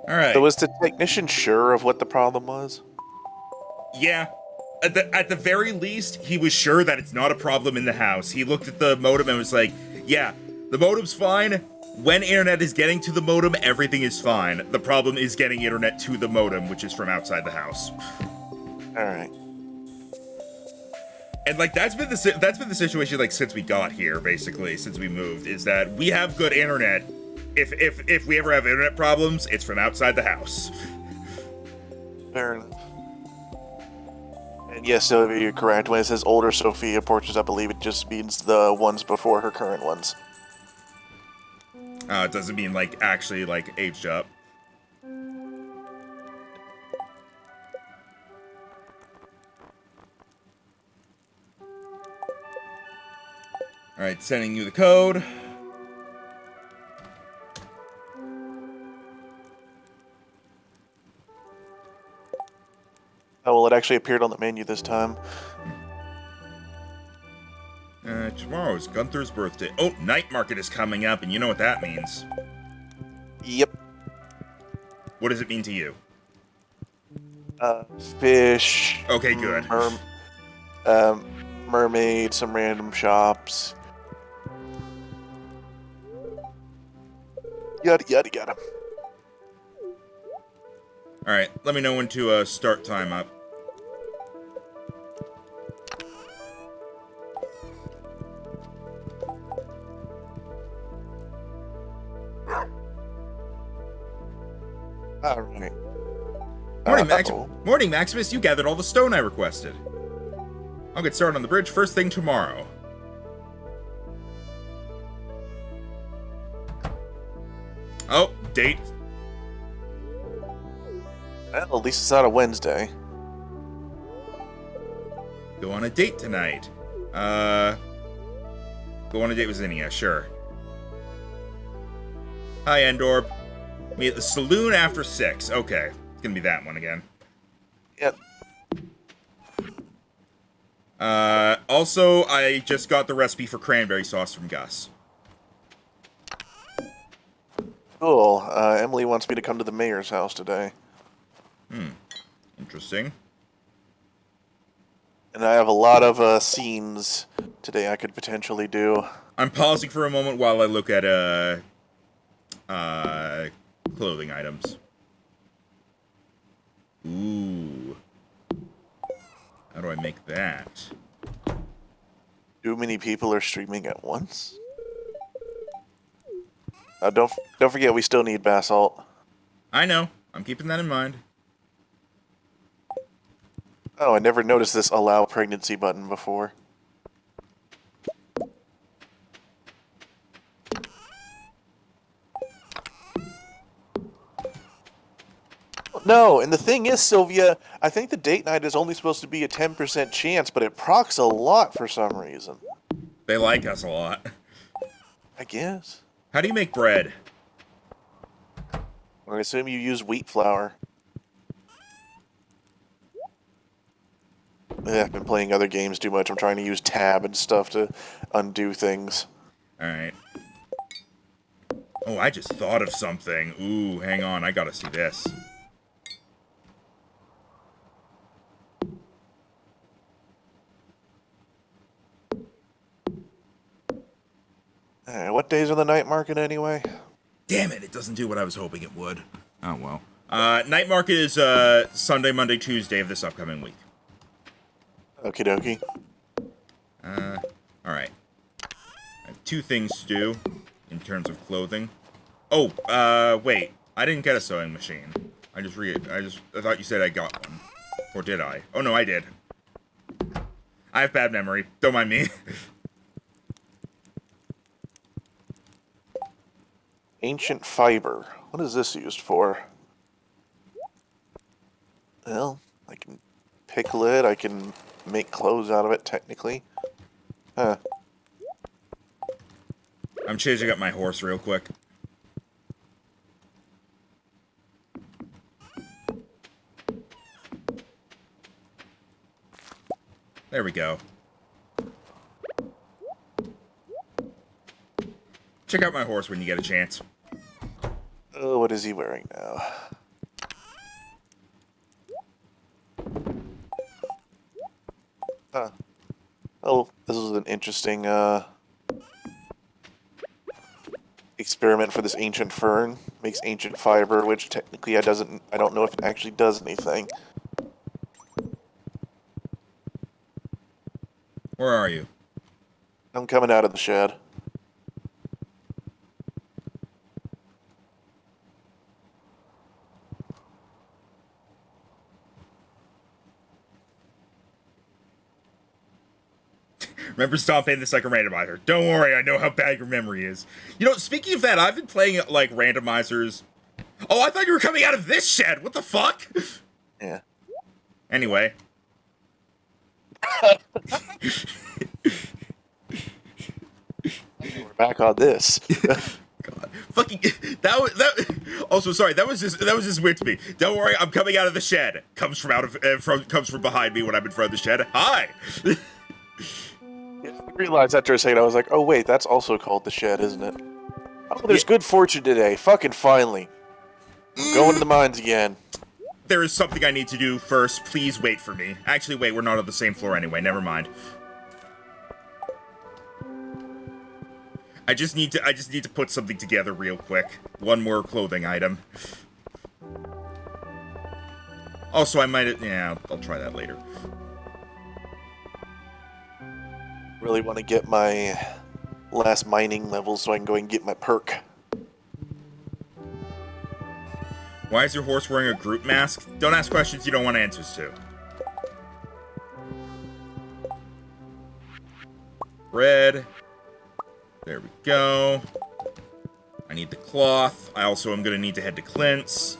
All So right. was the technician sure of what the problem was? Yeah. At the very least, he was sure that it's not a problem in the house. He looked at the modem and was like, "Yeah, the modem's fine. When internet is getting to the modem, everything is fine. The problem is getting internet to the modem, which is from outside the house." All right. And like that's been the situation like since we got here, basically since we moved, is that we have good internet. If we ever have internet problems, it's from outside the house. Fair enough. And yes, Sylvia, you're correct. When it says older Sophia portraits, I believe it just means the ones before her current ones. It doesn't mean like actually like aged up. All right, sending you the code. Oh, well, it actually appeared on the menu this time. Tomorrow is Gunther's birthday. Oh, night market is coming up, and you know what that means. Yep. What does it mean to you? Fish, Okay, good. um, mermaid, some random shops. Yada, yada, yada. All right, let me know when to start time up. All right. Morning, Max. Uh-oh. Morning, Maximus. You gathered all the stone I requested. I'll get started on the bridge first thing tomorrow. Oh, date. Well, at least it's not a Wednesday. Go on a date tonight. Go on a date with Zinnia, sure. Hi, Endor. Meet at the saloon after 6. Okay, it's gonna be that one again. Yep. Also, I just got the recipe for cranberry sauce from Gus. Cool. Emily wants me to come to the mayor's house today. Interesting. And I have a lot of scenes today I could potentially do. I'm pausing for a moment while I look at, clothing items. Ooh. How do I make that? Too many people are streaming at once. Don't forget we still need basalt. I know. I'm keeping that in mind. Oh, I never noticed this allow pregnancy button before. No, and the thing is, Sylvia, I think the date night is only supposed to be a 10% chance, but it procs a lot for some reason. They like us a lot. I guess. How do you make bread? I assume you use wheat flour. I've been playing other games too much. I'm trying to use tab and stuff to undo things. Alright. Oh, I just thought of something. Ooh, hang on. I gotta see this. What days are the night market anyway? Damn it, it doesn't do what I was hoping it would. Oh, well. Night market is, Sunday, Monday, Tuesday of this upcoming week. Okie dokie. Alright. I have 2 things to do in terms of clothing. Oh, wait. I didn't get a sewing machine. I thought you said I got one. Or did I? Oh, no, I did. I have bad memory. Don't mind me. Ancient fiber. What is this used for? Well, I can pickle it. I can make clothes out of it, technically. Huh. I'm changing up my horse real quick. There we go. Check out my horse when you get a chance. Oh, what is he wearing now? Huh. Oh, this is an interesting experiment for this ancient fern. Makes ancient fiber, which technically I don't know if it actually does anything. Where are you? I'm coming out of the shed. Remember stomping the second randomizer. Don't worry, I know how bad your memory is. You know, speaking of that, I've been playing like randomizers. Oh, I thought you were coming out of this shed. What the fuck? Yeah. Anyway. We're back on this. God. Fucking that. Also, sorry. That was just weird to me. Don't worry, I'm coming out of the shed. Comes from behind me when I'm in front of the shed. Hi. I realized after a second, I was like, oh wait, that's also called the shed, isn't it? Oh, there's good fortune today. Fucking finally. I'm going to the mines again. There is something I need to do first. Please wait for me. Actually, wait. We're not on the same floor anyway. Never mind. I just need to put something together real quick. One more clothing item. Also, I might... Yeah, I'll try that later. Really want to get my last mining level so I can go and get my perk. Why is your horse wearing a group mask? Don't ask questions you don't want answers to. Bread. There we go. I need the cloth. I also am going to need to head to Clint's.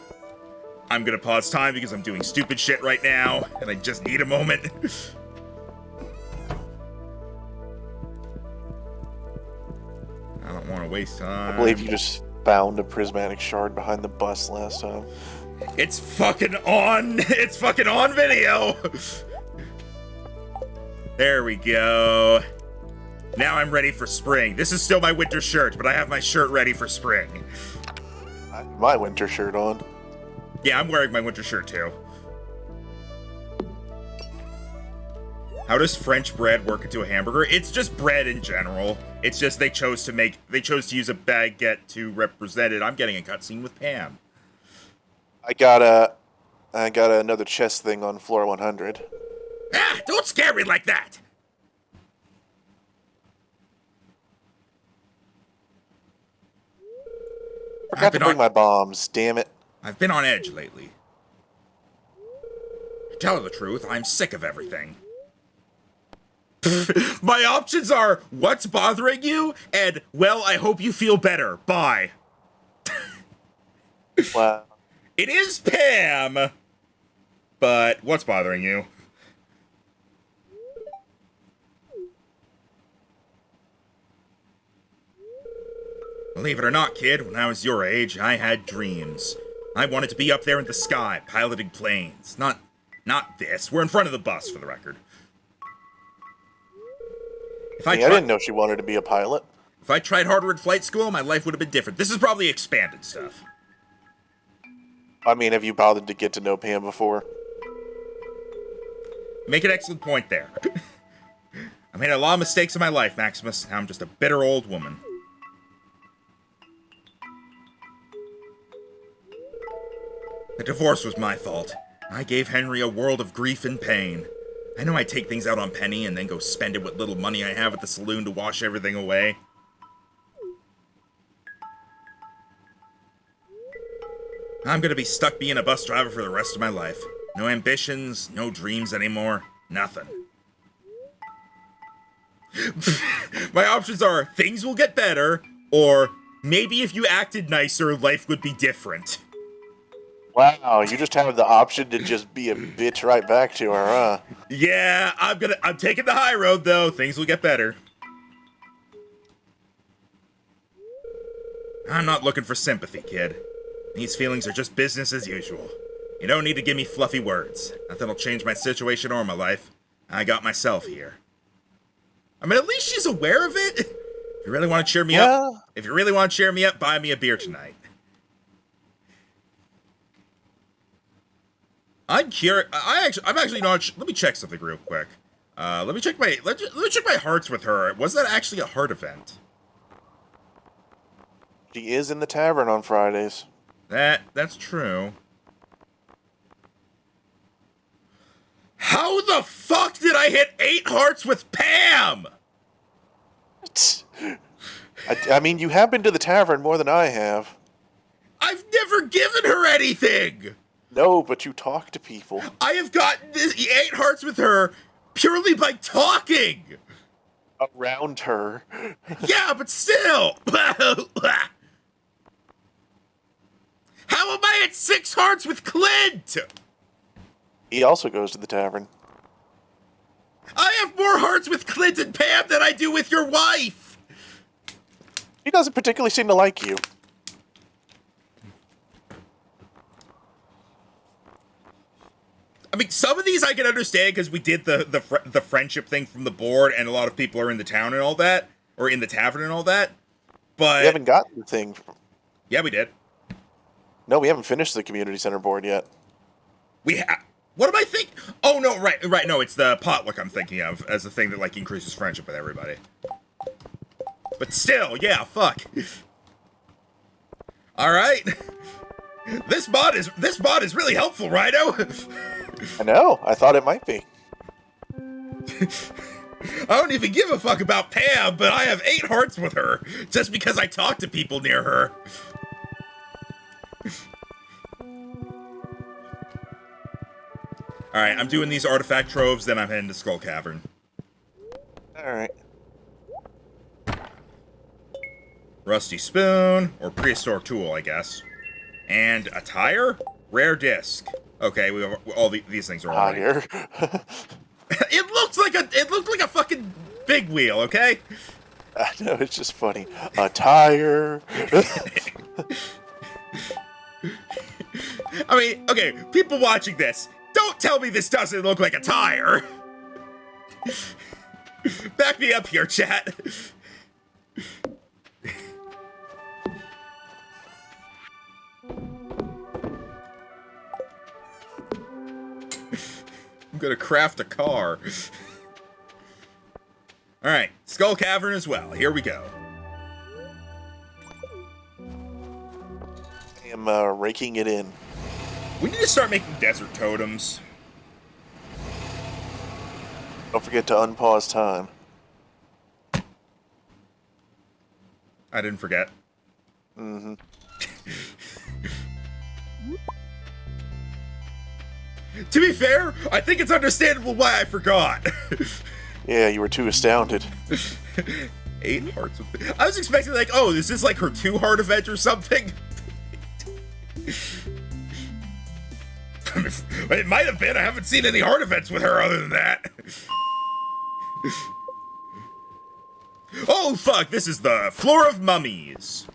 I'm going to pause time because I'm doing stupid shit right now, and I just need a moment. I don't want to waste time. I believe you just found a prismatic shard behind the bus last time. It's fucking on! It's fucking on video! There we go. Now I'm ready for spring. This is still my winter shirt, but I have my shirt ready for spring. I have my winter shirt on. Yeah, I'm wearing my winter shirt too. How does French bread work into a hamburger? It's just bread in general. It's just they chose to use a baguette to represent it. I'm getting a cutscene with Pam. I got another chest thing on floor 100. Ah, don't scare me like that! Forgot to bring my bombs, damn it. I've been on edge lately. To tell the truth, I'm sick of everything. My options are, what's bothering you? And, well, I hope you feel better. Bye. Wow. It is Pam! But, what's bothering you? Believe it or not, kid, when I was your age, I had dreams. I wanted to be up there in the sky, piloting planes. Not this. We're in front of the bus, for the record. I didn't know she wanted to be a pilot. If I tried harder in flight school, my life would have been different. This is probably expanded stuff. I mean, have you bothered to get to know Pam before? Make an excellent point there. I made a lot of mistakes in my life, Maximus. Now I'm just a bitter old woman. The divorce was my fault. I gave Henry a world of grief and pain. I know I take things out on Penny and then go spend it with little money I have at the saloon to wash everything away. I'm gonna be stuck being a bus driver for the rest of my life. No ambitions, no dreams anymore, nothing. My options are, things will get better, or maybe if you acted nicer, life would be different. Wow, you just have the option to just be a bitch right back to her, huh? Yeah, I'm taking the high road though. Things will get better. I'm not looking for sympathy, kid. These feelings are just business as usual. You don't need to give me fluffy words. Nothing'll change my situation or my life. I got myself here. I mean, at least she's aware of it. If you really want to cheer me up, buy me a beer tonight. I'm curious. I'm actually not. Let me check something real quick. Let me check my hearts with her. Was that actually a heart event? She is in the tavern on Fridays. That's true. How the fuck did I hit 8 hearts with Pam? I mean, you have been to the tavern more than I have. I've never given her anything. No, but you talk to people. I have gotten 8 hearts with her purely by talking. Around her. Yeah, but still. How am I at 6 hearts with Clint? He also goes to the tavern. I have more hearts with Clint and Pam than I do with your wife. He doesn't particularly seem to like you. I mean, some of these I can understand because we did the friendship thing from the board, and a lot of people are in the town and all that, or in the tavern and all that. But We haven't gotten the thing. Yeah, we did. No, we haven't finished the community center board yet. What am I thinking? Oh no, right. No, it's the potluck I'm thinking of as the thing that like increases friendship with everybody. But still, yeah, fuck. All right. This mod is really helpful, Rhino. I know. I thought it might be. I don't even give a fuck about Pam, but I have 8 hearts with her just because I talk to people near her. All right, I'm doing these artifact troves, then I'm heading to Skull Cavern. All right. Rusty spoon or prehistoric tool, I guess. And a tire? Rare disc. Okay, we have all these things are all right. Tire. It looked like a fucking big wheel, okay? I know, it's just funny. A tire. I mean, okay, people watching this, don't tell me this doesn't look like a tire. Back me up here, chat. I'm gonna craft a car. Alright, Skull Cavern as well. Here we go. I am raking it in. We need to start making desert totems. Don't forget to unpause time. I didn't forget. Mm-hmm. To be fair, I think it's understandable why I forgot. Yeah, you were too astounded. 8 hearts. I was expecting like, oh, is this like her 2 heart event or something? It might have been. I haven't seen any heart events with her other than that. Oh, fuck. This is the floor of mummies.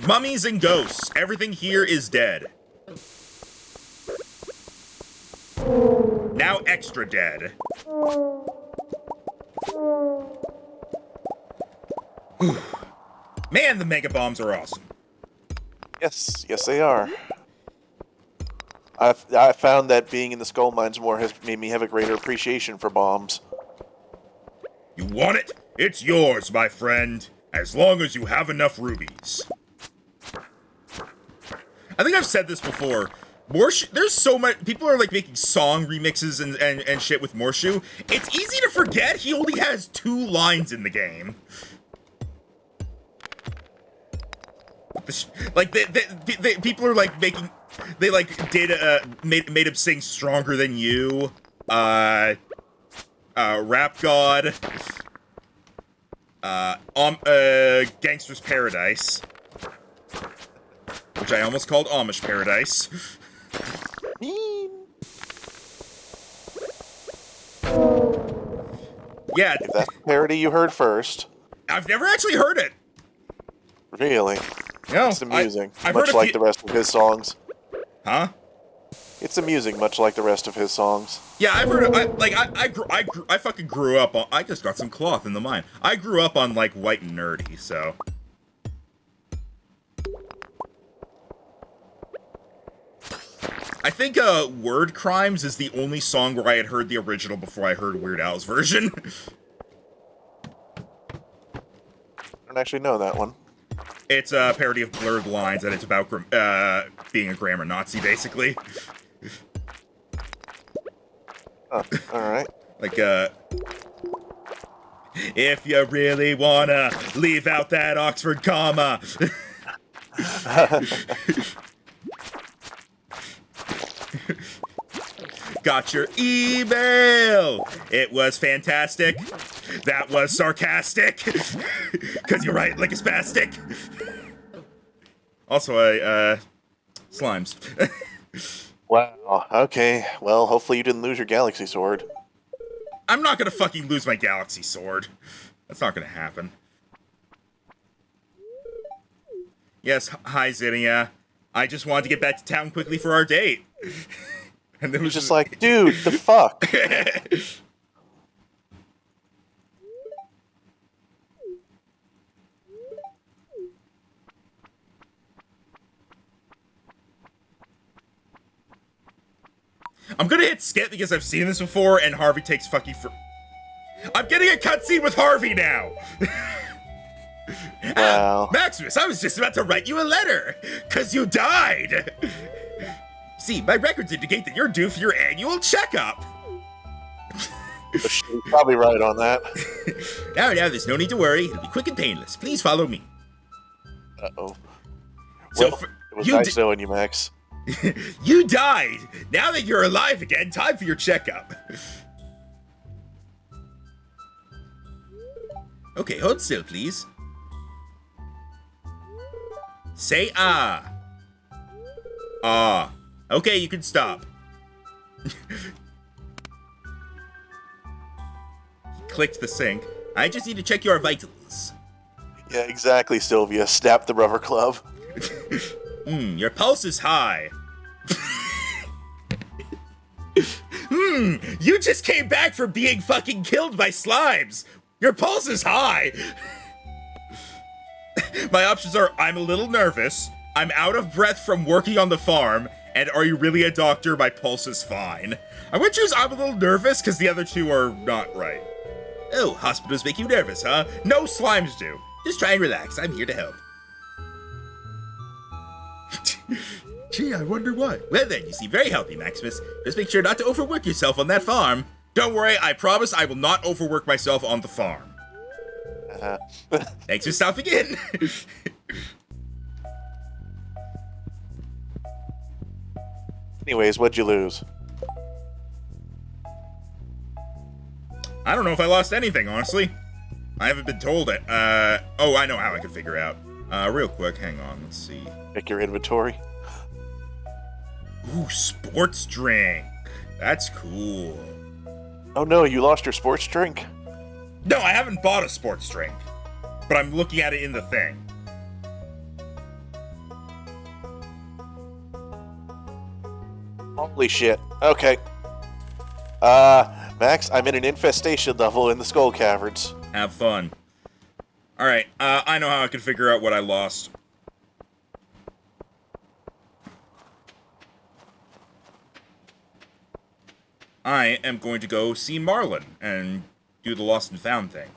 Mummies and ghosts. Everything here is dead. Now extra dead. Man, the mega bombs are awesome. Yes, they are. I found that being in the Skull Mines more has made me have a greater appreciation for bombs. You want it? It's yours, my friend. As long as you have enough rubies. I think I've said this before. There's so much. People are like making song remixes and shit with Morshu. It's easy to forget he only has 2 lines in the game. Like people are like making. They like made him sing "Stronger Than You," Rap God, Gangster's Paradise, which I almost called Amish Paradise. Yeah, If that's the parody you heard first. I've never actually heard it. Really? No, It's amusing, I've much heard like the rest of his songs. Huh? It's amusing, much like the rest of his songs. Yeah, I've heard. I fucking grew up on. I just got some cloth in the mine. I grew up on like White and Nerdy, so. I think Word Crimes is the only song where I had heard the original before I heard Weird Al's version. I don't actually know that one. It's a parody of Blurred Lines, and it's about being a grammar Nazi, basically. Oh, alright. Like, if you really wanna leave out that Oxford comma. Got your email. It was fantastic. That was sarcastic. Cause you write like a spastic. Also, slimes. Wow, okay. Well, hopefully you didn't lose your galaxy sword. I'm not gonna fucking lose my galaxy sword. That's not gonna happen. Yes, hi Zinnia. I just wanted to get back to town quickly for our date. And it was Just like, dude, the fuck? I'm gonna hit skip because I've seen this before, and Harvey takes fucking for. I'm getting a cutscene with Harvey now. Wow. Maximus, I was just about to write you a letter, cause you died. See, my records indicate that you're due for your annual checkup. She's probably right on that. Now, there's no need to worry. It'll be quick and painless. Please follow me. Uh-oh. So, Well, it was nice knowing you, Max. You died. Now that you're alive again, time for your checkup. Okay, hold still, please. Say ah. Ah. Okay, you can stop. Clicked the sync. I just need to check your vitals. Yeah, exactly, Sylvia. Snap the rubber club. Your pulse is high. You just came back from being fucking killed by slimes. Your pulse is high. My options are I'm a little nervous, I'm out of breath from working on the farm, and are you really a doctor? My pulse is fine. I would choose I'm a little nervous because the other two are not right. Oh, hospitals make you nervous, huh? No, slimes do. Just try and relax. I'm here to help. Gee, I wonder why. Well then, you seem very healthy, Maximus. Just make sure not to overwork yourself on that farm. Don't worry, I promise I will not overwork myself on the farm. Thanks for stopping in. Anyways, what'd you lose? I don't know if I lost anything, honestly. I haven't been told it. Oh, I know how I can figure out. Real quick, hang on, let's see. Check your inventory. Ooh, sports drink. That's cool. Oh no, you lost your sports drink? No, I haven't bought a sports drink, but I'm looking at it in the thing. Holy shit. Okay. Max, I'm in an infestation level in the Skull Caverns. Have fun. Alright, I know how I can figure out what I lost. I am going to go see Marlin and do the lost and found thing.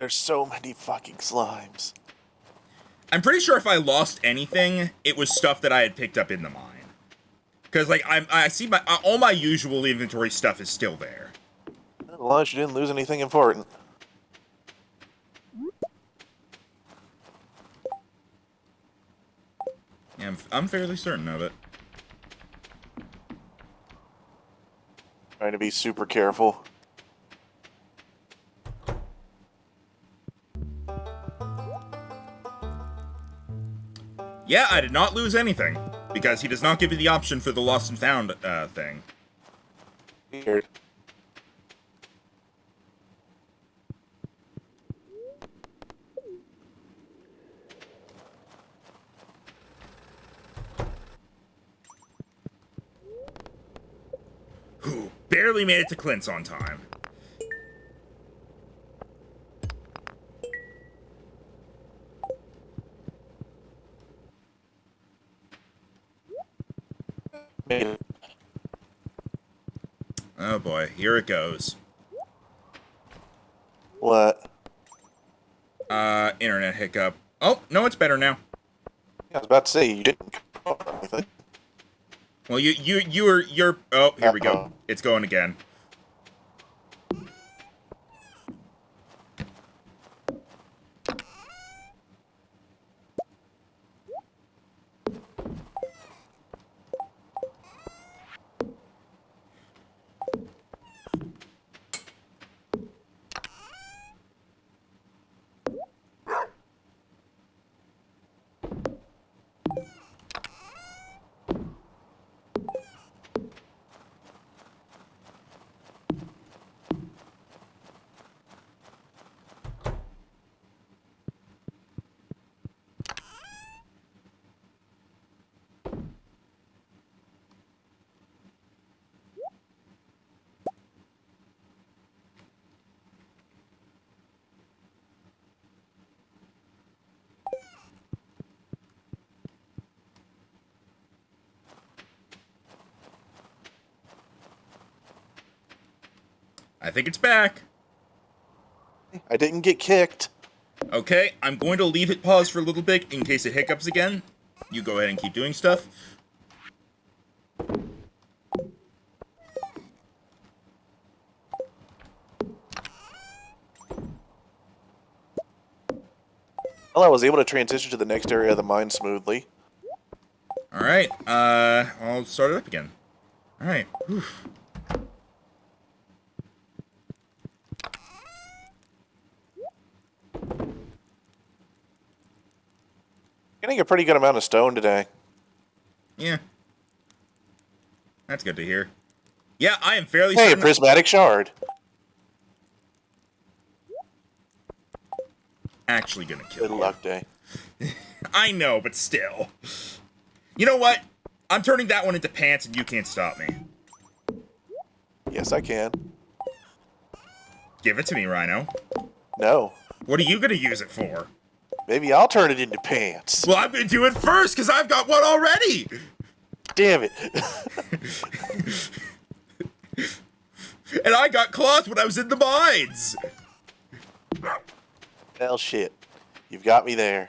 There's so many fucking slimes. I'm pretty sure if I lost anything, it was stuff that I had picked up in the mine. Because, like, I see all my usual inventory stuff is still there. As long as you didn't lose anything important. Yeah, I'm fairly certain of it. Trying to be super careful. Yeah, I did not lose anything, because he does not give you the option for the lost and found thing. Weird. Whew, barely made it to Clint's on time. Oh boy, here it goes. What? Internet hiccup. Oh, no, it's better now. I was about to say you didn't. Anything. Well, you're. Oh, here we go. It's going again. I think it's back. I didn't get kicked. Okay, I'm going to leave it paused for a little bit in case it hiccups again. You go ahead and keep doing stuff. Well, I was able to transition to the next area of the mine smoothly. Alright, I'll start it up again. Alright. Getting a pretty good amount of stone today. Yeah. That's good to hear. Yeah, I am fairly Hey, a certain. prismatic shard. Actually gonna kill Good you. luck day. I know, but still. You know what? I'm turning that one into pants and you can't stop me. Yes, I can. Give it to me, Rhino. No. What are you gonna use it for? Maybe I'll turn it into pants. Well, I'm gonna do it first, because I've got one already! Damn it. And I got cloth when I was in the mines! Well, shit. You've got me there.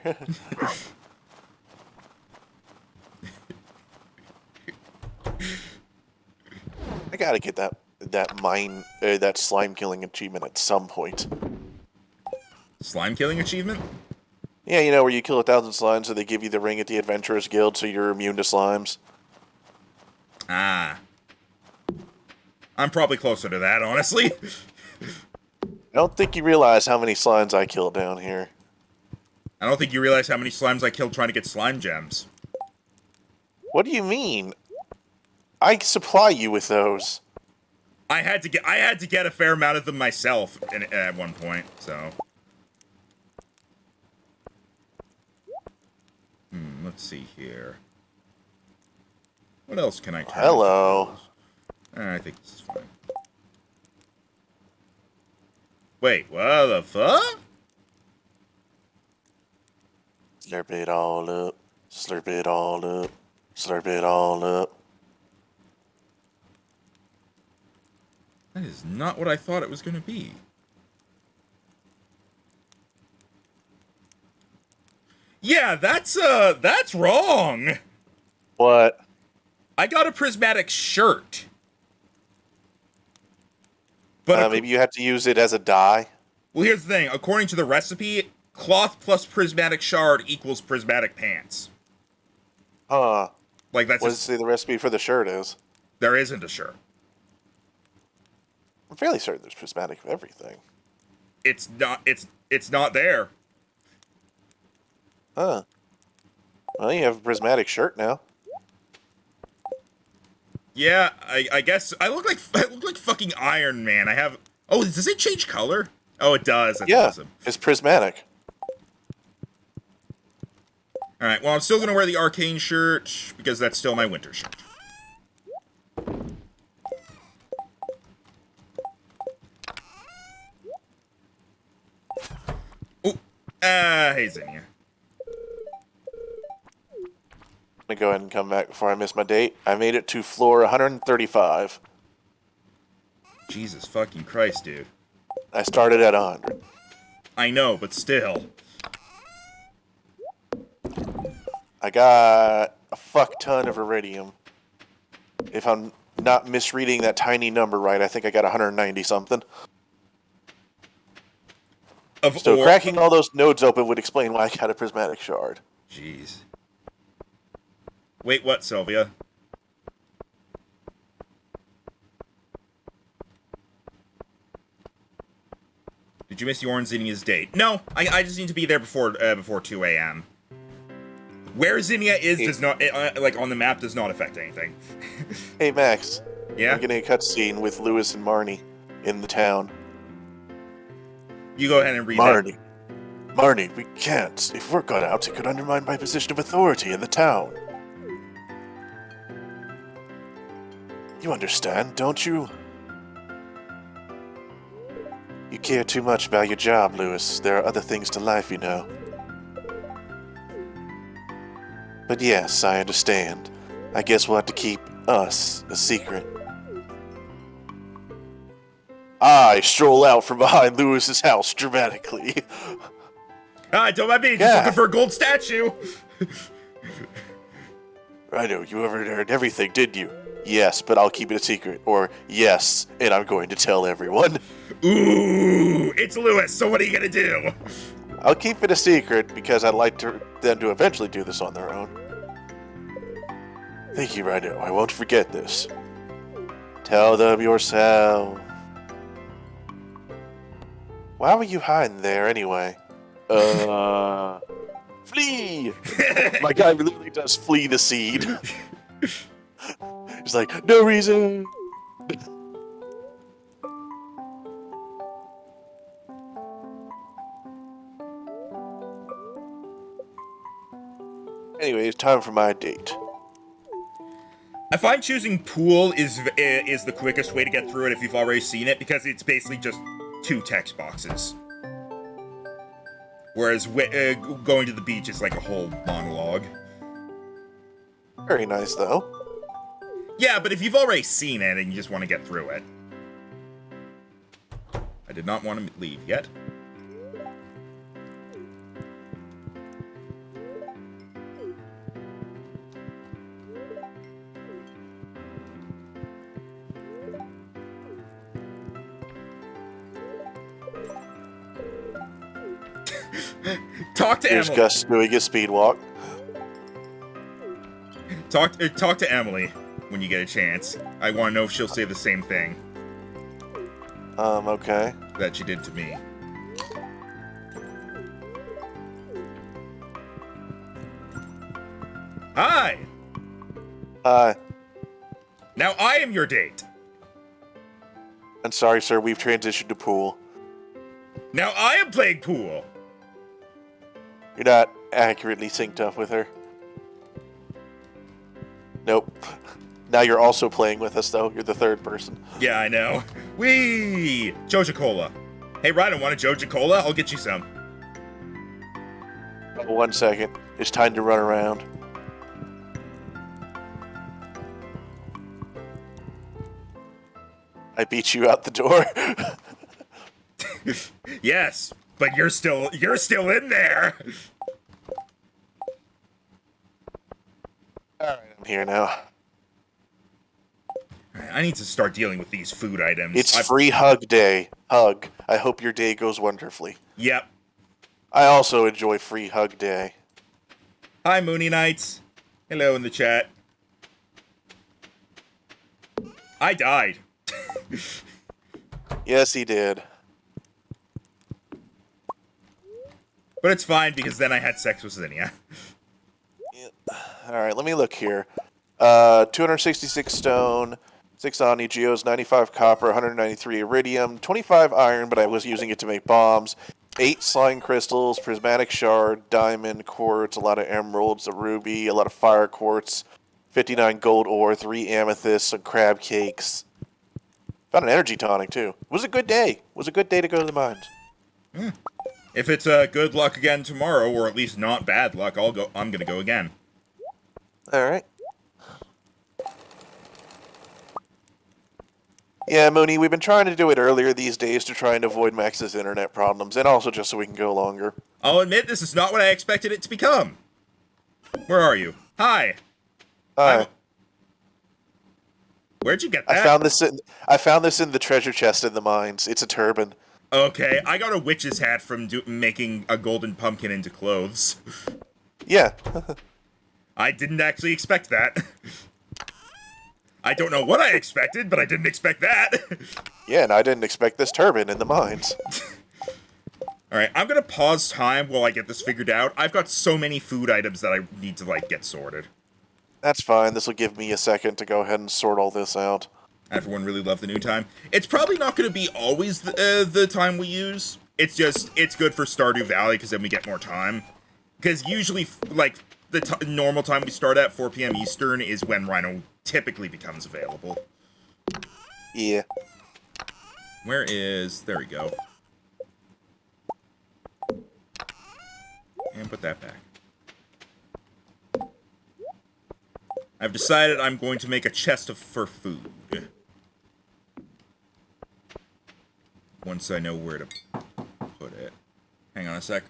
I gotta get that slime killing achievement at some point. Slime killing achievement? Yeah, you know where you kill 1,000 slimes, so they give you the ring at the Adventurers Guild, so you're immune to slimes. Ah. I'm probably closer to that, honestly. I don't think you realize how many slimes I killed down here. I don't think you realize how many slimes I killed trying to get slime gems. What do you mean? I supply you with those. I had to get a fair amount of them myself at one point, so. Let's see here. What else can I turn? Hello. I think this is fine. Wait, what the fuck? Slurp it all up. Slurp it all up. Slurp it all up. That is not what I thought it was going to be. Yeah, that's wrong. What? I got a prismatic shirt. But Maybe you have to use it as a dye. well, here's the thing. According to the recipe, cloth plus prismatic shard equals prismatic pants. Huh. Like that's What does it say the recipe for the shirt is? there isn't a shirt. I'm fairly certain there's prismatic of everything. It's not there. Huh. Well, you have a prismatic shirt now. Yeah, I guess I look like fucking Iron Man. I have. Oh, does it change color? Oh, it does. That's Yeah, awesome. it's prismatic. All right. Well, I'm still gonna wear the arcane shirt because that's still my winter shirt. Oh, hey Zinnia. I'm gonna go ahead and come back before I miss my date. I made it to floor 135. Jesus fucking Christ, dude. I started at 100. I know, but still. I got a fuck ton of iridium. If I'm not misreading that tiny number right, I think I got 190 something. So cracking all those nodes open would explain why I got a prismatic shard. Jeez. Wait, what, Sylvia? Did you miss your and Zinnia's date? No, I just need to be there before 2 a.m. Where Zinnia is does not, like, on the map does not affect anything. Hey, Max. Yeah? I'm getting a cutscene with Lewis and Marnie in the town. You go ahead and read Marnie. Marnie, we can't. If we're cut out, it could undermine my position of authority in the town. You understand, don't you? You care too much about your job, Lewis. There are other things to life, you know. But yes, I understand. I guess we'll have to keep us a secret. I stroll out from behind Lewis's house dramatically. Don't mind me, just looking for a gold statue. I know, you overheard everything, didn't you? Yes, but I'll keep it a secret. Or, yes, and I'm going to tell everyone. Ooh, it's Lewis, so what are you gonna do? I'll keep it a secret because I'd like them to eventually do this on their own. Thank you, Rhino. I won't forget this. Tell them yourself. Why were you hiding there anyway? Flee! My guy literally does flee the seed. He's like, no reason. Anyway, it's time for my date. I find choosing pool is the quickest way to get through it if you've already seen it, because it's basically just 2 text boxes. Whereas going to the beach is like a whole monologue. Very nice, though. Yeah, but if you've already seen it and you just want to get through it. I did not want to leave yet. Talk to Here's Emily. Gus doing a speed walk. Talk to Emily when you get a chance. I want to know if she'll say the same thing Okay. that she did to me. Hi! Hi. Now I am your date. I'm sorry, sir. We've transitioned to pool. Now I am playing pool. You're not accurately synced up with her. Nope. Now you're also playing with us, though. You're the third person. Yeah, I know. Whee! Joja Cola. Hey, Ryan, want a Joja Cola? I'll get you some. Oh, 1 second. It's time to run around. I beat you out the door. Yes, but you're still in there. Alright, I'm here now. I need to start dealing with these food items. It's free hug day. Hug. I hope your day goes wonderfully. Yep. I also enjoy free hug day. Hi, Mooney Knights. Hello in the chat. I died. Yes, he did. But it's fine, because then I had sex with Zinnia. Alright, let me look here. 266 stone, 6 Omni Geos, 95 copper, 193 iridium, 25 iron, but I was using it to make bombs, 8 slime crystals, prismatic shard, diamond, quartz, a lot of emeralds, a ruby, a lot of fire quartz, 59 gold ore, 3 amethysts, some crab cakes. Found an energy tonic, too. It was a good day. It was a good day to go to the mines. If it's good luck again tomorrow, or at least not bad luck, I'm gonna go again. All right. Yeah, Mooney, we've been trying to do it earlier these days to try and avoid Max's internet problems, and also just so we can go longer. I'll admit this is not what I expected it to become. Where are you? Hi. I'm. Hi. Where'd you get I that? found this in I found this in the treasure chest in the mines. It's a turban. Okay, I got a witch's hat from making a golden pumpkin into clothes. Yeah. I didn't actually expect that. I don't know what I expected, but I didn't expect that. Yeah, and I didn't expect this turban in the mines. Alright, I'm gonna pause time while I get this figured out. I've got so many food items that I need to, like, get sorted. That's fine. This will give me a second to go ahead and sort all this out. Everyone really loved the new time. It's probably not gonna be always the time we use. It's just, it's good for Stardew Valley, because then we get more time. Because usually, like, the normal time we start at, 4 p.m. Eastern, is when Rhino typically becomes available. Yeah. Where is... There we go. And put that back. I've decided I'm going to make a chest for food. Once I know where to put it. Hang on a sec.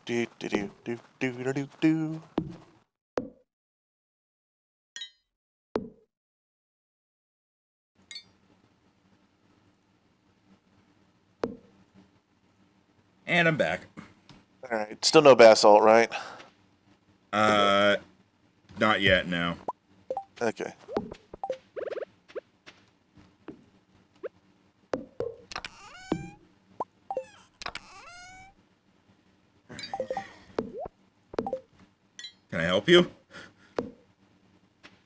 Do do do do do do do do. And I'm back. All right. Still no basalt, right? Uh, not yet, no. Okay. Can I help you?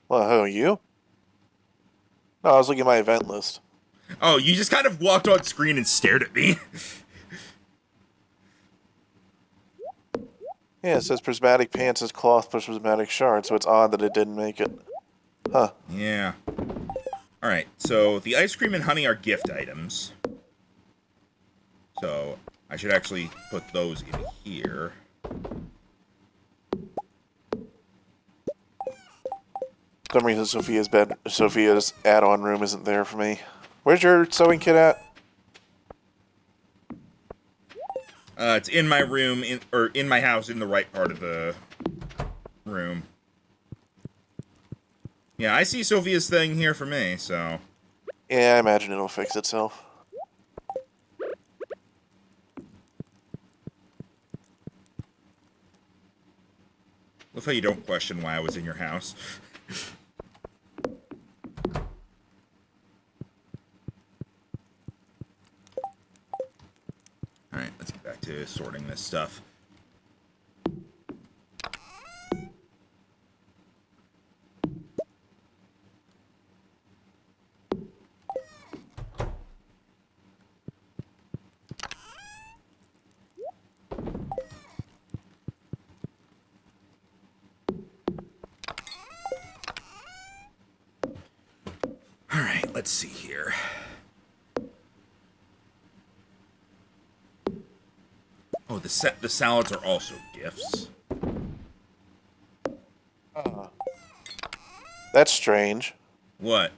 Well, who are you? No, I was looking at my event list. Oh, you just kind of walked on screen and stared at me. Yeah, it says prismatic pants is cloth plus prismatic shard, so it's odd that it didn't make it. Huh. Yeah. Alright, so the ice cream and honey are gift items. So I should actually put those in here. For some reason, Sophia's add-on room isn't there for me. Where's your sewing kit at? It's in my room, or in my house, in the right part of the room. Yeah, I see Sophia's thing here for me, so... Yeah, I imagine it'll fix itself. Love how you don't question why I was in your house. Alright, let's get back to sorting this stuff. Alright, let's see here. Oh, the salads are also gifts. That's strange. What?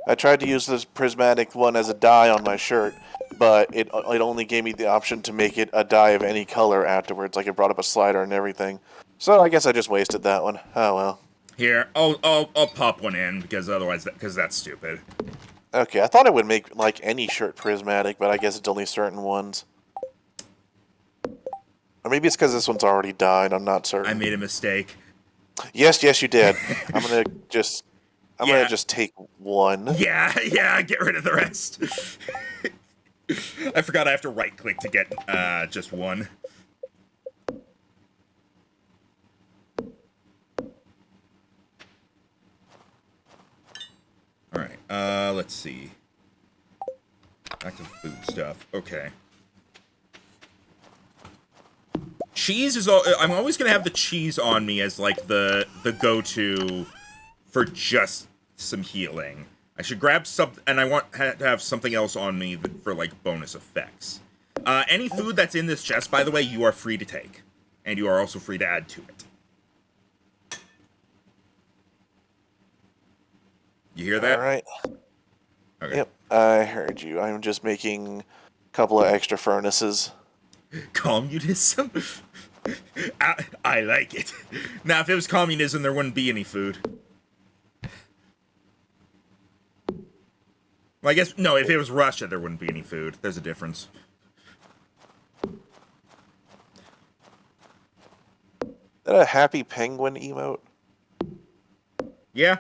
I tried to use this prismatic one as a dye on my shirt, but it only gave me the option to make it a dye of any color afterwards. Like it brought up a slider and everything. So I guess I just wasted that one. Oh well. Here, I'll pop one in, because otherwise, because that's stupid. Okay, I thought it would make like any shirt prismatic, but I guess it's only certain ones. Or maybe it's because this one's already dyed. I'm not certain. I made a mistake. Yes, you did. I'm gonna just I'm gonna just take one. Yeah, get rid of the rest. I forgot I have to right-click to get just one. Alright, let's see. Back to the food stuff. Okay. Cheese is all... I'm always gonna have the cheese on me as, like, the go-to for just some healing. I should grab some... And I want to have something else on me for, like, bonus effects. Any food that's in this chest, by the way, you are free to take. And you are also free to add to it. You hear that? All right. Okay. Yep, I heard you. I'm just making a couple of extra furnaces. Communism? I like it. Now, if it was communism, there wouldn't be any food. Well, I guess... No, if it was Russia, there wouldn't be any food. There's a difference. Is that a happy penguin emote? Yeah.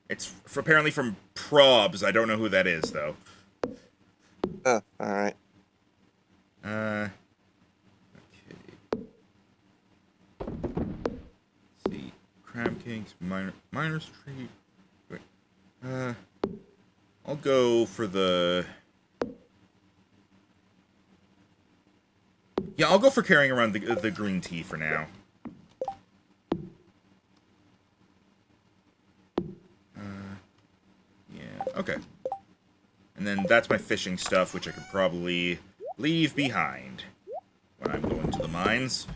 It's apparently from Probs. I don't know who that is, though. Alright. Okay. Let's see. Crab Cakes, Minor Street. Wait. I'll go for the... Yeah, I'll go for carrying around the green tea for now. Yeah, okay. And then that's my fishing stuff, which I could probably leave behind when I'm going to the mines.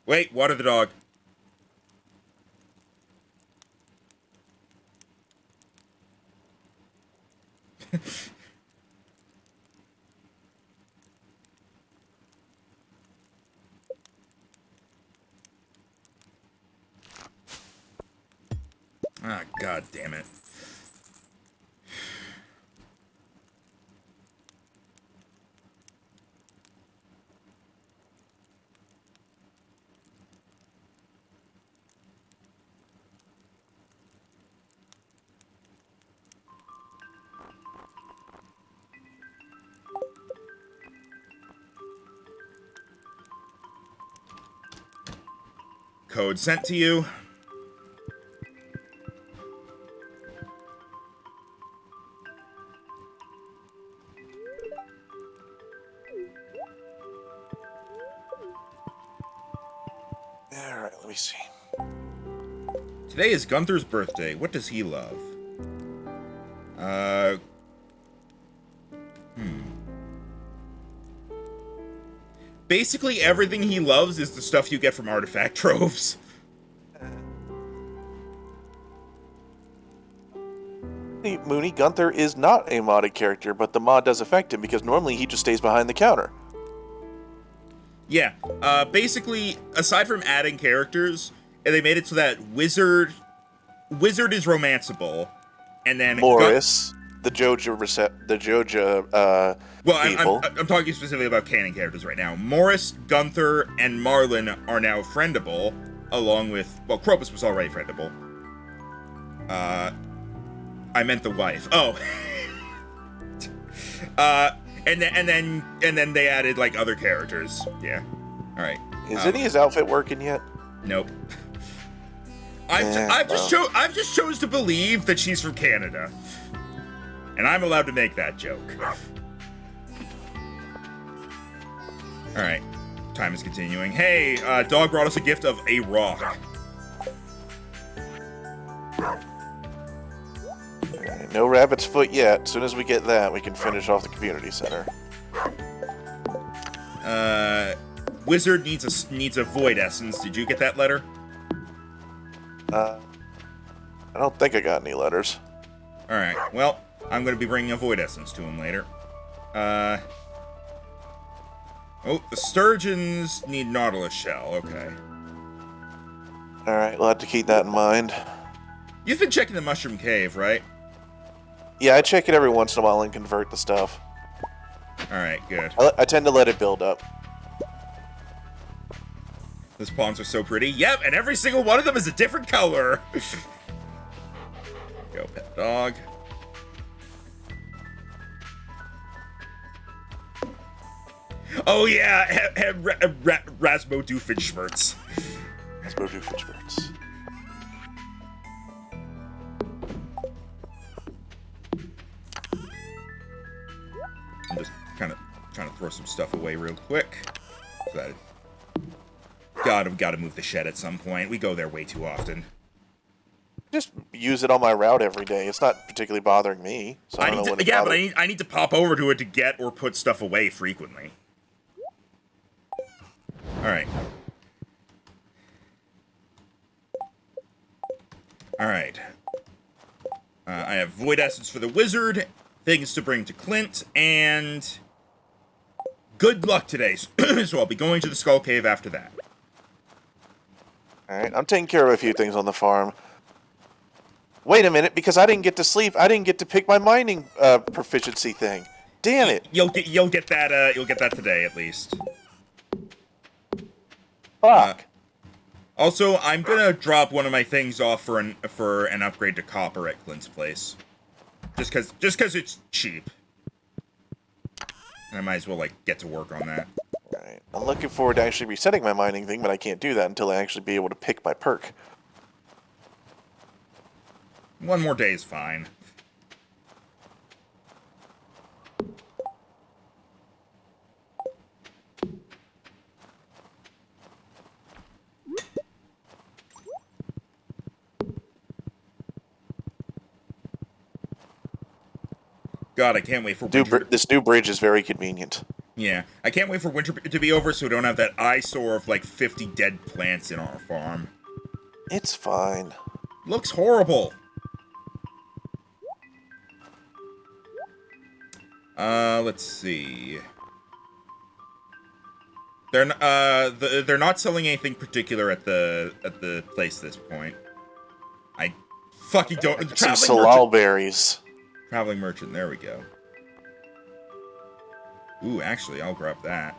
Wait, water the dog. Ah, god damn it. Code sent to you. Alright, let me see. Today is Gunther's birthday. What does he love? Basically, everything he loves is the stuff you get from artifact troves. Mooney, Gunther is not a modded character, but the mod does affect him because normally he just stays behind the counter. Yeah, basically, aside from adding characters, they made it so that Wizard is romanceable, and then Morris, the Joja well, I'm talking specifically about canon characters right now. Morris, Gunther, and Marlin are now friendable, along with... Well, Krobus was already friendable. I meant the wife. Oh. And then they added, like, other characters. Yeah. Alright. Is any of his outfit working yet? Nope. I've just chose to believe that she's from Canada. And I'm allowed to make that joke. Alright. Time is continuing. Hey, dog brought us a gift of a rock. Alright, no rabbit's foot yet. As soon as we get that, we can finish off the community center. Wizard needs a void essence. Did you get that letter? I don't think I got any letters. Alright, well, I'm going to be bringing a void essence to him later. Oh, the sturgeons need nautilus shell. Okay. Alright, we'll have to keep that in mind. You've been checking the mushroom cave, right? Yeah, I check it every once in a while and convert the stuff. All right, good. I tend to let it build up. Those pawns are so pretty. Yep, and every single one of them is a different color. Go, pet dog. Oh yeah, Rasmo Doofenshmirtz. Let's go do Doofenshmirtz. I'm just kind of trying to throw some stuff away real quick. I've got to move the shed at some point. We go there way too often. Just use it on my route every day. It's not particularly bothering me. So I don't know when it bothers. But I need to pop over to it to get or put stuff away frequently. Alright. Alright. I have Void Essence for the Wizard, things to bring to Clint, and good luck today. So I'll be going to the Skull Cave after that. Alright, I'm taking care of a few things on the farm. Wait a minute, because I didn't get to sleep, I didn't get to pick my mining proficiency thing. Damn it! You'll get that today at least. Fuck. Also, I'm gonna drop one of my things off for an upgrade to copper at Clint's place, just cause it's cheap, and I might as well get to work on that. Right. I'm looking forward to actually resetting my mining thing, but I can't do that until I actually be able to pick my perk. One more day is fine. God, I can't wait for winter. This new bridge is very convenient. Yeah, I can't wait for winter to be over so we don't have that eyesore of 50 dead plants in our farm. It's fine. Looks horrible. Let's see. They're not selling anything particular at the place at this point. I fucking don't. Some salal berries. Traveling merchant. There we go. Ooh, actually, I'll grab that.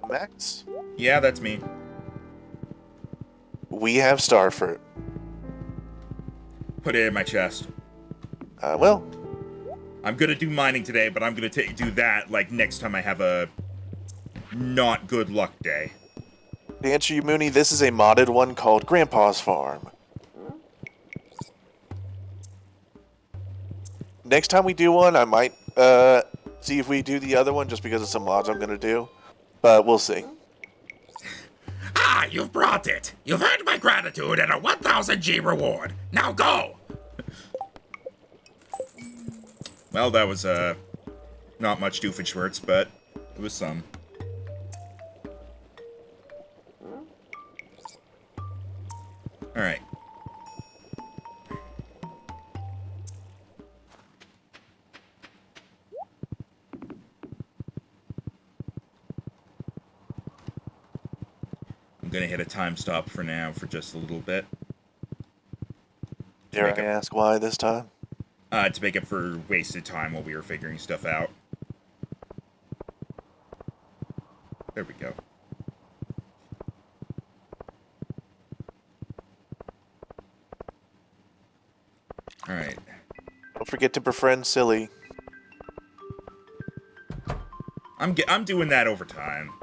Max? Yeah, that's me. We have starfruit. Put it in my chest. Well. I'm gonna do mining today, but I'm gonna do that, next time I have a not good luck day. To answer you, Mooney, this is a modded one called Grandpa's Farm. Next time we do one, I might see if we do the other one, just because of some mods I'm gonna do. But we'll see. Ah, you've brought it! You've earned my gratitude and a 1000 G reward! Now go! Well, that was, not much Doofenshmirtz, but it was some. Alright. I'm gonna hit a time stop for now for just a little bit. Dare I ask why this time? To make up for wasted time while we were figuring stuff out. There we go. Alright. Don't forget to befriend Silly. I'm doing that over time.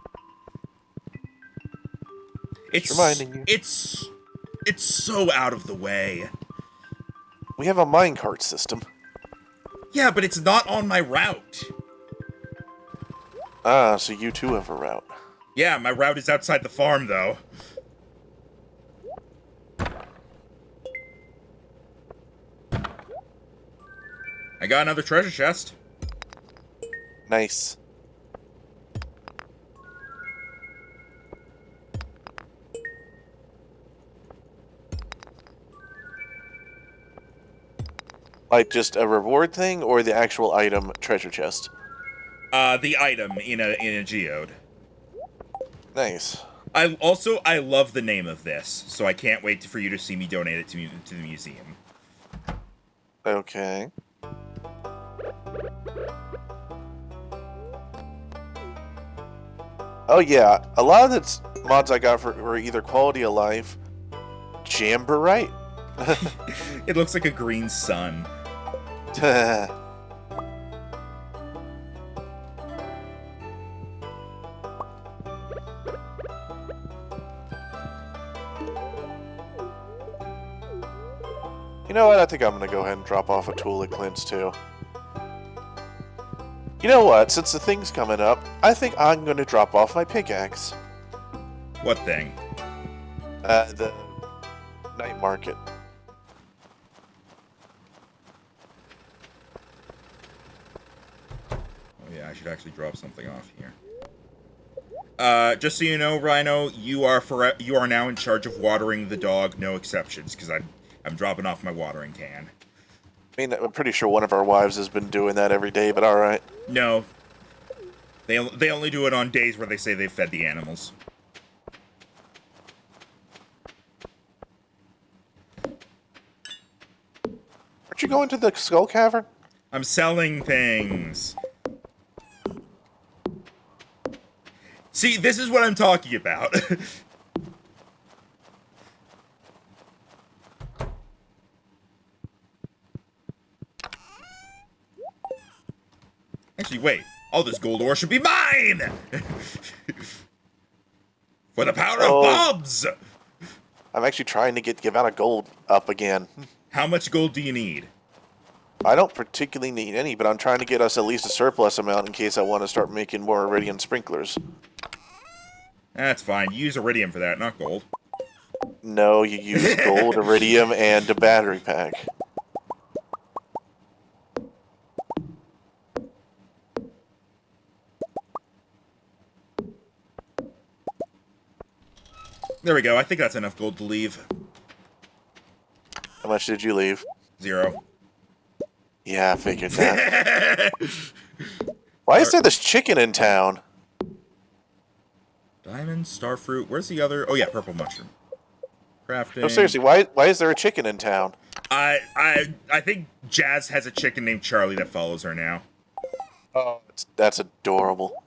It's reminding you. It's so out of the way. We have a minecart system. Yeah, but it's not on my route. Ah, so you too have a route. Yeah, my route is outside the farm, though. I got another treasure chest. Nice. Like just a reward thing, or the actual item treasure chest? The item in a geode. Nice. I love the name of this, so I can't wait for you to see me donate it to the museum. Okay. Oh yeah, a lot of the mods I got were either quality of life, Jamborite. It looks like a green sun. You know what? I think I'm gonna go ahead and drop off a tool at Clint's too. You know what? Since the thing's coming up, I think I'm gonna drop off my pickaxe. What thing? The night market. Oh yeah, I should actually drop something off here. Just so you know, Rhino, you are now in charge of watering the dog, no exceptions, because I'm dropping off my watering can. I mean, I'm pretty sure one of our wives has been doing that every day, but alright. No. They only do it on days where they say they've fed the animals. Aren't you going to the Skull Cavern? I'm selling things. See, this is what I'm talking about. Actually, wait. All this gold ore should be mine! For the power of Bobs! I'm actually trying to get the amount of gold up again. How much gold do you need? I don't particularly need any, but I'm trying to get us at least a surplus amount in case I want to start making more iridium sprinklers. That's fine. You use iridium for that, not gold. No, you use gold, iridium, and a battery pack. There we go. I think that's enough gold to leave. How much did you leave? 0. Yeah, I figured that. Why is there this chicken in town? Diamond, starfruit. Where's the other? Oh yeah, purple mushroom. Crafting. No, seriously, why is there a chicken in town? I think Jazz has a chicken named Charlie that follows her now. Oh, that's adorable.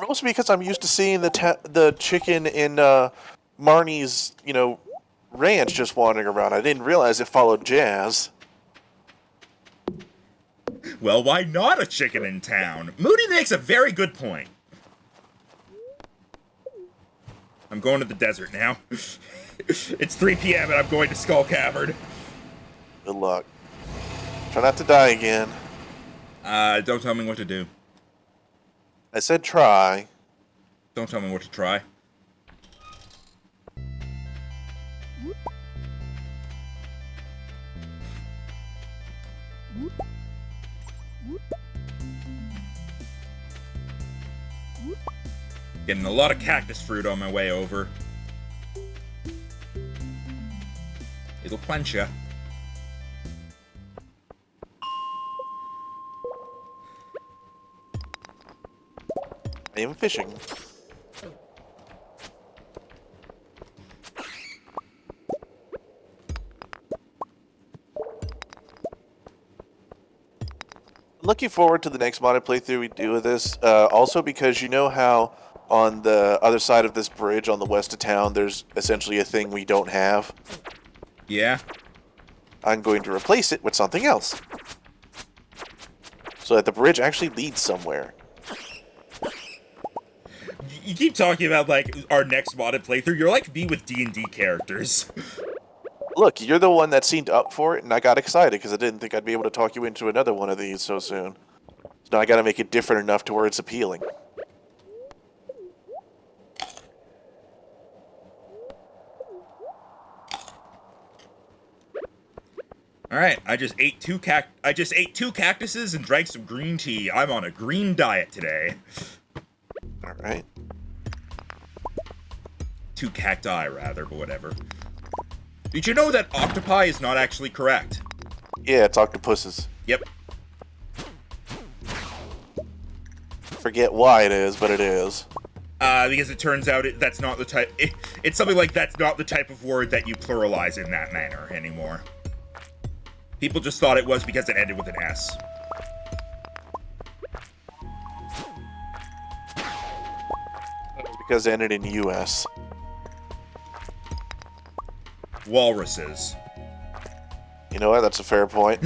Mostly because I'm used to seeing the chicken in Marnie's, ranch just wandering around. I didn't realize it followed Jazz. Well, why not a chicken in town? Moody makes a very good point. I'm going to the desert now. It's 3 p.m. and I'm going to Skull Cavern. Good luck. Try not to die again. Don't tell me what to do. I said try. Don't tell me what to try. Getting a lot of cactus fruit on my way over. It'll quench ya. I am fishing. Looking forward to the next modded playthrough we do of this. Also because you know how on the other side of this bridge on the west of town there's essentially a thing we don't have? Yeah? I'm going to replace it with something else. So that the bridge actually leads somewhere. You keep talking about, like, our next modded playthrough. You're like me with D&D characters. Look, you're the one that seemed up for it, and I got excited because I didn't think I'd be able to talk you into another one of these so soon. So now I gotta make it different enough to where it's appealing. Alright, I just ate two cactuses and drank some green tea. I'm on a green diet today. Alright. 2 cacti, rather, but whatever. Did you know that octopi is not actually correct? Yeah, it's octopuses. Yep. Forget why it is, but it is. Because it turns out that's not the type. It's something like that's not the type of word that you pluralize in that manner anymore. People just thought it was because it ended with an S. Because it ended in U.S. Walruses. You know what? That's a fair point.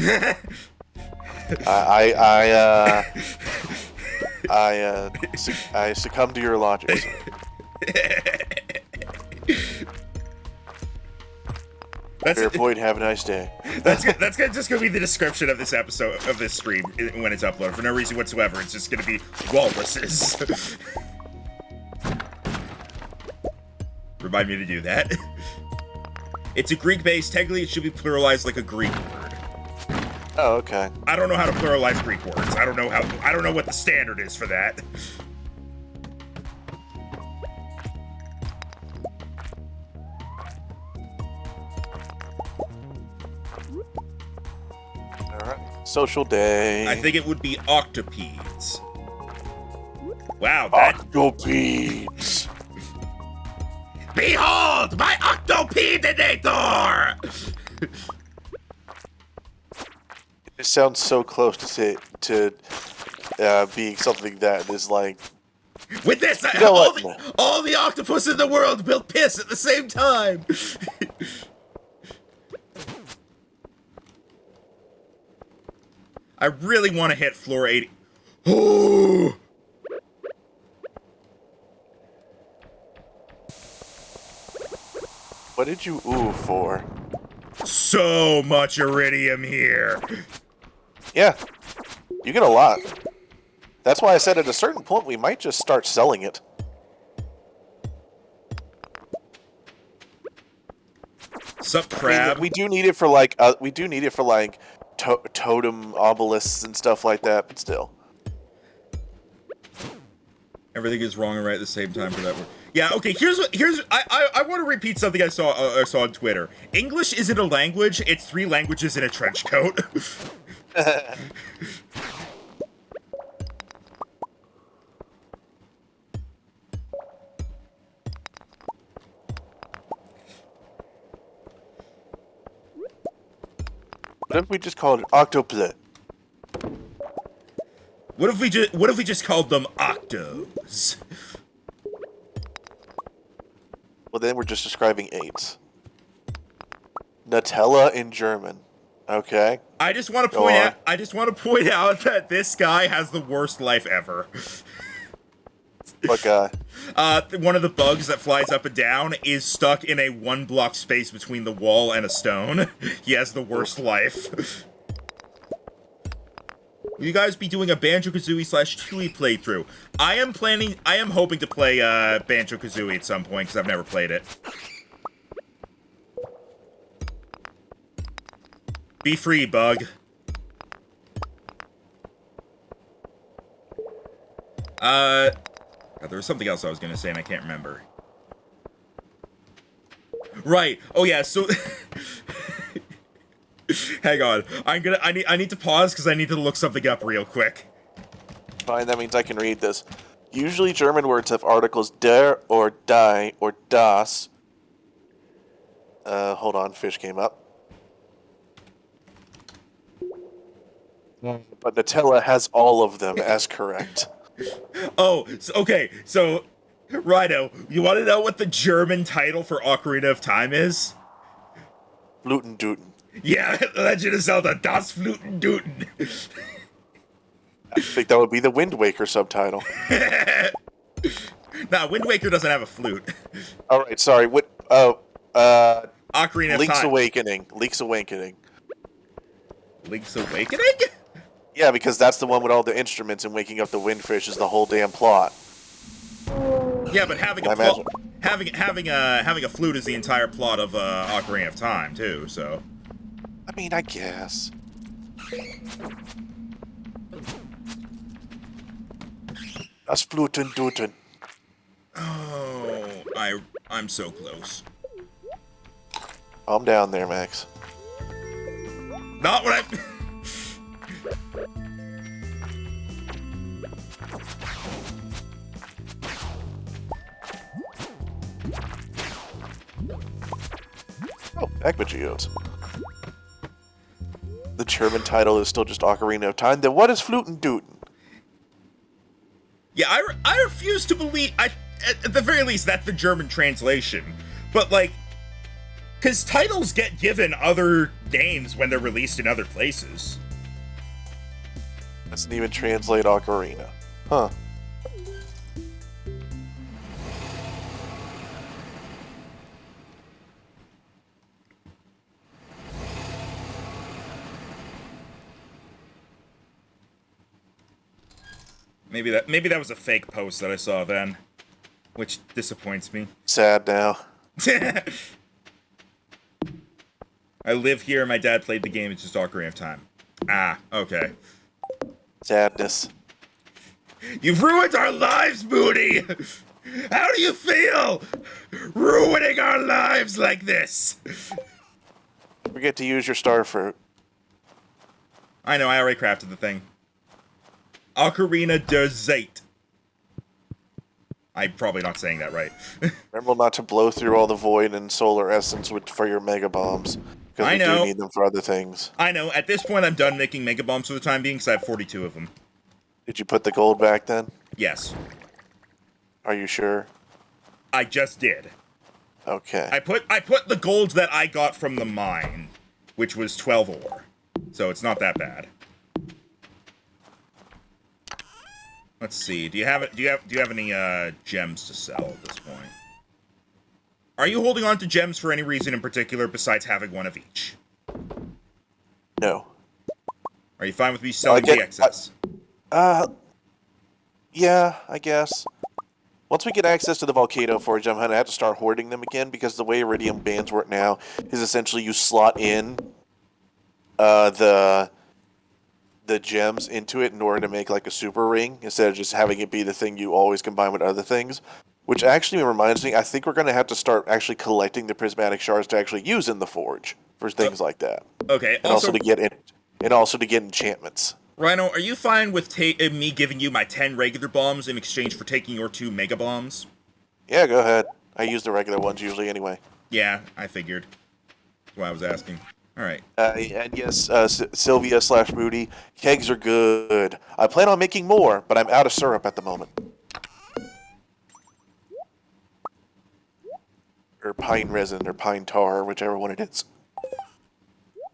I succumb to your logic. Fair point. Have a nice day. That's just gonna be the description of this episode of this stream when it's uploaded for no reason whatsoever. It's just gonna be walruses. Remind me to do that. It's a Greek base. Technically, it should be pluralized like a Greek word. Oh, okay. I don't know how to pluralize Greek words. I don't know what the standard is for that. Alright. Social day. I think it would be octopedes. Wow, that... Octopedes! Behold, my octopedinator! It sounds so close to being something that is like... With this, You know all the octopus in the world will piss at the same time! I really want to hit floor 80. Oh! What did you ooh for? So much iridium here. Yeah. You get a lot. That's why I said at a certain point we might just start selling it. Sup, crab? I mean, we do need it for like totem obelisks and stuff like that, but still. Everything is wrong and right at the same time for that word. Yeah, okay, I want to repeat something I saw on Twitter. English isn't a language, it's 3 languages in a trench coat. What if we just called it octoplet? What if we just called them octos? Well, then we're just describing AIDS. Nutella in German. Okay. I just want to point out that this guy has the worst life ever. What guy? One of the bugs that flies up and down is stuck in a 1-block space between the wall and a stone. He has the worst life. Will you guys be doing a Banjo-Kazooie/Tooie playthrough? I am hoping to play Banjo-Kazooie at some point, because I've never played it. Be free, bug. There was something else I was gonna say and I can't remember. Right. Oh yeah, so... Hang on. I need to pause because I need to look something up real quick. Fine, that means I can read this. Usually German words have articles der or die or das. Hold on, fish came up. But Nutella has all of them as correct. Oh, okay, so, Rhino, you want to know what the German title for Ocarina of Time is? Flutenduten. Yeah, Legend of Zelda, Das Flutenduten. I think that would be the Wind Waker subtitle. Nah, Wind Waker doesn't have a flute. Alright, sorry, what, Ocarina of Link's Time. Awakening. Link's Awakening. Link's Awakening? Yeah, because that's the one with all the instruments and waking up the windfish is the whole damn plot. Yeah, but having a flute is the entire plot of Ocarina of Time too. So, I mean, I guess. Das Flutenduten. oh, I'm so close. Calm down there, Max. Not what I. Heck of geodes. The German title is still just Ocarina of Time. Then what is Fluten Duten? Yeah, I refuse to believe. At the very least, that's the German translation. But like, because titles get given other names when they're released in other places. Doesn't even translate Ocarina. Huh. Maybe that was a fake post that I saw then, which disappoints me. Sad now. I live here. My dad played the game. It's just Ocarina of Time. Ah, okay. Sadness. You've ruined our lives, Moody! How do you feel? Ruining our lives like this! Forget to use your star fruit. I know, I already crafted the thing. Ocarina de Zate. I'm probably not saying that right. Remember not to blow through all the void and solar essence for your mega bombs. Because we do need them for other things. I know, at this point I'm done making mega bombs for the time being because I have 42 of them. Did you put the gold back then? Yes. Are you sure? I just did. Okay. I put the gold that I got from the mine, which was 12 ore. So it's not that bad. Let's see. Do you have any gems to sell at this point? Are you holding on to gems for any reason in particular besides having one of each? No. Are you fine with me selling the excess? Yeah, I guess. Once we get access to the volcano forge, I'm gonna have to start hoarding them again because the way iridium bands work now is essentially you slot in the gems into it in order to make like a super ring instead of just having it be the thing you always combine with other things. Which actually reminds me, I think we're gonna have to start actually collecting the prismatic shards to actually use in the forge for things like that. Okay. And also to get enchantments. Rhino, are you fine with me giving you my 10 regular bombs in exchange for taking your 2 mega bombs? Yeah, go ahead. I use the regular ones usually anyway. Yeah, I figured. That's why I was asking. Alright. And yes, Sylvia/Moody, kegs are good. I plan on making more, but I'm out of syrup at the moment. Or pine resin, or pine tar, whichever one it is.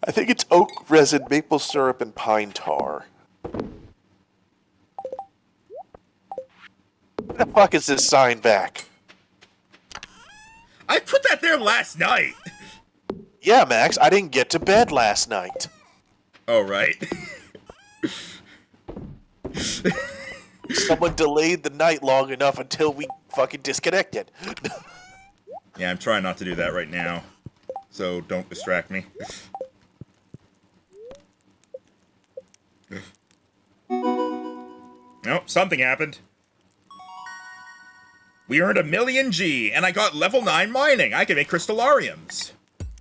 I think it's oak resin, maple syrup, and pine tar. What the fuck is this sign back? I put that there last night! Yeah, Max, I didn't get to bed last night. Oh, right. Someone delayed the night long enough until we fucking disconnected. Yeah, I'm trying not to do that right now. So don't distract me. Nope, something happened. We earned 1,000,000 G, and I got level 9 mining. I can make crystallariums.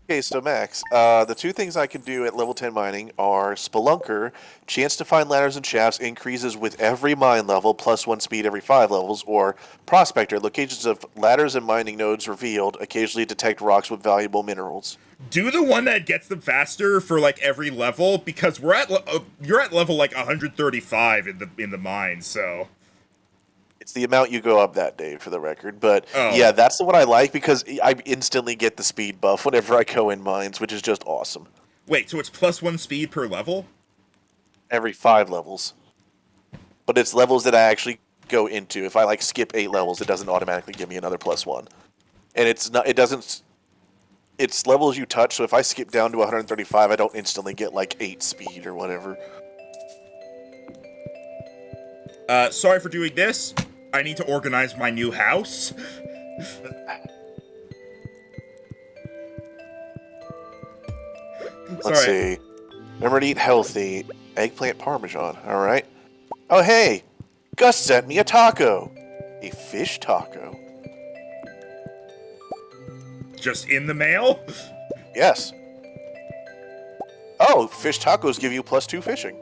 Okay, so Max, the two things I can do at level 10 mining are Spelunker, chance to find ladders and shafts increases with every mine level, plus 1 speed every 5 levels, or Prospector, locations of ladders and mining nodes revealed, occasionally detect rocks with valuable minerals. Do the one that gets them faster for like every level, because we're at you're at level like 135 in the mine, so It's the amount you go up that day, for the record. But Oh. yeah, that's the one I like because I instantly get the speed buff whenever I go in mines, which is just awesome. Wait, so it's plus 1 speed per level? Every 5 levels. But it's levels that I actually go into. If I like skip 8 levels, it doesn't automatically give me another plus 1. And it's levels you touch, so if I skip down to 135, I don't instantly get like 8 speed or whatever. Sorry for doing this. I need to organize my new house. Let's see. Remember to eat healthy. Eggplant parmesan, alright. Oh hey! Gus sent me a taco! A fish taco. Just in the mail? Yes. Oh, fish tacos give you plus 2 fishing.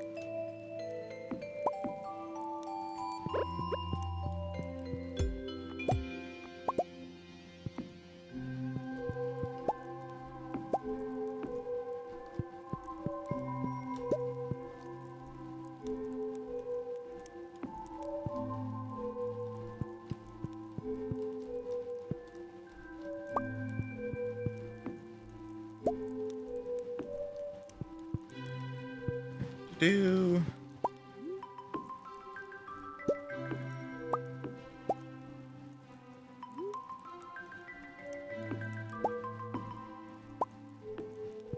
do.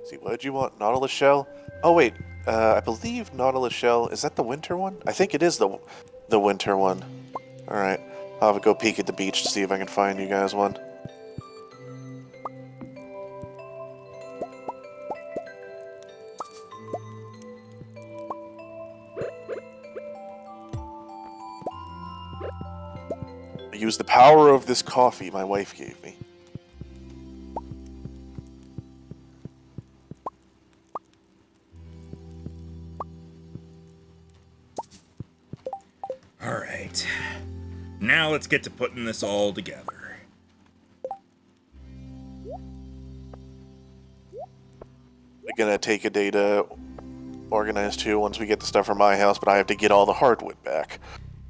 See, what did you want? Nautilus shell? Oh wait, I believe Nautilus shell, is that the winter one? I think it is the winter one. Alright, I'll have to go peek at the beach to see if I can find you guys one. I use the power of this coffee my wife gave me. All right. Now let's get to putting this all together. We're gonna take a day to organize too once we get the stuff from my house, but I have to get all the hardwood back.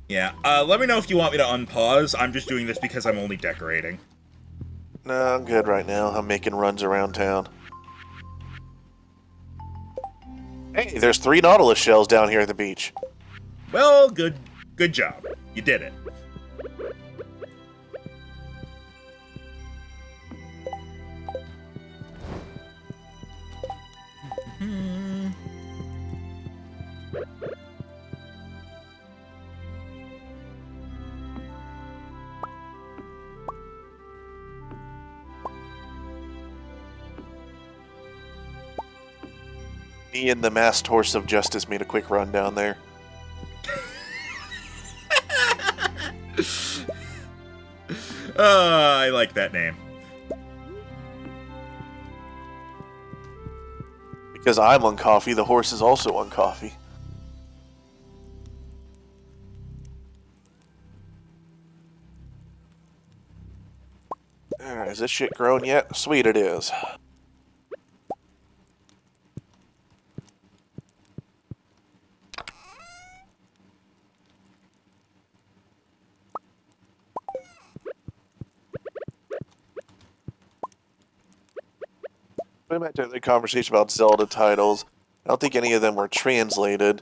Yeah, let me know if you want me to unpause. I'm just doing this because I'm only decorating. No, I'm good right now. I'm making runs around town. Hey, there's 3 Nautilus shells down here at the beach. Well, good job. You did it. Me and the masked horse of justice made a quick run down there. I like that name. Because I'm on coffee, the horse is also on coffee. Alright, is this shit grown yet? Sweet it is. Going back to the conversation about Zelda titles, I don't think any of them were translated.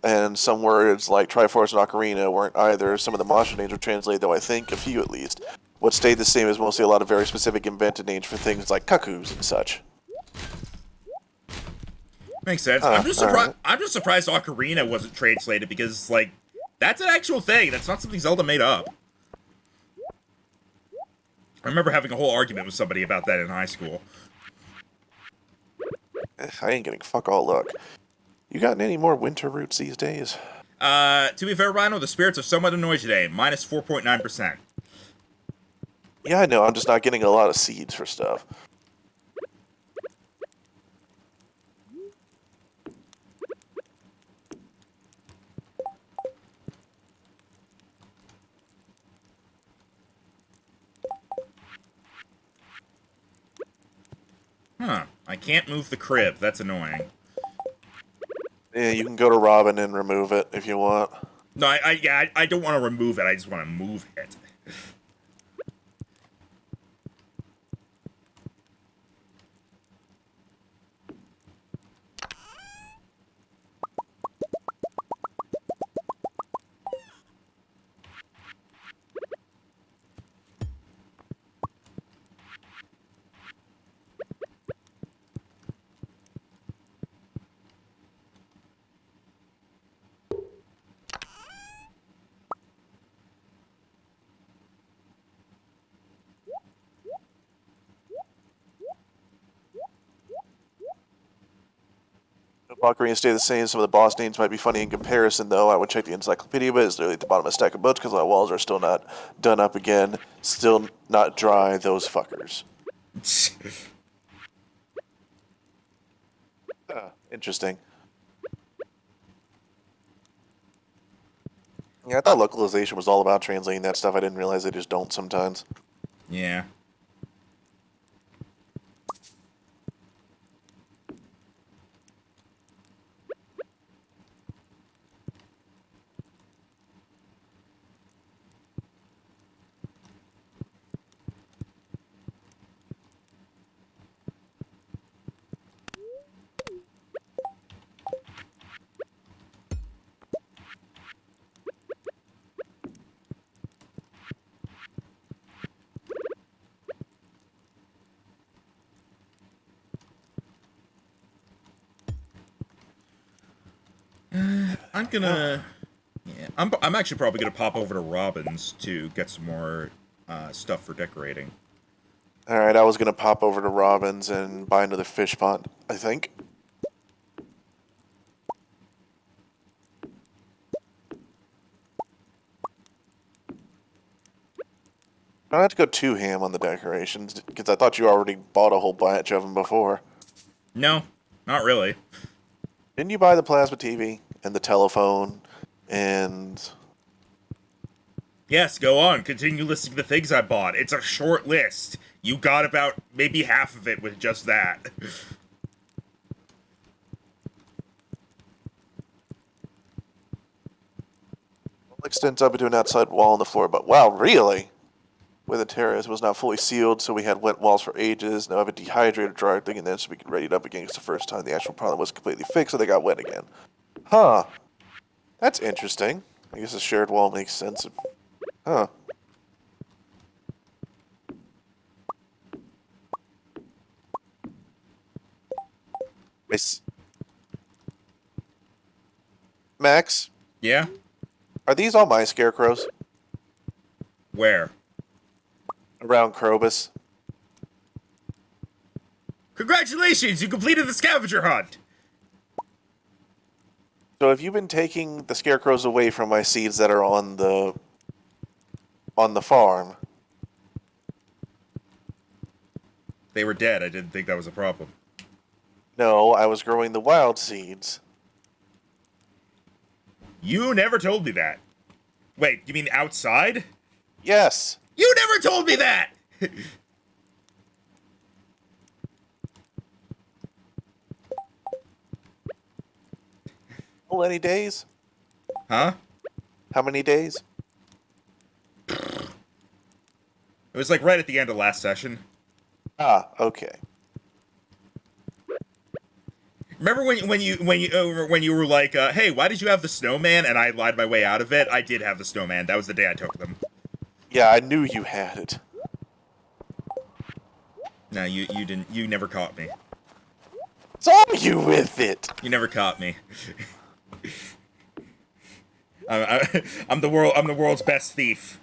And some words like Triforce and Ocarina weren't either. Some of the monster names were translated, though I think a few at least. What stayed the same is mostly a lot of very specific invented names for things like cuckoos and such. Makes sense. Huh, I'm just surprised. right. I'm just surprised Ocarina wasn't translated because, like, that's an actual thing. That's not something Zelda made up. I remember having a whole argument with somebody about that in high school. I ain't getting fuck all luck. You got any more winter roots these days? To be fair, Rhino, the spirits are somewhat annoyed today. Minus 4.9%. Yeah, I know. I'm just not getting a lot of seeds for stuff. Huh. I can't move the crib. That's annoying. Yeah, you can go to Robin and remove it if you want. No, I don't want to remove it. I just want to move it. Ocarina stay the same. Some of the boss names might be funny in comparison, though. I would check the encyclopedia, but it's literally at the bottom of a stack of books because my walls are still not done up again. Still not dry, those fuckers. Interesting. Yeah, I thought localization was all about translating that stuff. I didn't realize they just don't sometimes. Yeah. I'm gonna... Yeah, I'm actually probably gonna pop over to Robin's to get some more stuff for decorating. Alright, I was going to pop over to Robin's and buy another fish pond, I think. I don't have to go too ham on the decorations, because I thought you already bought a whole batch of them before. No, not really. Didn't you buy the plasma TV and the telephone and... Yes, go on. Continue listing the things I bought. It's a short list. You got about maybe half of it with just that. extends up into an outside wall on the floor, but wow, really? Where the terrace was not fully sealed, so we had wet walls for ages. Now I have a dehydrator dryer thing in there so we can ready it up again. It's the first time the actual problem was completely fixed, so they got wet again. Huh. That's interesting. I guess a shared wall makes sense. Huh. Max, Yeah? are these all my scarecrows? Where? Around Krobus? Congratulations! You completed the scavenger hunt! So have you been taking the scarecrows away from my seeds that are on the farm? They were dead. I didn't think that was a problem. No, I was growing the wild seeds. You never told me that. Wait, you mean outside? Yes. You never told me that! Well, any days? Huh? How many days? It was like right at the end of last session. Ah, okay. Remember when you were like, hey, why did you have the snowman? And I lied my way out of it. I did have the snowman. That was the day I took them. Yeah, I knew you had it. No, you didn't. You never caught me. Saw you with it. You never caught me. I'm the world's best thief.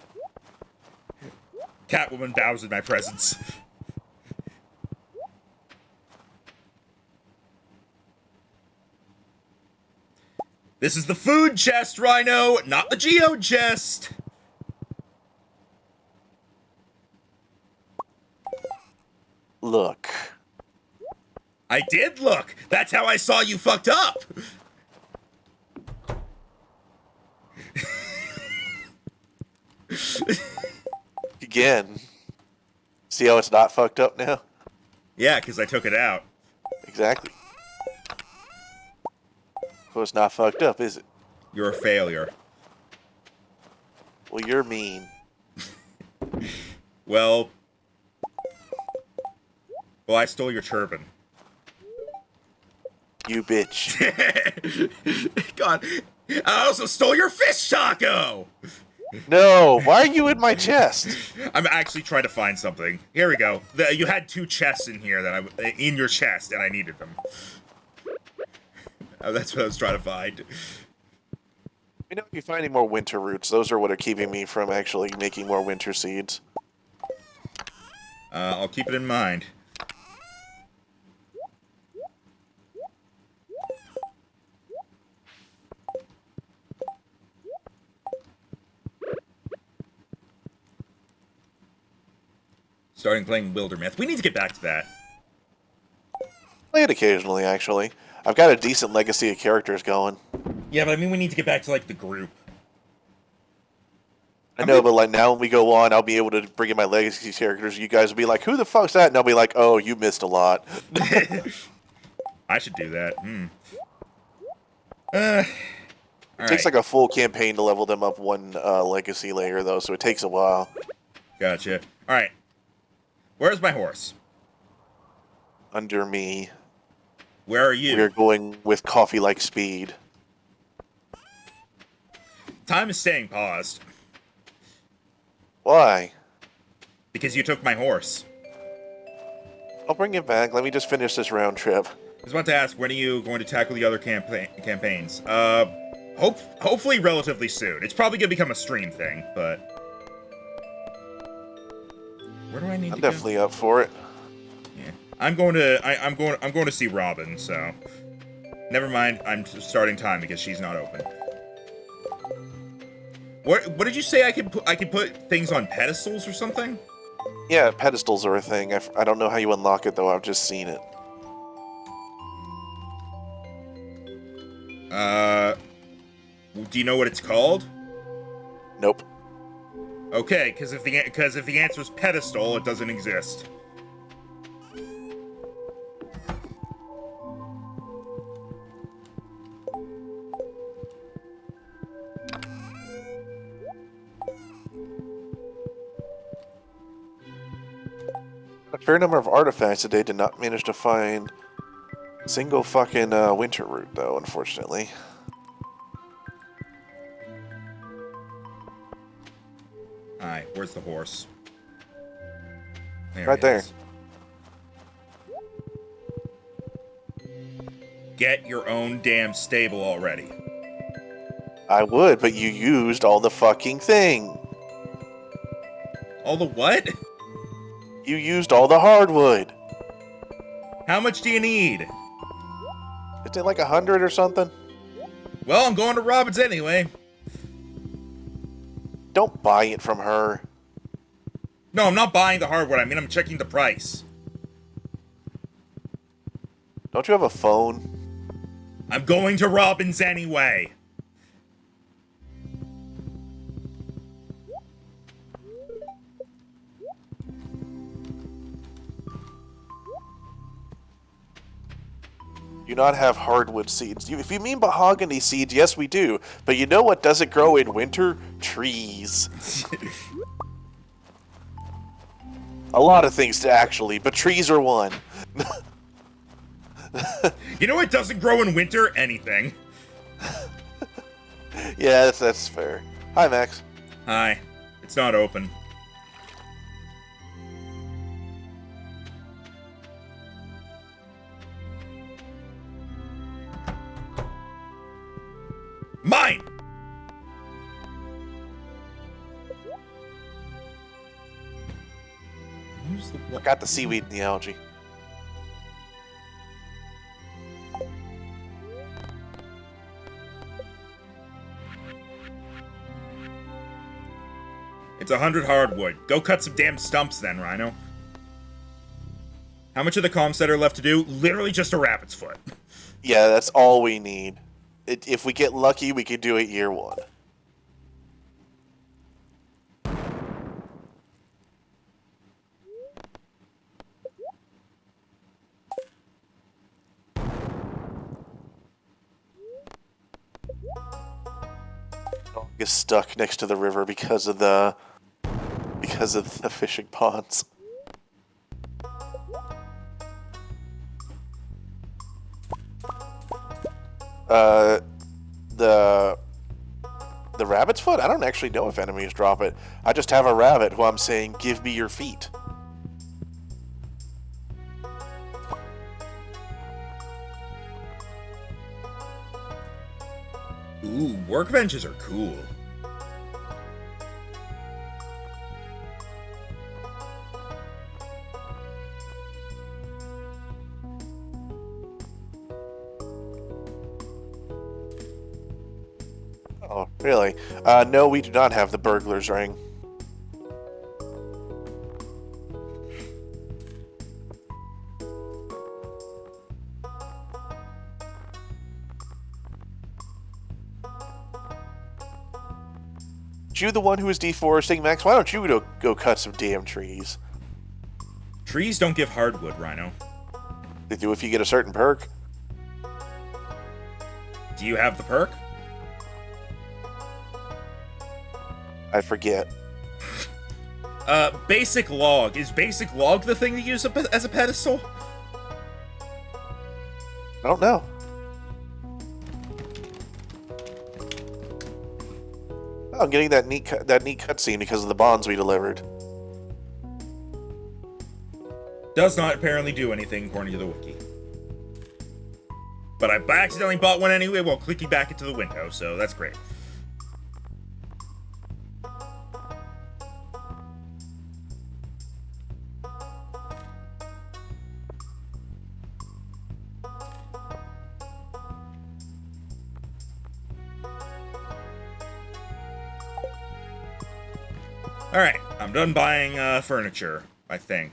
Catwoman bows in my presence. This is the food chest, Rhino, not the geode chest. Look. I did look. That's how I saw you fucked up. Again. See how it's not fucked up now? Yeah, because I took it out. Exactly. So it's not fucked up, is it? You're a failure. Well, you're mean. Well, I stole your turban. You bitch. God, I also stole your fish taco. No, why are you in my chest? I'm actually trying to find something. Here we go. You had two chests in here in your chest, and I needed them. That's what I was trying to find. You know, if you find any more winter roots, those are what are keeping me from actually making more winter seeds. I'll keep it in mind. Starting playing Wildermyth. We need to get back to that. Play it occasionally, actually. I've got a decent legacy of characters going. Yeah, but I mean, we need to get back to, like, the group. I know, but like now when we go on, I'll be able to bring in my legacy characters. You guys will be like, who the fuck's that? And I'll be like, oh, you missed a lot. I should do that. It takes like a full campaign to level them up one legacy layer, though, so it takes a while. Gotcha. Alright. Where's my horse? Under me. Where are you? We're going with coffee-like speed. Time is staying paused. Why? Because you took my horse. I'll bring it back. Let me just finish this round trip. I was about to ask, when are you going to tackle the other campaigns? Hopefully relatively soon. It's probably gonna become a stream thing, but where do I need I'm to definitely go? up for it. Yeah, I'm going to see Robin. So never mind. I'm starting time because she's not open. What did you say? I could put things on pedestals or something? Yeah, pedestals are a thing. I don't know how you unlock it though. I've just seen it. Do you know what it's called? Nope. Okay, because if the answer is pedestal, it doesn't exist. A fair number of artifacts today did not manage to find a single fucking winter root though, unfortunately. Alright, where's the horse? Right there. Is. Get your own damn stable already. I would, but you used all the fucking thing. All the what? You used all the hardwood. How much do you need? Isn't it like 100 or something? Well, I'm going to Robin's anyway. Don't buy it from her. No, I'm not buying the hardwood. I mean, I'm checking the price. Don't you have a phone? I'm going to Robin's anyway. Do not have hardwood seeds. If you mean mahogany seeds, yes we do. But you know what doesn't grow in winter? Trees. A lot of things actually, but trees are one. You know what doesn't grow in winter? Anything. Yeah, that's fair. Hi, Max. Hi. It's not open. Mine! Got the seaweed and the algae. It's 100 hardwood. Go cut some damn stumps then, Rhino. How much of the comm center left to do? Literally just a rabbit's foot. Yeah, that's all we need. If we get lucky, we could do it year one. Dog is stuck next to the river because of the fishing ponds. The rabbit's foot? I don't actually know if enemies drop it. I just have a rabbit who I'm saying, give me your feet. Ooh, workbenches are cool. Oh, really? No, we do not have the burglar's ring. You the one who is deforesting, Max? Why don't you go cut some damn trees? Trees don't give hardwood, Rhino. They do if you get a certain perk. Do you have the perk? I forget. Basic log. Is basic log the thing to use as a pedestal? I don't know. Oh, I'm getting that neat cutscene because of the bonds we delivered. Does not apparently do anything according to the wiki. But I accidentally bought one anyway while clicking back into the window, so that's great. Alright, I'm done buying furniture, I think.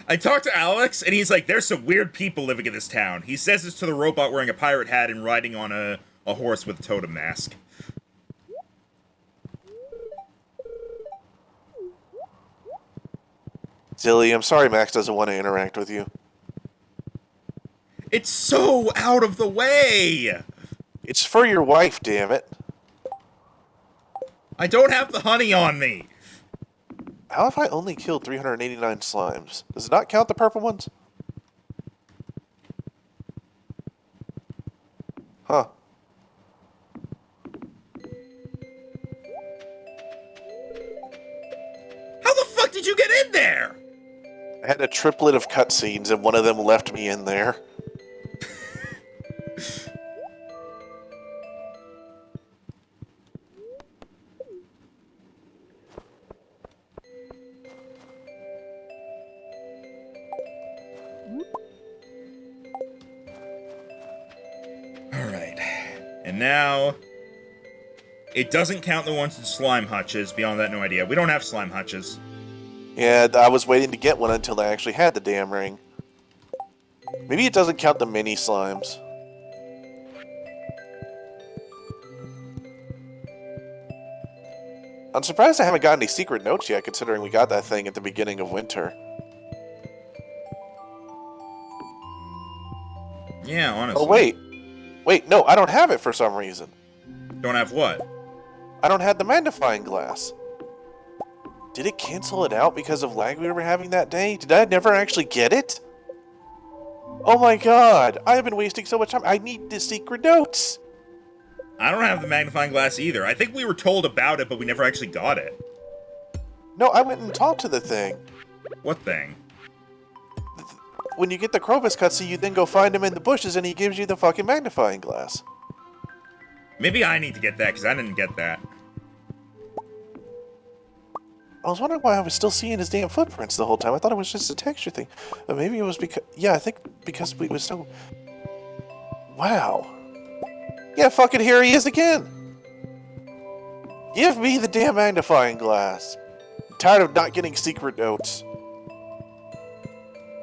I talked to Alex, and he's like, there's some weird people living in this town. He says this to the robot wearing a pirate hat and riding on a horse with a totem mask. Silly, I'm sorry Max doesn't want to interact with you. It's so out of the way! It's for your wife, damn it. I don't have the honey on me! How have I only killed 389 slimes? Does it not count the purple ones? Huh. How the fuck did you get in there? I had a triplet of cutscenes and one of them left me in there. Alright. And now... It doesn't count the ones in slime hutches. Beyond that, no idea. We don't have slime hutches. Yeah, I was waiting to get one until I actually had the damn ring. Maybe it doesn't count the mini slimes. I'm surprised I haven't gotten any secret notes yet, considering we got that thing at the beginning of winter. Yeah, honestly. Oh, wait. Wait, no, I don't have it for some reason. Don't have what? I don't have the magnifying glass. Did it cancel it out because of lag we were having that day? Did I never actually get it? Oh my god, I have been wasting so much time. I need the secret notes. I don't have the magnifying glass either. I think we were told about it, but we never actually got it. No, I went and talked to the thing. What thing? When you get the Krobus cutscene, you then go find him in the bushes and he gives you the fucking magnifying glass. Maybe I need to get that, because I didn't get that. I was wondering why I was still seeing his damn footprints the whole time. I thought it was just a texture thing. But maybe it was because... Yeah, I think because we was so... Wow. Yeah, fucking here he is again. Give me the damn magnifying glass. I'm tired of not getting secret notes.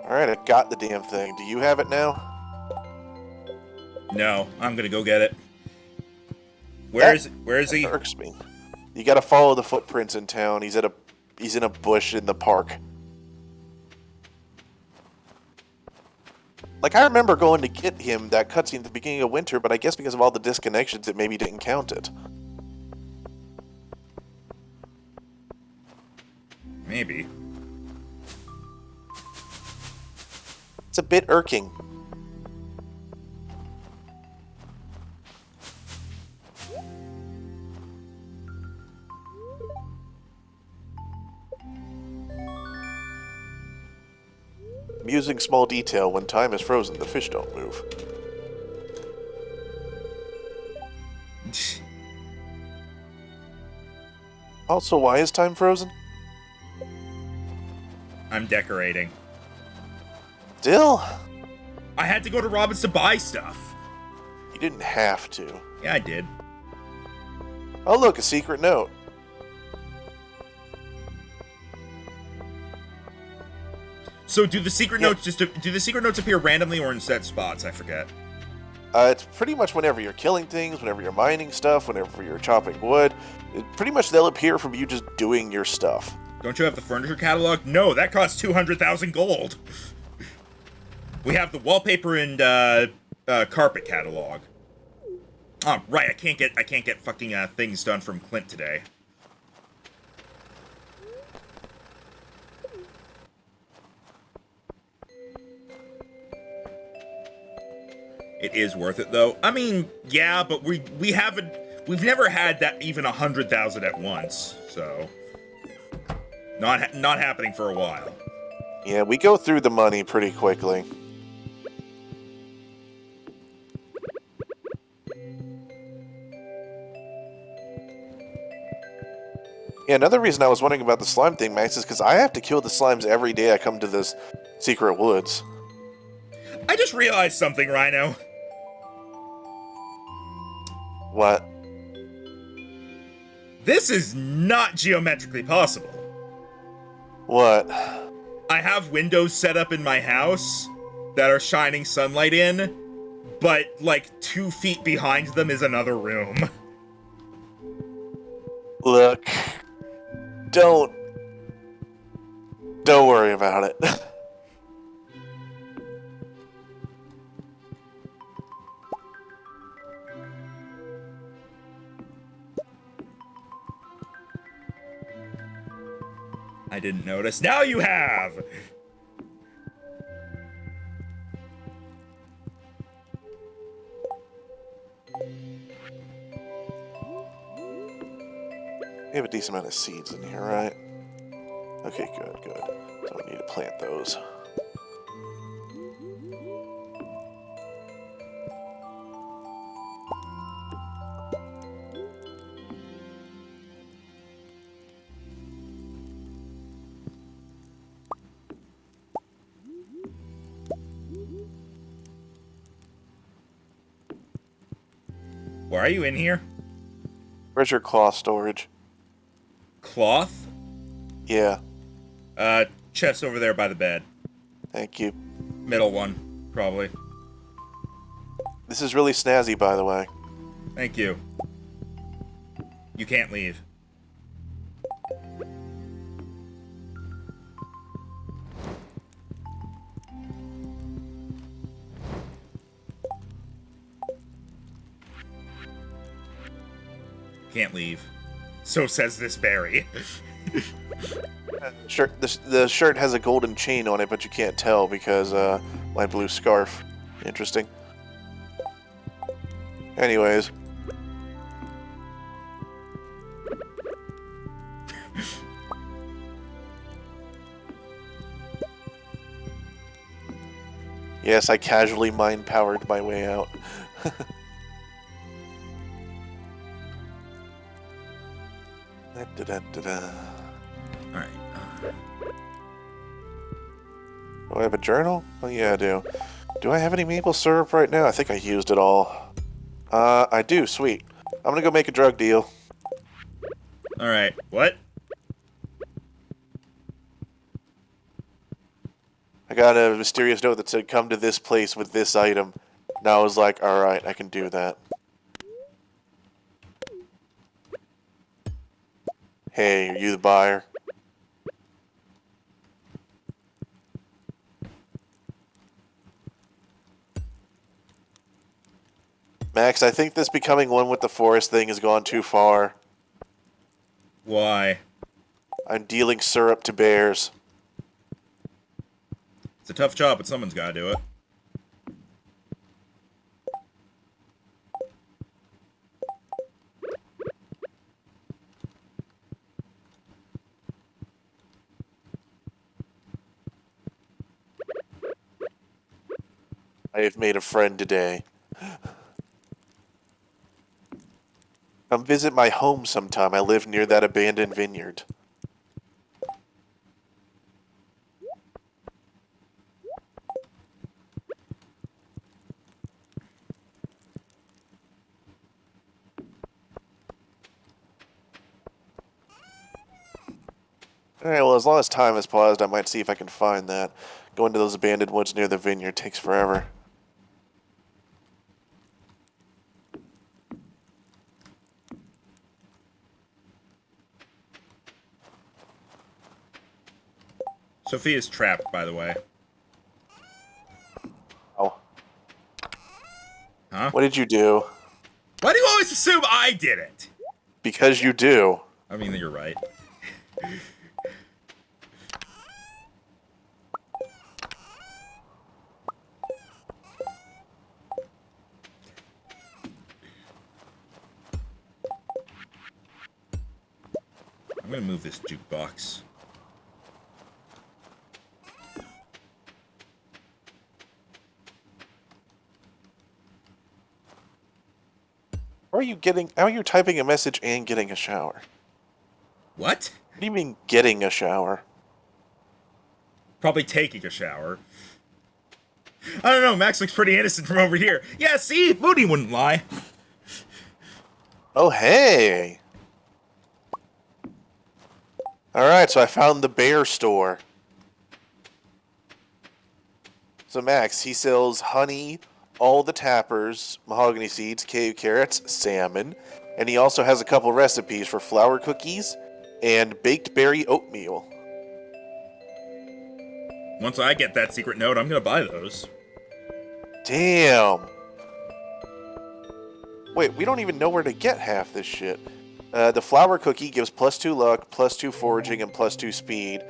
Alright, I got the damn thing. Do you have it now? No, I'm gonna go get it. Where is he? Irks me. You gotta follow the footprints in town. He's in a bush in the park. Like, I remember going to get him that cutscene at the beginning of winter, but I guess because of all the disconnections, it maybe didn't count it. Maybe. It's a bit irking. Amusing small detail: when time is frozen, the fish don't move. Also, why is time frozen? I'm decorating. Still? I had to go to Robin's to buy stuff. You didn't have to. Yeah, I did. Oh look, a secret note. So do the secret notes do the secret notes appear randomly or in set spots? I forget. It's pretty much whenever you're killing things, whenever you're mining stuff, whenever you're chopping wood. Pretty much they'll appear from you just doing your stuff. Don't you have the furniture catalog? No, that costs 200,000 gold. We have the wallpaper and carpet catalog. Oh, right. I can't get fucking things done from Clint today. It is worth it though. I mean, yeah, but we've never had that even 100,000 at once. So Not happening for a while. Yeah, we go through the money pretty quickly. Yeah, another reason I was wondering about the slime thing, Max, is because I have to kill the slimes every day I come to this secret woods. I just realized something, Rhino. What? This is not geometrically possible. What? I have windows set up in my house that are shining sunlight in, but like 2 feet behind them is another room. Look. Don't worry about it. I didn't notice. Now you have! We have a decent amount of seeds in here, right? Okay, good. So we need to plant those. Why are you in here? Where's your cloth storage? Cloth? Yeah, Chest over there by the bed. thank you. Middle one, probably. This is really snazzy, by the way. Thank you. You can't leave. Can't leave. So says this berry. Shirt. The shirt has a golden chain on it, but you can't tell because my blue scarf. Interesting. Anyways. Yes, I casually mind-powered my way out. Alright. Do I have a journal? Oh yeah, I do. Do I have any maple syrup right now? I think I used it all. I do, sweet. I'm gonna go make a drug deal. Alright, what? I got a mysterious note that said, come to this place with this item. And I was like, alright, I can do that. Hey, are you the buyer? Max, I think this becoming one with the forest thing has gone too far. Why? I'm dealing syrup to bears. It's a tough job, but someone's gotta do it. I have made a friend today. Come visit my home sometime. I live near that abandoned vineyard. Alright, well, as long as time has paused, I might see if I can find that. Going to those abandoned woods near the vineyard takes forever. Sophia's trapped, by the way. Oh. Huh? What did you do? Why do you always assume I did it? Because you do. I mean, you're right. I'm gonna move this jukebox. How are you typing a message and getting a shower? What? What do you mean getting a shower? Probably taking a shower. I don't know, Max looks pretty innocent from over here. Yeah, see? Moody wouldn't lie. Oh, hey! Alright, so I found the bear store. So Max, he sells honey, all the tappers, mahogany seeds, cave carrots, salmon, and he also has a couple recipes for flour cookies and baked berry oatmeal. Once I get that secret note, I'm gonna buy those. Damn! Wait, we don't even know where to get half this shit. The flour cookie gives +2 luck, +2 foraging, and +2 speed.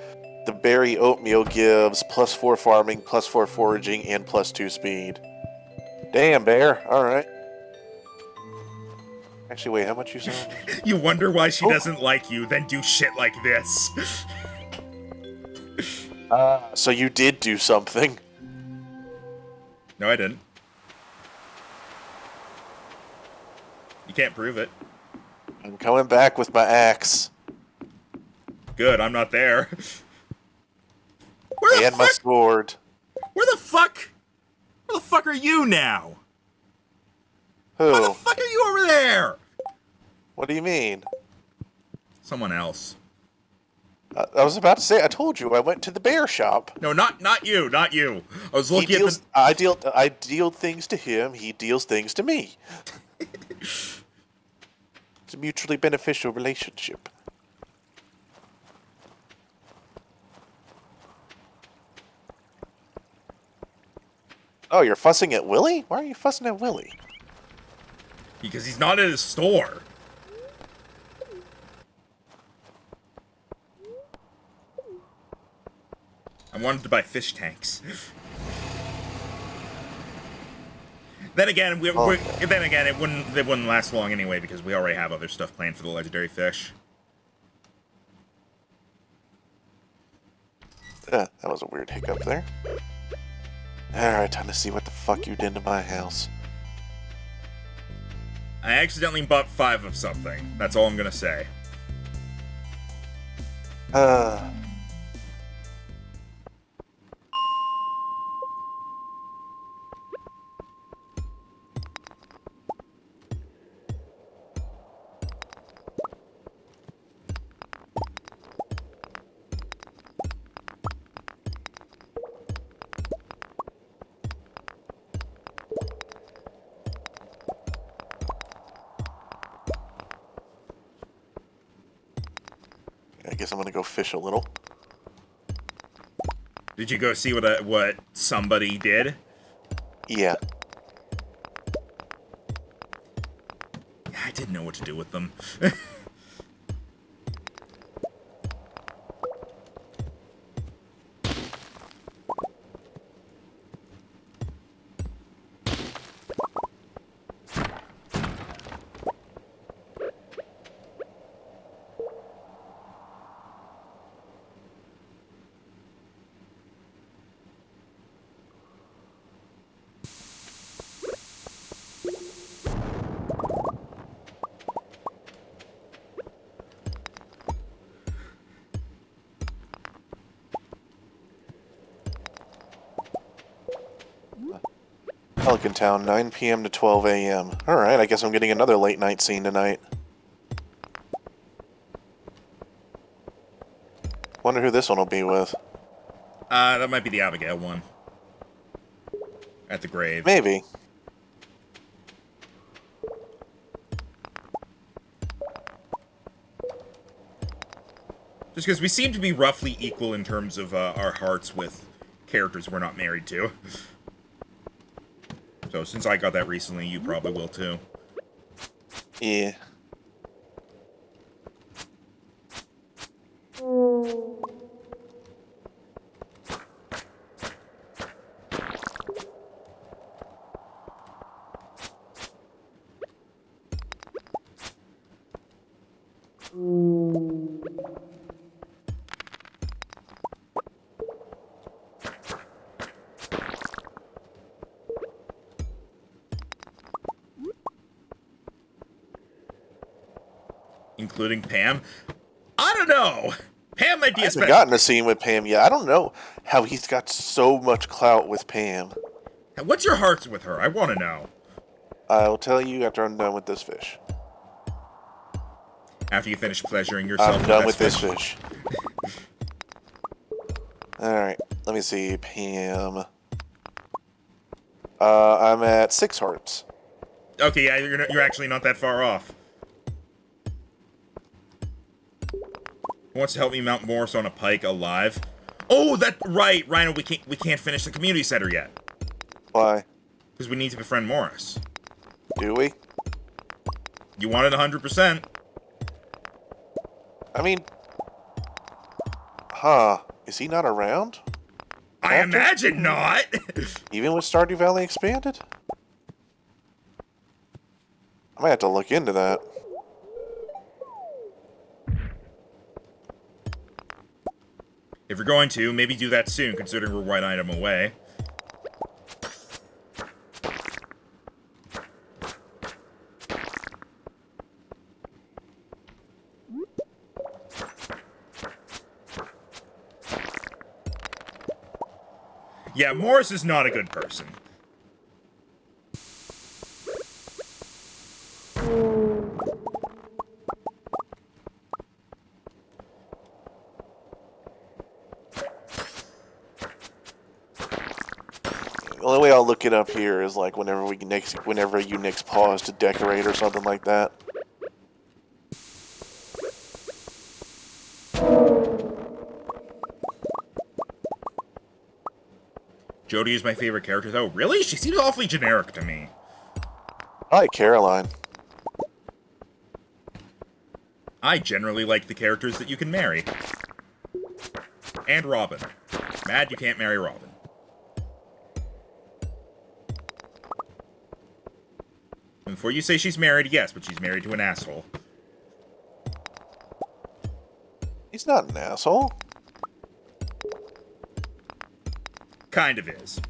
The berry oatmeal gives +4 farming, +4 foraging, and +2 speed. Damn, bear. Alright. Actually, wait, how much you sell? You wonder why she doesn't like you, then do shit like this. So you did do something. No, I didn't. You can't prove it. I'm coming back with my axe. Good, I'm not there. Where the And my fuck? sword. Where the fuck? Where the fuck are you now? Who? Why the fuck are you over there? What do you mean? Someone else. I was about to say, I told you, I went to the bear shop. No, not you, not you. I was He looking deals, at the... I deal things to him, he deals things to me. It's a mutually beneficial relationship. Oh, you're fussing at Willie? Why are you fussing at Willie? Because he's not at his store. I wanted to buy fish tanks. Then again, it wouldn't last long anyway because we already have other stuff planned for the legendary fish. That was a weird hiccup there. Alright, time to see what the fuck you did to my house. I accidentally bought 5 of something. That's all I'm gonna say. I guess I'm gonna go fish a little. Did you go see what somebody did? Yeah. I didn't know what to do with them. Pelican Town, 9 p.m. to 12 a.m. Alright, I guess I'm getting another late night scene tonight. Wonder who this one will be with. That might be the Abigail one. At the grave. Maybe. Just because we seem to be roughly equal in terms of our hearts with characters we're not married to. So since I got that recently, you probably will too. Yeah. including Pam. I don't know. Pam might be I a haven't special. gotten a scene with Pam yet. I don't know how he's got so much clout with Pam. What's your heart's with her? I want to know. I'll tell you after I'm done with this fish. After you finish pleasuring yourself. I'm done with this fish. Alright, let me see. Pam. I'm at 6 hearts. Okay, yeah, you're actually not that far off. Who wants to help me mount Morris on a pike alive? Oh, that's right, Rhino. We can't finish the community center yet Why? because we need to befriend Morris. Do we? You wanted 100%. I mean... Huh. Is he not around? I imagine not. Even with Stardew Valley expanded? I might have to look into that. If you're going to, maybe do that soon, considering we're one item away. Yeah, Morris is not a good person. The only way I'll look it up here is like whenever you next pause to decorate or something like that. Jodie is my favorite character, though. Really? She seems awfully generic to me. I like Caroline. I generally like the characters that you can marry. And Robin. Mad you can't marry Robin. And before you say she's married, yes, but she's married to an asshole. He's not an asshole. Kind of is.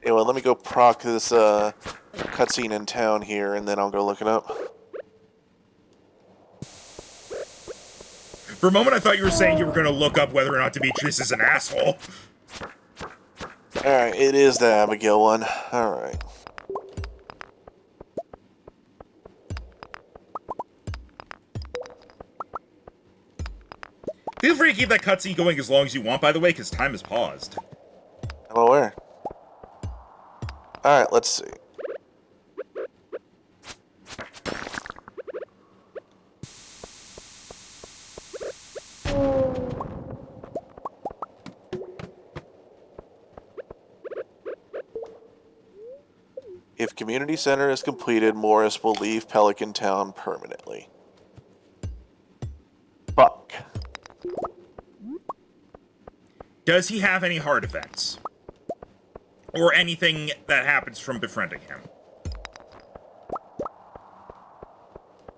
Anyway, let me go proc this cutscene in town here, and then I'll go look it up. For a moment, I thought you were saying you were going to look up whether or not Demetrius is an asshole. Alright, it is the Abigail one. Alright. Feel free to keep that cutscene going as long as you want, by the way, because time has paused. I'm aware. Alright, let's see. If Community Center is completed, Morris will leave Pelican Town permanently. Fuck. Does he have any heart effects? Or anything that happens from befriending him?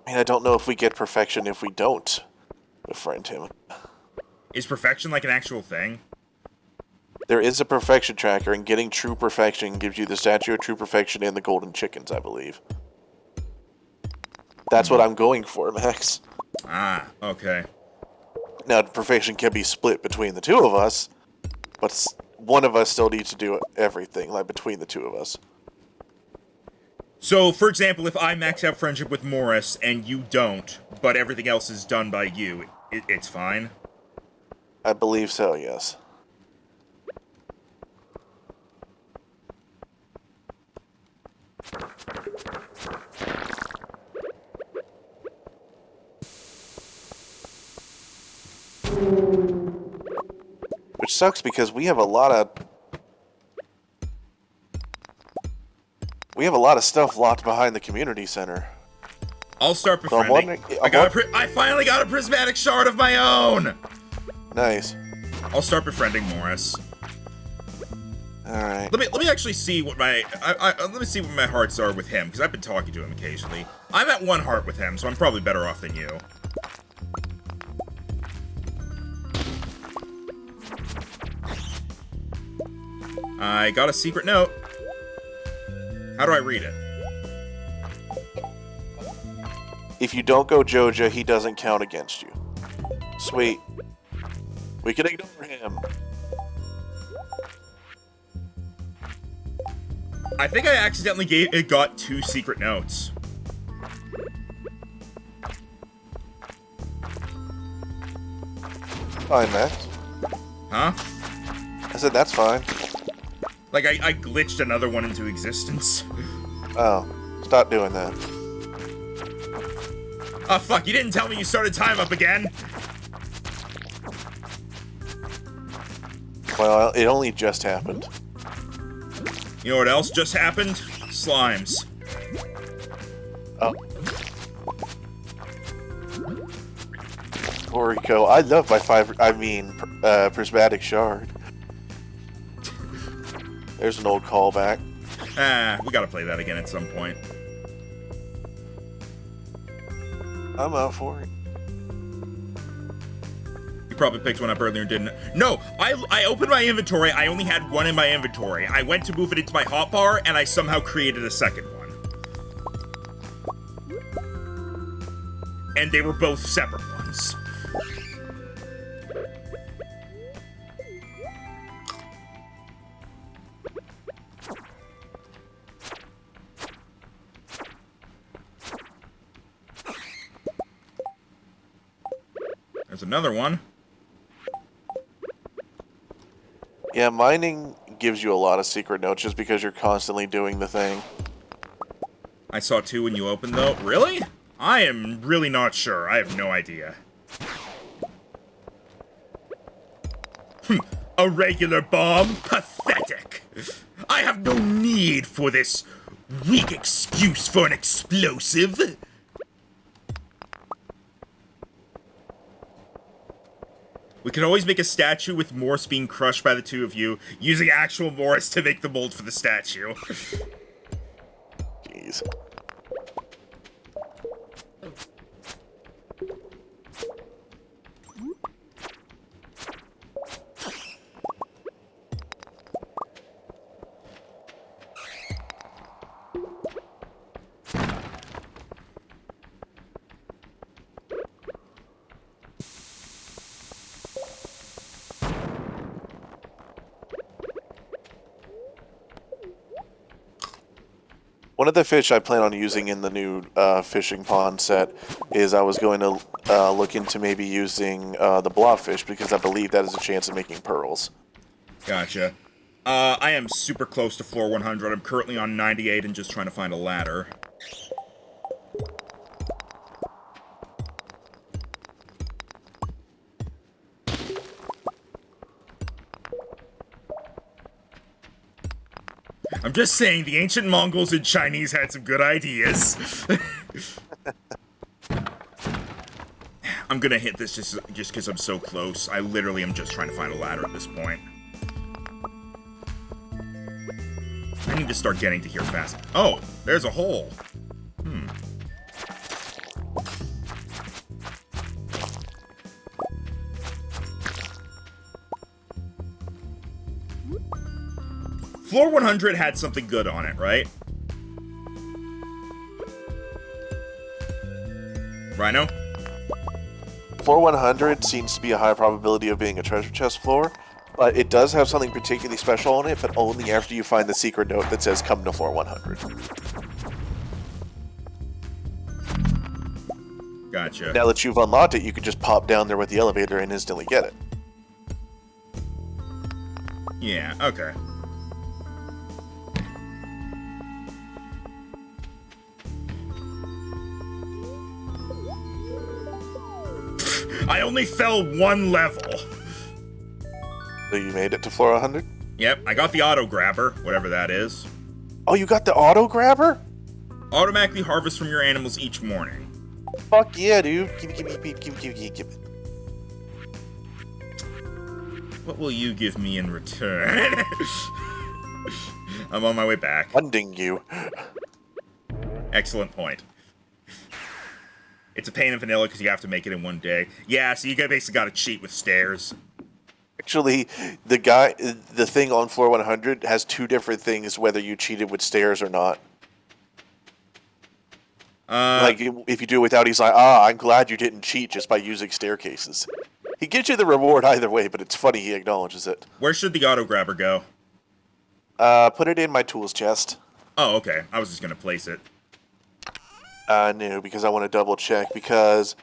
I mean, I don't know if we get perfection if we don't befriend him. Is perfection like an actual thing? There is a perfection tracker, and getting true perfection gives you the Statue of True Perfection and the Golden Chickens, I believe. That's what I'm going for, Max. Ah, okay. Now, perfection can be split between the two of us, but one of us still needs to do everything, like between the two of us. So, for example, if I max out friendship with Morris and you don't, but everything else is done by you, it's fine? I believe so, yes. Which sucks because we have a lot of stuff locked behind the community center. I'll start So I'm befriending. wondering- I finally got a prismatic shard of my own! Nice. I'll start befriending Morris. Alright. Let me actually see what my let me see what my hearts are with him, because I've been talking to him occasionally. I'm at 1 heart with him, so I'm probably better off than you. I got a secret note. How do I read it? If you don't go Joja, he doesn't count against you. Sweet. We can ignore him. I think I accidentally got 2 secret notes. Fine, Max. Huh? I said that's fine. Like, I glitched another one into existence. Oh, stop doing that. Oh, fuck, you didn't tell me you started time up again. Well, it only just happened. You know what else just happened? Slimes. Oh. Orico, I love my prismatic shard. There's an old callback. Ah, we gotta play that again at some point. I'm out for it. You probably picked one up earlier and didn't. No, I opened my inventory. I only had one in my inventory. I went to move it into my hotbar, and I somehow created a second one. And they were both separate ones. There's another one. Yeah, mining gives you a lot of secret notes just because you're constantly doing the thing. I saw 2 when you opened, though. Really? I am really not sure. I have no idea. A regular bomb? Pathetic. I have no need for this weak excuse for an explosive. We could always make a statue with Morse being crushed by the 2 of you, using actual Morse to make the mold for the statue. Jeez. One of the fish I plan on using in the new fishing pond set is I was going to look into maybe using the blobfish because I believe that is a chance of making pearls. Gotcha. I am super close to floor 100. I'm currently on 98 and just trying to find a ladder. I'm just saying, the ancient Mongols and Chinese had some good ideas. I'm gonna hit this just because I'm so close. I literally am just trying to find a ladder at this point. I need to start getting to here fast. Oh, there's a hole. Floor 100 had something good on it, right? Rhino? Floor 100 seems to be a high probability of being a treasure chest floor, but it does have something particularly special on it, but only after you find the secret note that says come to floor 100. Gotcha. Now that you've unlocked it, you can just pop down there with the elevator and instantly get it. Yeah, okay. I only fell 1 level. So you made it to floor 100? Yep, I got the auto grabber, whatever that is. Oh, you got the auto grabber? Automatically harvest from your animals each morning. Fuck yeah, dude. Give me. What will you give me in return? I'm on my way back. Funding you. Excellent point. It's a pain in vanilla because you have to make it in 1 day. Yeah, so you basically got to cheat with stairs. actually, the thing on floor 100 has two different things, whether you cheated with stairs or not. Like, if you do it without, he's like, I'm glad you didn't cheat just by using staircases. He gives you the reward either way, but it's funny he acknowledges it. Where should the auto grabber go? Put it in my tools chest. Oh, okay. I was just gonna place it. No, because I want to double check, because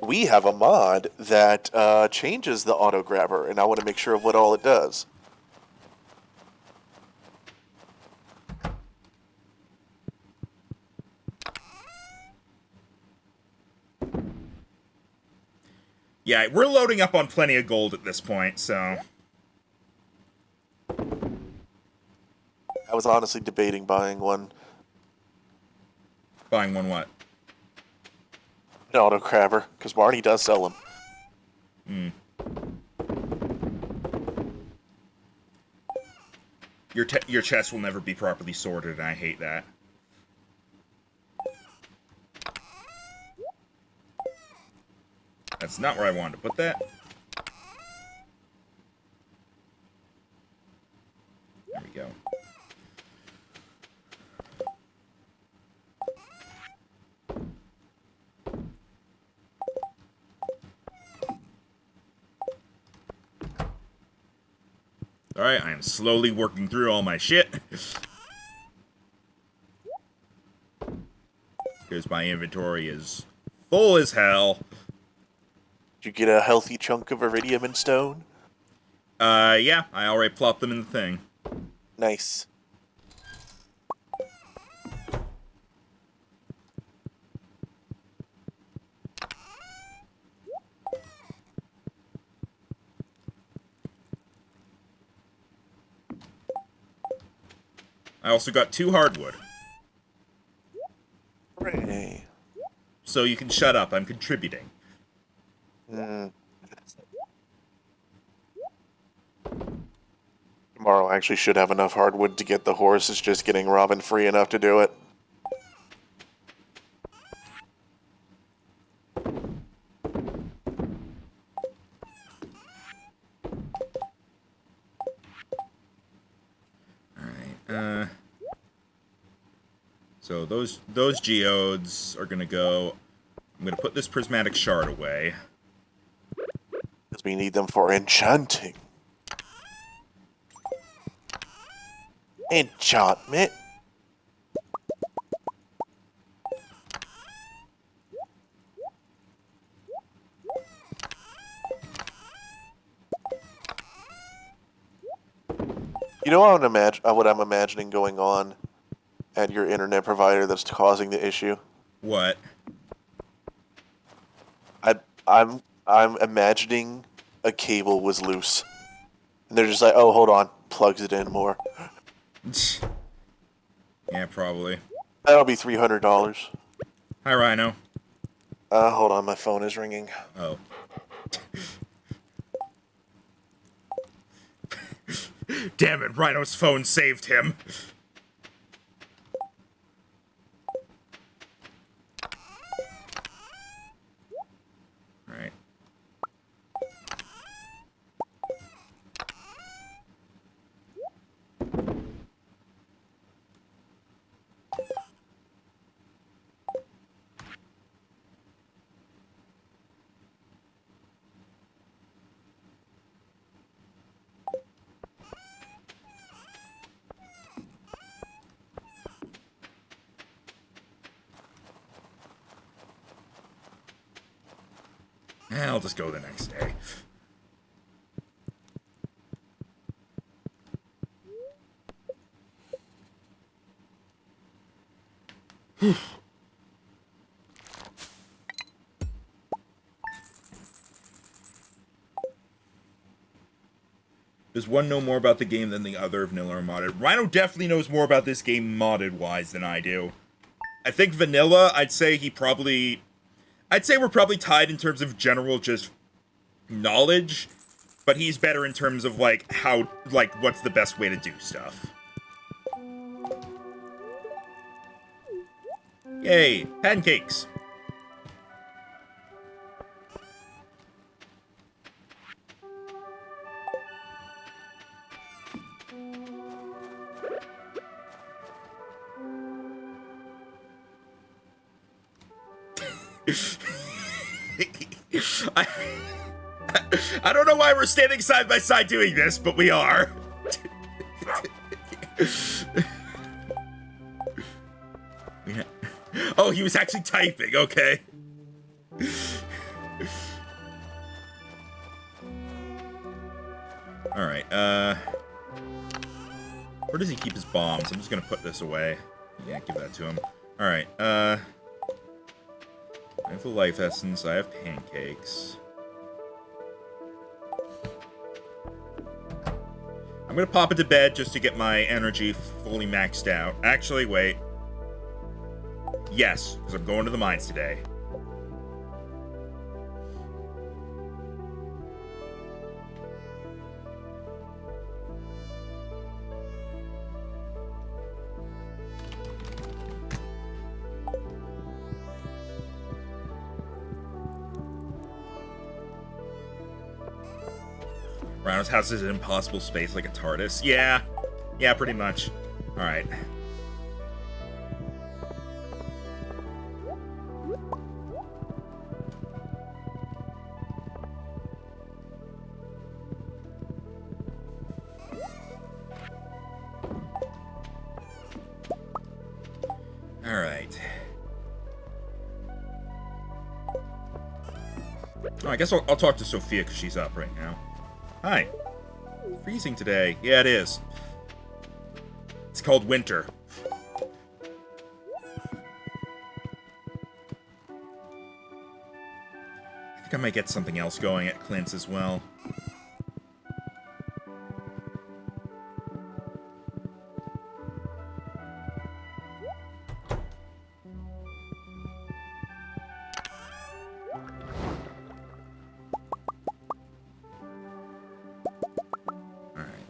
we have a mod that changes the auto grabber, and I want to make sure of what all it does. Yeah, we're loading up on plenty of gold at this point, so... I was honestly debating buying one. Buying one what? An auto grabber, because Barney does sell them. Your chest will never be properly sorted, and I hate that. That's not where I wanted to put that. There we go. Alright, I am slowly working through all my shit. Because my inventory is full as hell. Did you get a healthy chunk of iridium and stone? Yeah, I already plopped them in the thing. Nice. I also got 2 hardwood. Hooray. So you can shut up, I'm contributing. Tomorrow I actually should have enough hardwood to get the horse. It's just getting Robin free enough to do it. Alright, so those geodes are gonna go... I'm gonna put this prismatic shard away. Because we need them for enchanting. Enchantment. You know what I'm imagining going on at your internet provider that's causing the issue? What? I'm imagining a cable was loose. And they're just like, oh, hold on, plugs it in more. Yeah, probably. That'll be $300. Hi, Rhino. Hold on, my phone is ringing. Oh. Damn it, Rhino's phone saved him. Alright. I'll just go the next day. Does one know more about the game than the other if vanilla or modded? Rhino definitely knows more about this game modded-wise than I do. I think vanilla, I'd say we're probably tied in terms of general just knowledge, but he's better in terms of, like, how, like, what's the best way to do stuff. Yay, pancakes. I, I don't know why we're standing side by side doing this, but we are. Yeah. Oh, he was actually typing, okay. Alright, where does he keep his bombs? I'm just gonna put this away. Yeah, give that to him. Alright, I have the life essence, I have pancakes. I'm gonna pop into bed just to get my energy fully maxed out. Actually, wait. Yes, because I'm going to the mines today. Rhino's house is an impossible space like a TARDIS. Yeah. Yeah, pretty much. Alright. Alright. Oh, I guess I'll talk to Sophia because she's up right now. Hi. Freezing today. Yeah, it is. It's called winter. I think I might get something else going at Clint's as well.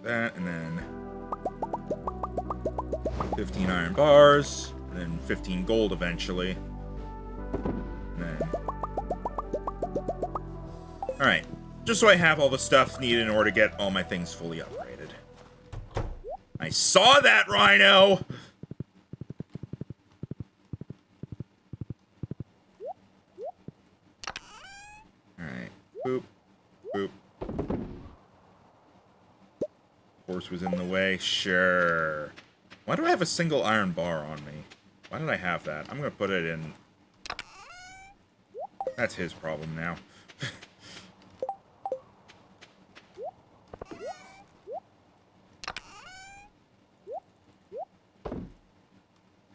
That, and then 15 iron bars, and then 15 gold eventually. And then... Alright, just so I have all the stuff needed in order to get all my things fully upgraded. I saw that, Rhino! Alright, boop, boop. Horse was in the way. Sure. Why do I have a single iron bar on me? Why did I have that? I'm gonna put it in... That's his problem now.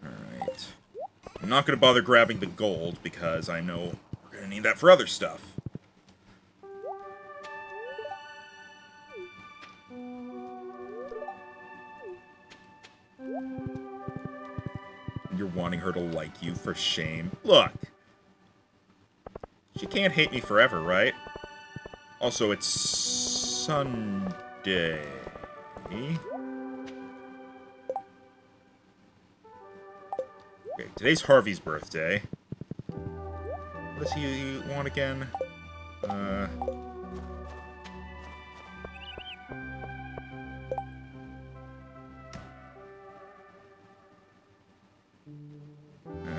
Alright. I'm not gonna bother grabbing the gold because I know we're gonna need that for other stuff. You're wanting her to like you, for shame. Look. She can't hate me forever, right? Also, it's Sunday. Okay, today's Harvey's birthday. What does he want again?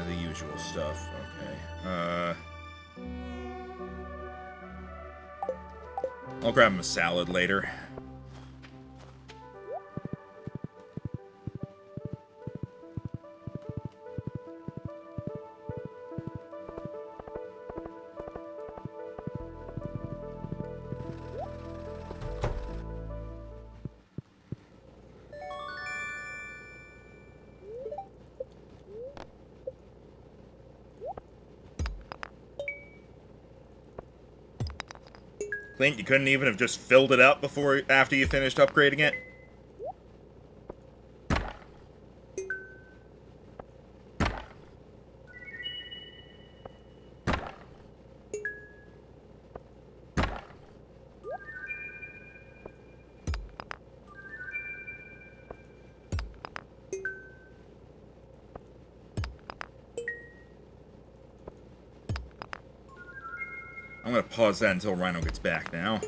The usual stuff. Okay. I'll grab him a salad later. Clint, you couldn't even have just filled it up after you finished upgrading it? I'm gonna pause that until Rhino gets back now.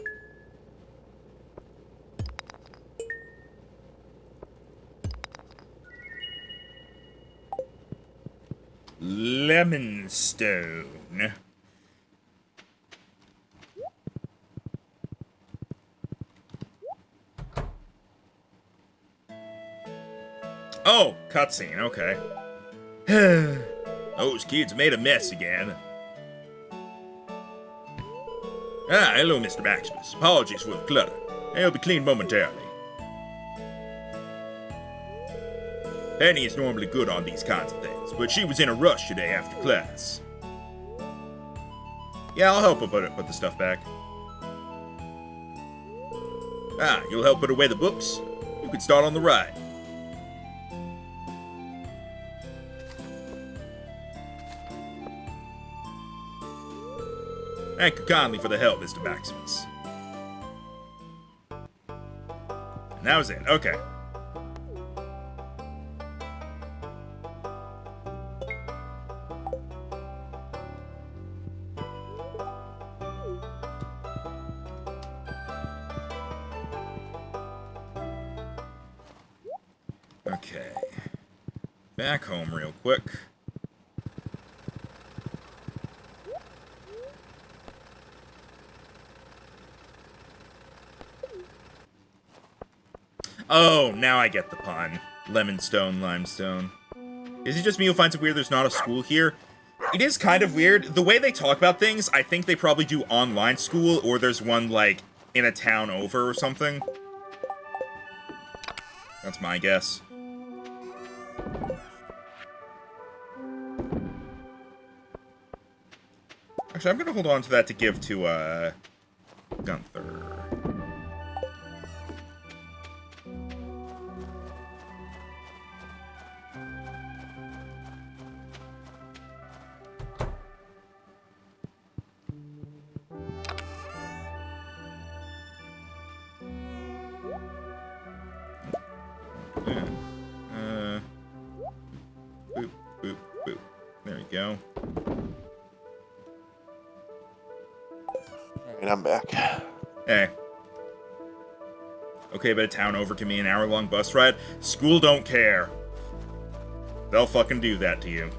Lemon stone. soon. Oh, cutscene, okay. Those kids made a mess again. Ah, hello, Mr. Maximus. Apologies for the clutter. I'll be clean momentarily. Penny is normally good on these kinds of things, but she was in a rush today after class. Yeah, I'll help her put the stuff back. Ah, you'll help put away the books? You can start on the right. Thank you kindly for the help, Mr. Maximus. And that was it. Okay. Okay. Back home real quick. Oh, now I get the pun. Lemonstone, limestone. Is it just me who finds it weird there's not a school here? It is kind of weird. The way they talk about things, I think they probably do online school, or there's one, like, in a town over or something. That's my guess. Actually, I'm gonna hold on to that to give to, Gunther. Boop, boop, boop. There we go. And I'm back. Hey. Okay, but a town over can be an hour-long bus ride? School don't care. They'll fucking do that to you.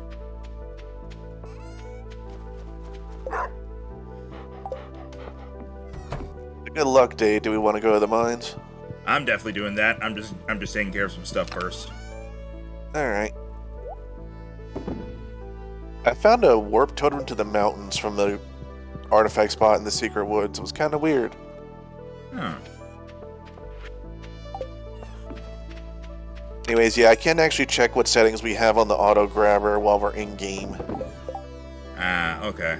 Good luck day. Do we want to go to the mines? I'm definitely doing that. I'm just taking care of some stuff first. Alright. I found a warp totem to the mountains from the artifact spot in the secret woods. It was kind of weird. Huh. Anyways, yeah, I can actually check what settings we have on the auto grabber while we're in game. Ah, okay.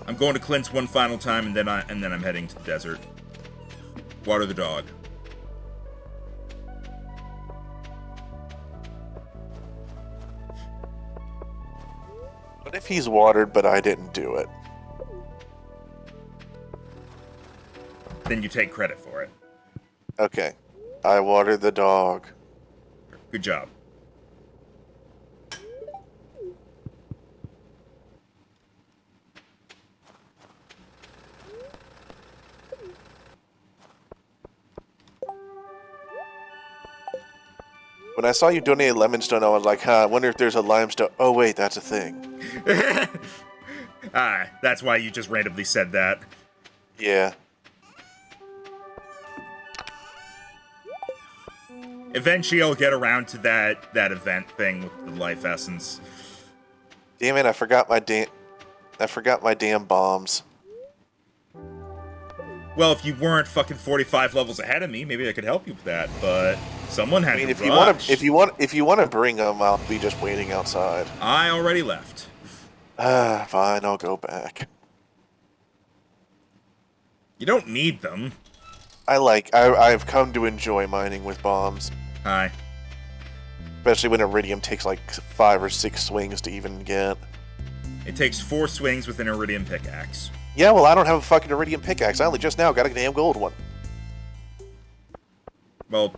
I'm going to Clint's one final time, and then I'm heading to the desert. Water the dog. What if he's watered, but I didn't do it? Then you take credit for it. Okay. I watered the dog. Good job. When I saw you donate a lemonstone, I was like, huh, I wonder if there's a limestone. Oh, wait, that's a thing. Ah, that's why you just randomly said that. Yeah. Eventually I'll get around to that event thing with the life essence. Damn it, I forgot my damn bombs. Well, if you weren't fucking 45 levels ahead of me, maybe I could help you with that, but someone had I mean, to if rush. you want to bring them, I'll be just waiting outside. I already left. Fine, I'll go back. You don't need them. I've come to enjoy mining with bombs. Hi. Especially when iridium takes like 5 or 6 swings to even get. It takes 4 swings with an iridium pickaxe. Yeah, well, I don't have a fucking iridium pickaxe. I only just now got a damn gold one. Well,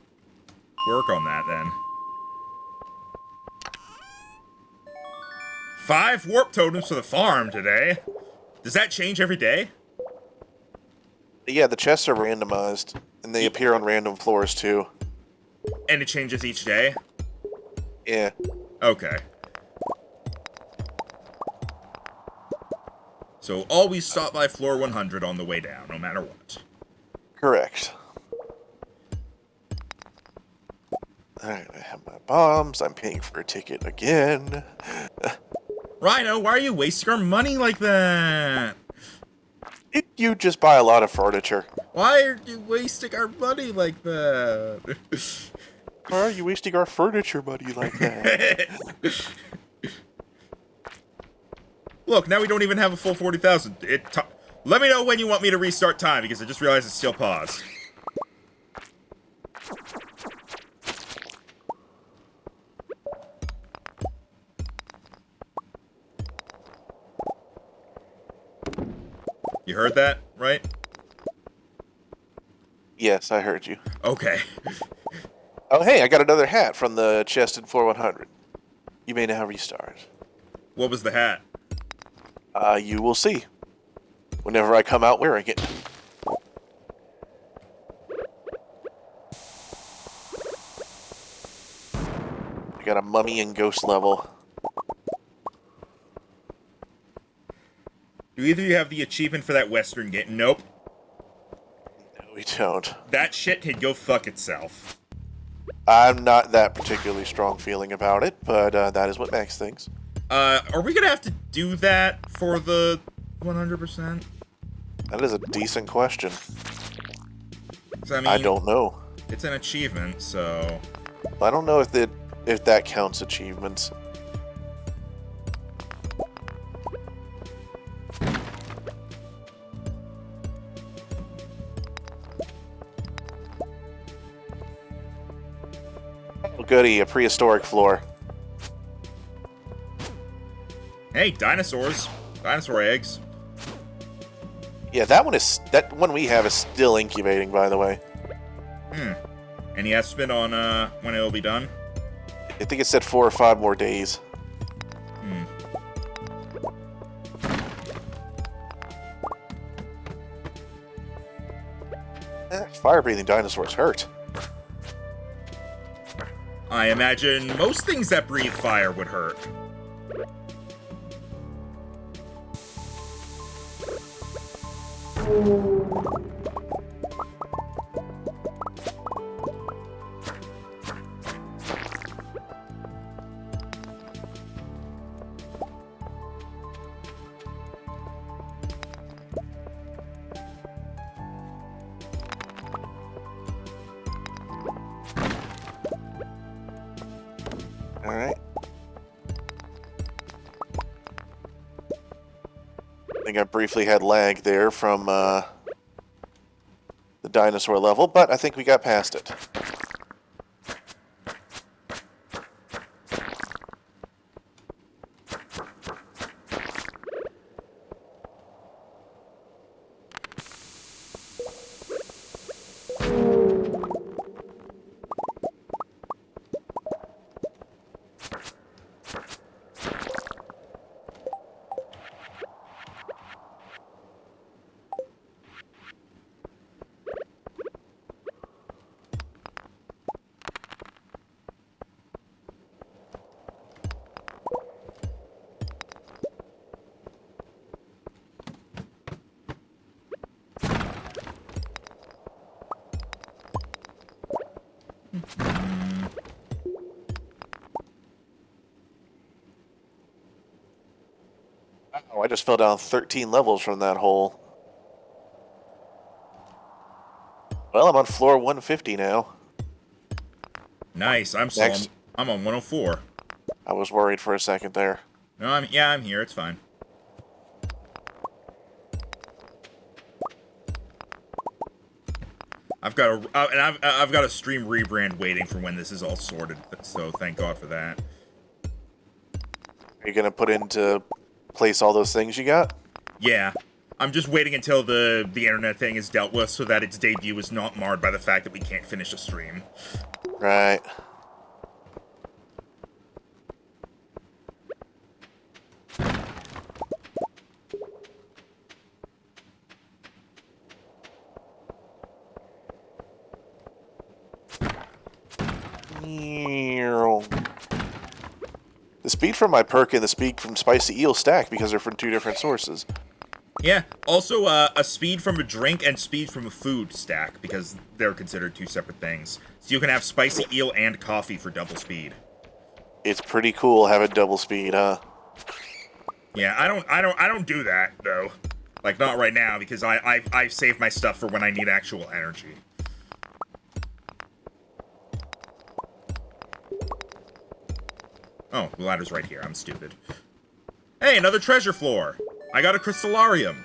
work on that then. 5 warp totems for the farm today. Does that change every day? Yeah, the chests are randomized. And they appear on random floors, too. And it changes each day? Yeah. Okay. So always stop by floor 100 on the way down, no matter what. Correct. Alright, I have my bombs. I'm paying for a ticket again. Rhino, why are you wasting our money like that? Did you just buy a lot of furniture? Why are you wasting our money like that? Why are you wasting our furniture money like that? Look, now we don't even have a full 40,000. Let me know when you want me to restart time, because I just realized it's still paused. You heard that, right? Yes, I heard you. Okay. Oh, hey, I got another hat from the chest in floor 100. You may now restart. What was the hat? You will see. Whenever I come out wearing it. I got a mummy and ghost level. Do either of you have the achievement for that Western game? Nope. No, we don't. That shit can go fuck itself. I'm not that particularly strong feeling about it, but that is what Max thinks. Are we gonna have to do that for the 100%? That is a decent question. So, I mean, I don't know. It's an achievement, so... I don't know if that counts achievements. Oh, goody, a prehistoric floor. Hey, dinosaurs. Dinosaur eggs. Yeah, that one we have is still incubating, by the way. Any estimate on when it'll be done? I think it said 4 or 5 more days. Fire-breathing dinosaurs hurt. I imagine most things that breathe fire would hurt. Alright. I think I briefly had lag there from the dinosaur level, but I think we got past it. Oh, I just fell down 13 levels from that hole. Well, I'm on floor 150 now. Nice. I'm on 104. I was worried for a second there. No, I'm here. It's fine. I've got a stream rebrand waiting for when this is all sorted. So thank God for that. Are you gonna put into place all those things you got? Yeah. I'm just waiting until the internet thing is dealt with so that its debut is not marred by the fact that we can't finish a stream. Right. The speed from my perk and the speed from spicy eel stack because they're from 2 different sources. Yeah, also a speed from a drink and speed from a food stack, because they're considered 2 separate things. So you can have spicy eel and coffee for double speed. It's pretty cool having double speed, huh? Yeah, I don't do that though. Like, not right now, because I save my stuff for when I need actual energy. Oh, the ladder's right here. I'm stupid. Hey, another treasure floor. I got a crystallarium.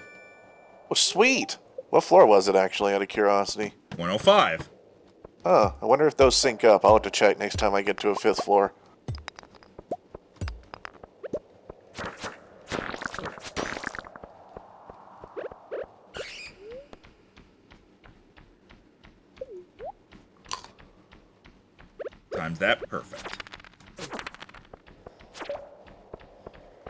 Oh, sweet. What floor was it, actually, out of curiosity? 105. Huh. I wonder if those sync up. I'll have to check next time I get to a 5th floor. Times that. Perfect.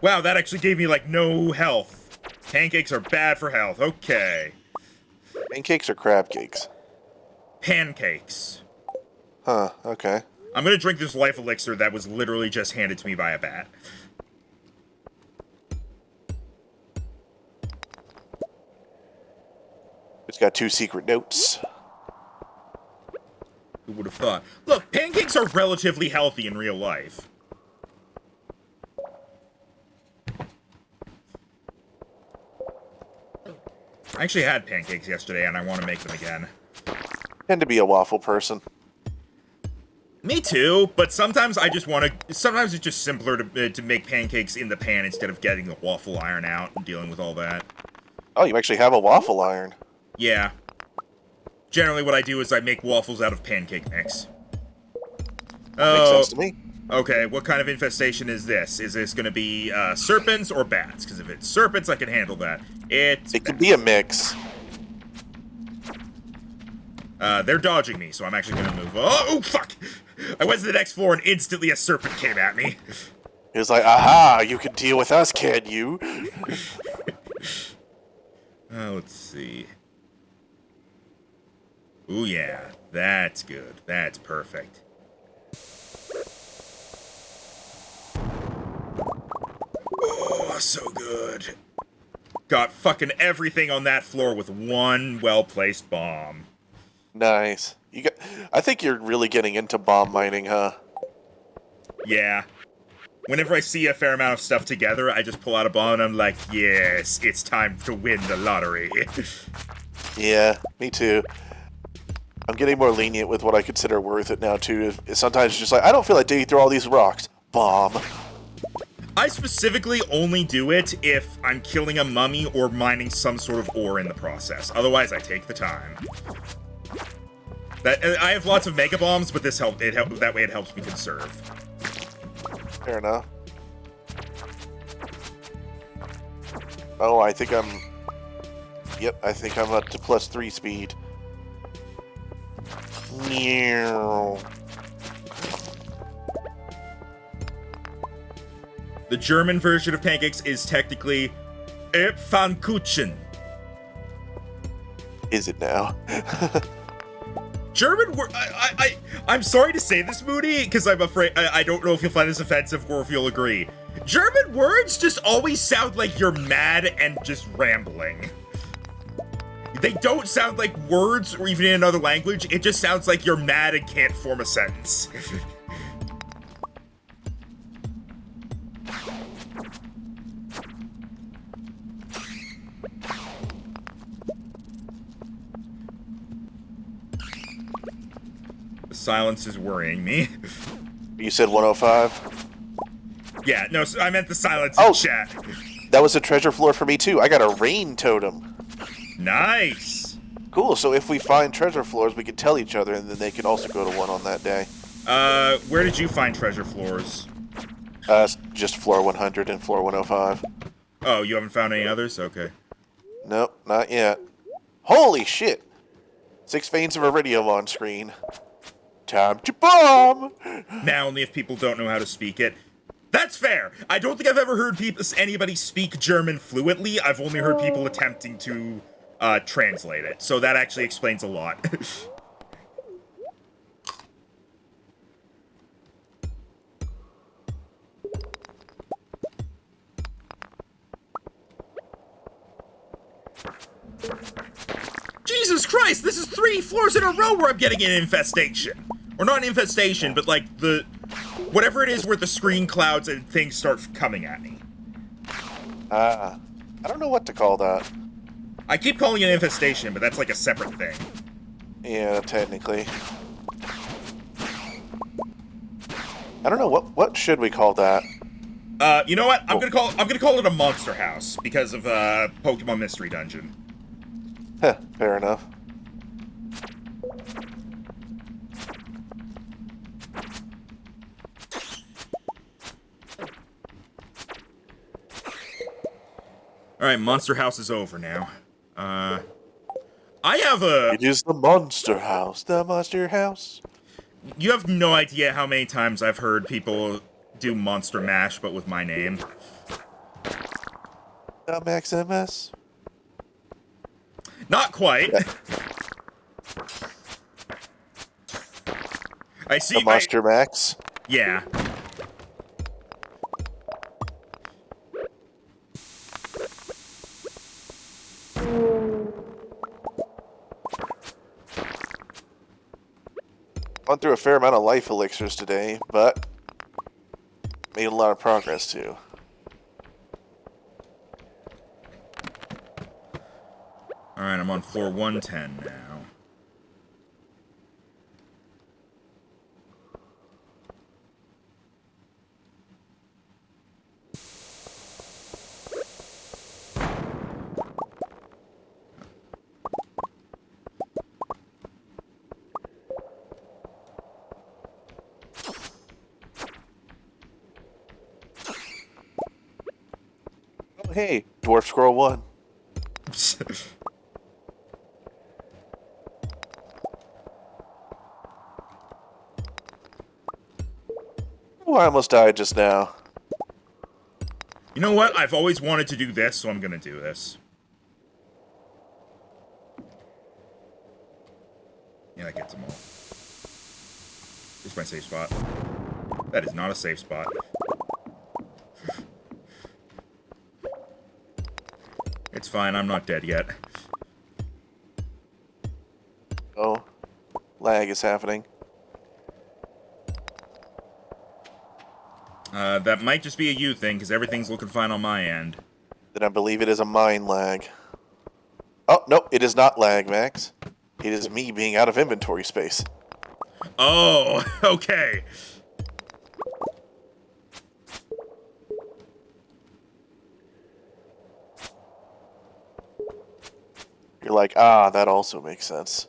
Wow, that actually gave me, like, no health. Pancakes are bad for health. Okay. Pancakes or crab cakes? Pancakes. Huh, okay. I'm gonna drink this life elixir that was literally just handed to me by a bat. It's got 2 secret notes. Who would have thought? Look, pancakes are relatively healthy in real life. I actually had pancakes yesterday, and I want to make them again. Tend to be a waffle person. Me too, but sometimes I just want to... Sometimes it's just simpler to make pancakes in the pan instead of getting the waffle iron out and dealing with all that. Oh, you actually have a waffle iron. Yeah. Generally what I do is I make waffles out of pancake mix. Makes sense to me. Okay, what kind of infestation is this? Is this going to be serpents or bats? Because if it's serpents, I can handle that. It could be a mix. They're dodging me, so I'm actually going to move. Oh, fuck! I went to the next floor and instantly a serpent came at me. It was like, aha, you can deal with us, can you? Let's see. Ooh, yeah. That's good. That's perfect. Oh, so good. Got fucking everything on that floor with one well-placed bomb. Nice. I think you're really getting into bomb mining, huh? Yeah. Whenever I see a fair amount of stuff together, I just pull out a bomb and I'm like, yes, it's time to win the lottery. Yeah, me too. I'm getting more lenient with what I consider worth it now, too. Sometimes it's just like, I don't feel like digging through all these rocks. Bomb. I specifically only do it if I'm killing a mummy or mining some sort of ore in the process. Otherwise, I take the time. I have lots of mega bombs, but that way it helps me conserve. Fair enough. Oh, I think I'm... Yep, I think I'm up to +3 speed. Meow. The German version of pancakes is technically Pfannkuchen. Is it now? German word. I'm sorry to say this, Moody, because I'm afraid I don't know if you'll find this offensive or if you'll agree. German words just always sound like you're mad and just rambling. They don't sound like words or even in another language. It just sounds like you're mad and can't form a sentence. The silence is worrying me. You said 105? Yeah, no, I meant the silence in chat. That was a treasure floor for me, too. I got a rain totem. Nice. Cool, so if we find treasure floors, we can tell each other, and then they can also go to one on that day. Where did you find treasure floors? Just floor 100 and floor 105. Oh, you haven't found any others? Okay. Nope, not yet. Holy shit! 6 veins of iridium on screen. Time to bomb! Now, only if people don't know how to speak it. That's fair! I don't think I've ever heard anybody speak German fluently. I've only heard people attempting to translate it. So that actually explains a lot. Jesus Christ, this is 3 floors in a row where I'm getting an infestation. Or not an infestation, but like whatever it is where the screen clouds and things start coming at me. I don't know what to call that. I keep calling it infestation, but that's like a separate thing. Yeah, technically. I don't know what should we call that. You know what? I'm gonna call it a monster house because of Pokemon Mystery Dungeon. Heh, fair enough. All right, monster house is over now. I have a. It is the monster house. The monster house. You have no idea how many times I've heard people do Monster Mash, but with my name. The Maximus. Not quite. I see. The Monster Max. Yeah. Gone through a fair amount of life elixirs today, but made a lot of progress too. Alright, I'm on floor 110 now. Oh, hey, Dwarf Scroll 1. Oh, I almost died just now. You know what? I've always wanted to do this, so I'm gonna do this. Yeah, that gets them all. Here's my safe spot. That is not a safe spot. It's fine, I'm not dead yet. Oh, lag is happening. That might just be a you thing, because everything's looking fine on my end. Then I believe it is a mine lag. Oh, no, it is not lag, Max. It is me being out of inventory space. Oh, okay. You're like, ah, that also makes sense.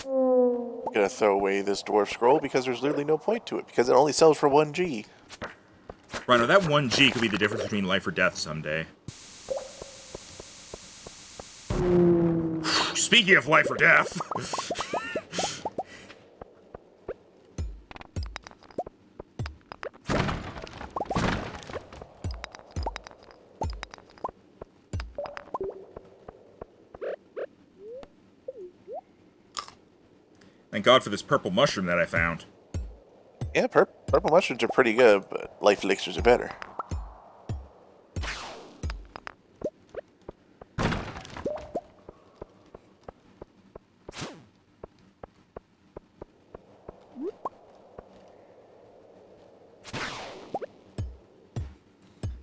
I'm gonna throw away this dwarf scroll because there's literally no point to it, because it only sells for 1G. Rhino, that 1G could be the difference between life or death someday. Speaking of life or death. Thank God for this purple mushroom that I found. Yeah, purple mushrooms are pretty good, but life elixirs are better.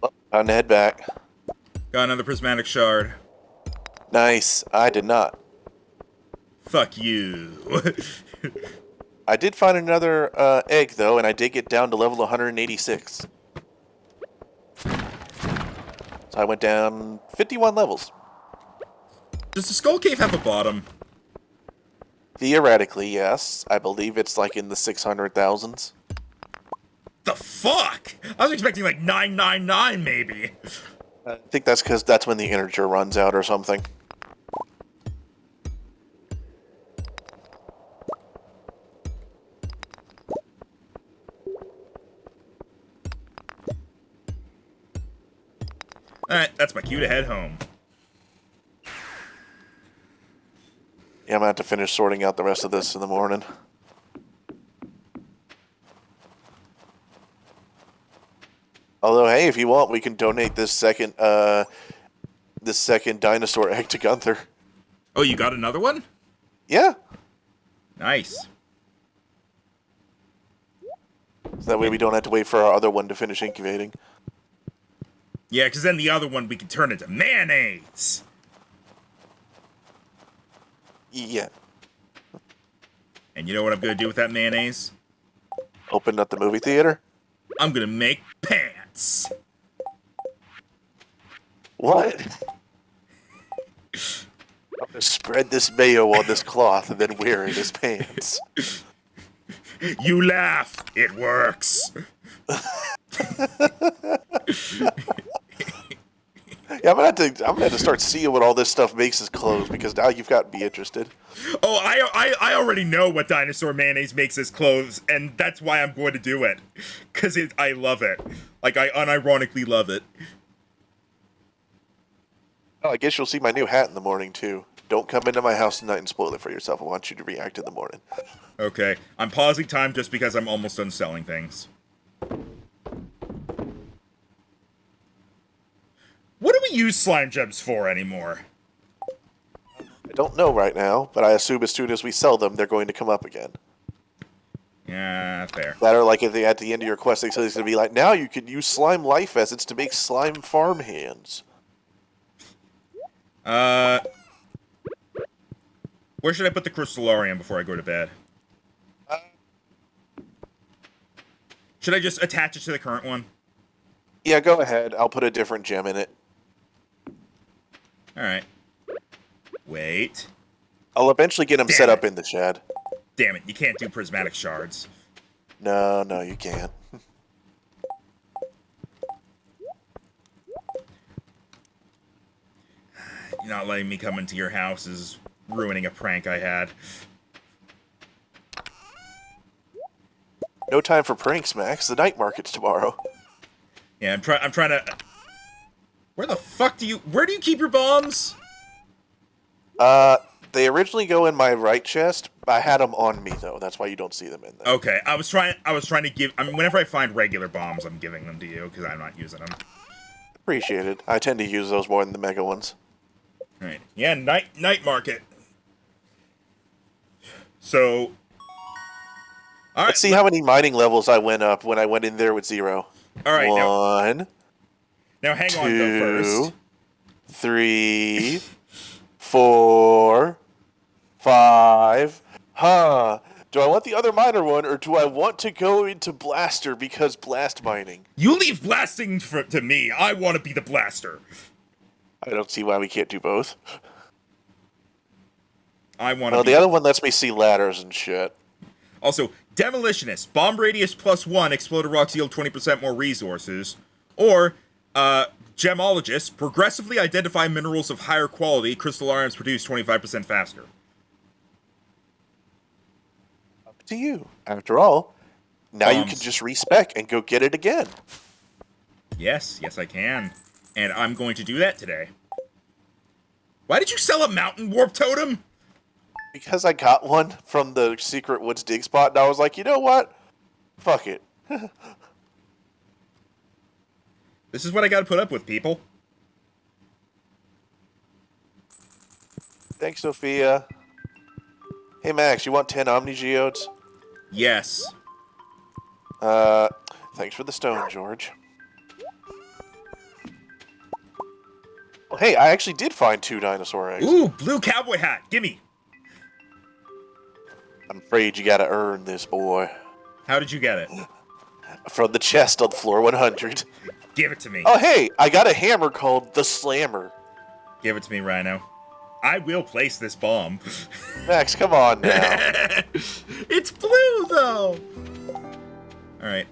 Well, time to head back. Got another prismatic shard. Nice. I did not. Fuck you. I did find another egg, though, and I did get down to level 186. So I went down 51 levels. Does the Skull Cave have a bottom? Theoretically, yes. I believe it's like in the 600,000s. The fuck? I was expecting like 999 maybe. I think that's because that's when the integer runs out or something. Alright, that's my cue to head home. Yeah, I'm gonna have to finish sorting out the rest of this in the morning. Although, hey, if you want, we can donate this second dinosaur egg to Gunther. Oh, you got another one? Yeah. Nice. So that way we don't have to wait for our other one to finish incubating. Yeah, because then the other one we can turn into mayonnaise. Yeah. And you know what I'm going to do with that mayonnaise? Open up the movie theater? I'm going to make pants. What? I'm going to spread this mayo on this cloth and then wear it as pants. You laugh. It works. Yeah, I'm gonna have to start seeing what all this stuff makes as clothes because now you've got me interested. Oh, I already know what dinosaur mayonnaise makes as clothes, and that's why I'm going to do it. Because I love it. Like, I unironically love it. Oh, I guess you'll see my new hat in the morning, too. Don't come into my house tonight and spoil it for yourself. I want you to react in the morning. Okay, I'm pausing time just because I'm almost done selling things. What do we use slime gems for anymore? I don't know right now, but I assume as soon as we sell them, they're going to come up again. Yeah, fair. That are like at the end of your quest, it's going to be like, now you can use slime life essence to make slime farm hands. Where should I put the crystallarium before I go to bed? Should I just attach it to the current one? Yeah, go ahead. I'll put a different gem in it. Alright. Wait. I'll eventually get them set up in the shed. Damn it, you can't do prismatic shards. No, you can't. Not letting me come into your house is ruining a prank I had. No time for pranks, Max. The night market's tomorrow. Yeah, I'm trying to... Where do you keep your bombs? They originally go in my right chest. I had them on me, though. That's why you don't see them in there. Okay, I was trying to give... I mean, whenever I find regular bombs, I'm giving them to you, because I'm not using them. Appreciate it. I tend to use those more than the mega ones. Alright, yeah, night market. So... Alright, Let's see how many mining levels I went up when I went in there with 0. Alright, One, now hang on, though, first. 3, 4, 5. Huh. Do I want the other miner one, or do I want to go into blaster because blast mining? You leave blasting to me. I want to be the blaster. I don't see why we can't do both. I want to Well, the other one lets me see ladders and shit. Also, Demolitionist. Bomb radius +1. Exploded rocks yield 20% more resources. Or, Gemologist. Progressively identify minerals of higher quality. Crystallariums produce 25% faster. Up to you. After all, now you Bombs. can just respec and go get it again. Yes, I can. And I'm going to do that today. Why did you sell a mountain warp totem? Because I got one from the Secret Woods dig spot, and I was like, you know what? Fuck it. This is what I gotta put up with, people. Thanks, Sophia. Hey, Max, you want 10 Omni Geodes? Yes. Thanks for the stone, George. Well, hey, I actually did find 2 dinosaur eggs. Ooh, blue cowboy hat. Gimme. I'm afraid you gotta earn this, boy. How did you get it? From the chest on floor 100. Give it to me. Oh, hey, I got a hammer called the Slammer. Give it to me, Rhino. I will place this bomb. Max, come on now. It's blue, though. All right.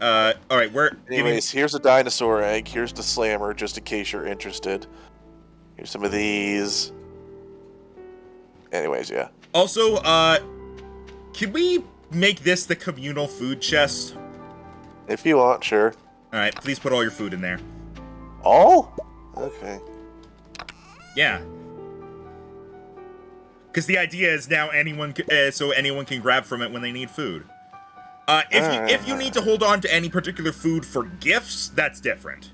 Anyways, here's a dinosaur egg. Here's the Slammer, just in case you're interested. Here's some of these. Anyways, yeah. Also, can we make this the communal food chest? If you want, sure. All right, please put all your food in there. All? Okay. Yeah. Because the idea is now anyone can grab from it when they need food. If you need to hold on to any particular food for gifts, that's different.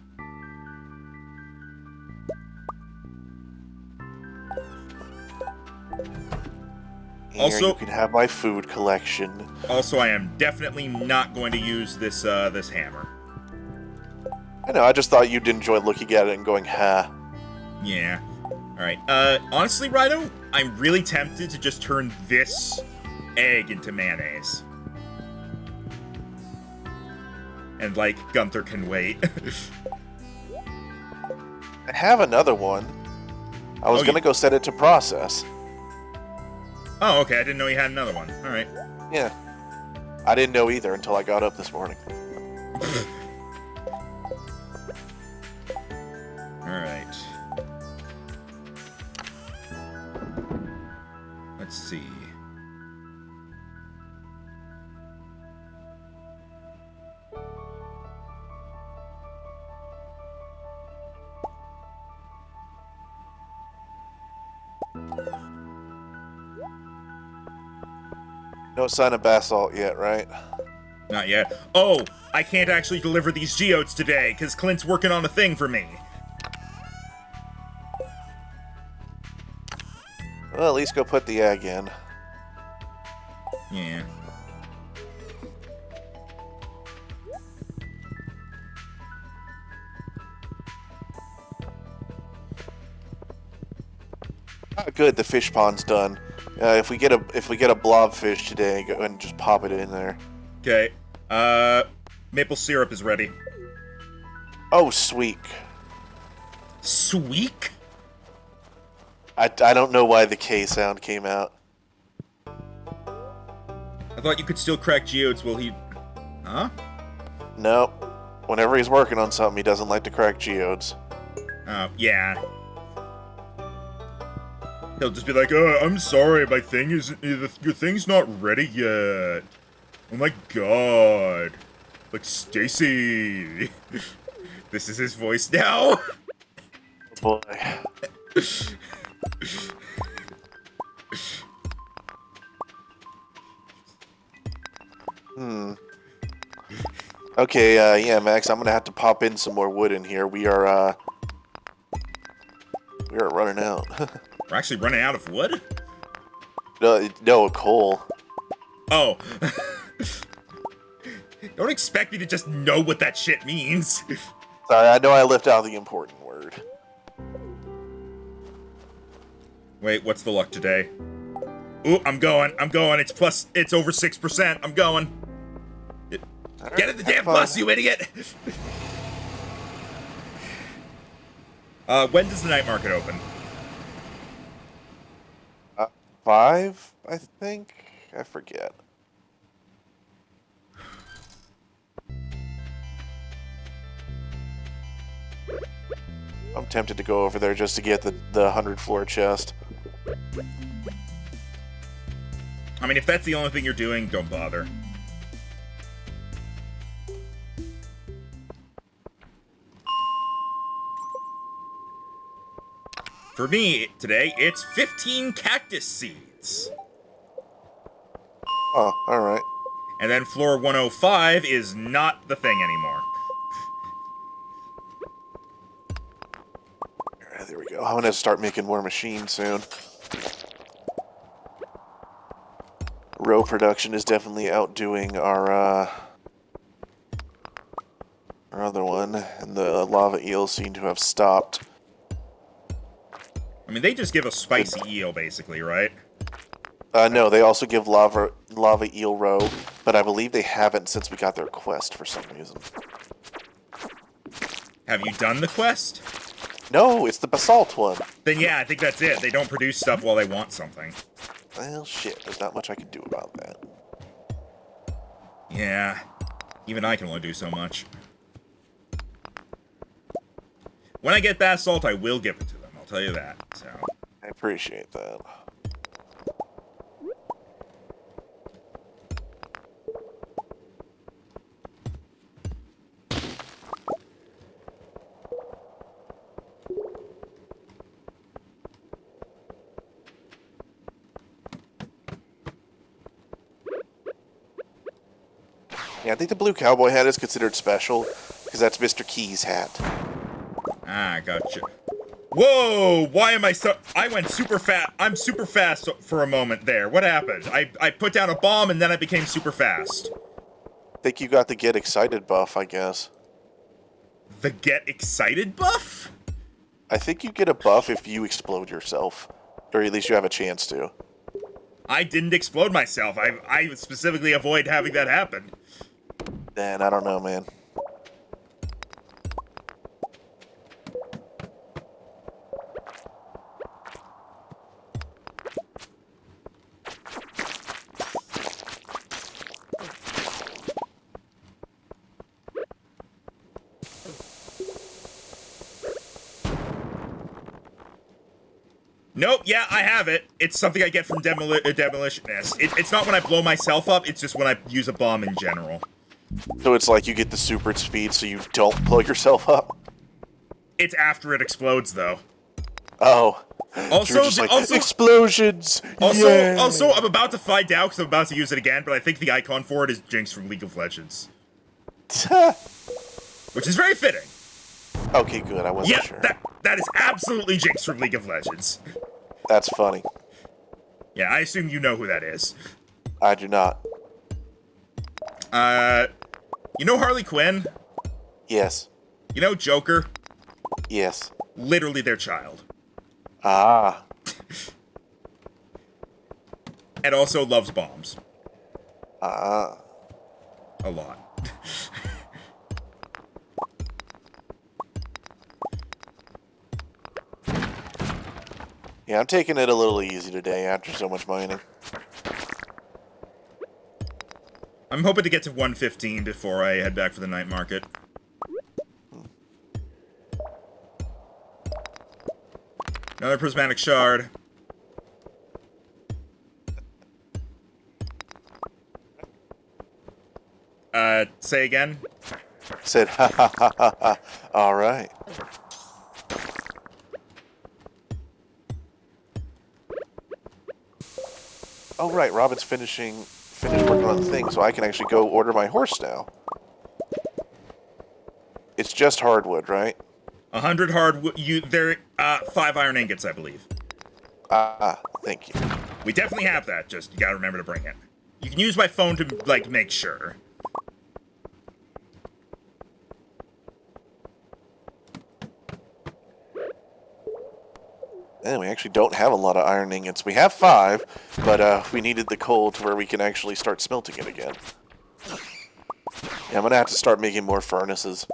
Here, Also, you can have my food collection. Also, I am definitely not going to use this this hammer. I know, I just thought you'd enjoy looking at it and going, ha. Yeah. Alright, honestly, Rhino, I'm really tempted to just turn this egg into mayonnaise. And, like, Gunther can wait. I have another one. I was gonna go set it to process. Oh, okay, I didn't know you had another one. Alright. Yeah. I didn't know either until I got up this morning. Alright. Let's see. No sign of basalt yet, right? Not yet. Oh, I can't actually deliver these geodes today, because Clint's working on a thing for me. Well, at least go put the egg in. Yeah. Ah, good, the fish pond's done. If we get a blobfish today, go and just pop it in there. Okay. Maple syrup is ready. Oh, sweet. Sweet? I don't know why the K sound came out. I thought you could still crack geodes while he... Huh? No. Whenever he's working on something, he doesn't like to crack geodes. Oh, yeah. He'll just be like, I'm sorry, my thing isn't... Your thing's not ready yet. Oh my god. Like, Stacy. This is his voice now. Boy. Okay, yeah, Max, I'm gonna have to pop in some more wood in here. We are running out. We're actually running out of wood? No, coal. Oh. Don't expect me to just know what that shit means. Sorry, I know I left out the important word. Wait, what's the luck today? Ooh, I'm going. It's over 6%. I'm going. Right, Get in the damn bus, you idiot! When does the night market open? 5, I think? I forget. I'm tempted to go over there just to get the 100 floor chest. I mean, if that's the only thing you're doing, don't bother. For me, today, it's 15 cactus seeds. Oh, alright. And then floor 105 is not the thing anymore. Alright, there we go. I'm gonna start making more machines soon. Row production is definitely outdoing our other one, and the lava eels seem to have stopped. I mean, they just give a spicy eel, basically, right? No, they also give lava eel row, but I believe they haven't since we got their quest for some reason. Have you done the quest? No, it's the basalt one. Then yeah, I think that's it. They don't produce stuff while they want something. Well, shit, there's not much I can do about that. Yeah, even I can only do so much. When I get basalt, I will give it to them. I'll tell you that. So I appreciate that. Yeah, I think the blue cowboy hat is considered special because that's Mr. Key's hat. Ah, gotcha. Whoa! Why am I so... I went super fast. I'm super fast for a moment there. What happened? I put down a bomb and then I became super fast. I think you got the get excited buff, I guess. The get excited buff? I think you get a buff if you explode yourself. Or at least you have a chance to. I didn't explode myself. I specifically avoid having that happen. Then I don't know, man. Nope, yeah, I have it. It's something I get from demolitionist. It's not when I blow myself up, it's just when I use a bomb in general. So it's like you get the super speed so you don't blow yourself up? It's after it explodes, though. Oh. Also, explosions! Also, I'm about to find out because I'm about to use it again, but I think the icon for it is Jinx from League of Legends. Which is very fitting. Okay, good. I wasn't sure. That is absolutely Jinx from League of Legends. That's funny. Yeah, I assume you know who that is. I do not. You know Harley Quinn? Yes. You know Joker? Yes. Literally their child. Ah. And also loves bombs. Ah. A lot. Yeah, I'm taking it a little easy today after so much mining. I'm hoping to get to 115 before I head back for the night market. Another prismatic shard. Say again? Said, ha ha ha ha ha. Alright. Oh, right, Robin's finished working on the thing, so I can actually go order my horse now. It's just hardwood, right? 100 hardwood. There, 5 iron ingots, I believe. Ah, thank you. We definitely have that. Just you gotta remember to bring it. You can use my phone to like make sure. And we actually don't have a lot of iron ingots. We have 5, but we needed the coal to where we can actually start smelting it again. Yeah, I'm gonna have to start making more furnaces.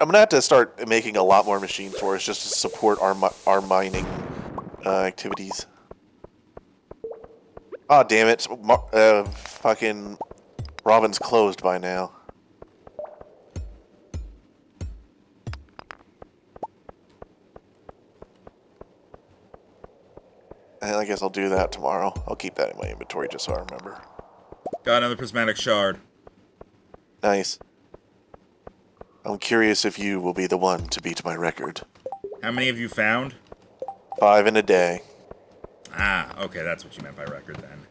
I'm gonna have to start making a lot more machines for us just to support our mining activities. Oh, damn it. Fucking Robin's closed by now. And I guess I'll do that tomorrow. I'll keep that in my inventory just so I remember. Got another prismatic shard. Nice. I'm curious if you will be the one to beat my record. How many have you found? 5 in a day. Ah, okay, that's what you meant by record then.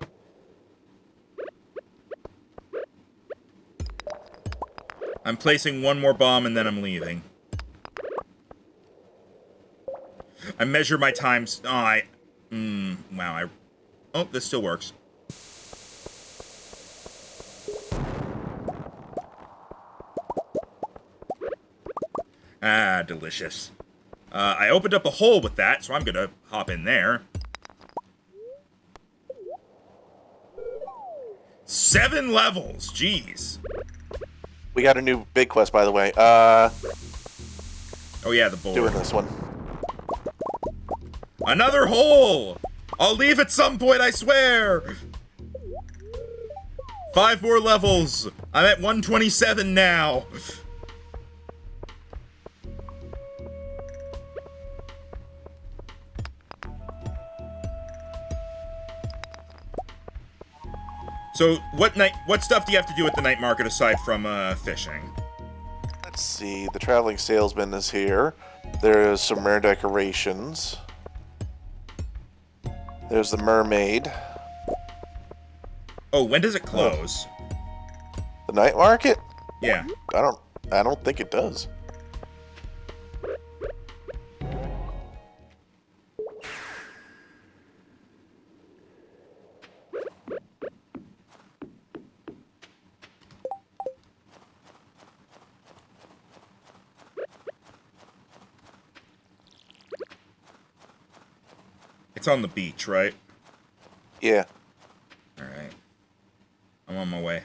I'm placing one more bomb and then I'm leaving. I measure my times. Oh, wow, oh, this still works. Ah, delicious. I opened up a hole with that, so I'm gonna hop in there. 7 levels, jeez. We got a new big quest, by the way. Oh yeah, the board. Doing this one. Another hole! I'll leave at some point, I swear! 5 more levels. I'm at 127 now. So, what stuff do you have to do at the night market aside from fishing? Let's see. The traveling salesman is here. There's some rare decorations. There's the mermaid. Oh, when does it close? The night market? Yeah. I don't think it does. It's on the beach, right? Yeah. Alright. I'm on my way.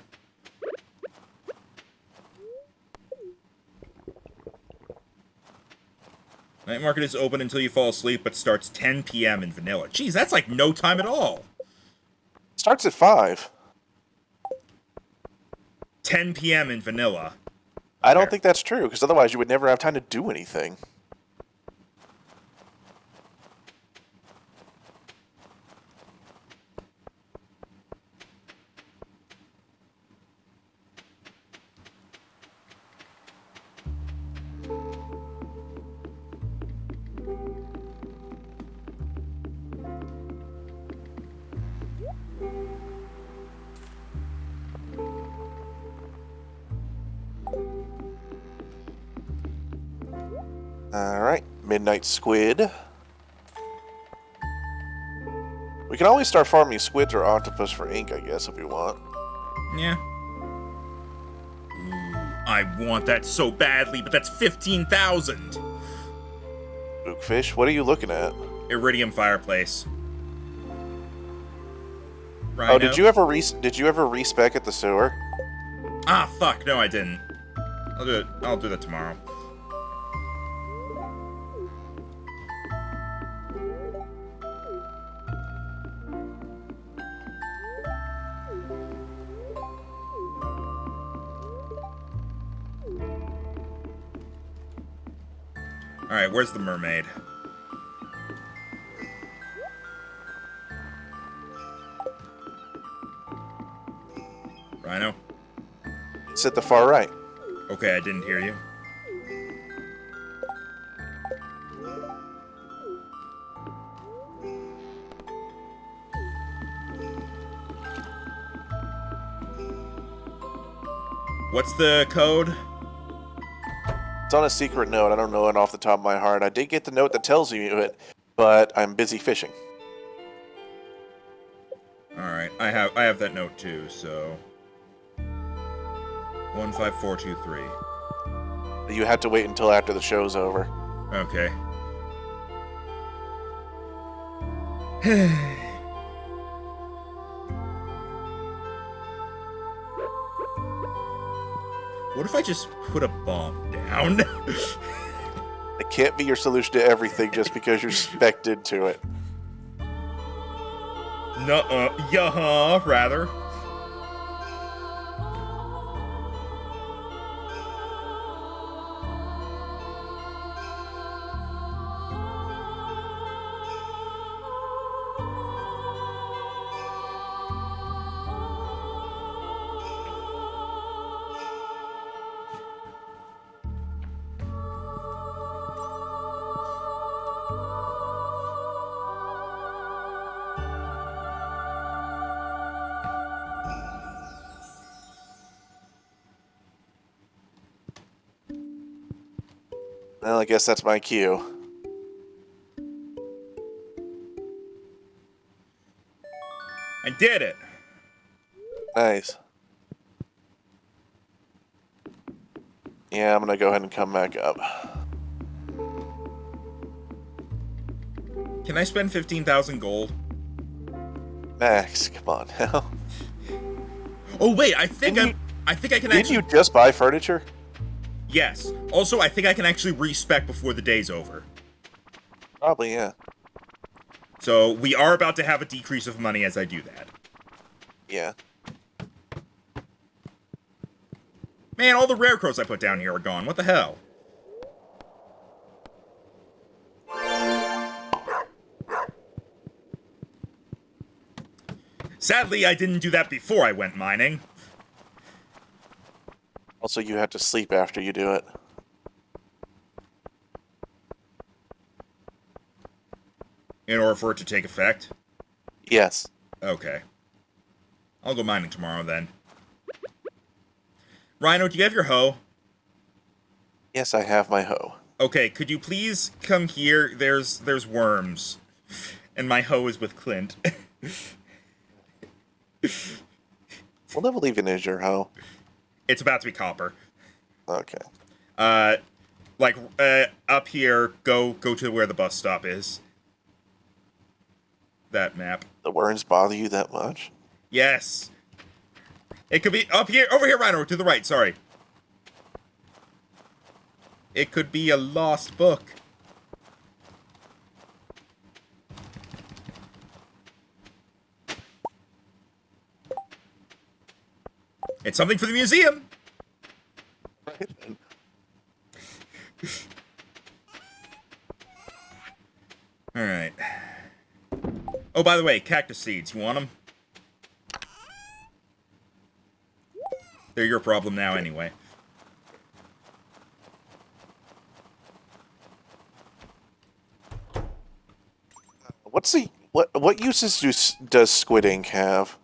Night market is open until you fall asleep, but starts 10 p.m. in vanilla. Jeez, that's like no time at all. Starts at 5. 10 p.m. in vanilla. I don't think that's true, because otherwise you would never have time to do anything. Alright, Midnight Squid. We can always start farming squids or octopus for ink, I guess, if you want. Yeah. Ooh, I want that so badly, but that's 15,000. Spookfish, what are you looking at? Iridium fireplace. Rhino? Oh, did you ever respec at the sewer? Ah, fuck, no I didn't. I'll do that tomorrow. Alright, where's the mermaid? Rhino? It's at the far right. Okay, I didn't hear you. What's the code? It's on a secret note. I don't know it off the top of my heart. I did get the note that tells you it, but I'm busy fishing. Alright, I have that note too, so 15423. You have to wait until after the show's over. Okay. What if I just put a bomb down? It can't be your solution to everything just because you're specced into it. Nuh-uh. Yeah, rather. Well, I guess that's my cue. I did it. Nice. Yeah, I'm gonna go ahead and come back up. Can I spend 15,000 gold? Max, come on now. Oh wait, I think I can Didn't actually. you just buy furniture? Yes. Also, I think I can actually respec before the day's over. Probably, yeah. So we are about to have a decrease of money as I do that. Yeah. Man, all the rare crows I put down here are gone. What the hell? Sadly, I didn't do that before I went mining. Also, you have to sleep after you do it. In order for it to take effect? Yes. Okay. I'll go mining tomorrow then. Rhino, do you have your hoe? Yes, I have my hoe. Okay, could you please come here? There's worms. And my hoe is with Clint. What level even is your hoe? It's about to be copper. Okay. Up here, go to where the bus stop is. That map. The worms bother you that much? Yes. It could be up here, over here, Rhino, to the right, sorry. It could be a lost book. It's something for the museum. All right. Oh, by the way, cactus seeds. You want them? They're your problem now, anyway. What uses does squid ink have?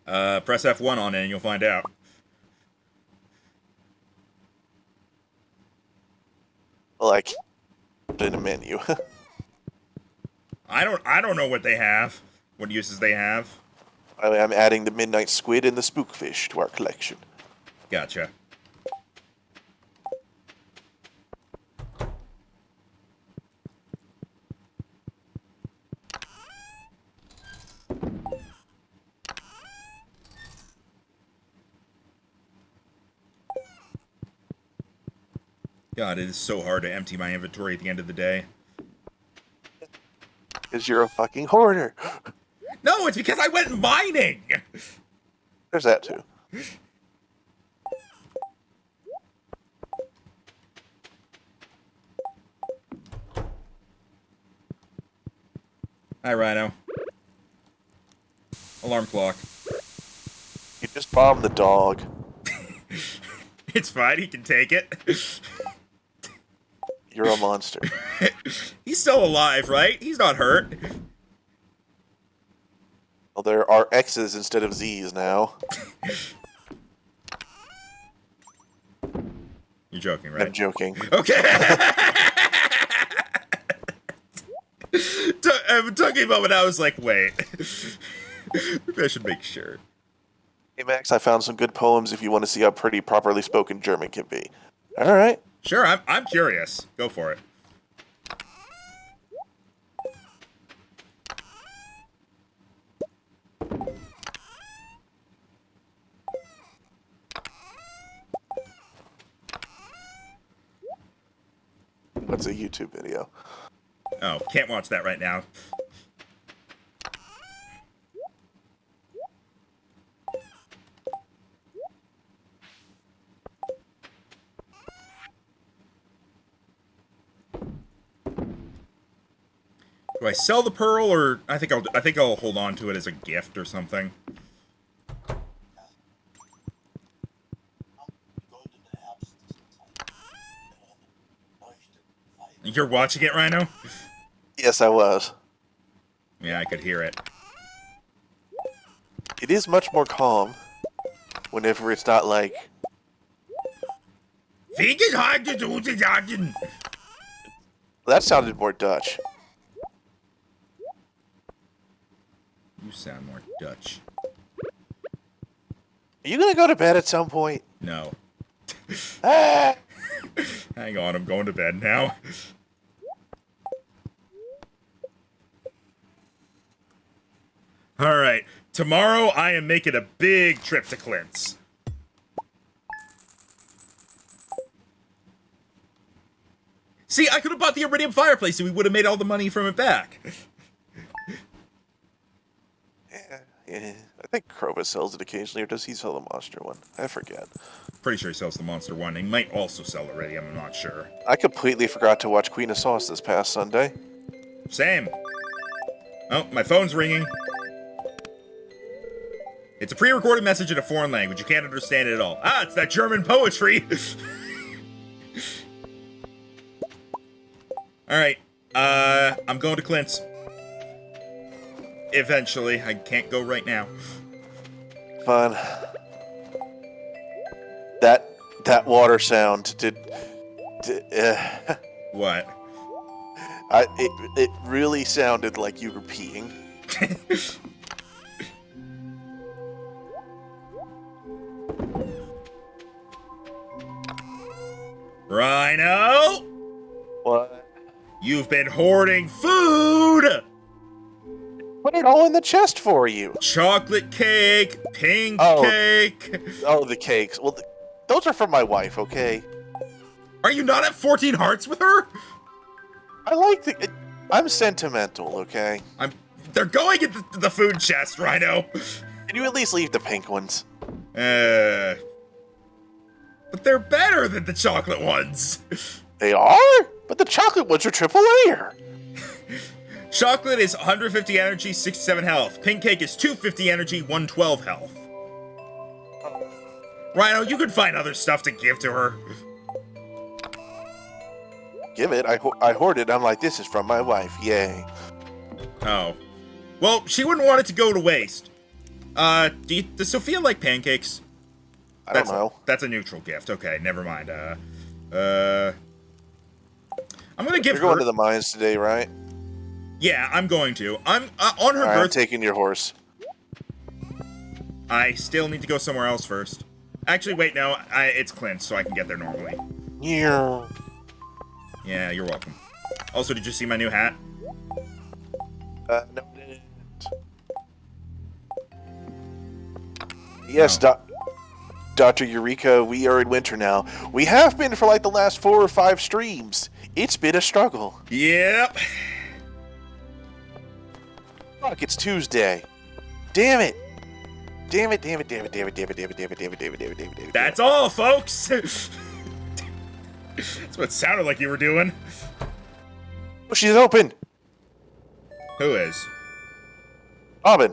Press F1 on it and you'll find out. Like, in a menu. I don't know what they have. What uses they have. I'm adding the midnight squid and the spookfish to our collection. Gotcha. God, it is so hard to empty my inventory at the end of the day. Because you're a fucking hoarder. No, it's because I went mining! There's that too. Hi, Rhino. Alarm clock. You just bombed the dog. It's fine, he can take it. You're a monster. He's still alive, right? He's not hurt. Well, there are X's instead of Z's now. You're joking, right? I'm joking. Okay. I'm talking about when I was like, wait. Maybe I should make sure. Hey, Max, I found some good poems if you want to see how pretty properly spoken German can be. All right. Sure, I'm curious. Go for it. What's a YouTube video? Oh, can't watch that right now. Do I sell the pearl, or I think I'll hold on to it as a gift or something. You're watching it, Rhino? Yes, I was. Yeah, I could hear it. It is much more calm whenever it's not like... That sounded more Dutch. You sound more Dutch. Are you gonna go to bed at some point? No. Ah! Hang on, I'm going to bed now. Alright, tomorrow I am making a big trip to Clint's. See, I could have bought the iridium fireplace and we would have made all the money from it back. Yeah. I think Krova sells it occasionally, or does he sell the monster one? I forget. Pretty sure he sells the monster one. He might also sell iridium, I'm not sure. I completely forgot to watch Queen of Sauce this past Sunday. Same. Oh, my phone's ringing. It's a pre-recorded message in a foreign language. You can't understand it at all. Ah, it's that German poetry! Alright, I'm going to Clint's. Eventually. I can't go right now. Fun. That water sound What? it really sounded like you were peeing. Rhino? What? You've been hoarding food! Put it all in the chest for you. Chocolate cake, pink cake. Oh, the cakes. Well, those are for my wife, okay? Are you not at 14 hearts with her? I like I'm sentimental, okay? They're going in the food chest, Rhino. Can you at least leave the pink ones? But they're better than the chocolate ones. They are? But the chocolate ones are triple layer. Chocolate is 150 energy, 67 health. Pink cake is 250 energy, 112 health. Rhino, you could find other stuff to give to her. Give it. I hoard it. I'm like, this is from my wife. Yay. Oh. Well, she wouldn't want it to go to waste. Does Sophia like pancakes? I don't know. That's a neutral gift. Okay, never mind. I'm gonna give her... You're going to the mines today, right? Yeah, I'm going to. I'm on her birthday. I'm taking your horse. I still need to go somewhere else first. Actually, wait, no. It's Clint, so I can get there normally. Yeah. Yeah, you're welcome. Also, did you see my new hat? No, I didn't. Yes, No. Dr. Eureka, we are in winter now. We have been for like the last 4 or 5 streams. It's been a struggle. Yep. Fuck, it's Tuesday. Damn it. Damn it, damn it, damn it, damn it, damn it, damn it, damn it, damn it, damn it, damn it, damn it, damn it. That's all, folks. That's what it sounded like you were doing. Oh, she's open. Who is? Robin.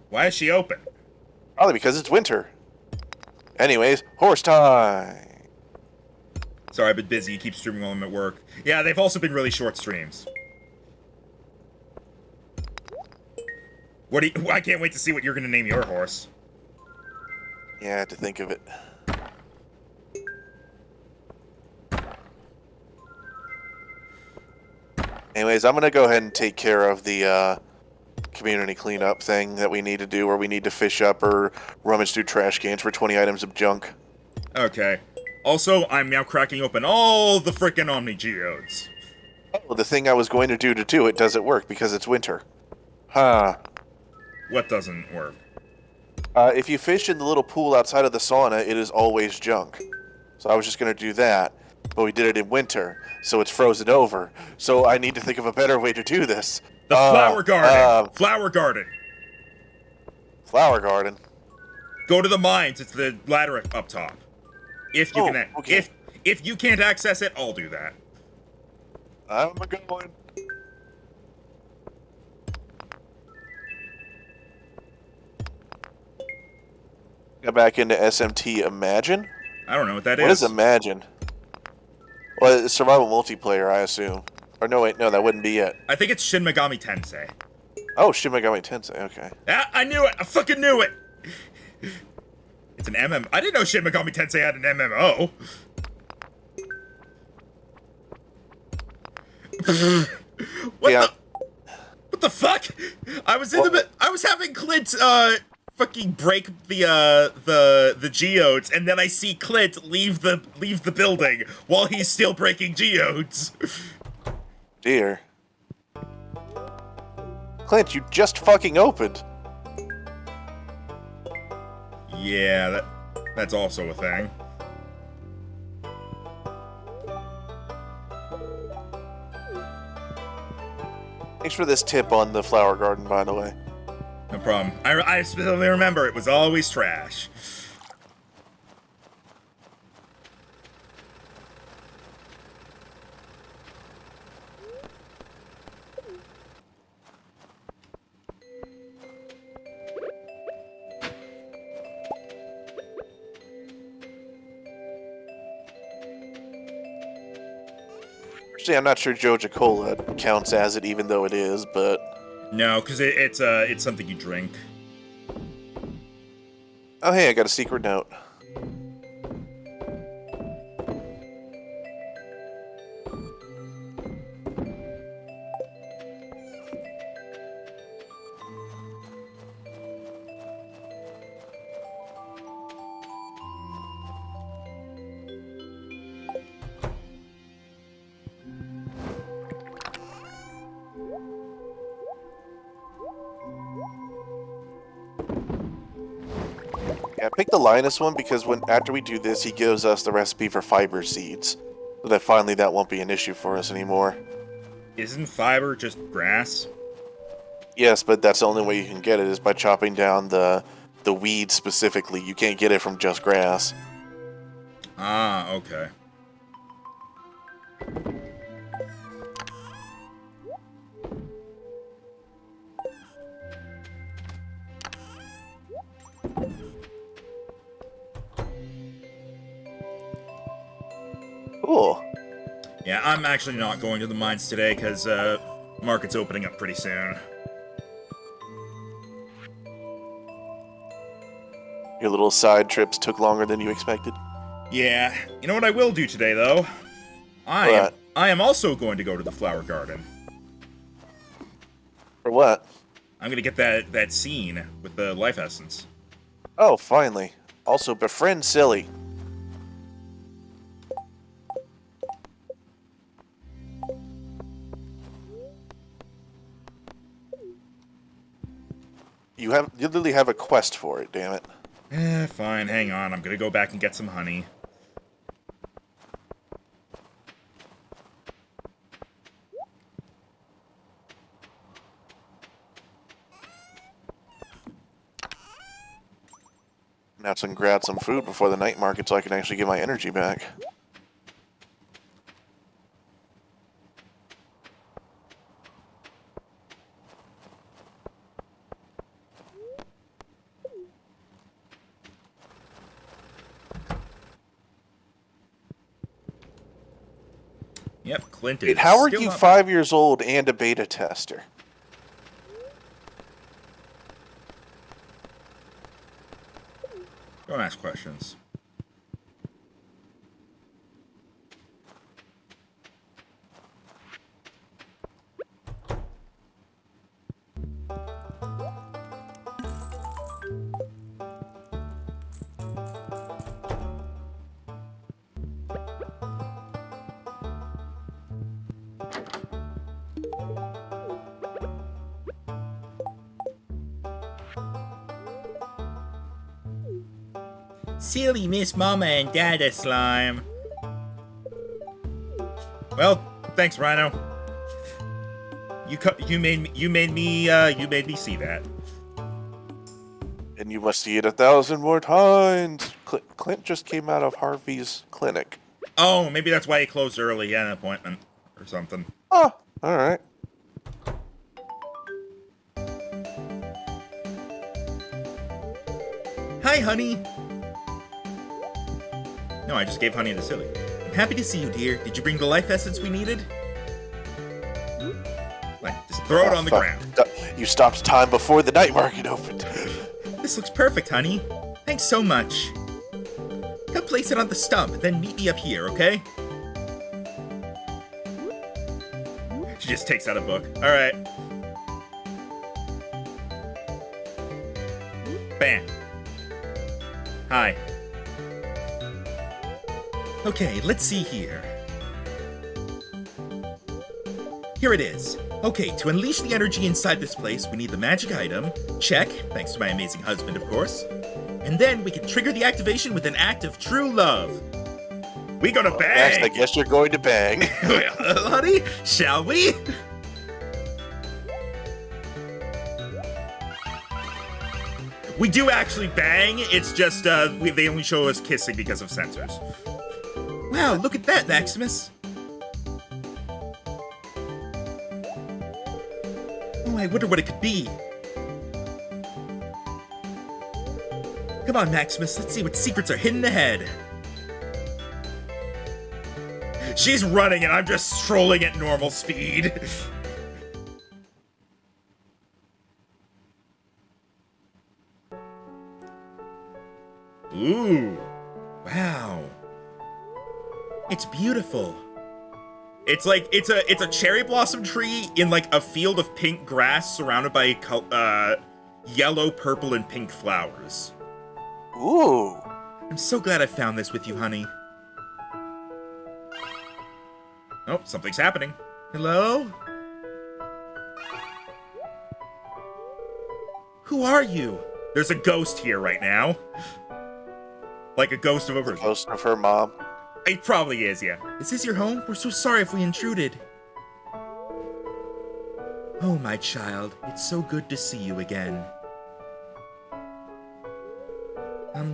Why is she open? Probably because it's winter. Anyways, horse time. Sorry, I've been busy. You keep streaming while I'm at work. Yeah, they've also been really short streams. I can't wait to see what you're gonna name your horse. Yeah, I had to think of it. Anyways, I'm gonna go ahead and take care of the community cleanup thing that we need to do, where we need to fish up or rummage through trash cans for 20 items of junk. Okay. Also, I'm now cracking open all the frickin' Omni Geodes. Oh, the thing I was going to do it doesn't work because it's winter. Huh. What doesn't work? If you fish in the little pool outside of the sauna, it is always junk. So I was just going to do that, but we did it in winter, so it's frozen over. So I need to think of a better way to do this. The flower garden! Flower garden! Flower garden? Go to the mines, it's the ladder up top. If you can, okay. if you can't access it, I'll do that. I'm going. Got back into SMT Imagine? I don't know what that is. What is Imagine? Well, it's survival multiplayer, I assume. Or no, wait, no, that wouldn't be it. I think it's Shin Megami Tensei. Oh, Shin Megami Tensei, okay. Ah, I knew it! I fucking knew it! It's an MM. I didn't know Shin Megami Tensei had an MMO. What the fuck? I was I was having Clint fucking break the geodes, and then I see Clint leave the building while he's still breaking geodes. Dear. Clint, you just fucking opened. Yeah, that's also a thing. Thanks for this tip on the flower garden, by the way. No problem. I specifically remember it was always trash. Actually, I'm not sure Joja Cola counts as it, even though it is, but... No, because it's something you drink. Oh, hey, I got a secret note. Yeah, pick the Linus one because after we do this, he gives us the recipe for fiber seeds. So that finally that won't be an issue for us anymore. Isn't fiber just grass? Yes, but that's the only way you can get it is by chopping down the weed specifically. You can't get it from just grass. Ah, okay. Cool. Yeah, I'm actually not going to the mines today because market's opening up pretty soon. Your little side trips took longer than you expected? Yeah, you know what I will do today though? I am also going to go to the flower garden. For what? I'm gonna get that scene with the life essence. Oh, finally. Also, befriend Silly. You literally have a quest for it, damn it. Fine, hang on. I'm gonna go back and get some honey. Now to grab some food before the night market so I can actually get my energy back. Yep, Clint is Wait, how are still you up. 5 years old and a beta tester? Don't ask questions. Silly Miss Mama and Dada Slime. Well, thanks, Rhino. You made me see that. And you must see it 1,000 more times. Clint just came out of Harvey's clinic. Oh, maybe that's why he closed early. He had an appointment or something. Oh, alright. Hi, honey. No, I just gave honey to Silly. I'm happy to see you, dear. Did you bring the life essence we needed? Like, just throw it on the ground. You stopped time before the night market opened. This looks perfect, honey. Thanks so much. Come place it on the stump, then meet me up here, okay? She just takes out a book. Alright. Bam. Hi. Okay, let's see here. Here it is. Okay, to unleash the energy inside this place, we need the magic item. Check, thanks to my amazing husband, of course. And then we can trigger the activation with an act of true love. We gonna bang! Next, I guess you're going to bang. Honey, shall we? We do actually bang, it's just they only show us kissing because of censors. Wow, look at that, Maximus. Oh, I wonder what it could be. Come on, Maximus, let's see what secrets are hidden ahead. She's running and I'm just strolling at normal speed. Ooh, wow. It's beautiful. It's like it's a cherry blossom tree in like a field of pink grass surrounded by yellow, purple, and pink flowers. Ooh. I'm so glad I found this with you, honey. Oh, something's happening. Hello? Who are you? There's a ghost here right now. Like a ghost of a person. Ghost of her mom. It probably is, yeah. Is this your home? We're so sorry if we intruded. Oh, my child, it's so good to see you again.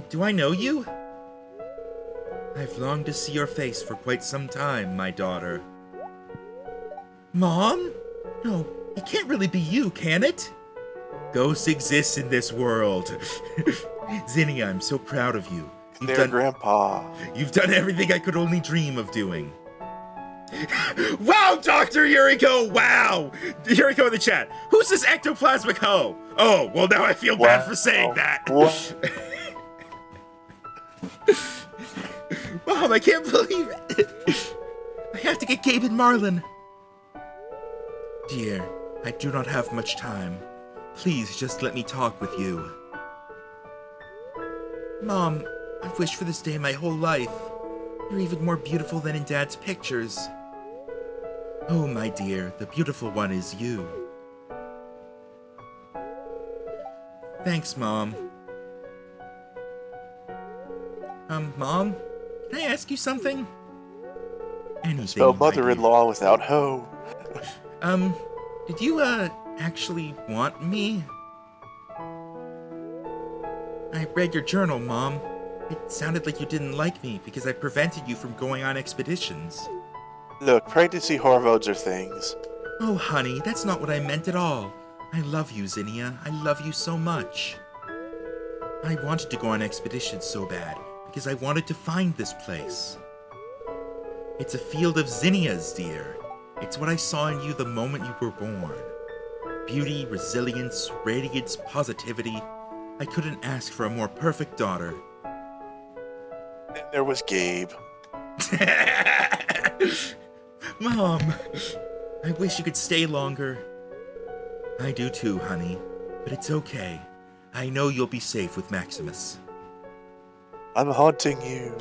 Do I know you? I've longed to see your face for quite some time, my daughter. Mom? No, it can't really be you, can it? Ghosts exist in this world. Zinnia, I'm so proud of you. Grandpa. You've done everything I could only dream of doing. Wow, Dr. Yuriko! Wow! Yuriko in the chat. Who's this ectoplasmic hoe? Oh, well, now I feel bad for saying that. Mom, I can't believe it. I have to get Gabe and Marlin. Dear, I do not have much time. Please just let me talk with you. Mom, I've wished for this day my whole life. You're even more beautiful than in Dad's pictures. Oh, my dear, the beautiful one is you. Thanks, Mom. Mom? Can I ask you something? Anything, Spell mother-in-law without hoe. Did you, actually want me? I read your journal, Mom. It sounded like you didn't like me because I prevented you from going on expeditions. Look, pregnancy hormones are things. Oh, honey, that's not what I meant at all. I love you, Zinnia. I love you so much. I wanted to go on expeditions so bad because I wanted to find this place. It's a field of zinnias, dear. It's what I saw in you the moment you were born. Beauty, resilience, radiance, positivity. I couldn't ask for a more perfect daughter. Then there was Gabe. Mom, I wish you could stay longer. I do too, honey. But it's okay. I know you'll be safe with Maximus. I'm haunting you.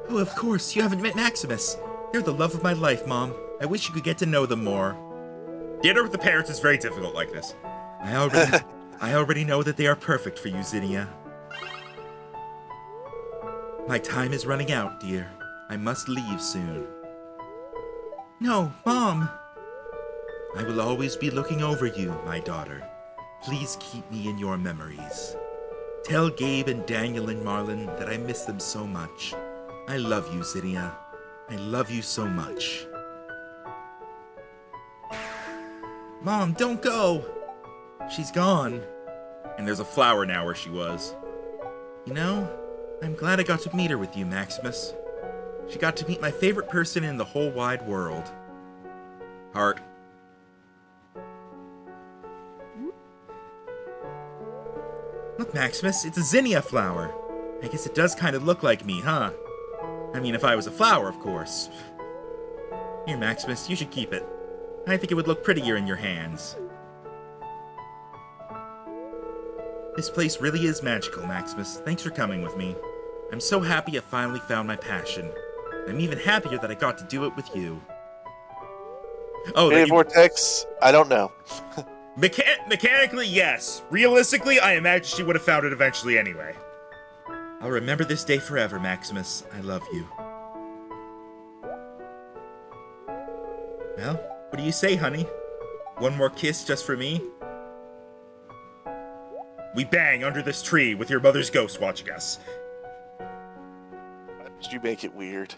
Oh, of course, you haven't met Maximus. They're the love of my life, Mom. I wish you could get to know them more. Dinner with the parents is very difficult like this. I already know that they are perfect for you, Zinnia. My time is running out, dear. I must leave soon. No, Mom! I will always be looking over you, my daughter. Please keep me in your memories. Tell Gabe and Daniel and Marlin that I miss them so much. I love you, Zinnia. I love you so much. Mom, don't go! She's gone. And there's a flower now where she was. You know, I'm glad I got to meet her with you, Maximus. She got to meet my favorite person in the whole wide world. Heart. Look, Maximus, it's a zinnia flower. I guess it does kind of look like me, huh? I mean, if I was a flower, of course. Here, Maximus, you should keep it. I think it would look prettier in your hands. This place really is magical, Maximus. Thanks for coming with me. I'm so happy I finally found my passion. I'm even happier that I got to do it with you. Oh, Hey, Vortex, I don't know. Mechanically, yes. Realistically, I imagine she would have found it eventually anyway. I'll remember this day forever, Maximus. I love you. Well, what do you say, honey? One more kiss just for me? We bang under this tree with your mother's ghost watching us. Did you make it weird?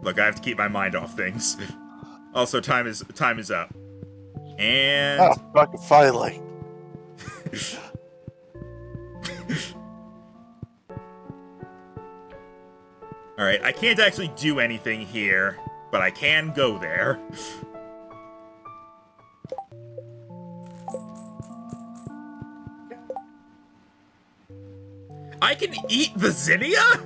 Look, I have to keep my mind off things. Also, time is up. And... Ah, fucking finally. Alright, I can't actually do anything here, but I can go there. I can eat the zinnia? I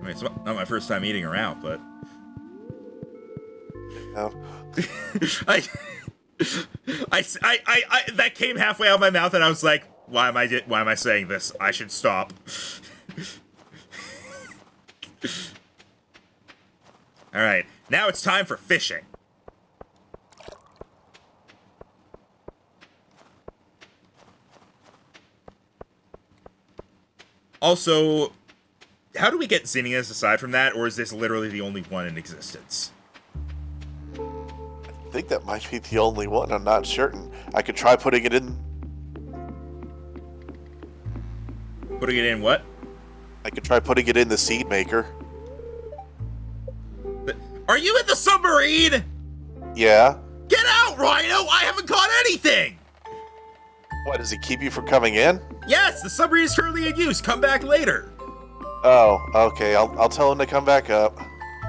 mean, it's not my first time eating her out, but... No. That came halfway out of my mouth, and I was like, why am I saying this? I should stop. All right, now it's time for fishing. Also, how do we get zinnias aside from that, or is this literally the only one in existence? I think that might be the only one. I'm not certain. I could try putting it in. Putting it in what? I could try putting it in the seed maker. Are you in the submarine? Yeah. Get out, Rhino! I haven't caught anything! What, does he keep you from coming in? Yes, the submarine is currently in use. Come back later. Oh, okay. I'll tell him to come back up.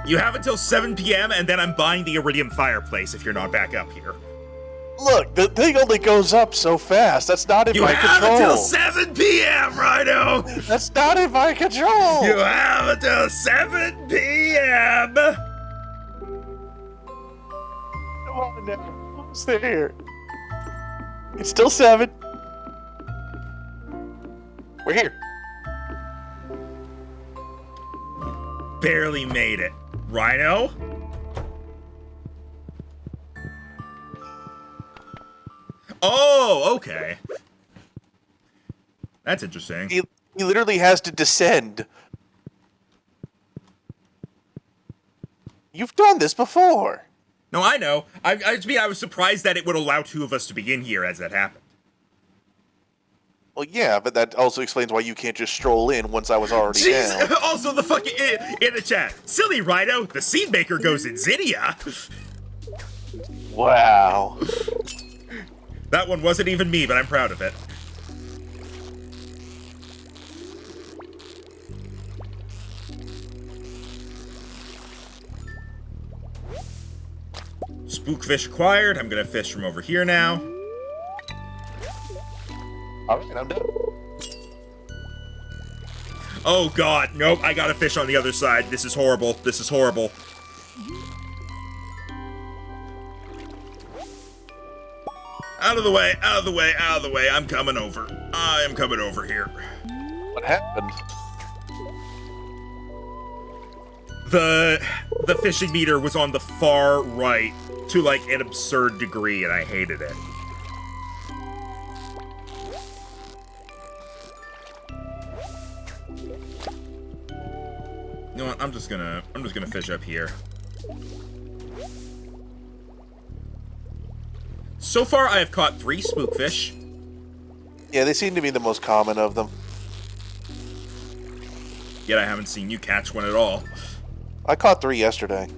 You have until 7 p.m., and then I'm buying the iridium fireplace if you're not back up here. Look, the thing only goes up so fast. That's not in my control. You have until 7 p.m., Rhino! That's not in my control! You have until 7 p.m.! Come on now. Almost there. It's still 7. We're here. Barely made it. Rhino? Oh, okay. That's interesting. He literally has to descend. You've done this before. No, I know. I was surprised that it would allow 2 of us to begin here as that happened. Well, yeah, but that also explains why you can't just stroll in once I was already Jeez, down. also the fucking in the chat. Silly Rhino, the seed maker goes in Zinnia. Wow. That one wasn't even me, but I'm proud of it. Spookfish acquired. I'm gonna fish from over here now. Alright, I'm done. Oh god, nope, I gotta fish on the other side. This is horrible. This is horrible. Out of the way, out of the way, out of the way. I'm coming over. I am coming over here. What happened? The fishing meter was on the far right to like an absurd degree, and I hated it. You know what? I'm just gonna fish up here. So far, I have caught 3 spookfish. Yeah, they seem to be the most common of them. Yet I haven't seen you catch one at all. I caught 3 yesterday.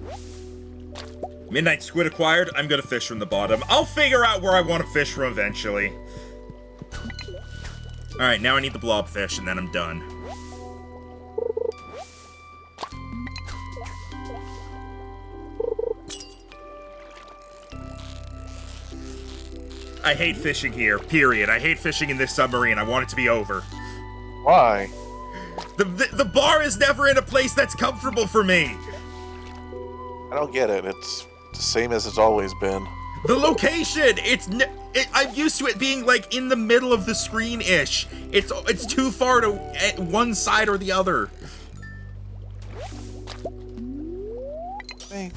Midnight squid acquired. I'm gonna fish from the bottom. I'll figure out where I want to fish from eventually. Alright, now I need the blobfish, and then I'm done. I hate fishing here, period. I hate fishing in this submarine. I want it to be over. Why? The bar is never in a place that's comfortable for me. I don't get it. It's the same as it's always been. The location, I'm used to it being like in the middle of the screen-ish. It's too far to one side or the other. Hey.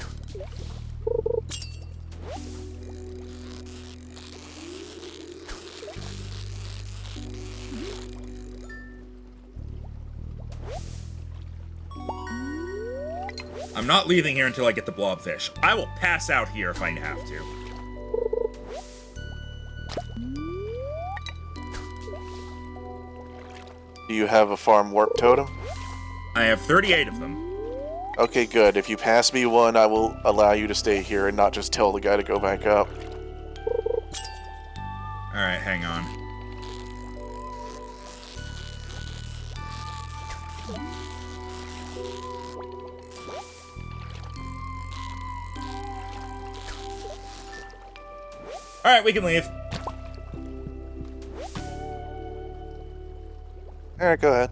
I'm not leaving here until I get the blobfish. I will pass out here if I have to. Do you have a farm warp totem? I have 38 of them. Okay, good. If you pass me one, I will allow you to stay here and not just tell the guy to go back up. Alright, hang on. Alright, we can leave. Alright, go ahead.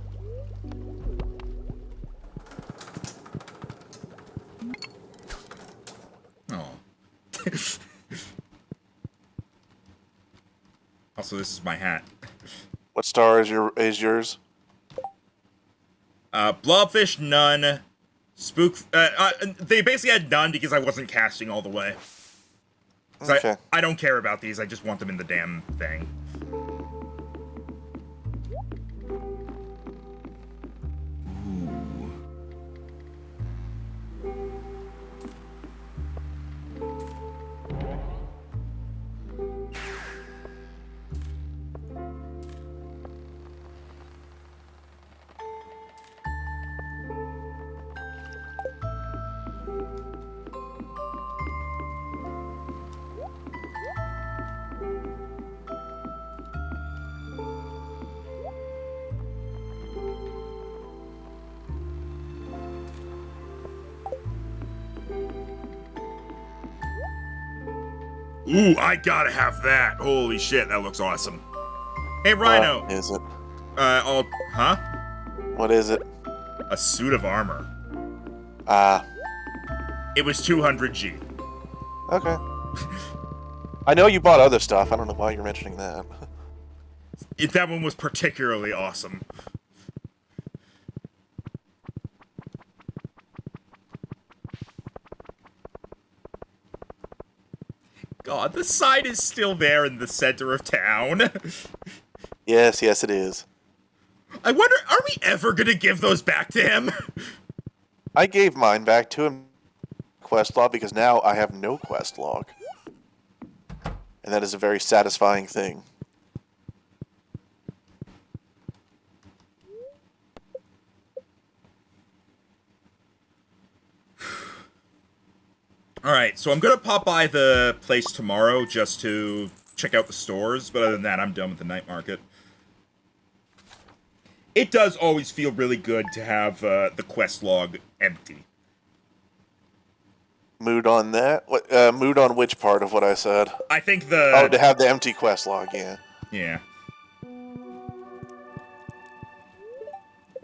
Oh. Also, this is my hat. What star is yours? Blobfish, none. They basically had none because I wasn't casting all the way. Okay. I don't care about these, I just want them in the damn thing. Ooh, I gotta have that. Holy shit, that looks awesome. Hey, Rhino. What is it? Huh? What is it? A suit of armor. It was 200G. Okay. I know you bought other stuff. I don't know why you're mentioning that. That one was particularly awesome. God, the sign is still there in the center of town. Yes, it is. I wonder, are we ever gonna give those back to him? I gave mine back to him quest log because now I have no quest log. And that is a very satisfying thing. Alright, so I'm gonna pop by the place tomorrow just to check out the stores, but other than that, I'm done with the night market. It does always feel really good to have the quest log empty. Mood on that? What? Mood on which part of what I said? I think the... Oh, to have the empty quest log, yeah. Yeah.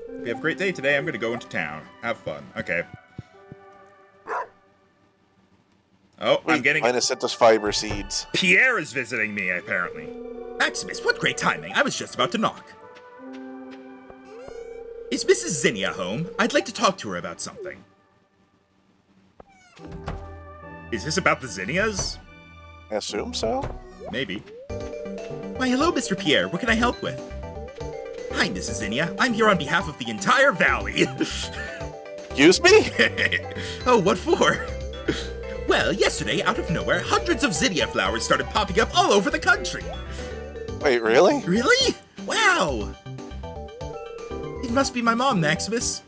If you have a great day today, I'm gonna go into town. Have fun. Okay. Oh, Wait, I'm getting... mine has sent us fiber seeds. Pierre is visiting me, apparently. Maximus, what great timing. I was just about to knock. Is Mrs. Zinnia home? I'd like to talk to her about something. Is this about the Zinnias? I assume so. Maybe. Why, hello, Mr. Pierre. What can I help with? Hi, Mrs. Zinnia. I'm here on behalf of the entire valley. Excuse me? Oh, what for? Well, yesterday, out of nowhere, hundreds of zinnia flowers started popping up all over the country. Wait, really? Really? Wow! It must be my mom, Maximus.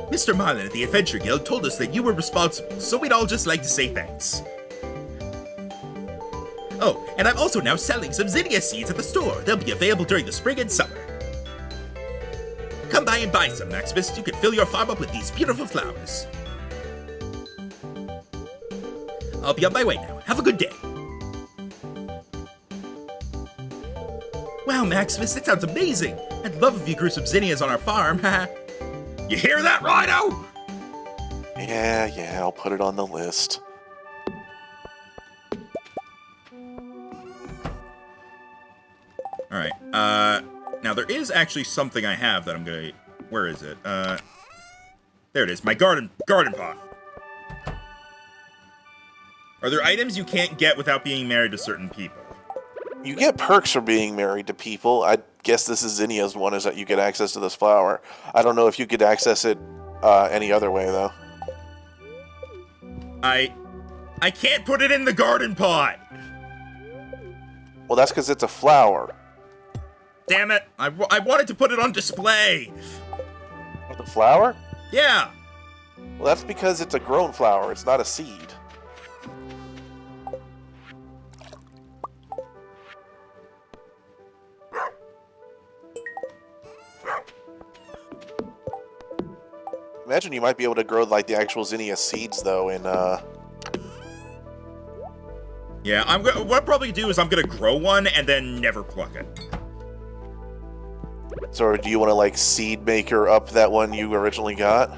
Mr. Marlin at the Adventure Guild told us that you were responsible, so we'd all just like to say thanks. Oh, and I'm also now selling some zinnia seeds at the store. They'll be available during the spring and summer. Come by and buy some, Maximus. You can fill your farm up with these beautiful flowers. I'll be on my way now. Have a good day. Wow, Maximus, that sounds amazing. I'd love if you grew some zinnias on our farm. You hear that, Rhino? Yeah, I'll put it on the list. Alright, now there is actually something I have that I'm gonna... Where is it? There it is, my garden pot. Are there items you can't get without being married to certain people? You get perks for being married to people. I guess this is Zinnia's one, is that you get access to this flower. I don't know if you could access it any other way, though. I can't put it in the garden pot! Well, that's because it's a flower. Damn it! I wanted to put it on display! The flower? Yeah! Well, that's because it's a grown flower. It's not a seed. Imagine you might be able to grow, like, the actual zinnia seeds, though, in, Yeah, what I'll probably do is I'm gonna grow one and then never pluck it. So do you want to, like, seed maker up that one you originally got?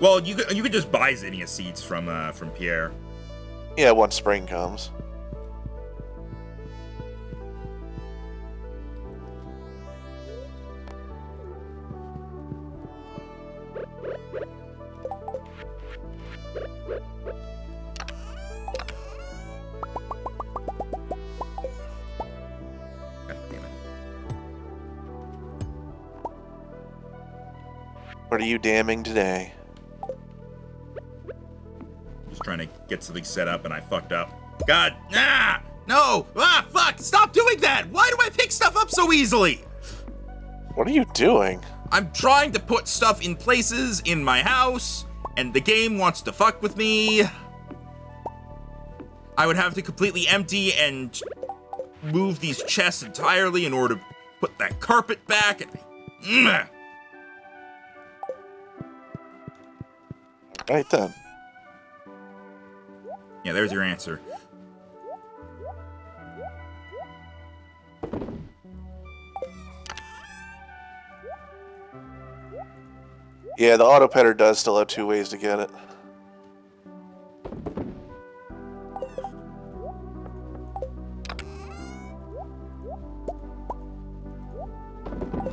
Well, you could just buy zinnia seeds from Pierre. Yeah, once spring comes. God damn it. What are you damning today? Just trying to get something set up and I fucked up. God, no, fuck, stop doing that! Why do I pick stuff up so easily? What are you doing? I'm trying to put stuff in places in my house, and the game wants to fuck with me. I would have to completely empty and move these chests entirely in order to put that carpet back. Right then. Yeah, there's your answer. Yeah, the auto petter does still have 2 ways to get it.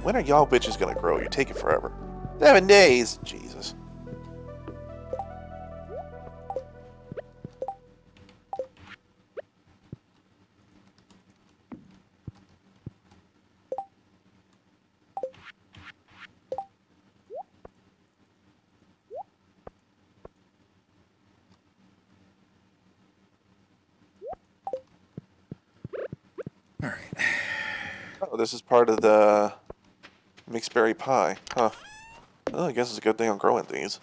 When are y'all bitches gonna grow? You're taking forever. 7 days! Jesus. All right. Oh, this is part of the mixed berry pie. Huh. Well, I guess it's a good thing I'm growing these.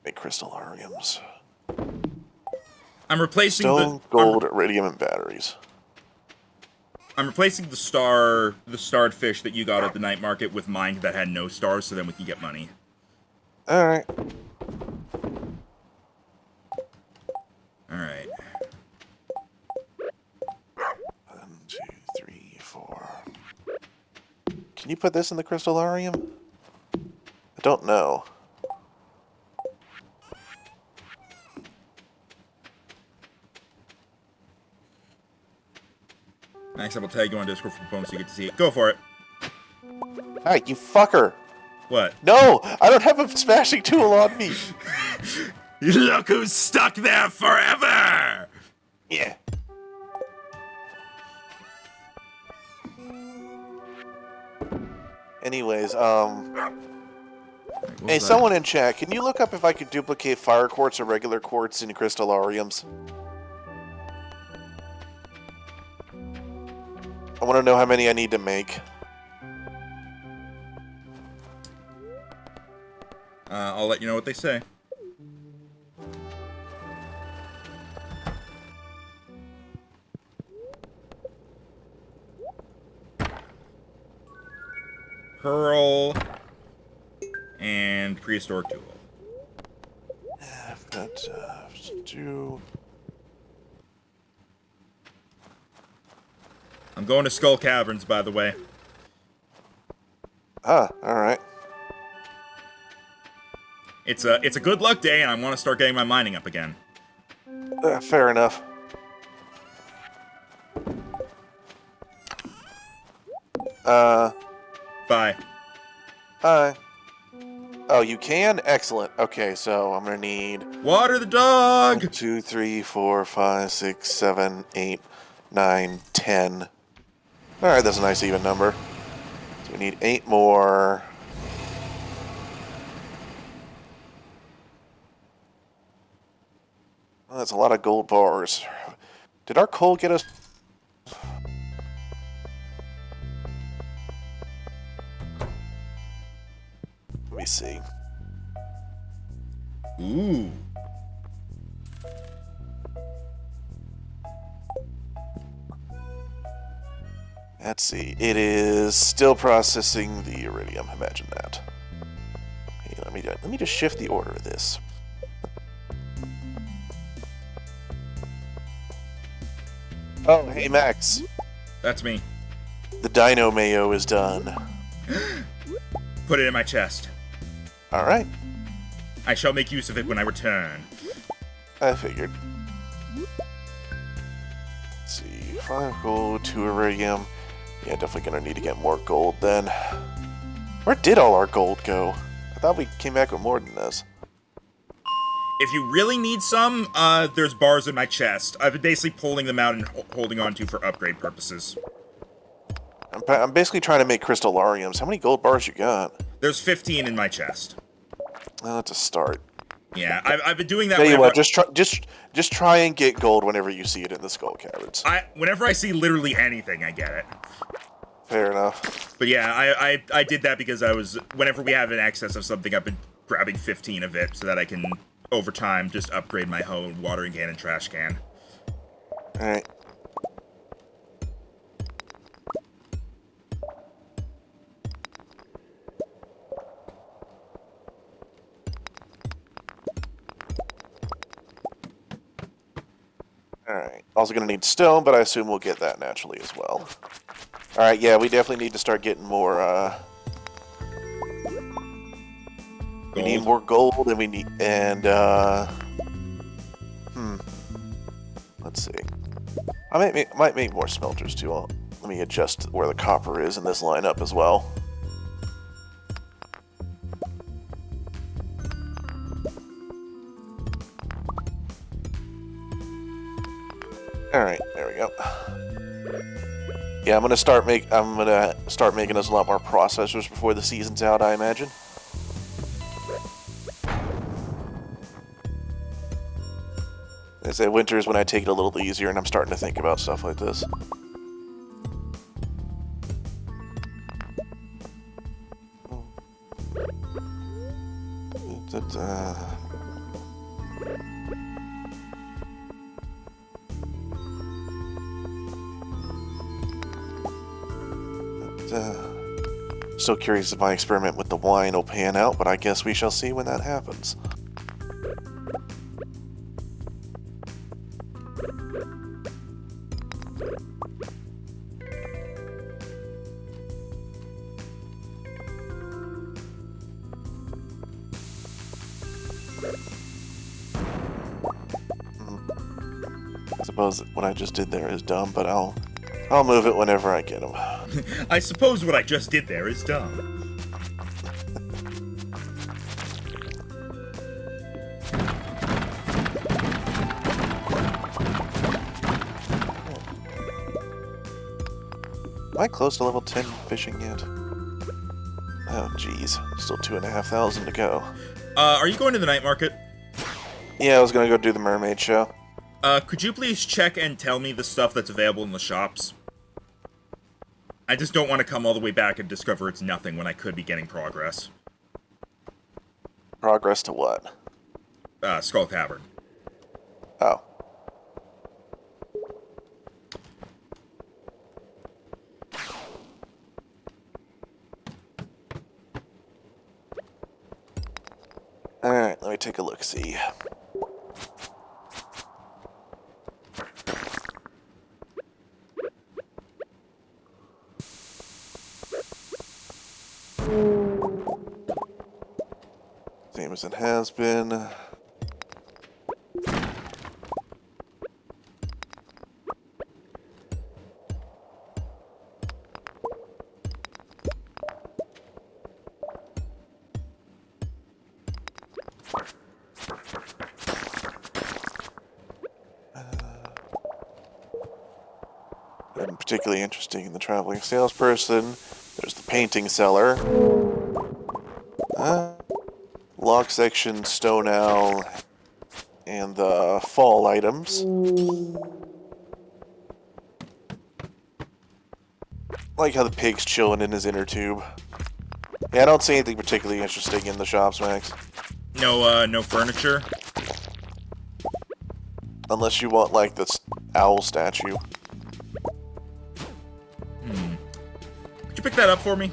Make crystallariums. I'm replacing Stone, gold, iridium, and batteries. I'm replacing the starred fish that you got at the night market with mine that had no stars, so then we can get money. Alright. All right. 1, 2, 3, 4. Can you put this in the crystallarium? I don't know. Max, I will tag you on Discord for the phone so you get to see it. Go for it. Hi, you fucker! What? No! I don't have a smashing tool on me! Look who's stuck there forever! Yeah. Anyways, hey, someone in chat, can you look up if I could duplicate fire quartz or regular quartz in crystallariums? I want to know how many I need to make. I'll let you know what they say. Pearl and prehistoric tool. I've got to... I'm going to Skull Caverns, by the way. Ah, alright. It's a good luck day, and I want to start getting my mining up again. Fair enough. Bye. Hi. Oh, you can? Excellent. Okay, so I'm gonna need... Water the dog! 1, 2, 3, 4, 5, 6, 7, 8, 9, 10. Alright, that's a nice even number. So we need 8 more. Well, that's a lot of gold bars. Did our coal get us... Let me see. Ooh. Let's see. It is still processing the iridium. Imagine that. Hey, let me just shift the order of this. Oh, hey Max. That's me. The dino mayo is done. Put it in my chest. Alright. I shall make use of it when I return. I figured. Let's see. 5 gold, 2 iridium. Yeah, definitely gonna need to get more gold then. Where did all our gold go? I thought we came back with more than this. If you really need some, there's bars in my chest. I've been basically pulling them out and holding on to for upgrade purposes. I'm basically trying to make crystallariums. How many gold bars you got? There's 15 in my chest. Well, that's a start. Yeah, I've been doing that. Tell you what, just try and get gold whenever you see it in the skull caverns. Whenever I see literally anything, I get it. Fair enough. But yeah, I did that because whenever we have an excess of something, I've been grabbing 15 of it so that I can, over time, just upgrade my own watering can and trash can. Alright. Also going to need stone, but I assume we'll get that naturally as well. Alright, yeah, we definitely need to start getting more, we need more gold, and we need, and, let's see. I might make more smelters, too. Let me adjust where the copper is in this lineup as well. Alright, there we go. Yeah, I'm gonna start making us a lot more processors before the season's out, I imagine. They say winter is when I take it a little easier, and I'm starting to think about stuff like this. Still curious if my experiment with the wine will pan out, but I guess we shall see when that happens. I suppose what I just did there is dumb, but I'll move it whenever I get them. I suppose what I just did there is dumb. Am I close to level 10 fishing yet? Oh, geez. Still 2,500 to go. Are you going to the night market? Yeah, I was gonna go do the mermaid show. Could you please check and tell me the stuff that's available in the shops? I just don't want to come all the way back and discover it's nothing when I could be getting progress. Progress to what? Skull Tavern. Oh. Alright, let me take a look-see. Same as it has been. I'm particularly interesting in the traveling salesperson. There's the painting seller. Lock section, stone owl, and the fall items. I like how the pig's chilling in his inner tube. Yeah, I don't see anything particularly interesting in the shops, Max. No furniture? Unless you want, like, this owl statue. Could you pick that up for me?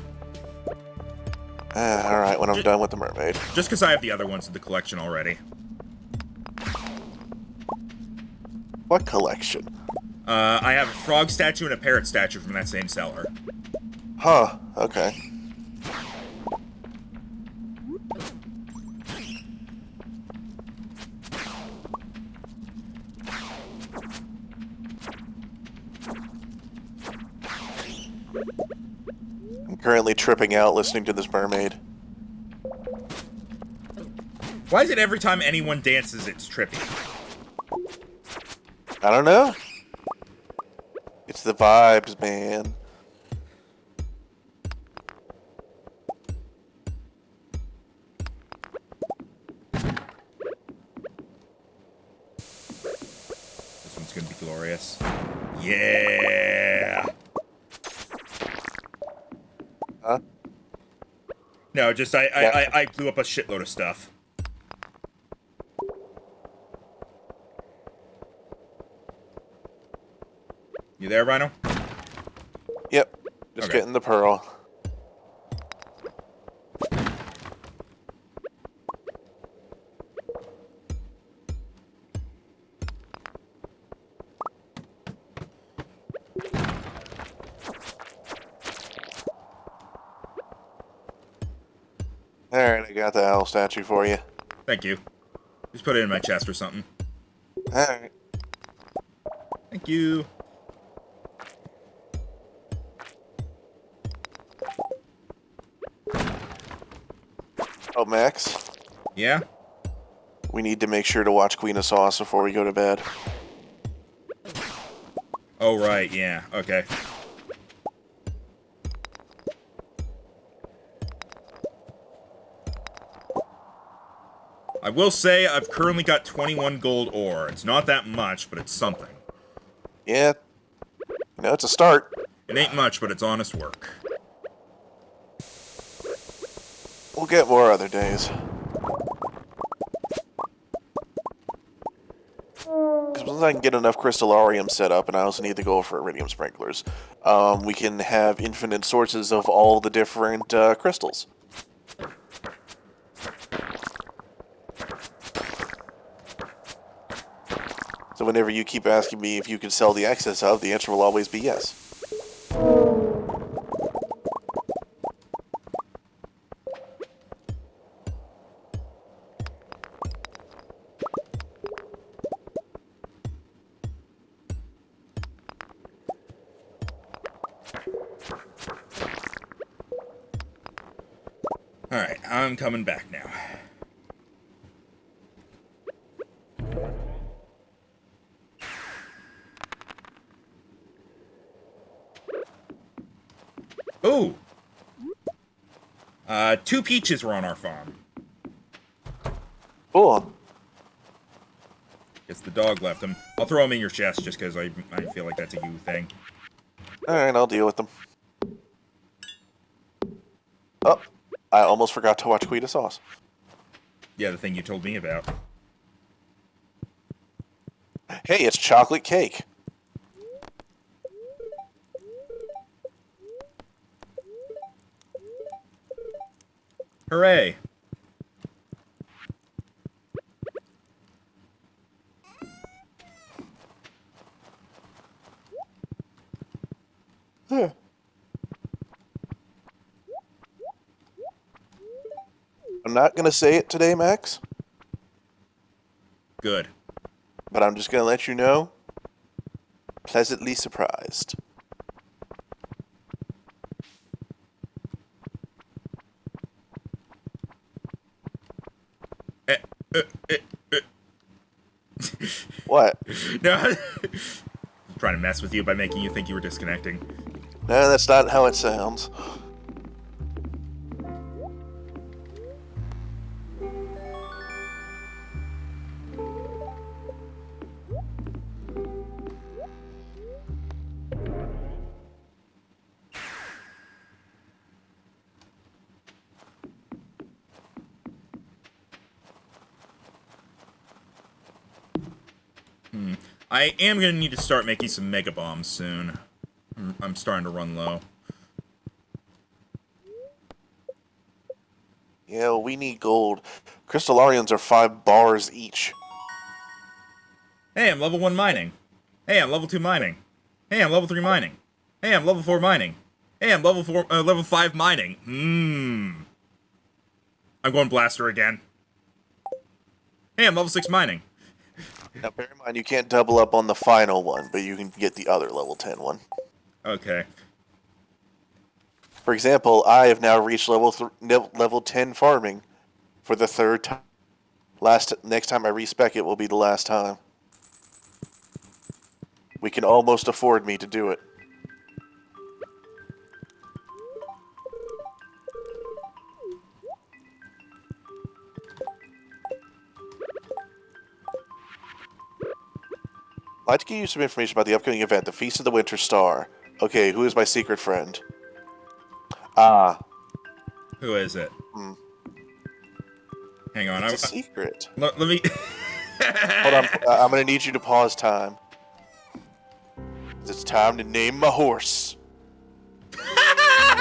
Alright, when I'm done with the mermaid. Just because I have the other ones in the collection already. What collection? I have a frog statue and a parrot statue from that same seller. Huh, okay. I'm currently tripping out listening to this mermaid. Why is it every time anyone dances, it's trippy? I don't know. It's the vibes, man. This one's gonna be glorious. Yeah! Huh? No, just I blew up a shitload of stuff. You there, Rhino? Yep. Just Okay. getting the pearl. Alright, I got the owl statue for you. Thank you. Just put it in my chest or something. Alright. Thank you. Oh, Max, Yeah? we need to make sure to watch Queen of Sauce before we go to bed. Oh, right, yeah. Okay. I will say I've currently got 21 gold ore. It's not that much, but it's something. Yeah, you know, it's a start. It ain't much, but it's honest work. We'll get more other days. Because once I can get enough crystallarium set up, and I also need to go for iridium sprinklers, we can have infinite sources of all the different crystals. So whenever you keep asking me if you can sell the excess of, the answer will always be yes. Alright, I'm coming back now. Ooh! 2 peaches were on our farm. Cool. Guess the dog left them. I'll throw them in your chest just because I feel like that's a you thing. Alright, I'll deal with them. Oh, I almost forgot to watch Queen of Sauce. Yeah, the thing you told me about. Hey, it's chocolate cake. Hooray! I'm not going to say it today, Max, Good. but I'm just going to let you know, pleasantly surprised. Eh, What? No, I'm trying to mess with you by making you think you were disconnecting. No, that's not how it sounds. I am going to need to start making some mega bombs soon. I'm starting to run low. Yeah, well, we need gold. Crystallarians are 5 bars each. Hey, I'm level 1 mining. Hey, I'm level 2 mining. Hey, I'm level 3 mining. Hey, I'm level 4 mining. Hey, I'm level 5 mining. I'm going blaster again. Hey, I'm level 6 mining. Now, bear in mind, you can't double up on the final one, but you can get the other level 10 one. Okay. For example, I have now reached level 10 farming for the 3rd time. Next time I respec it will be the last time. We can almost afford me to do it. I'd like to give you some information about the upcoming event, the Feast of the Winter Star. Okay, who is my secret friend? Ah. Who is it? Hang on. It's a secret. Let me... Hold on, I'm going to need you to pause time. It's time to name my horse.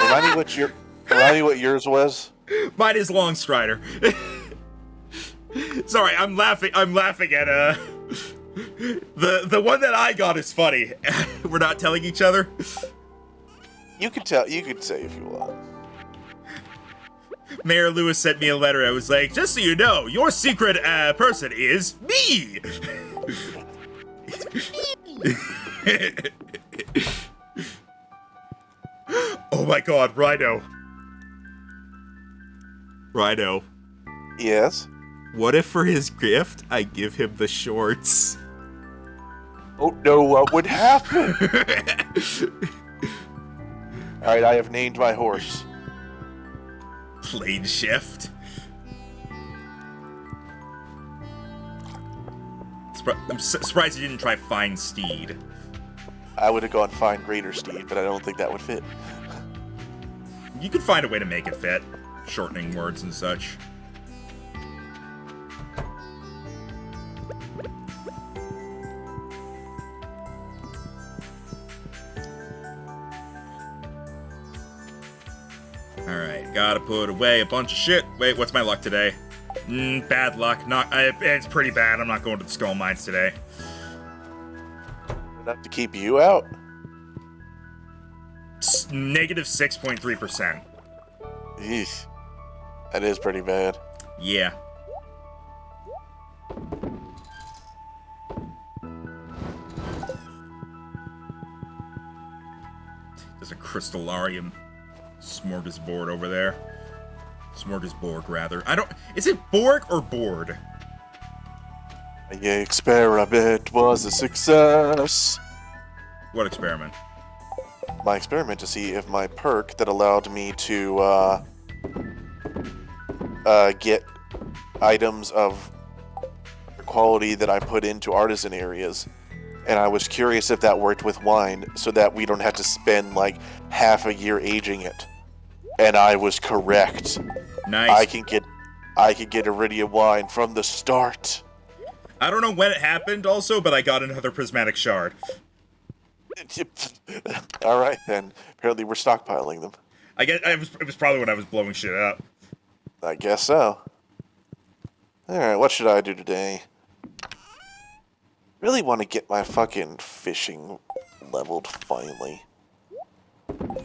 Remind me what yours was. Mine is Longstrider. Sorry, I'm laughing at the one that I got is funny. We're not telling each other. You could say if you want. Mayor Lewis sent me a letter. I was like, just so you know, your secret person is me. Oh my god, Rhino. Rhino. Yes. What if for his gift, I give him the shorts? Oh no, what would happen? Alright, I have named my horse. Plane shift. I'm surprised you didn't try Fine Steed. I would have gone Fine Greater Steed, but I don't think that would fit. You could find a way to make it fit. Shortening words and such. Alright, gotta put away a bunch of shit. Wait, what's my luck today? Bad luck. It's pretty bad. I'm not going to the Skull Mines today. Enough to keep you out? Negative 6.3%. Eesh. That is pretty bad. Yeah. There's a Crystallarium smorgasbord over there. Smorgasbord, rather. Is it Borg or Board? The experiment was a success. What experiment? My experiment to see if my perk that allowed me to get items of quality that I put into artisan areas, and I was curious if that worked with wine so that we don't have to spend like half a year aging it. And I was correct. Nice. I can get Iridium wine from the start. I don't know when it happened also, but I got another prismatic shard. All right then. Apparently we're stockpiling them. It was probably when I was blowing shit up. I guess so. Alright, what should I do today? Really want to get my fucking fishing leveled finally.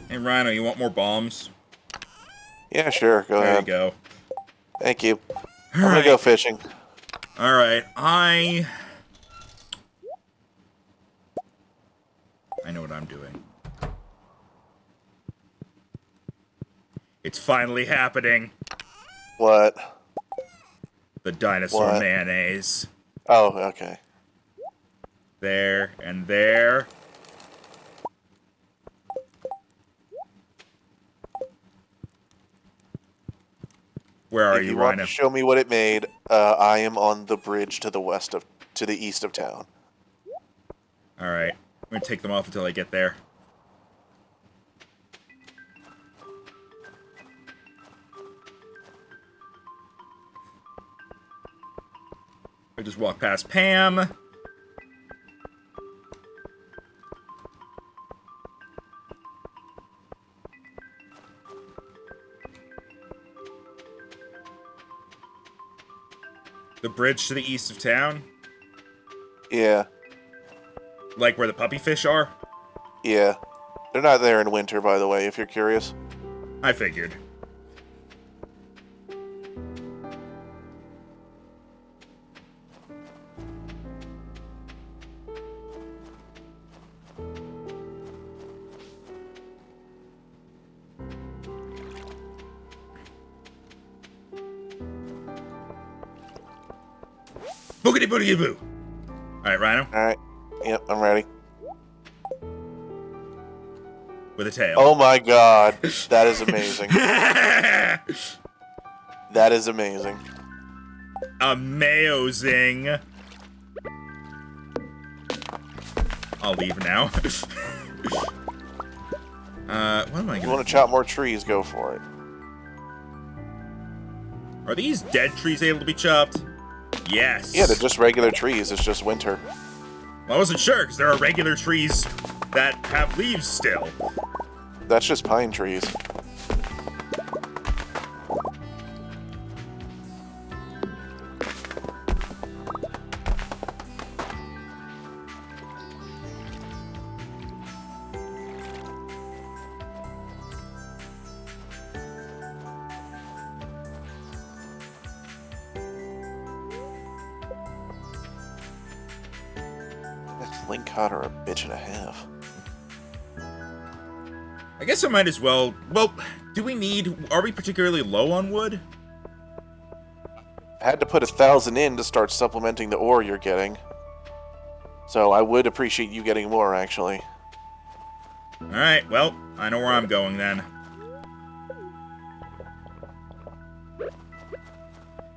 Hey Rhino, you want more bombs? Yeah, sure, go ahead. There you go. Thank you. I'm gonna go fishing. Alright, I know what I'm doing. It's finally happening. What? The dinosaur What? mayonnaise. Oh, okay. There and there. Where are If you, you want Rhino? to show me what it made, I am on the bridge to the east of town. Alright. I'm gonna take them off until I get there. I just walk past Pam. The bridge to the east of town? Yeah. Like where the puppy fish are? Yeah. They're not there in winter, by the way, if you're curious. I figured. Boogity boogity boo! Alright, Rhino. Alright. Yep, I'm ready. With a tail. Oh my god. That is amazing. That is amazing. Amazing. I'll leave now. What am I If you gonna want to chop more trees, go for it. Are these dead trees able to be chopped? Yes. Yeah, they're just regular trees. It's just winter. Well, I wasn't sure, because there are regular trees that have leaves still. That's just pine trees. Link cod are a bitch and a half. I guess I might as well... Well, do we need... Are we particularly low on wood? I had to put 1,000 in to start supplementing the ore you're getting. So I would appreciate you getting more, actually. Alright, well, I know where I'm going then.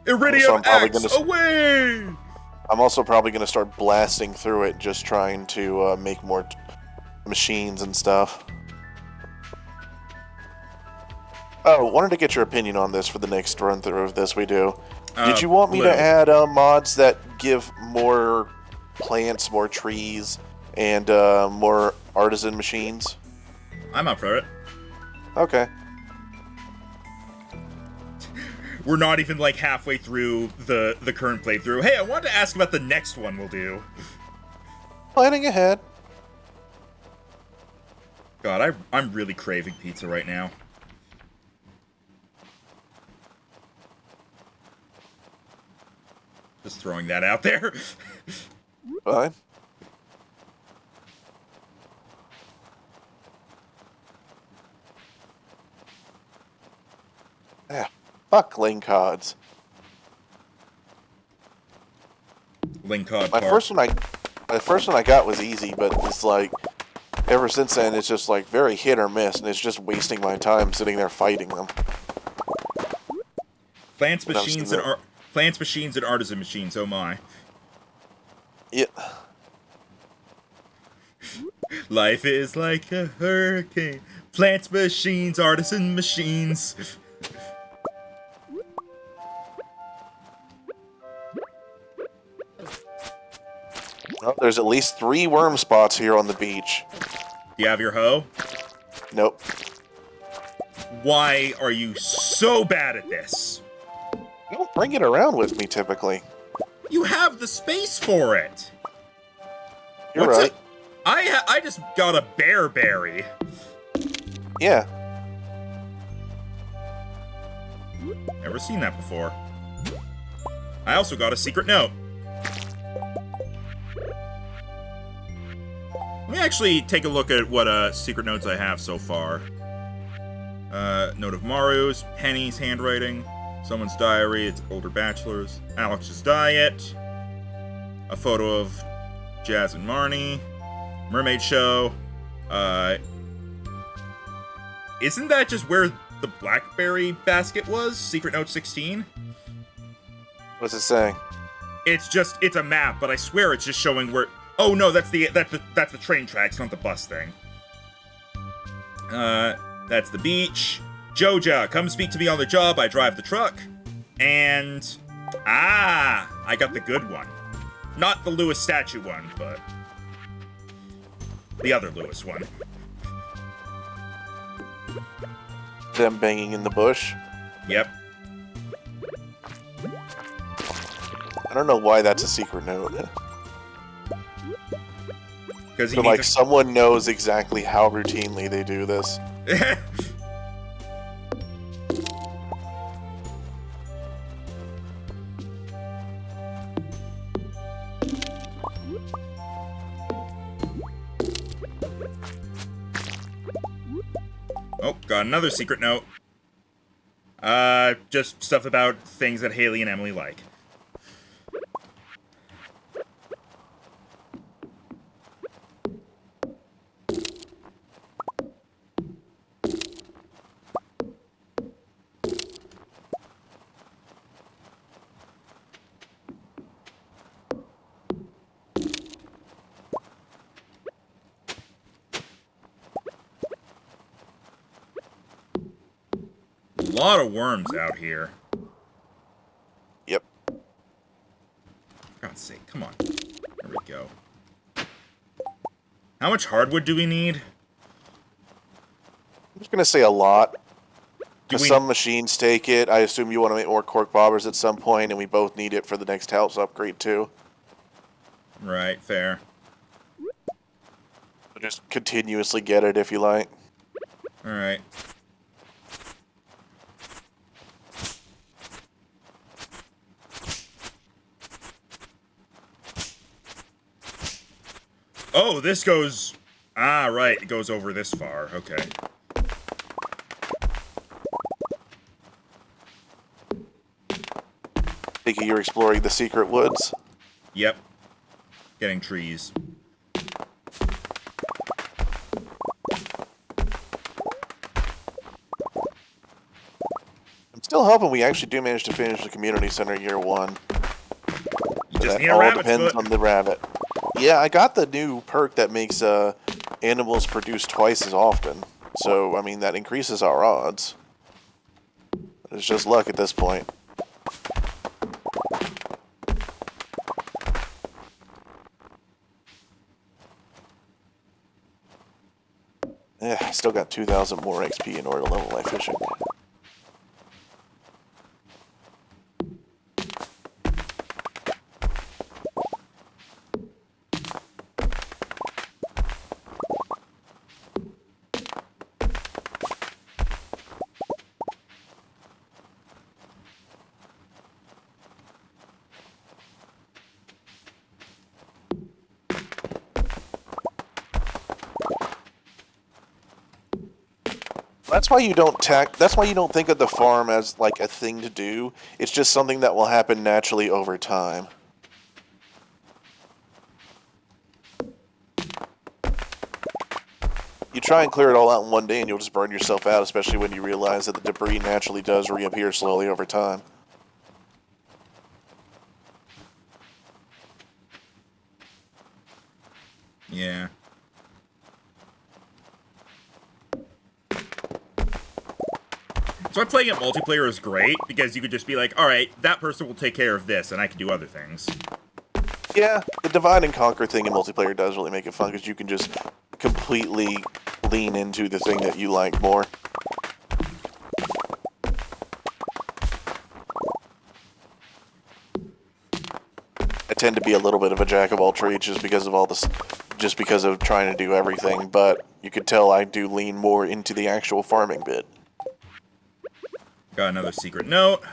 Iridium Axe, away! I'm also probably going to start blasting through it, just trying to make more machines and stuff. Oh, wanted to get your opinion on this for the next run-through of this we do. Did you want me to add mods that give more plants, more trees, and more artisan machines? I'm up for it. Okay. We're not even, like, halfway through the current playthrough. Hey, I wanted to ask about the next one we'll do. Planning ahead. God, I'm really craving pizza right now. Just throwing that out there. Fine. Yeah. Fuck Lingcods. Lingcod My first one I got was easy, but it's like ever since then it's just like very hit or miss, and it's just wasting my time sitting there fighting them. Plants, machines, and artisan machines. Oh my. Yeah. Life is like a hurricane. Plants, machines, artisan machines. Well, there's at least 3 worm spots here on the beach. Do you have your hoe? Nope. Why are you so bad at this? You don't bring it around with me typically. You have the space for it. You're right. I just got a bear berry. Yeah. Never seen that before. I also got a secret note. Let me actually take a look at what secret notes I have so far. Note of Maru's, Penny's handwriting, someone's diary, it's older bachelors, Alex's diet, a photo of Jazz and Marnie, mermaid show. Isn't that just where the blackberry basket was? Secret note 16? What's it saying? It's a map, but I swear it's just showing where. Oh no, that's the train tracks, not the bus thing. That's the beach. Joja, come speak to me on the job. I drive the truck. And I got the good one. Not the Lewis statue one, but the other Lewis one. Them banging in the bush. Yep. I don't know why that's a secret note. Because but like someone knows exactly how routinely they do this. Oh, got another secret note. Just stuff about things that Haley and Emily like. A lot of worms out here. Yep. For God's sake, come on. There we go. How much hardwood do we need? I'm just gonna say a lot. Because some machines take it. I assume you want to make more cork bobbers at some point, and we both need it for the next house upgrade too. Right, fair. So just continuously get it if you like. Alright. Oh, this goes... Ah, right. It goes over this far. Okay. Thinking you're exploring the secret woods? Yep. Getting trees. I'm still hoping we actually do manage to finish the community center year 1. You just That need a all rabbit's depends foot. on the rabbit. Yeah, I got the new perk that makes animals produce twice as often. So, I mean, that increases our odds. It's just luck at this point. I still got 2,000 more XP in order to level my fishing. That's why you don't that's why you don't think of the farm as like a thing to do. It's just something that will happen naturally over time. You try and clear it all out in one day and you'll just burn yourself out, especially when you realize that the debris naturally does reappear slowly over time. Yeah. So playing it multiplayer is great, because you could just be like, alright, that person will take care of this, and I can do other things. Yeah, the divide and conquer thing in multiplayer does really make it fun, because you can just completely lean into the thing that you like more. I tend to be a little bit of a jack of all trades just because of all this, just because of trying to do everything, but you could tell I do lean more into the actual farming bit. Got another secret note.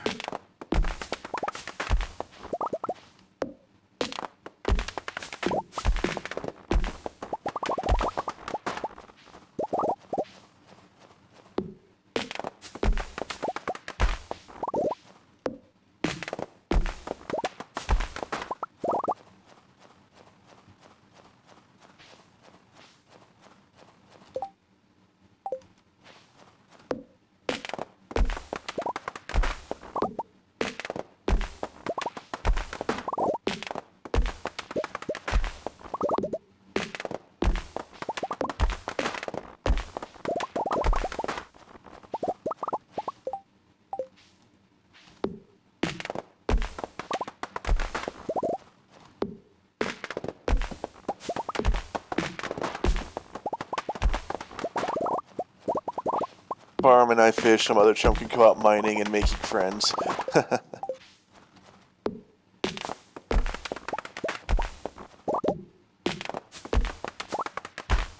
Farm and I fish, some other chum can go out mining and making friends.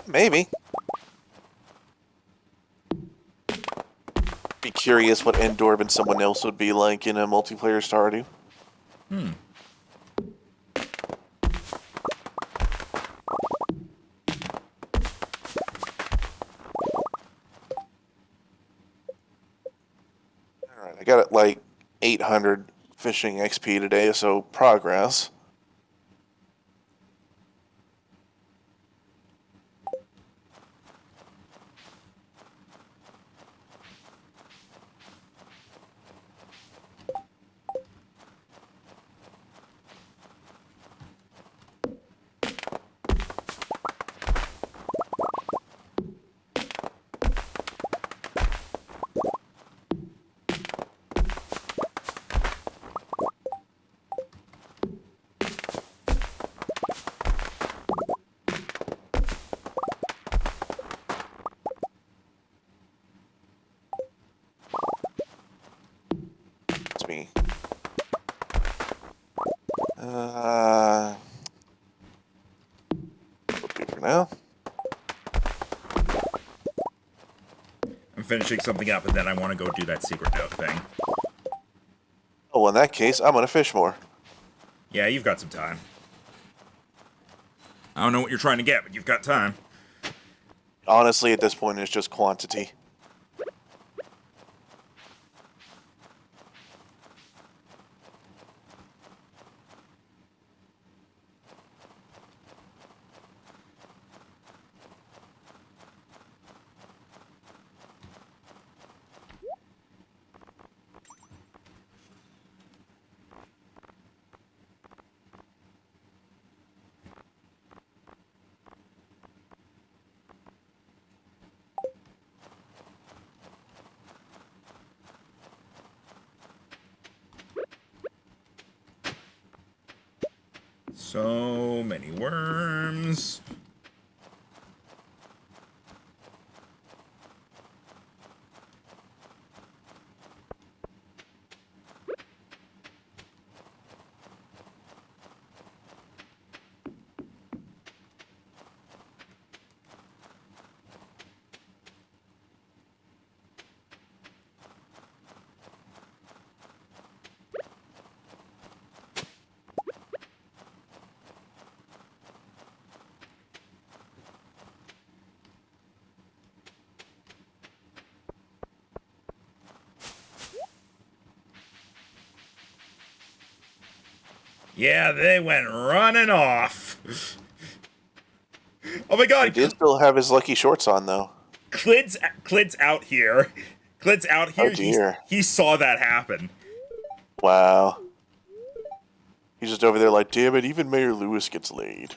Maybe. Be curious what Endorb and someone else would be like in a multiplayer Stardew. Alright, I got it like 800 fishing XP today, so progress. It's me. Will do for now. I'm finishing something up, and then I want to go do that secret note thing. Oh, well, in that case, I'm gonna fish more. Yeah, you've got some time. I don't know what you're trying to get, but you've got time. Honestly, at this point, it's just quantity. So many worms. Yeah, they went running off. Oh my He god, did still have his lucky shorts on, though. Clid's out here. Clid's out Oh here. dear. He saw that happen. Wow. He's just over there like, damn it, even Mayor Lewis gets laid.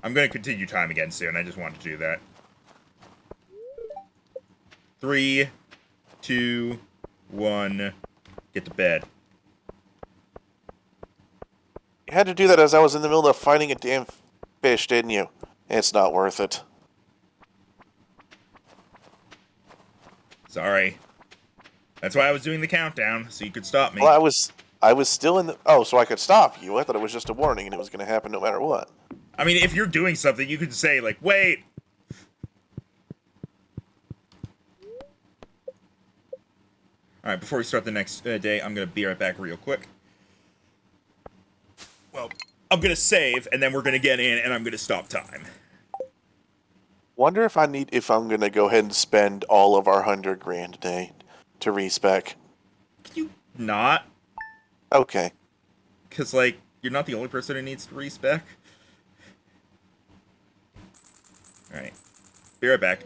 I'm gonna continue time again soon. I just wanted to do that. 3, 2, 1. Get to bed. You had to do that as I was in the middle of fighting a damn fish, didn't you? It's not worth it. Sorry. That's why I was doing the countdown, so you could stop me. Well, I was still in the... Oh, so I could stop you. I thought it was just a warning and it was going to happen no matter what. I mean, if you're doing something, you could say, like, wait. Alright, before we start the next day, I'm gonna be right back real quick. Well, I'm gonna save, and then we're gonna get in, and I'm gonna stop time. Wonder if I'm going to go ahead and spend all of our 100 grand a day to respec. Can you not? Okay. Because, like, you're not the only person who needs to respec. Alright. Be right back.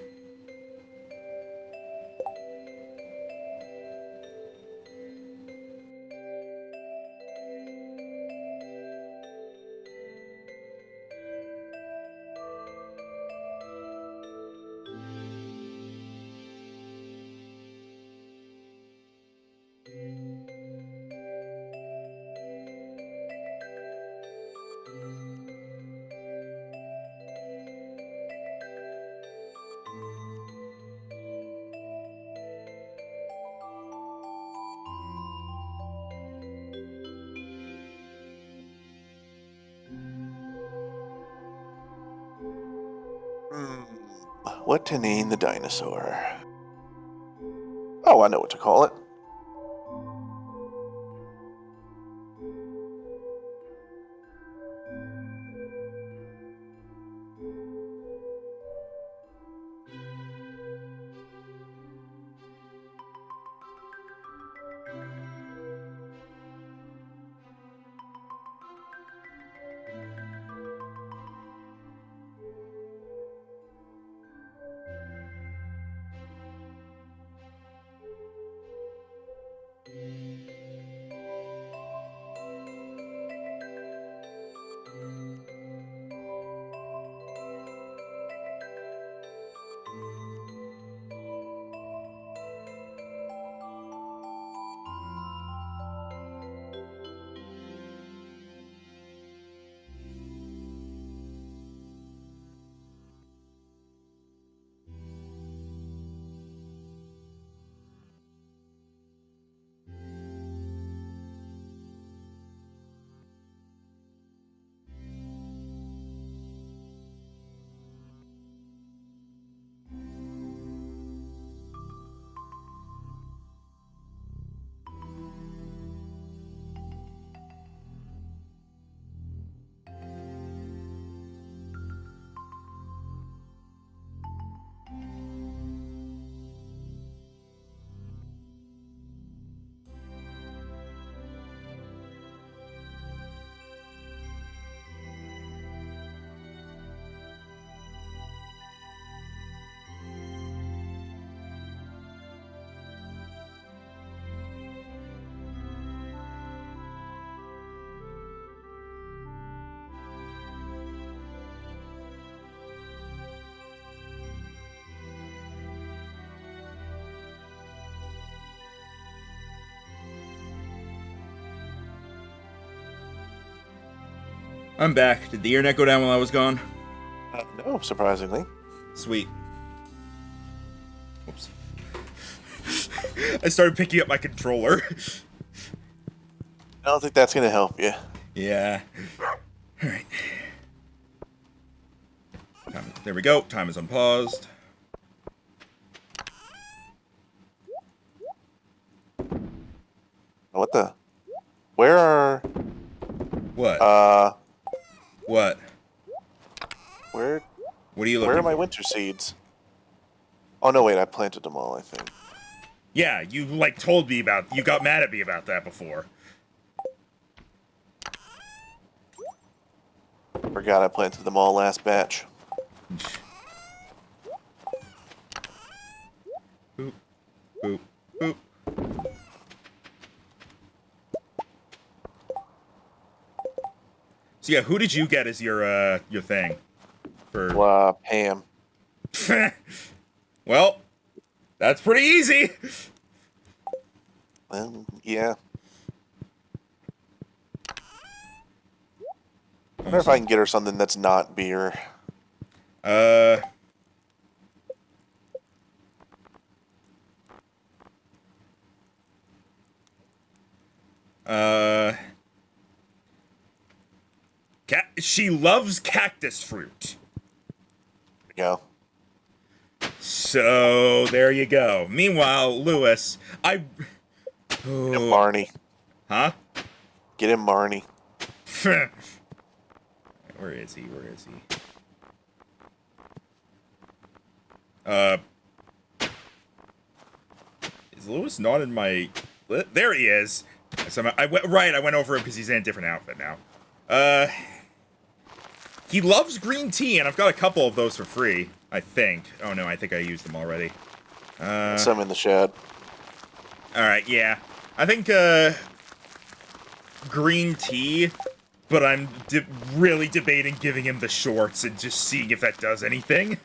What to name the dinosaur? Oh, I know what to call it. I'm back. Did the internet go down while I was gone? No, surprisingly. Sweet. Whoops. I started picking up my controller. I don't think that's going to help you. Yeah. Alright. There we go. Time is unpaused. What the? Where are... What? What? Where... What are you looking Where are for? my winter seeds? Oh, no, wait, I planted them all, I think. Yeah, you, like, told me about... You got mad at me about that before. Forgot I planted them all last batch. Boop. Boop. Boop. So yeah, who did you get as your thing? For... Pam. Well, that's pretty easy. Yeah. I wonder if I can get her something that's not beer. She loves cactus fruit. There we go. So, there you go. Meanwhile, Lewis, Get him, Marnie. Huh? Get him, Marnie. Where is he? Where is he? Is Lewis not in my... There he is! I went over him because he's in a different outfit now. He loves green tea, and I've got a couple of those for free, I think. Oh no, I think I used them already. Some in the shed. Alright, yeah. I think, green tea, but I'm really debating giving him the shorts and just seeing if that does anything.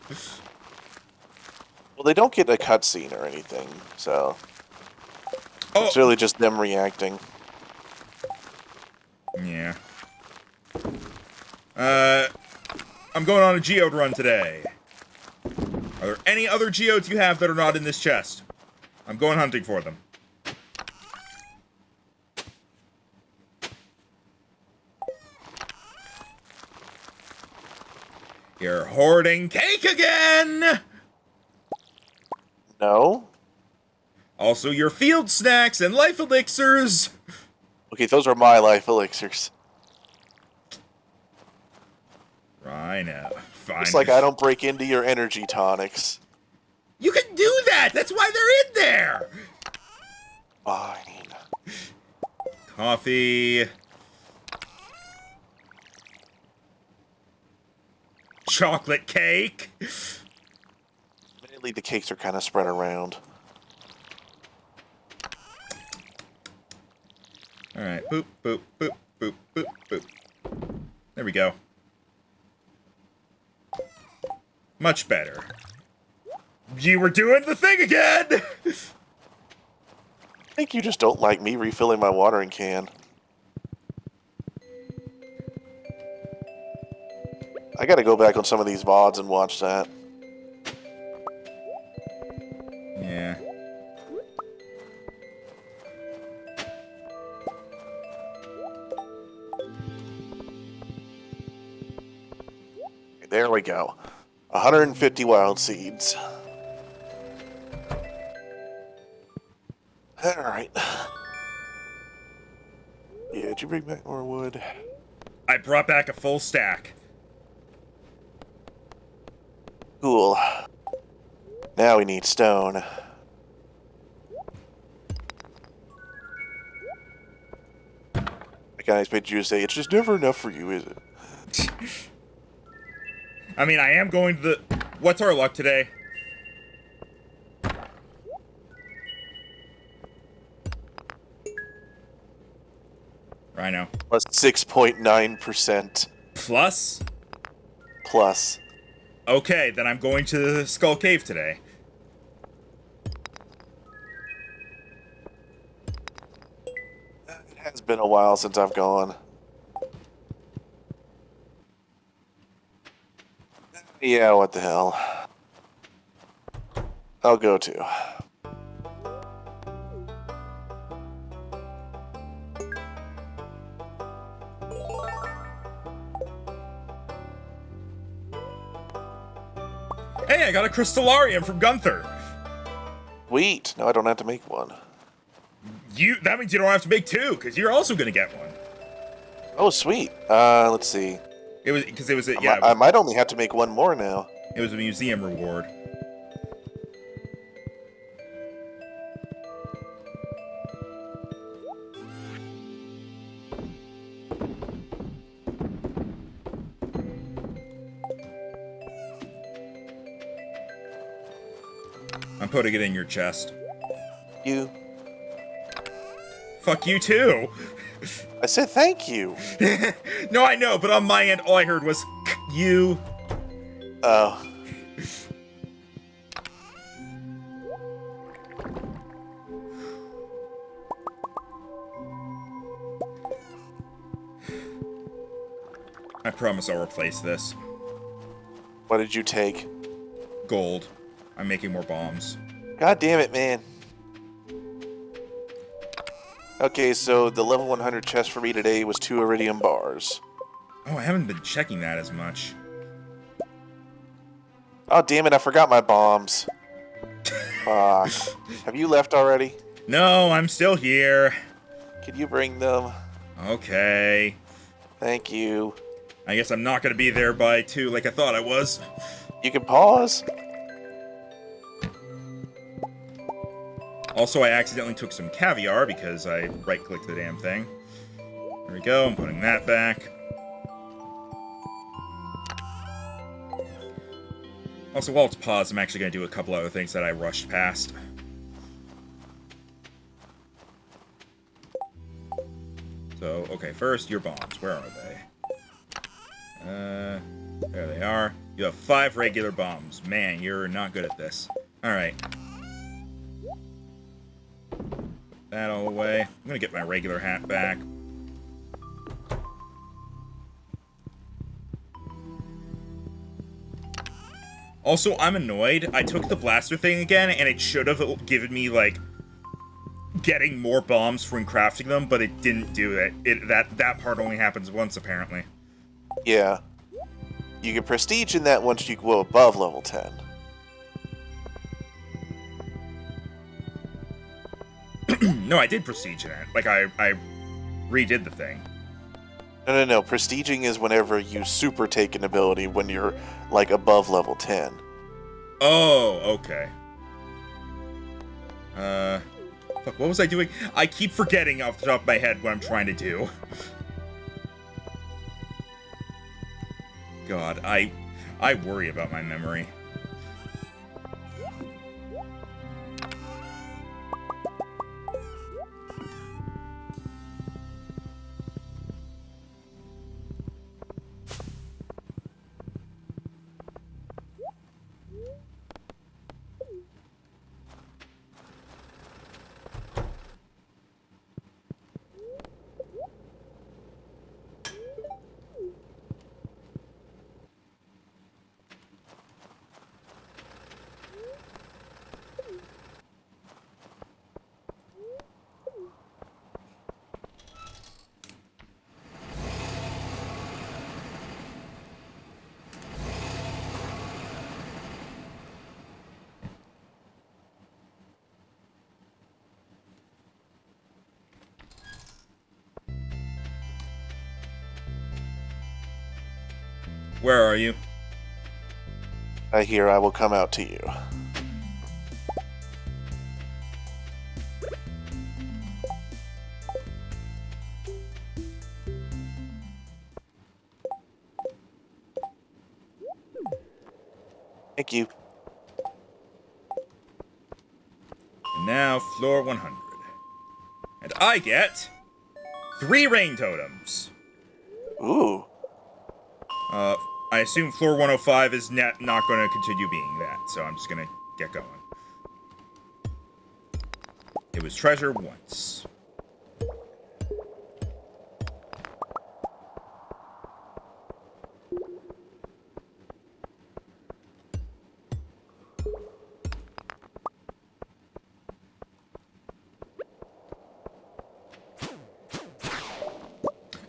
Well, they don't get a cutscene or anything, so... Oh. It's really just them reacting. Yeah. I'm going on a geode run today. Are there any other geodes you have that are not in this chest? I'm going hunting for them. You're hoarding cake again! No? Also, your field snacks and life elixirs! Okay, those are my life elixirs. Rhino. Fine. It's like I don't break into your energy tonics. You can do that! That's why they're in there! Fine. Coffee. Chocolate cake. Mainly the cakes are kind of spread around. Alright, boop, boop, boop, boop, boop, boop. There we go. Much better. You were doing the thing again! I think you just don't like me refilling my watering can. I gotta go back on some of these VODs and watch that. Yeah. There we go. 150 wild seeds. Alright. Yeah, did you bring back more wood? I brought back a full stack. Cool. Now we need stone. I can't expect you to say, it's just never enough for you, is it? I mean, I am going to the... What's our luck today? Rhino. Plus 6.9%. Plus? Plus. Okay, then I'm going to the Skull Cave today. It has been a while since I've gone. Yeah, what the hell. I'll go too. Hey, I got a Crystallarium from Gunther. Sweet. Now I don't have to make one. That means you don't have to make two, because you're also gonna get one. Oh, sweet. Let's see. It was because it was a I might only have to make one more now. it was a museum reward. I'm putting it in your chest. You. Fuck you too. I said thank you. No, I know, but on my end, all I heard was you. Oh. I promise I'll replace this. What did you take? Gold. I'm making more bombs. God damn it, man. Okay, so the level 100 chest for me today was 2 iridium bars. Oh, I haven't been checking that as much. Oh, damn it, I forgot my bombs. Fuck. Have you left already? No, I'm still here. Can you bring them? Okay. Thank you. I guess I'm not gonna be there by 2 like I thought I was. You can pause. Also, I accidentally took some caviar because I right-clicked the damn thing. There we go, I'm putting that back. Also, while it's paused, I'm actually going to do a couple other things that I rushed past. So, okay, first, your bombs. Where are they? There they are. You have 5 regular bombs. Man, you're not good at this. Alright. That all away. I'm gonna get my regular hat back. Also, I'm annoyed. I took the blaster thing again, and it should have given me, like, getting more bombs from crafting them, but it didn't do it. That part only happens once, apparently. Yeah. You get prestige in that once you go above level 10. No, I did prestige in it. Like, I redid the thing. No. Prestiging is whenever you super take an ability when you're, like, above level 10. Oh, okay. Fuck, what was I doing? I keep forgetting off the top of my head what I'm trying to do. God, I worry about my memory. Where are you? I hear I will come out to you. Thank you. And now, floor 100. And I get 3 rain totems. Ooh. I assume floor 105 is not going to continue being that, so I'm just going to get going. It was treasure once.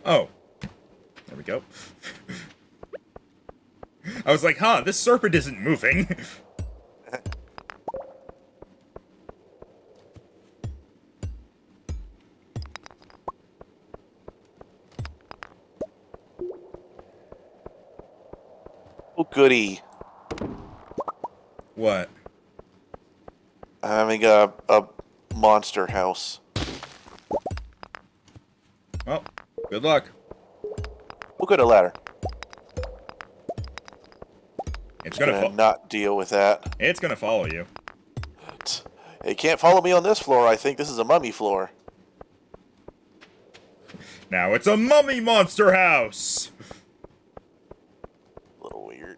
Oh. There we go. I was like, huh, this serpent isn't moving. Oh, goody. What? I'm having a monster house. Well, good luck. We'll go to ladder. It's I'm gonna gonna not deal with that. It's gonna follow you. It can't follow me on this floor. I think this is a mummy floor. Now it's a mummy monster house. A little weird.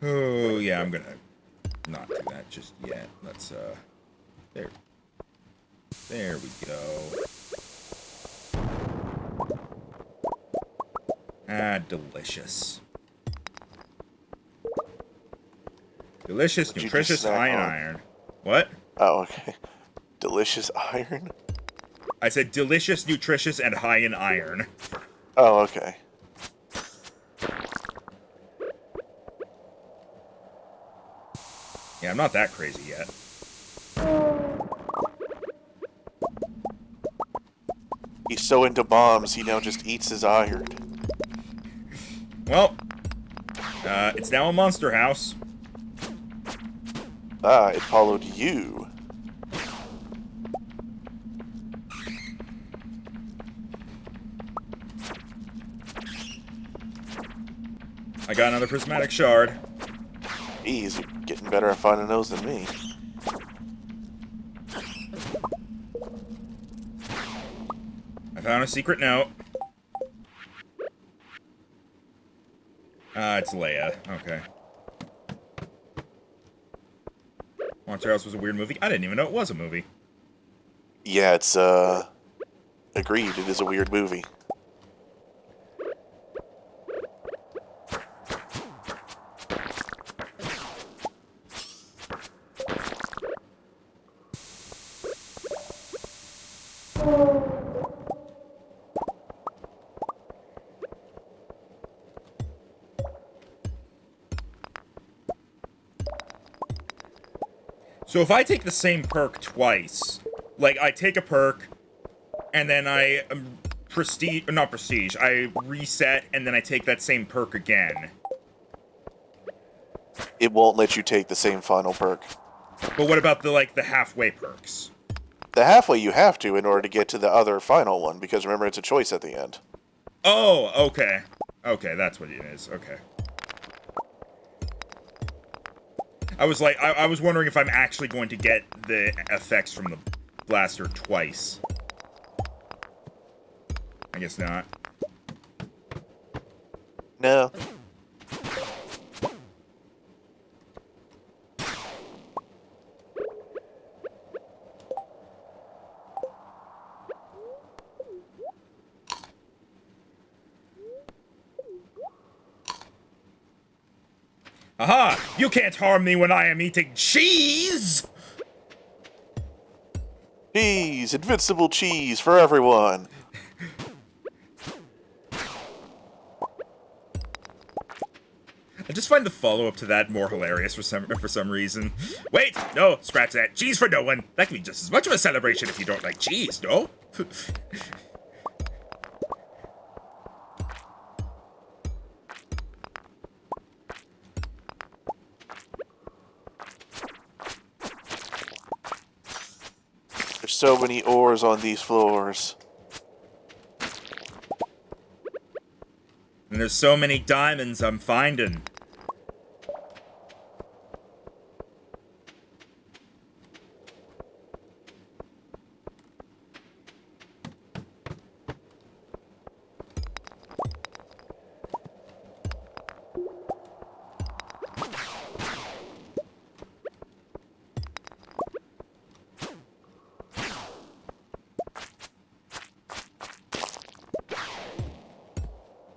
Oh yeah, I'm gonna not do that just yet. Let's there. There we go. Ah, delicious. Delicious, What'd you nutritious, just snack high in on? iron. What? Oh, okay. Delicious iron? I said delicious, nutritious, and high in iron. Oh, okay. Yeah, I'm not that crazy yet. He's so into bombs, he now just eats his iron. Well, it's now a monster house. Ah, it followed you. I got another prismatic shard. Jeez, you're getting better at finding those than me. I found a secret note. It's Leia. Okay. Monster House was a weird movie. I didn't even know it was a movie. Yeah, it's, agreed, it is a weird movie. So if I take the same perk twice, like I take a perk, and then I not prestige, I reset, and then I take that same perk again. It won't let you take the same final perk. But what about the halfway perks? The halfway you have to in order to get to the other final one, because remember, it's a choice at the end. Oh, okay. Okay, that's what it is. Okay. I was like, I was wondering if I'm actually going to get the effects from the blaster twice. I guess not. No. Aha! You can't harm me when I am eating cheese! Cheese! Invincible cheese for everyone! I just find the follow-up to that more hilarious for some reason. Wait! No! Scratch that. Cheese for no one! That can be just as much of a celebration if you don't like cheese, no? There's so many ores on these floors. And there's so many diamonds I'm finding.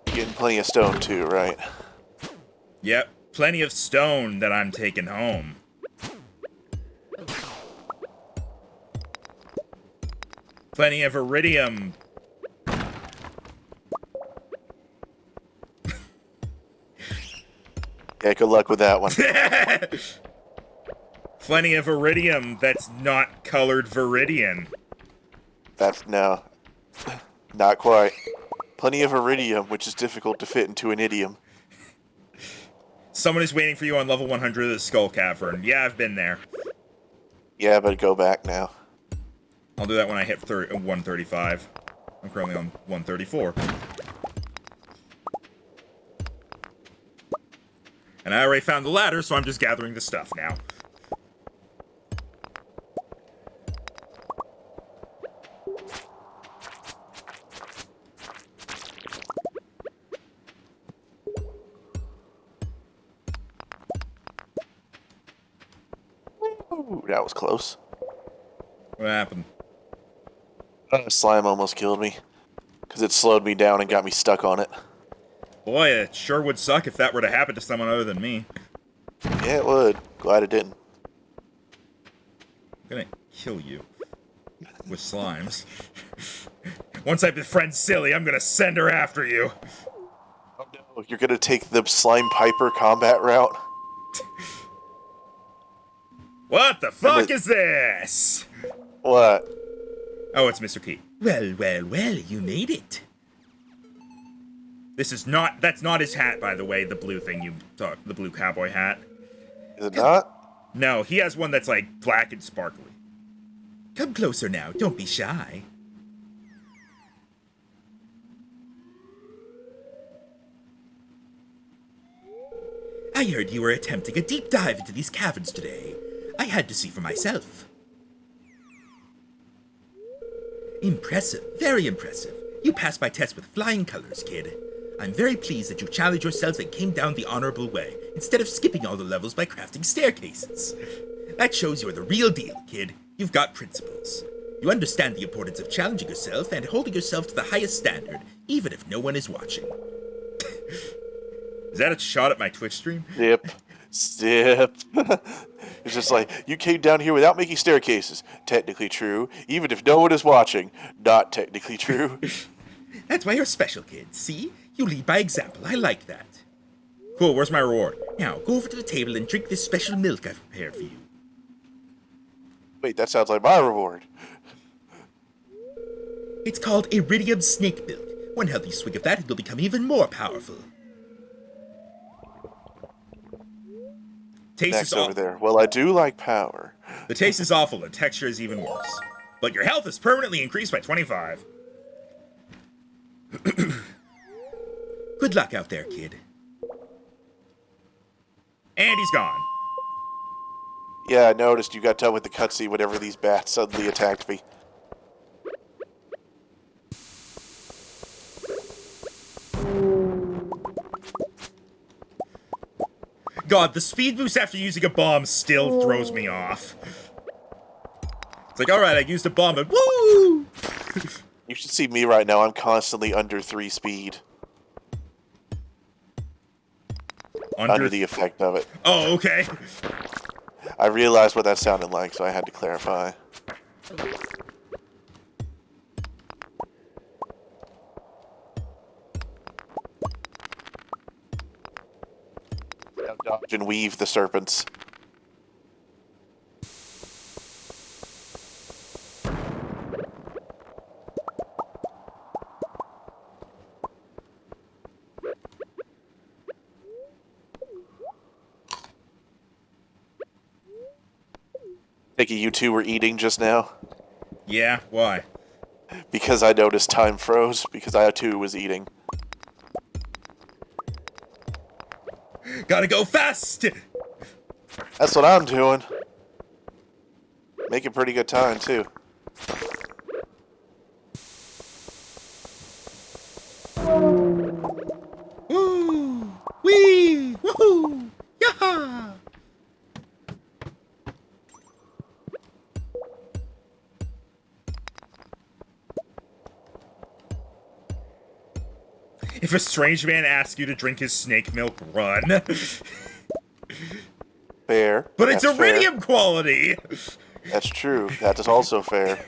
Getting plenty of stone too, right? Yep, plenty of stone that I'm taking home. Plenty of iridium. Yeah, good luck with that one. Plenty of iridium that's not colored viridian. That's no, not quite. Plenty of iridium, which is difficult to fit into an idiom. Someone is waiting for you on level 100 of the Skull Cavern. Yeah, I've been there. Yeah, but go back now. I'll do that when I hit 135. I'm currently on 134. And I already found the ladder, so I'm just gathering the stuff now. Ooh, that was close. What happened? Slime almost killed me. Because it slowed me down and got me stuck on it. Boy, it sure would suck if that were to happen to someone other than me. Yeah, it would. Glad it didn't. I'm gonna kill you. With slimes. Once I befriend Silly, I'm gonna send her after you. Oh no, you're gonna take the Slime Piper combat route? What the fuck is this? What? Oh, it's Mr. P. Well, you made it. That's not his hat, by the way, the blue thing the blue cowboy hat. Is it not? No, he has one that's like black and sparkly. Come closer now, don't be shy. I heard you were attempting a deep dive into these caverns today. I had to see for myself. Impressive, very impressive. You passed my test with flying colors, kid. I'm very pleased that you challenged yourself and came down the honorable way, instead of skipping all the levels by crafting staircases. That shows you're the real deal, kid. You've got principles. You understand the importance of challenging yourself and holding yourself to the highest standard, even if no one is watching. Is that a shot at my Twitch stream? Zip. It's just like, you came down here without making staircases. Technically true. Even if no one is watching. Not technically true. That's why you're special, kid. See? You lead by example. I like that. Cool, where's my reward? Now, go over to the table and drink this special milk I've prepared for you. Wait, that sounds like my reward. It's called iridium snake milk. One healthy swig of that and you'll become even more powerful. Taste Next is over there. Well, I do like power. The taste is awful, the texture is even worse. But your health is permanently increased by 25. Good luck out there, kid. And he's gone. Yeah, I noticed you got done with the cutscene whenever these bats suddenly attacked me. God, the speed boost after using a bomb still throws me off. It's like, alright, I used a bomb and woo! You should see me right now. I'm constantly under 3 speed. Under the effect of it. Oh, okay. I realized what that sounded like, so I had to clarify. Now dodge and weave the serpents. Thinking you two were eating just now? Yeah, why? Because I noticed time froze, because I too was eating. Gotta go fast! That's what I'm doing. Making pretty good time, too. Woo! Wee! Woohoo! Yaha! If a strange man asks you to drink his snake milk, run. Fair. But it's That's iridium fair. quality! That's true. That is also fair.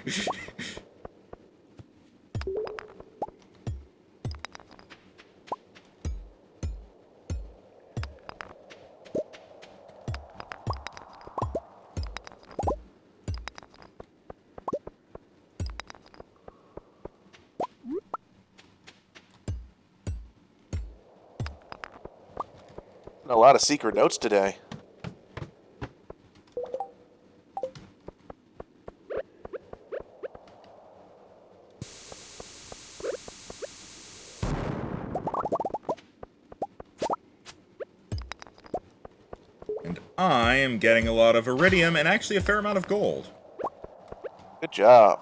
A lot of secret notes today. And I am getting a lot of iridium and actually a fair amount of gold. Good job.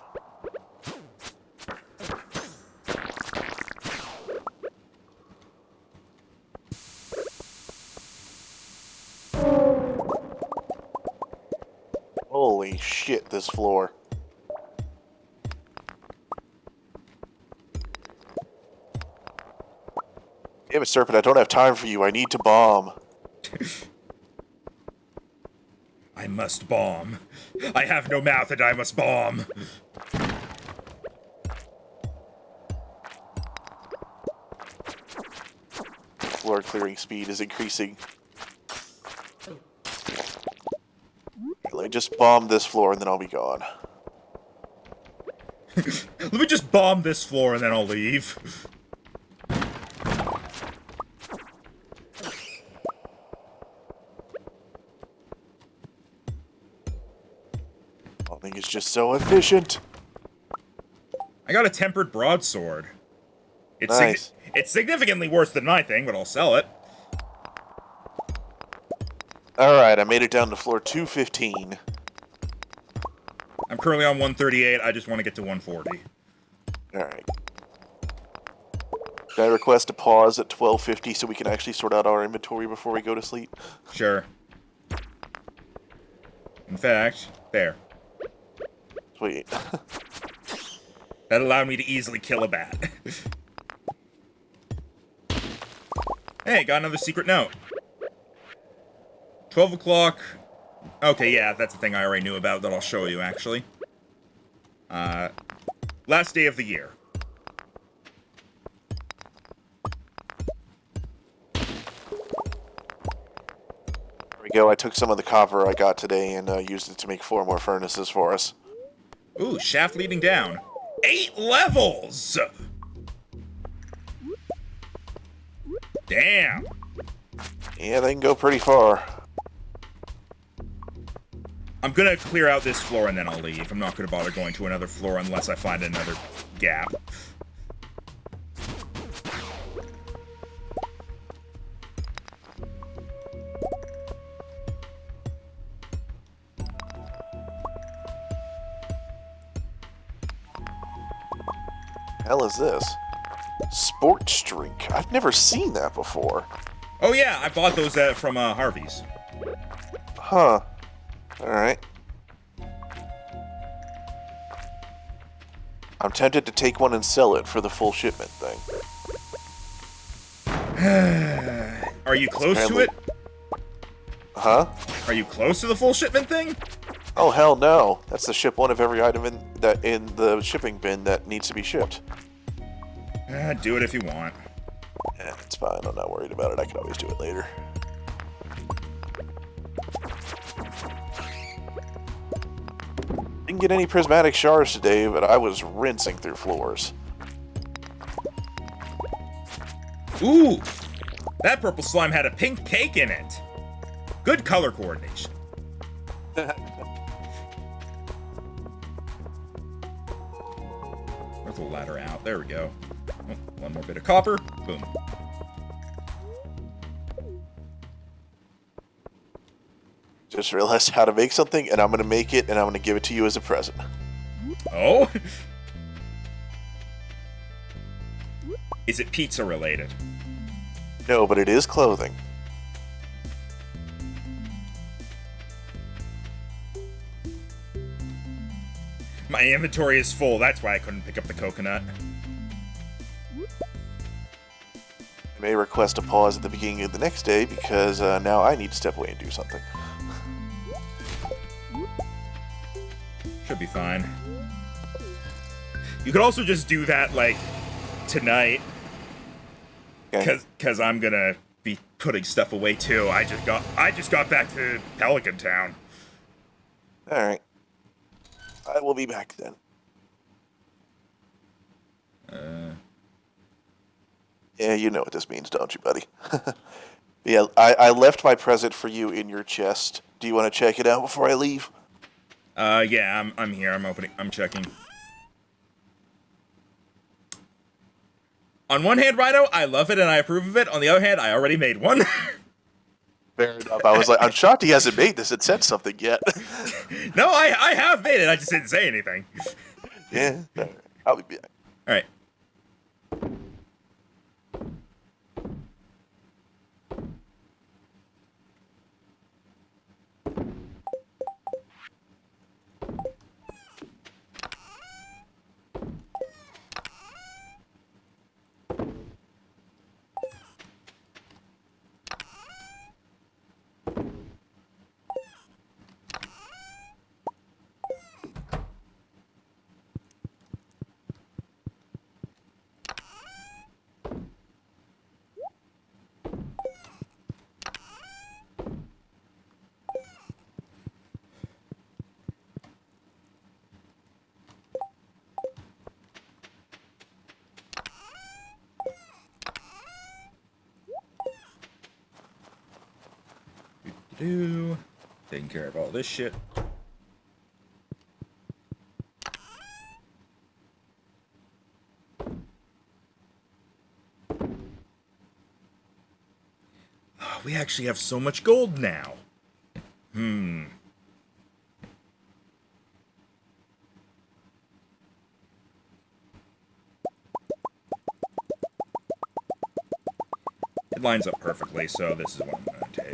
Holy shit, this floor. Damn it, Serpent, I don't have time for you. I need to bomb. I must bomb. I have no mouth and I must bomb. Floor clearing speed is increasing. Let me just bomb this floor and then I'll be gone. Let me just bomb this floor and then I'll leave. Bombing is just so efficient. I got a tempered broadsword. It's Nice. it's significantly worse than my thing, but I'll sell it. Alright, I made it down to floor 215. I'm currently on 138. I just want to get to 140. Alright. Can I request a pause at 12:50 so we can actually sort out our inventory before we go to sleep? Sure. In fact, there. Sweet. That allowed me to easily kill a bat. Hey, got another secret note. 12 o'clock. Okay, yeah, that's a thing I already knew about that I'll show you, actually. Last day of the year. There we go. I took some of the copper I got today and used it to make 4 more furnaces for us. Ooh, shaft leading down. 8 levels! Damn. Yeah, they can go pretty far. I'm gonna clear out this floor and then I'll leave. I'm not gonna bother going to another floor unless I find another gap. Hell is this? Sports drink. I've never seen that before. Oh yeah, I bought those from Harvey's. Huh. Alright. I'm tempted to take one and sell it for the full shipment thing. Are you close to Apparently- it? Huh? Are you close to the full shipment thing? Oh hell no! That's the ship one of every item in the shipping bin that needs to be shipped. Do it if you want. Yeah, it's fine. I'm not worried about it. I can always do it later. Didn't get any prismatic shards today, but I was rinsing through floors. Ooh! That purple slime had a pink cake in it. Good color coordination. Where's the ladder out? There we go. Oh, one more bit of copper. Boom. Just realized how to make something, and I'm gonna make it, and I'm gonna give it to you as a present. Oh? Is it pizza related? No, but it is clothing. My inventory is full. That's why I couldn't pick up the coconut. I may request a pause at the beginning of the next day because now I need to step away and do something. Should be fine. You could also just do that, like, tonight. Okay. Cause I'm gonna be putting stuff away too. I just got back to Pelican Town. Alright. I will be back then. Yeah, you know what this means, don't you, buddy? Yeah, I left my present for you in your chest. Do you want to check it out before I leave? Yeah, I'm here. I'm opening. I'm checking. On one hand, Rhino, I love it and I approve of it. On the other hand, I already made one. Fair enough. I was like, I'm shocked he hasn't made this and said something yet. No, I have made it. I just didn't say anything. Yeah. All right. I'll be back. All right. Taking care of all this shit. Oh, we actually have so much gold now. It lines up perfectly, so this is what I'm going to take.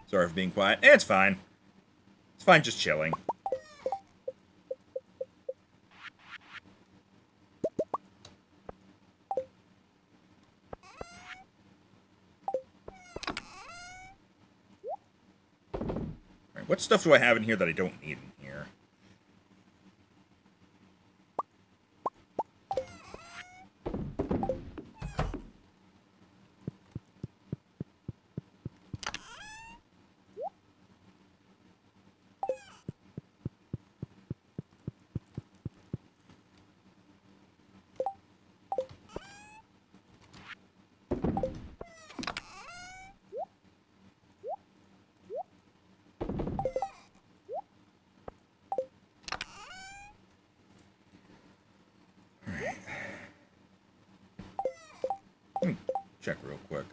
Sorry for being quiet. It's fine. It's fine just chilling. Alright, what stuff do I have in here that I don't need in here? Let me check real quick.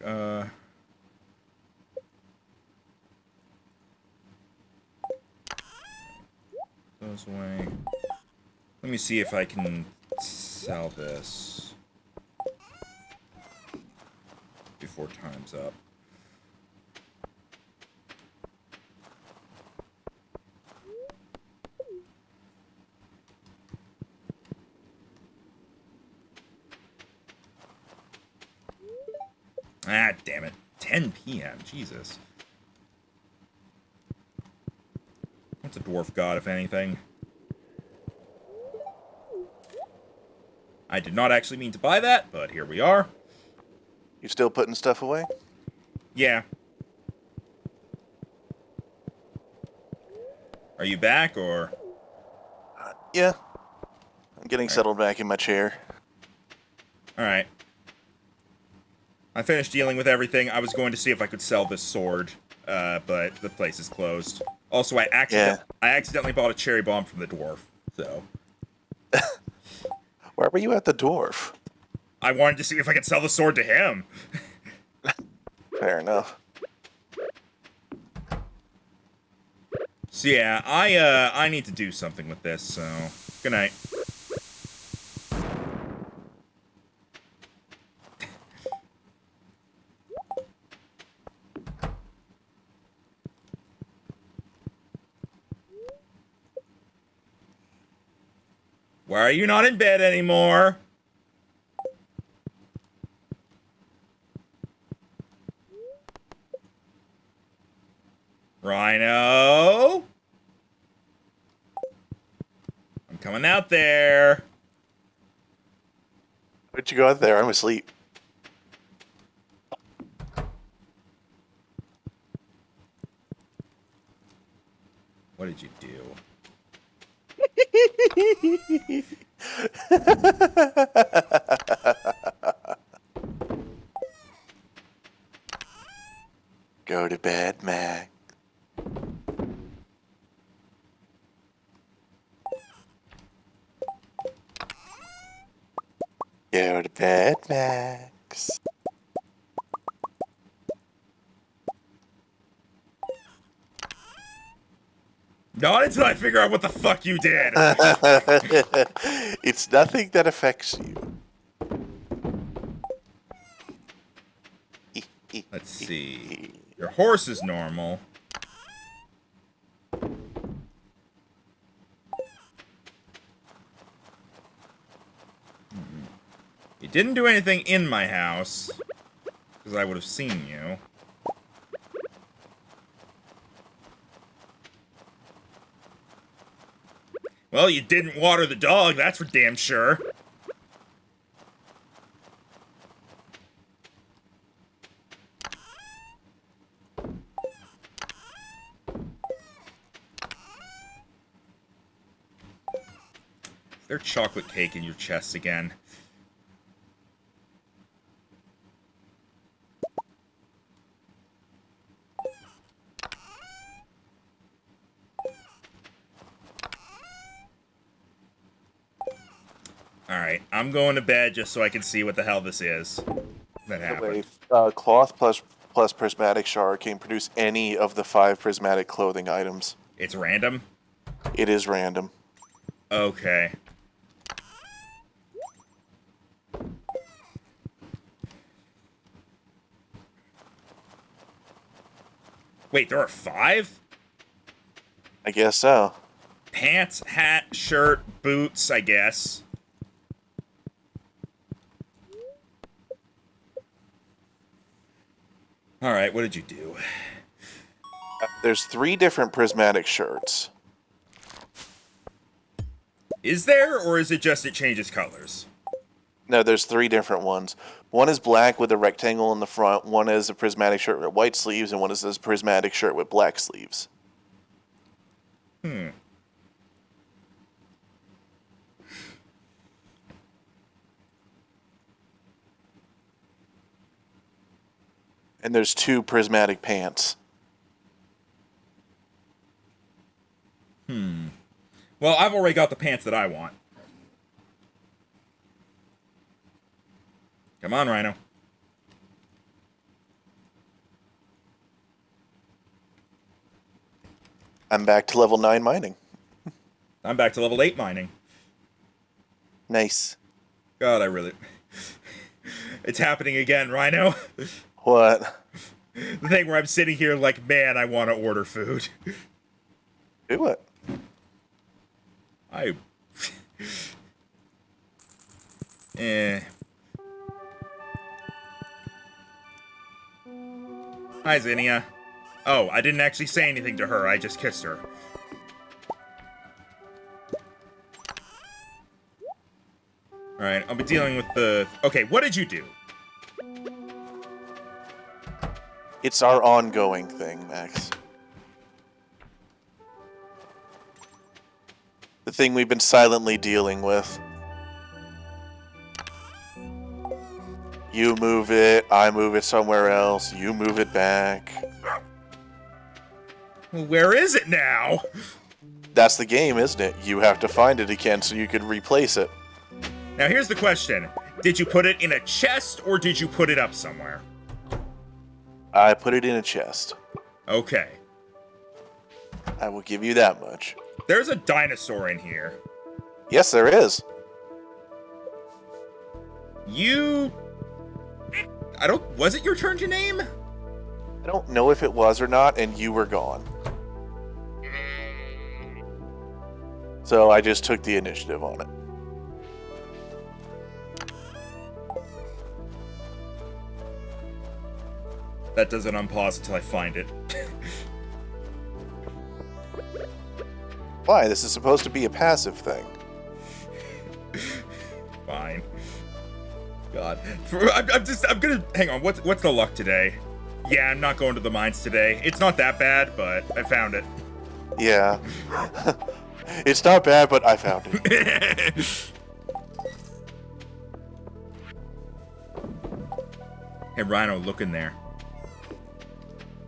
Goes away. Let me see if I can sell this before time's up. Ah, damn it. 10 p.m. Jesus. What's a dwarf god, if anything? I did not actually mean to buy that, but here we are. You still putting stuff away? Yeah. Are you back, or? Yeah. I'm getting settled back in my chair. Alright. I finished dealing with everything. I was going to see if I could sell this sword, but the place is closed. Also, I accidentally bought a cherry bomb from the dwarf, so. Why were you at the dwarf? I wanted to see if I could sell the sword to him. Fair enough. So yeah, I need to do something with this, so good night. Why are you not in bed anymore? Rhino? I'm coming out there. Where'd you go out there? I'm asleep. What did you do? Go to bed, Mac. Go to bed, Max. Not until I figure out what the fuck you did. It's nothing that affects you. Let's see. Your horse is normal. You didn't do anything in my house, because I would have seen you. Well, you didn't water the dog, that's for damn sure. Is there chocolate cake in your chest again? Alright, I'm going to bed just so I can see what the hell this is that happened. Cloth plus prismatic shard can produce any of the 5 prismatic clothing items. It's random? It is random. Okay. Wait, there are 5? I guess so. Pants, hat, shirt, boots, I guess. Alright, what did you do? There's 3 different prismatic shirts. Is there, or is it just it changes colors? No, there's 3 different ones. One is black with a rectangle in the front, one is a prismatic shirt with white sleeves, and one is a prismatic shirt with black sleeves. Hmm. And there's 2 prismatic pants. Well, I've already got the pants that I want. Come on, Rhino. I'm back to level 9 mining. I'm back to level 8 mining. Nice. God, I really... It's happening again, Rhino. What? The thing where I'm sitting here like, man, I want to order food. Do it. Hi, Zinnia. Oh, I didn't actually say anything to her. I just kissed her. Alright, I'll be dealing with the... Okay, what did you do? It's our ongoing thing, Max. The thing we've been silently dealing with. You move it, I move it somewhere else, you move it back. Well, where is it now? That's the game, isn't it? You have to find it again so you can replace it. Now, here's the question. Did you put it in a chest, or did you put it up somewhere? I put it in a chest. Okay. I will give you that much. There's a dinosaur in here. Yes, there is. Was it your turn to name? I don't know if it was or not, and you were gone. So I just took the initiative on it. That doesn't unpause until I find it. Why? This is supposed to be a passive thing. Fine. God. I'm gonna... Hang on, what's the luck today? Yeah, I'm not going to the mines today. It's not that bad, but I found it. Yeah. It's not bad, but I found it. Hey, Rhino, look in there.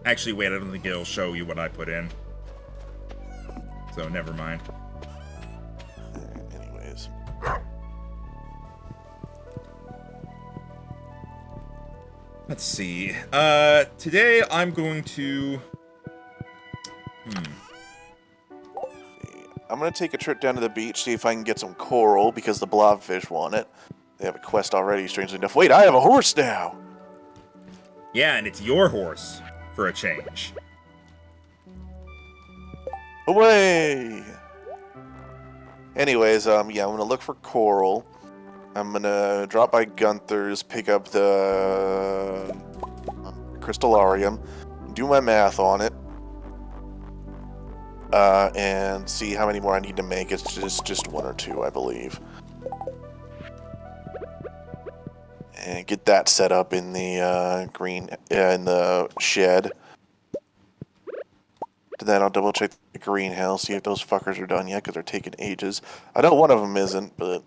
Actually, wait, I don't think it'll show you what I put in. So, never mind. Anyways. Let's see. Today I'm going to... I'm going to take a trip down to the beach, see if I can get some coral, because the blobfish want it. They have a quest already, strangely enough. Wait, I have a horse now! Yeah, and it's your horse, for a change. Away! Anyways, yeah, I'm going to look for coral. I'm going to drop by Gunther's, pick up the crystallarium, do my math on it, and see how many more I need to make. It's just one or two, I believe. And get that set up in the in the shed. Then I'll double check the greenhouse, see if those fuckers are done yet, because they're taking ages. I know one of them isn't, but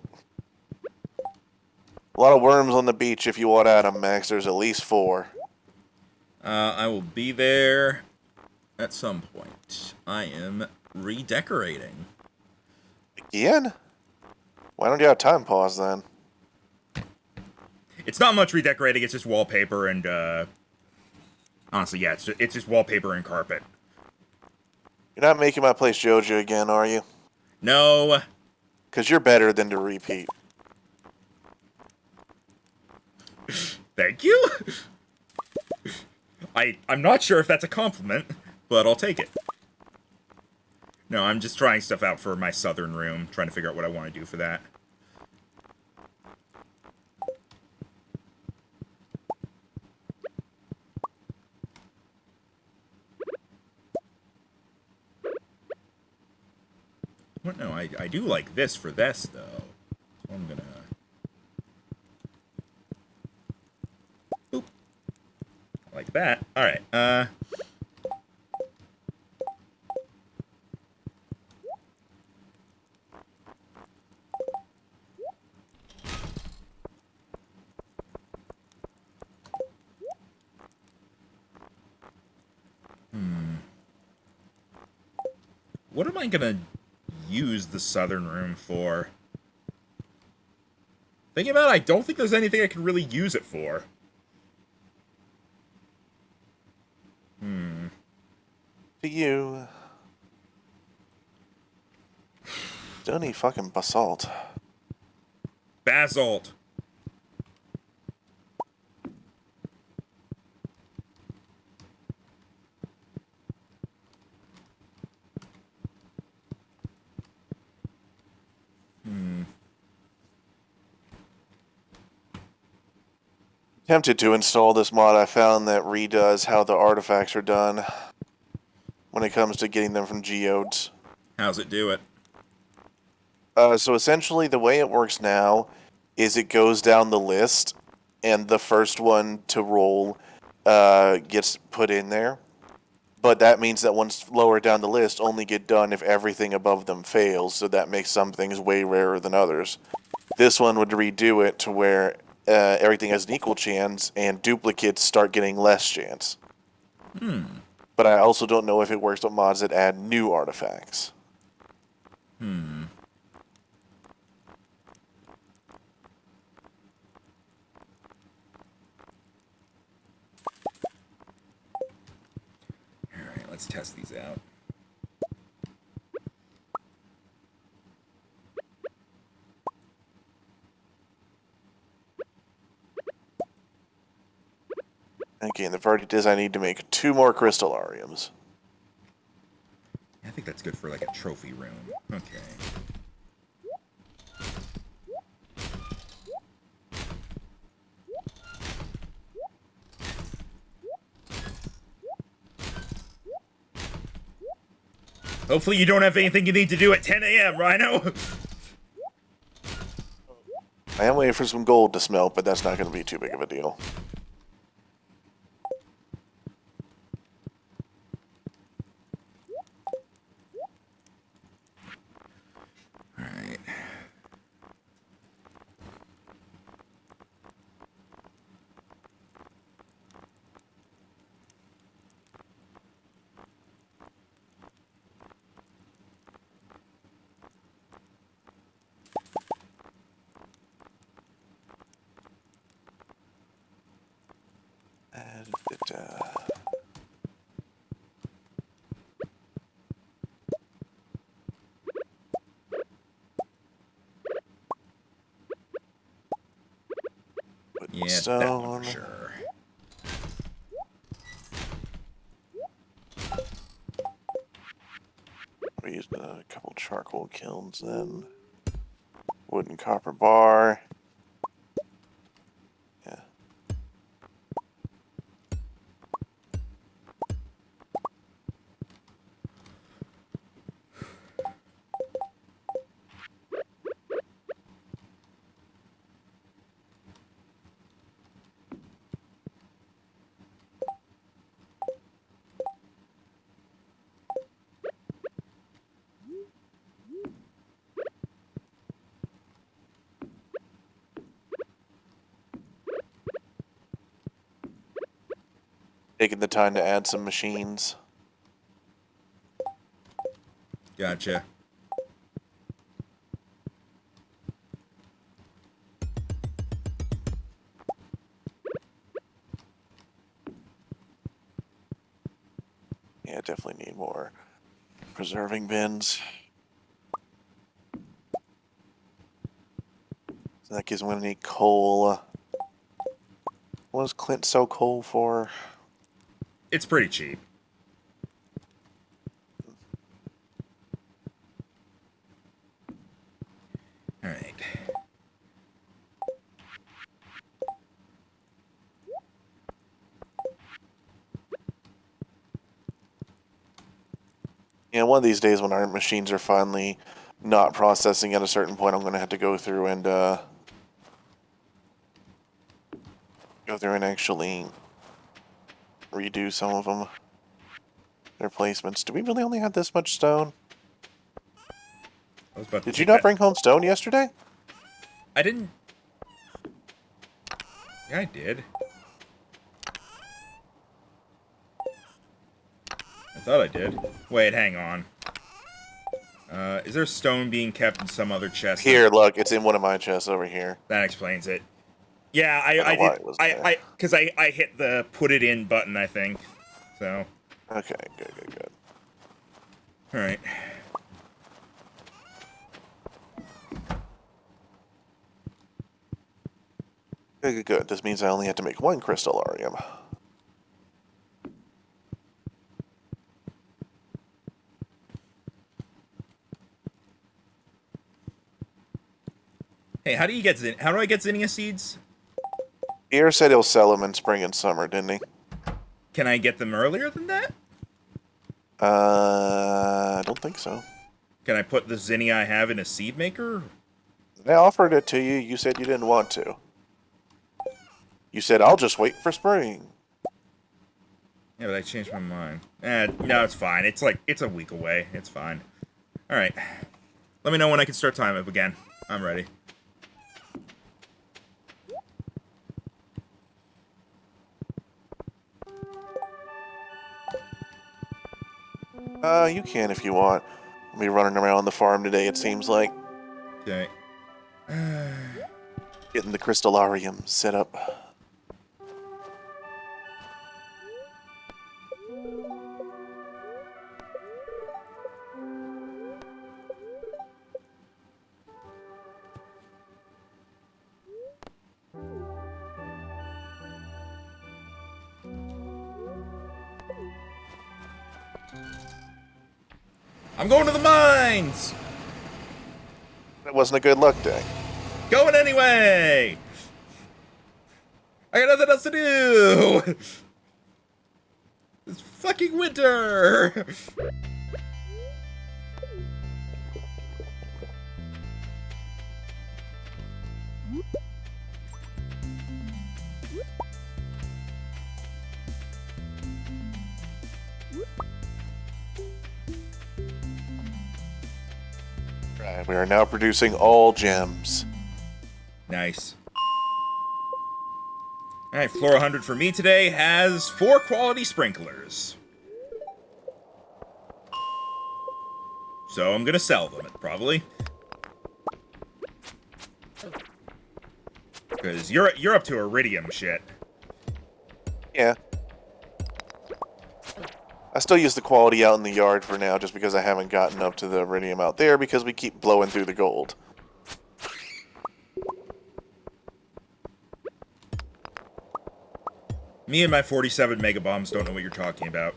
a lot of worms on the beach if you want at them, Max. There's at least 4. I will be there at some point. I am redecorating. Again? Why don't you have time pause then? It's not much redecorating, it's just wallpaper and, honestly, yeah, it's just wallpaper and carpet. You're not making my place JoJo again, are you? No. Because you're better than to repeat. Thank you? I'm not sure if that's a compliment, but I'll take it. No, I'm just trying stuff out for my southern room, trying to figure out what I want to do for that. What? No, I do like this for this, though. So I'm gonna... Boop. Like that. Alright, What am I gonna use the southern room for? Thinking about it, I don't think there's anything I can really use it for. To you. Don't need fucking basalt. Basalt. Tempted to install this mod. I found that redoes how the artifacts are done when it comes to getting them from geodes. How's it do it? So essentially the way it works now is it goes down the list and the first one to roll gets put in there. But that means that ones lower down the list only get done if everything above them fails, so that makes some things way rarer than others. This one would redo it to where everything has an equal chance and duplicates start getting less chance. But I also don't know if it works with mods that add new artifacts. Alright, let's test these out. Okay, and the verdict is I need to make 2 more crystallariums. I think that's good for, like, a trophy room. Okay. Hopefully you don't have anything you need to do at 10 a.m., Rhino! I am waiting for some gold to smelt, but that's not going to be too big of a deal. Yeah, that one stone. for sure. We used a couple charcoal kilns then. Wooden copper bar. Yeah. Taking the time to add some machines. Gotcha. Yeah, definitely need more preserving bins. So that gives me any coal. What does Clint sell coal for? It's pretty cheap. Alright. Yeah, one of these days when our machines are finally not processing at a certain point, I'm going to have to go through and actually redo some of them. Their placements. Do we really only have this much stone? I was about to Did you take not that. bring home stone yesterday? I didn't. Yeah, I did. I thought I did. Wait, hang on. Is there stone being kept in some other chest? Here, look, it's in one of my chests over here. That explains it. Yeah, I don't know I why did. it was there. Because I hit the put it in button, I think. So. Okay, good. Alright. Good. This means I only have to make one crystallarium. Hey, how do I get zinnia seeds? Pierre said he'll sell them in spring and summer, didn't he? Can I get them earlier than that? I don't think so. Can I put the zinnia I have in a seed maker? I offered it to you. You said you didn't want to. You said, I'll just wait for spring. Yeah, but I changed my mind. No, it's fine. It's a week away. It's fine. Alright. Let me know when I can start time up again. I'm ready. You can if you want. I'll be running around the farm today, it seems like. Okay. Getting the crystallarium set up. I'm going to the mines! That wasn't a good luck day. Going anyway! I got nothing else to do! It's fucking winter! Right, we are now producing all gems. Nice. Alright, floor 100 for me today has 4 quality sprinklers. So I'm gonna sell them, probably. Because you're up to iridium shit. Yeah. I still use the quality out in the yard for now, just because I haven't gotten up to the iridium out there, because we keep blowing through the gold. Me and my 47 mega bombs don't know what you're talking about.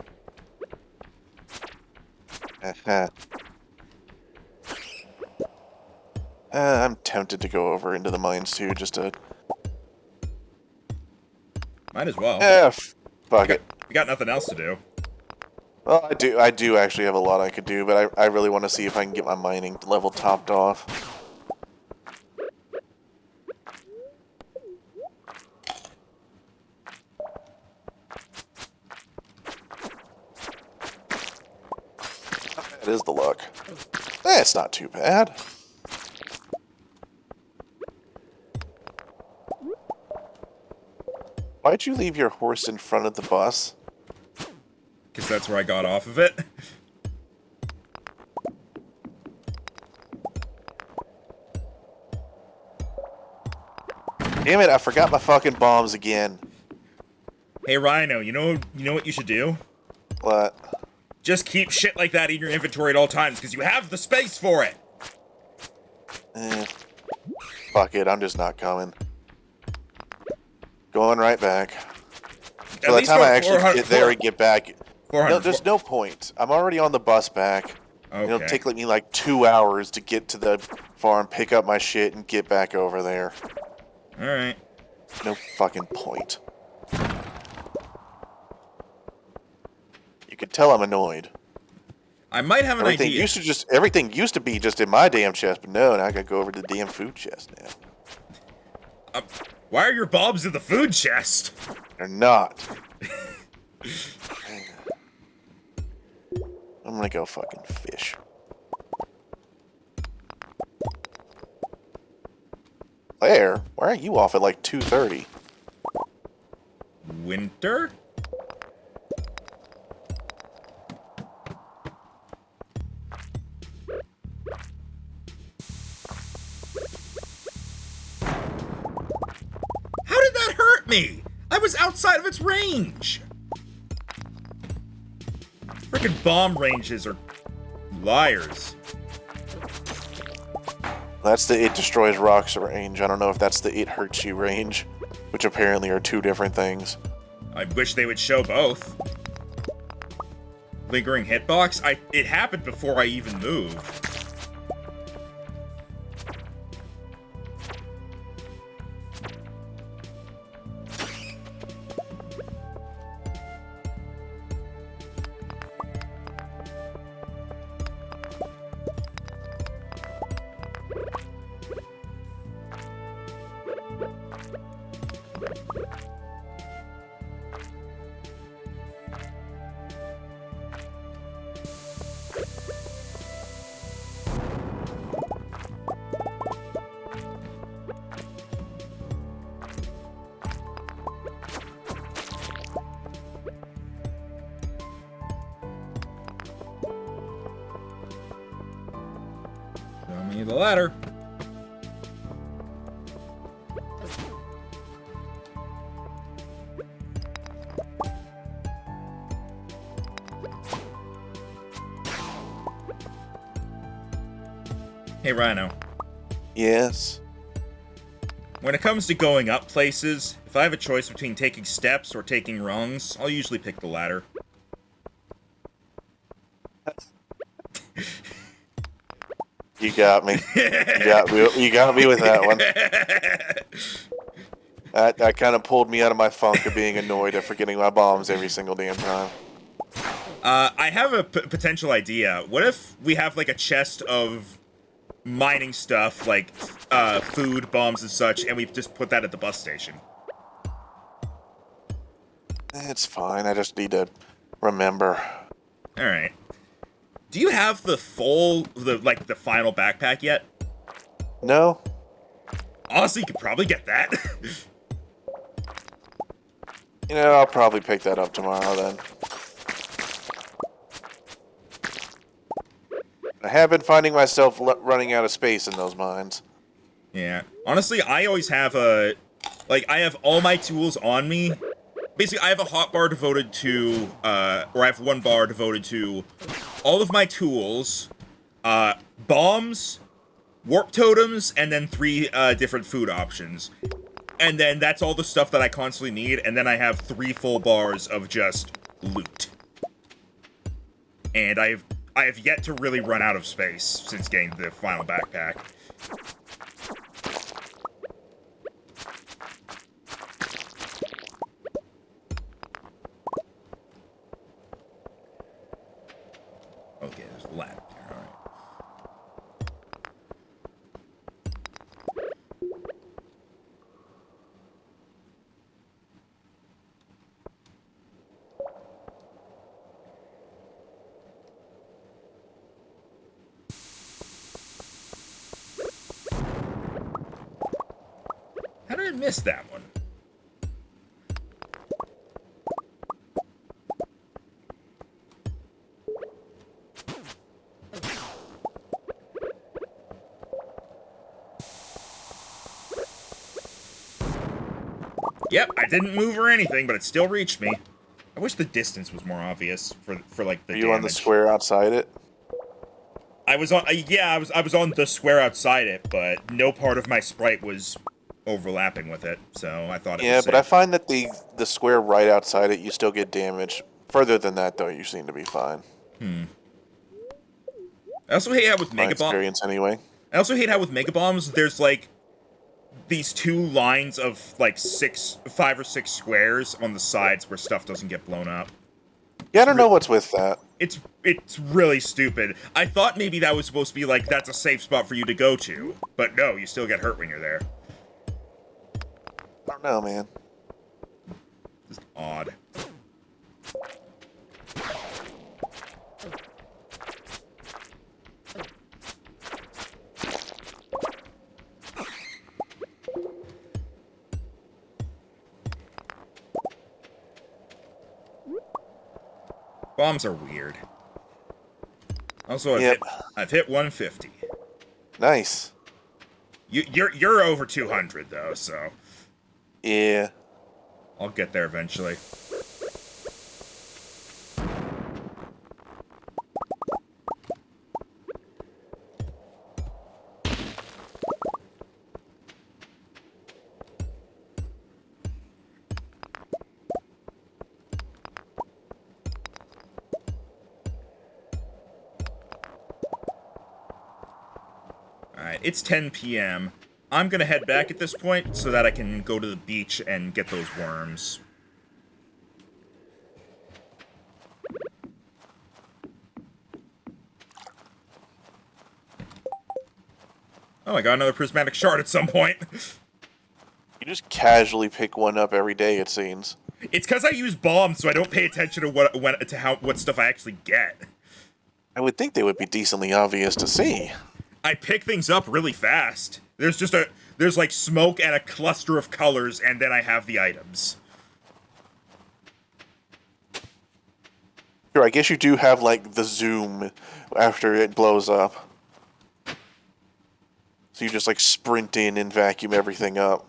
I'm tempted to go over into the mines too, just to... Might as well. Fuck it. We got nothing else to do. Well, I do actually have a lot I could do, but I really want to see if I can get my mining level topped off. That is the luck. It's not too bad. Why'd you leave your horse in front of the bus? Because that's where I got off of it. Damn it, I forgot my fucking bombs again. Hey, Rhino, you know what you should do? What? Just keep shit like that in your inventory at all times, because you have the space for it! Fuck it, I'm just not coming. Going right back. By the time I actually get there and get back... No, there's no point. I'm already on the bus back. Okay. It'll take me like 2 hours to get to the farm, pick up my shit, and get back over there. Alright. No fucking point. You could tell I'm annoyed. I might have an idea. Everything used to be just in my damn chest, but no, now I gotta go over to the damn food chest now. Why are your bombs in the food chest? They're not. I'm gonna go fucking fish. Claire, why aren't you off at like 2:30? Winter? How did that hurt me? I was outside of its range. Frickin' bomb ranges are liars. That's the it destroys rocks range. I don't know if that's the it hurts you range, which apparently are two different things. I wish they would show both. Lingering hitbox? It happened before I even moved. Show me the ladder. Hey, Rhino. Yes? When it comes to going up places, if I have a choice between taking steps or taking rungs, I'll usually pick the latter. You got me. You got me with that one. That kind of pulled me out of my funk of being annoyed at forgetting my bombs every single damn time. I have a potential idea. What if we have, like, a chest of mining stuff, like, food, bombs, and such, and we just put that at the bus station? It's fine. I just need to remember. Alright. Do you have the final backpack yet? No. Honestly, you could probably get that. You know, I'll probably pick that up tomorrow then. I have been finding myself running out of space in those mines. Yeah. Honestly, I always have I have all my tools on me. Basically, I have a hotbar devoted to, or I have one bar devoted to all of my tools, bombs, warp totems, and then 3 different food options. And then that's all the stuff that I constantly need, and then I have 3 full bars of just loot. And I have yet to really run out of space since getting the final backpack. Okay, there's a ladder there, alright. How did I miss that one? Yep, I didn't move or anything, but it still reached me. I wish the distance was more obvious for like the Are you damage. on the square outside it? I was on I was on the square outside it, but no part of my sprite was overlapping with it, so I thought it was Yeah, safe. but I find that the square right outside it, you still get damage. Further than that, though, you seem to be fine. I also hate how with My Mega Bomb. experience, anyway. I also hate how with Mega Bombs there's like these 2 lines of like 5 or 6 squares on the sides where stuff doesn't get blown up. Yeah, I don't know what's with that. It's really stupid. I thought maybe that was supposed to be like that's a safe spot for you to go to, but no, you still get hurt when you're there. I don't know, man. It's odd. Bombs are weird. Also, I've hit 150. Nice. You're over 200 though, so Yeah. I'll get there eventually. Alright, it's 10 p.m. I'm gonna head back at this point so that I can go to the beach and get those worms. Oh, I got another prismatic shard at some point. You just casually pick one up every day, it seems. It's because I use bombs, so I don't pay attention to what stuff I actually get. I would think they would be decently obvious to see. I pick things up really fast. There's like smoke and a cluster of colors, and then I have the items. Sure, I guess you do have, like, the zoom after it blows up. So you just, like, sprint in and vacuum everything up.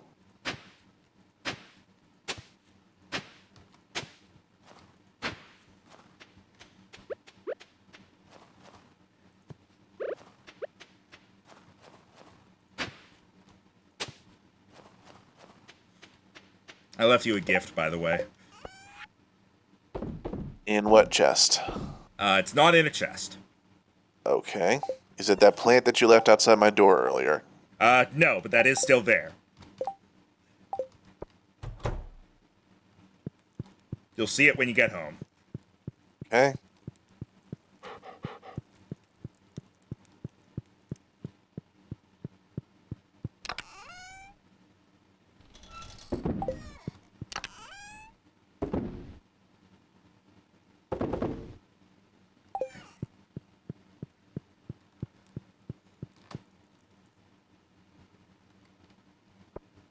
I left you a gift, by the way. In what chest? It's not in a chest. Okay. Is it that plant that you left outside my door earlier? No, but that is still there. You'll see it when you get home. Okay.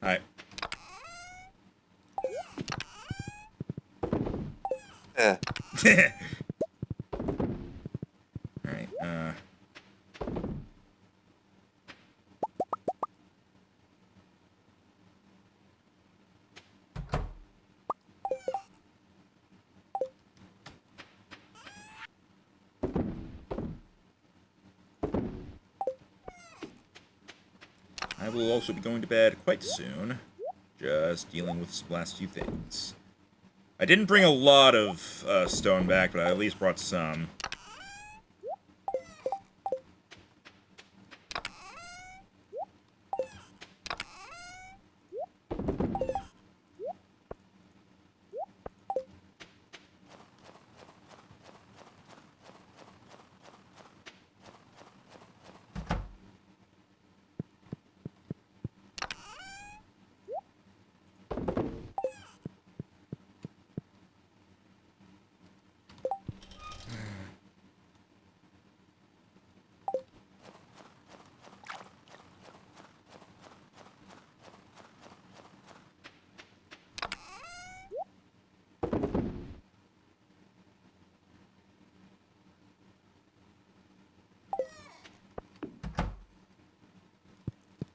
Alright. Eh. Alright, I will also be going to bed quite soon. Just dealing with the last few things. I didn't bring a lot of stone back, but I at least brought some.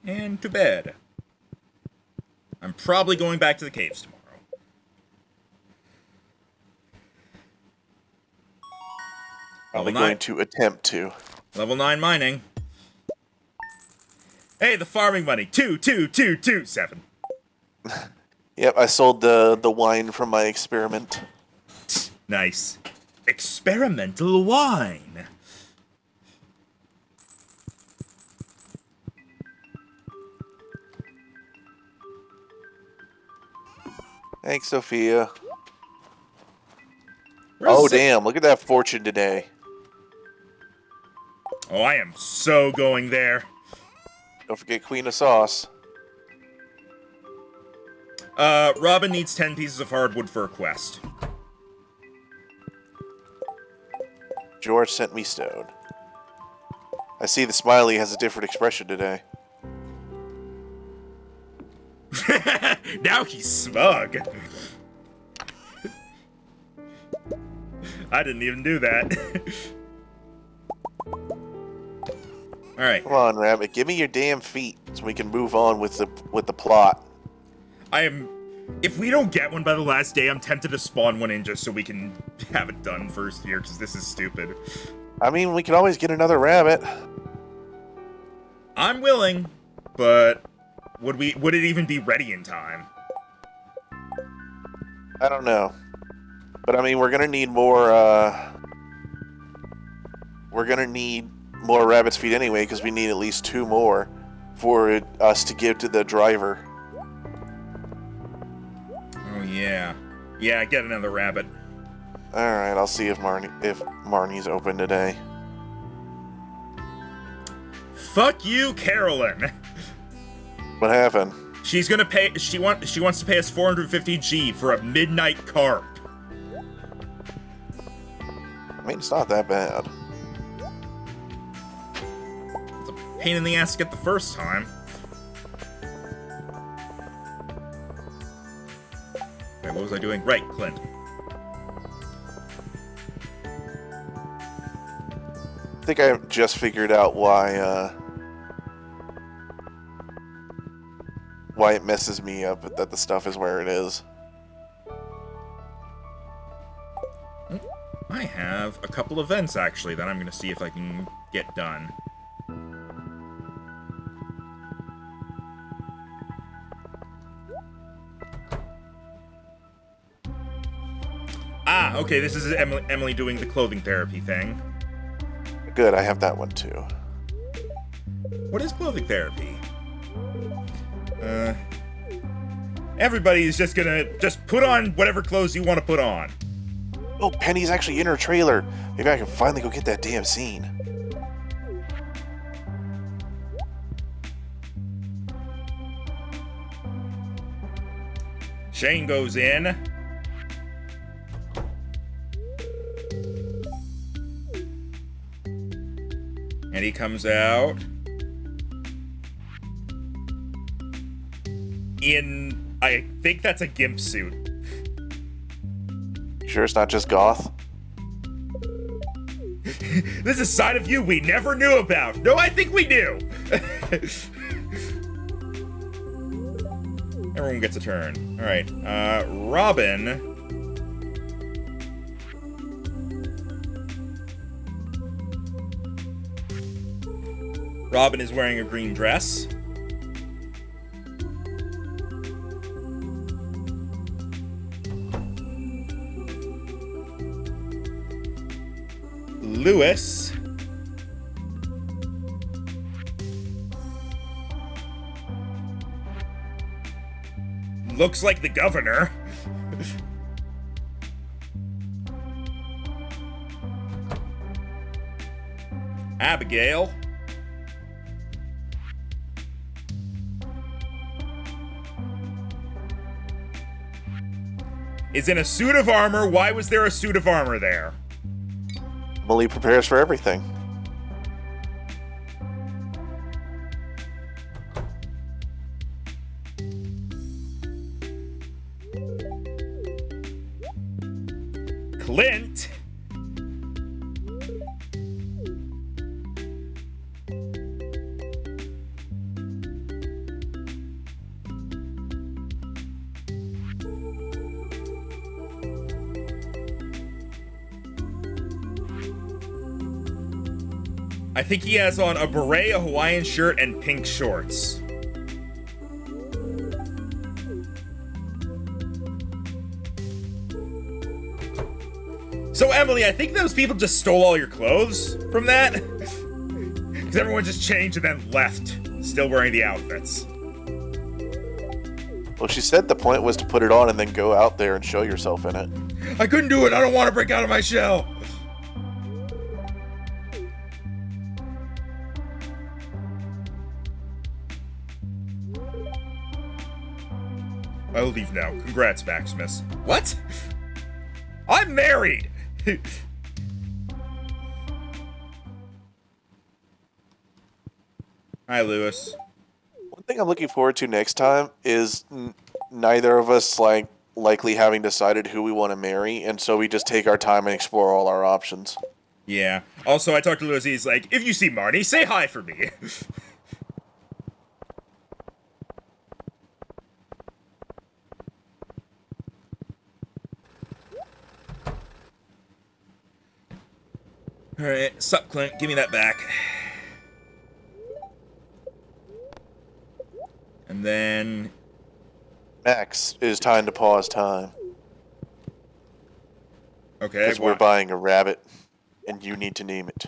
And to bed. I'm probably going back to the caves tomorrow. I'm going to attempt to. Level 9 mining. Hey, the farming money. 22227. Yep, I sold the wine from my experiment. Nice. Experimental wine. Thanks, Sophia. Where's damn, look at that fortune today. Oh, I am so going there. Don't forget Queen of Sauce. Robin needs 10 pieces of hardwood for a quest. George sent me stone. I see the smiley has a different expression today. Now he's smug. I didn't even do that. Alright. Come on, Rabbit, give me your damn feet so we can move on with the plot. If we don't get one by the last day, I'm tempted to spawn one in just so we can have it done first here, because this is stupid. I mean, we could always get another rabbit. I'm willing, but would it even be ready in time? I don't know. But I mean, we're gonna need more, rabbit's feet anyway, because we need at least 2 more for us to give to the driver. Oh, yeah. Yeah, get another rabbit. Alright, I'll see if Marnie's open today. Fuck you, Carolyn! What happened? She's gonna pay. She wants to pay us 450G for a midnight carp. I mean, it's not that bad. It's a pain in the ass to get the first time. Wait, what was I doing? Right, Clint. I think I just figured out why it messes me up that the stuff is where it is. I have a couple events, actually, that I'm going to see if I can get done. Ah, okay, this is Emily doing the clothing therapy thing. Good, I have that one too. What is clothing therapy? Everybody's just gonna put on whatever clothes you want to put on. Oh, Penny's actually in her trailer. Maybe I can finally go get that damn scene. Shane goes in. And he comes out in, I think that's a gimp suit. Sure it's not just goth? This is a side of you we never knew about. No, I think we knew. Everyone gets a turn. All right, Robin. Robin is wearing a green dress. Lewis. Looks like the governor. Abigail. Is in a suit of armor. Why was there a suit of armor there? Emily prepares for everything. Clint. I think he has on a beret, a Hawaiian shirt, and pink shorts. So, Emily, I think those people just stole all your clothes from that. Because everyone just changed and then left, still wearing the outfits. Well, she said the point was to put it on and then go out there and show yourself in it. I couldn't do it. I don't want to break out of my shell. I'll leave now. Congrats, Maximus. What? I'm married! Hi, Lewis. One thing I'm looking forward to next time is neither of us likely having decided who we want to marry, and so we just take our time and explore all our options. Yeah. Also, I talked to Lewis. He's like, if you see Marnie, say hi for me. Alright, sup, Clint? Give me that back. And then... Max, it is time to pause time. Okay, Because we're buying a rabbit, and you need to name it.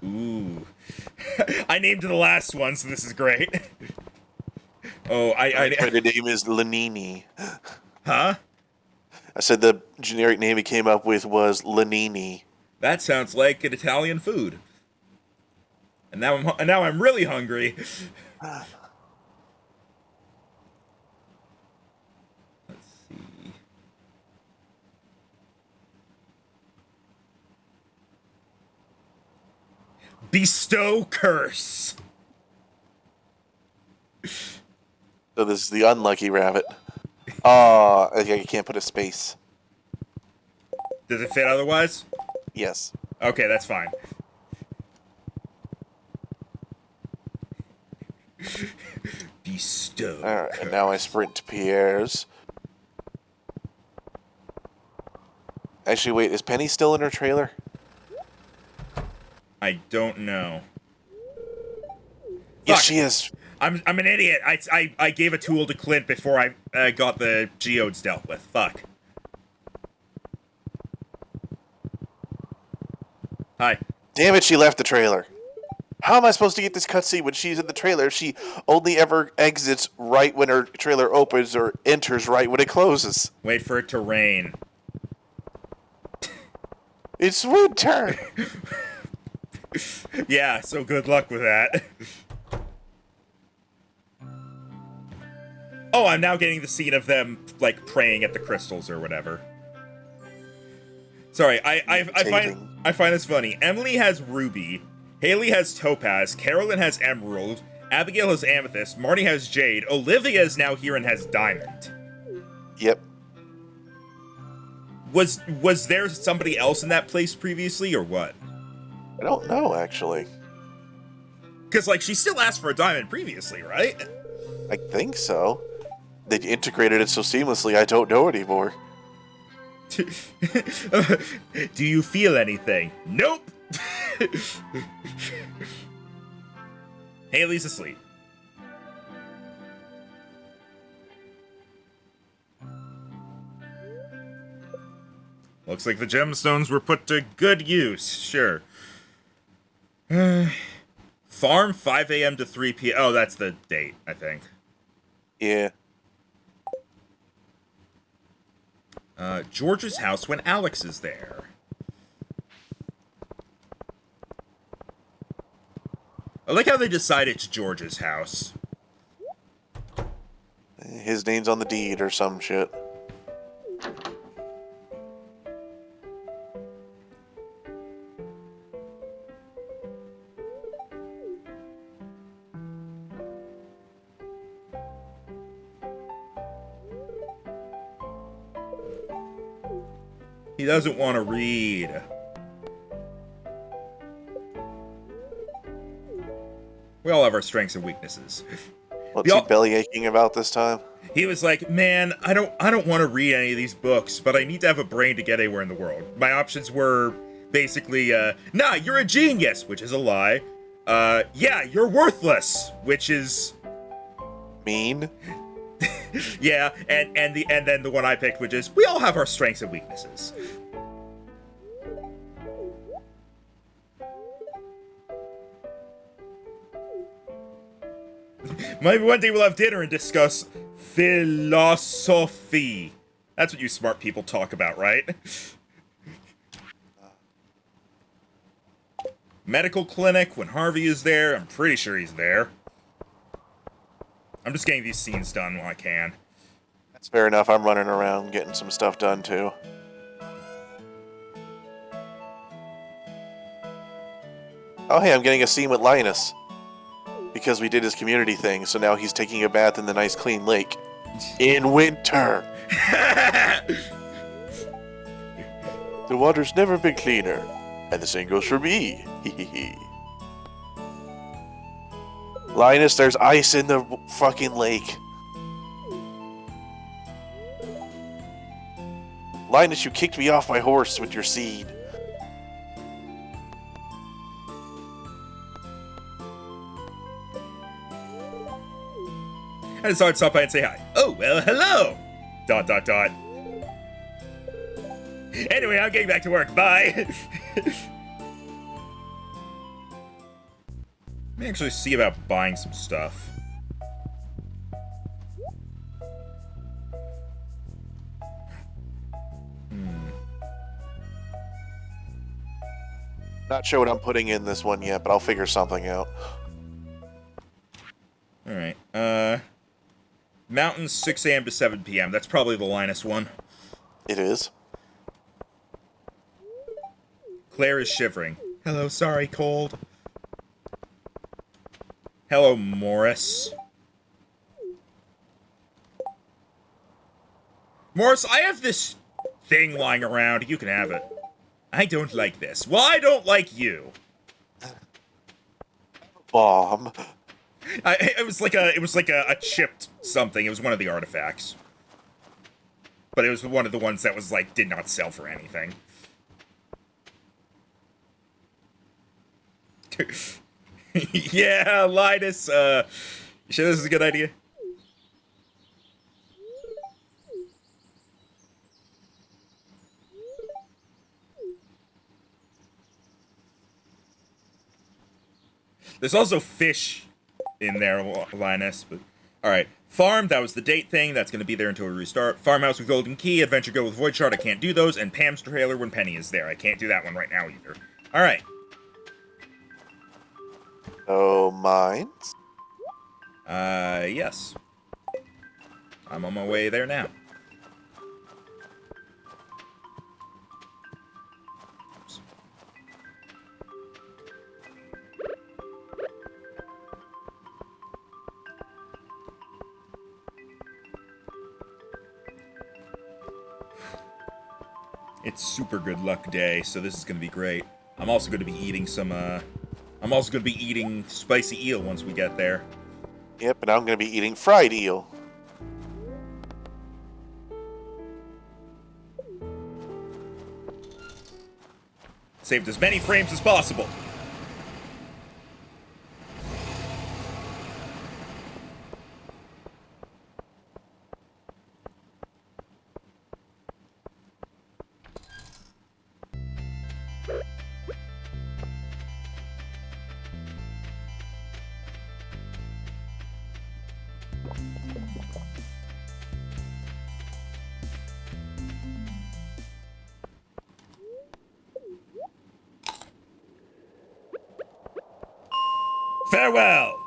Ooh. I named the last one, so this is great. Oh, The name is Lanini. Huh? I said the generic name he came up with was Lanini. That sounds like an Italian food. And now I'm really hungry. Let's see. Bestow curse. So this is the unlucky rabbit. Ah, okay, you can't put a space. Does it fit otherwise? Yes. Okay, that's fine. Bestow. Alright, and now I sprint to Pierre's. Actually, wait, is Penny still in her trailer? I don't know. Yes, Fuck. she is. I'm an idiot. I gave a tool to Clint before I got the geodes dealt with. Fuck. Hi. Damn it, she left the trailer. How am I supposed to get this cutscene when she's in the trailer if she only ever exits right when her trailer opens or enters right when it closes? Wait for it to rain. It's winter! Yeah, so good luck with that. Oh, I'm now getting the scene of them, like, praying at the crystals or whatever. Sorry, I find this funny. Emily has ruby, Haley has topaz, Carolyn has emerald, Abigail has amethyst, Marnie has jade, Olivia is now here and has diamond. Yep. Was there somebody else in that place previously, or what? I don't know, actually. Because, like, she still asked for a diamond previously, right? I think so. They integrated it so seamlessly, I don't know anymore. Do you feel anything? Nope! Haley's asleep. Looks like the gemstones were put to good use. Sure. Farm 5 a.m. to 3 p.m. Oh, that's the date, I think. Yeah. George's house when Alex is there. I like how they decide it's George's house. His name's on the deed or some shit. He doesn't want to read. We all have our strengths and weaknesses. What's he belly aching about this time? He was like, man, I don't want to read any of these books, but I need to have a brain to get anywhere in the world. My options were basically, nah, you're a genius, which is a lie. Yeah, you're worthless, which is mean. Yeah, and then the one I picked, which is we all have our strengths and weaknesses. Maybe one day we'll have dinner and discuss philosophy. That's what you smart people talk about, right? Medical clinic, when Harvey is there, I'm pretty sure he's there. I'm just getting these scenes done while I can. That's fair enough. I'm running around getting some stuff done too. Oh hey, I'm getting a scene with Linus. Because we did his community thing, so now he's taking a bath in the nice clean lake. In winter! The water's never been cleaner. And the same goes for me. Linus, there's ice in the fucking lake. Linus, you kicked me off my horse with your seed. I just thought I'd stop by and say hi. Oh, well, hello! ... Anyway, I'm getting back to work. Bye! Let me actually see about buying some stuff. Not sure what I'm putting in this one yet, but I'll figure something out. Alright, Mountains 6 a.m. to 7 p.m. That's probably the Linus one. It is. Claire is shivering. Hello, sorry, cold. Hello, Morris. Morris, I have this thing lying around. You can have it. I don't like this. Well, I don't like you. Bomb. It was like a chipped something. It was one of the artifacts. But it was one of the ones that was like did not sell for anything. Yeah, Linus, you sure this is a good idea? There's also fish in there, Linus, but... Alright, farm, that was the date thing, that's gonna be there until we restart. Farmhouse with golden key, adventure go with void shard, I can't do those, and Pam's trailer when Penny is there. I can't do that one right now either. Alright. Oh, mines? Yes. I'm on my way there now. Oops. It's super good luck day, so this is gonna be great. I'm also gonna be eating some, I'm also gonna be eating spicy eel once we get there. Yep, and I'm going to be eating fried eel. Saved as many frames as possible. Farewell!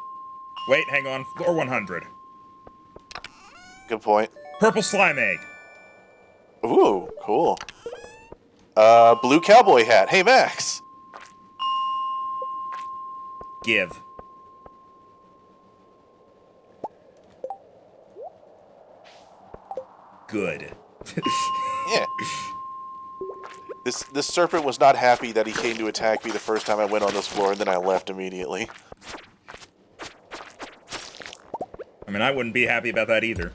Wait, hang on. Floor 100. Good point. Purple slime egg. Ooh, cool. Blue cowboy hat. Hey, Max. Give. Good. Yeah. This serpent was not happy that he came to attack me the first time I went on this floor, and then I left immediately. I mean, I wouldn't be happy about that either.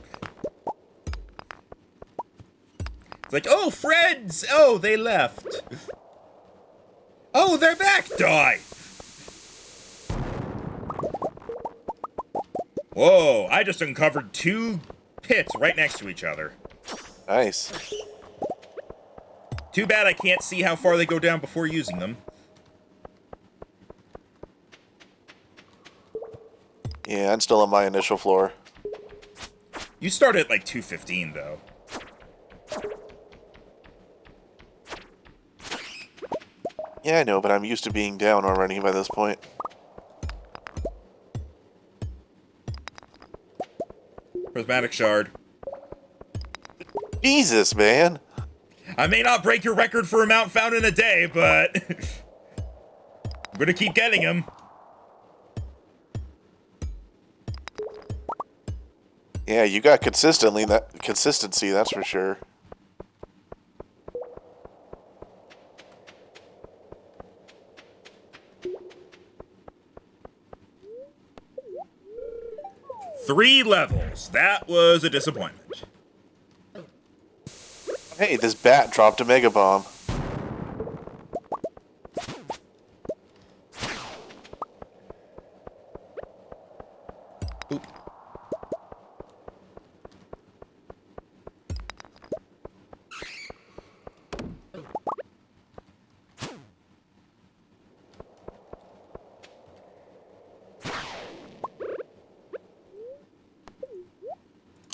It's like, oh, friends! Oh, they left. Oh, they're back! Die! Whoa, I just uncovered 2 pits right next to each other. Nice. Too bad I can't see how far they go down before using them. Yeah, I'm still on my initial floor. You start at like 215, though. Yeah, I know, but I'm used to being down already by this point. Prismatic shard. Jesus, man. I may not break your record for amount found in a day, but I'm gonna keep getting them. Yeah, you got consistency, that's for sure. Three levels. That was a disappointment. Hey, this bat dropped a mega bomb. Oop.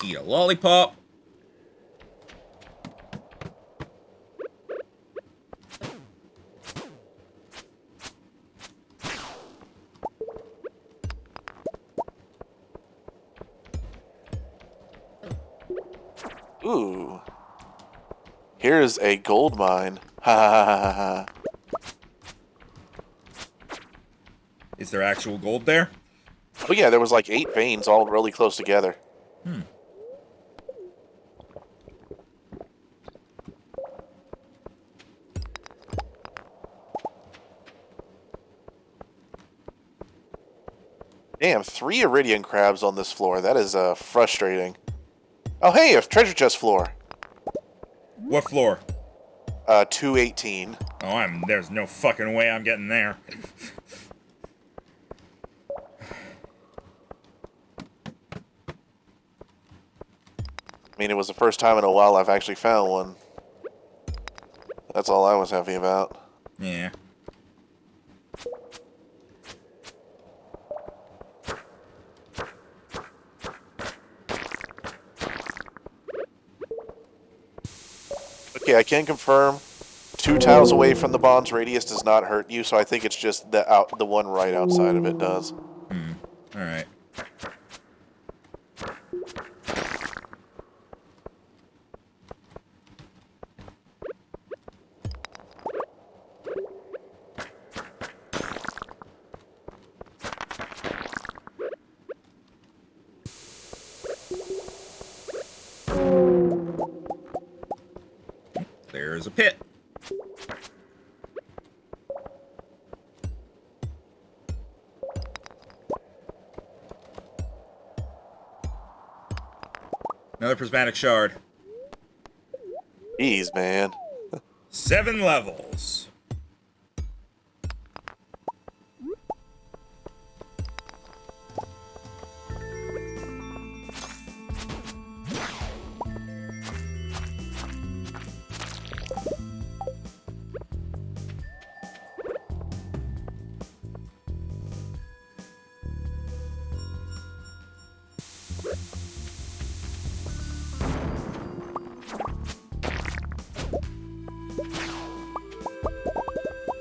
Eat a lollipop. Ooh. Here's a gold mine. Ha ha ha ha ha. Is there actual gold there? Oh yeah, there was like 8 veins all really close together. Damn, 3 iridium crabs on this floor. That is frustrating. Oh hey, a treasure chest floor. What floor? 218. Oh, there's no fucking way I'm getting there. I mean, it was the first time in a while I've actually found one. That's all I was happy about. Yeah. Okay, I can confirm 2 tiles away from the bond's radius does not hurt you, so I think it's just the one right outside of it does. Alright. There's a pit. Another prismatic shard. Jeez, man. 7 levels.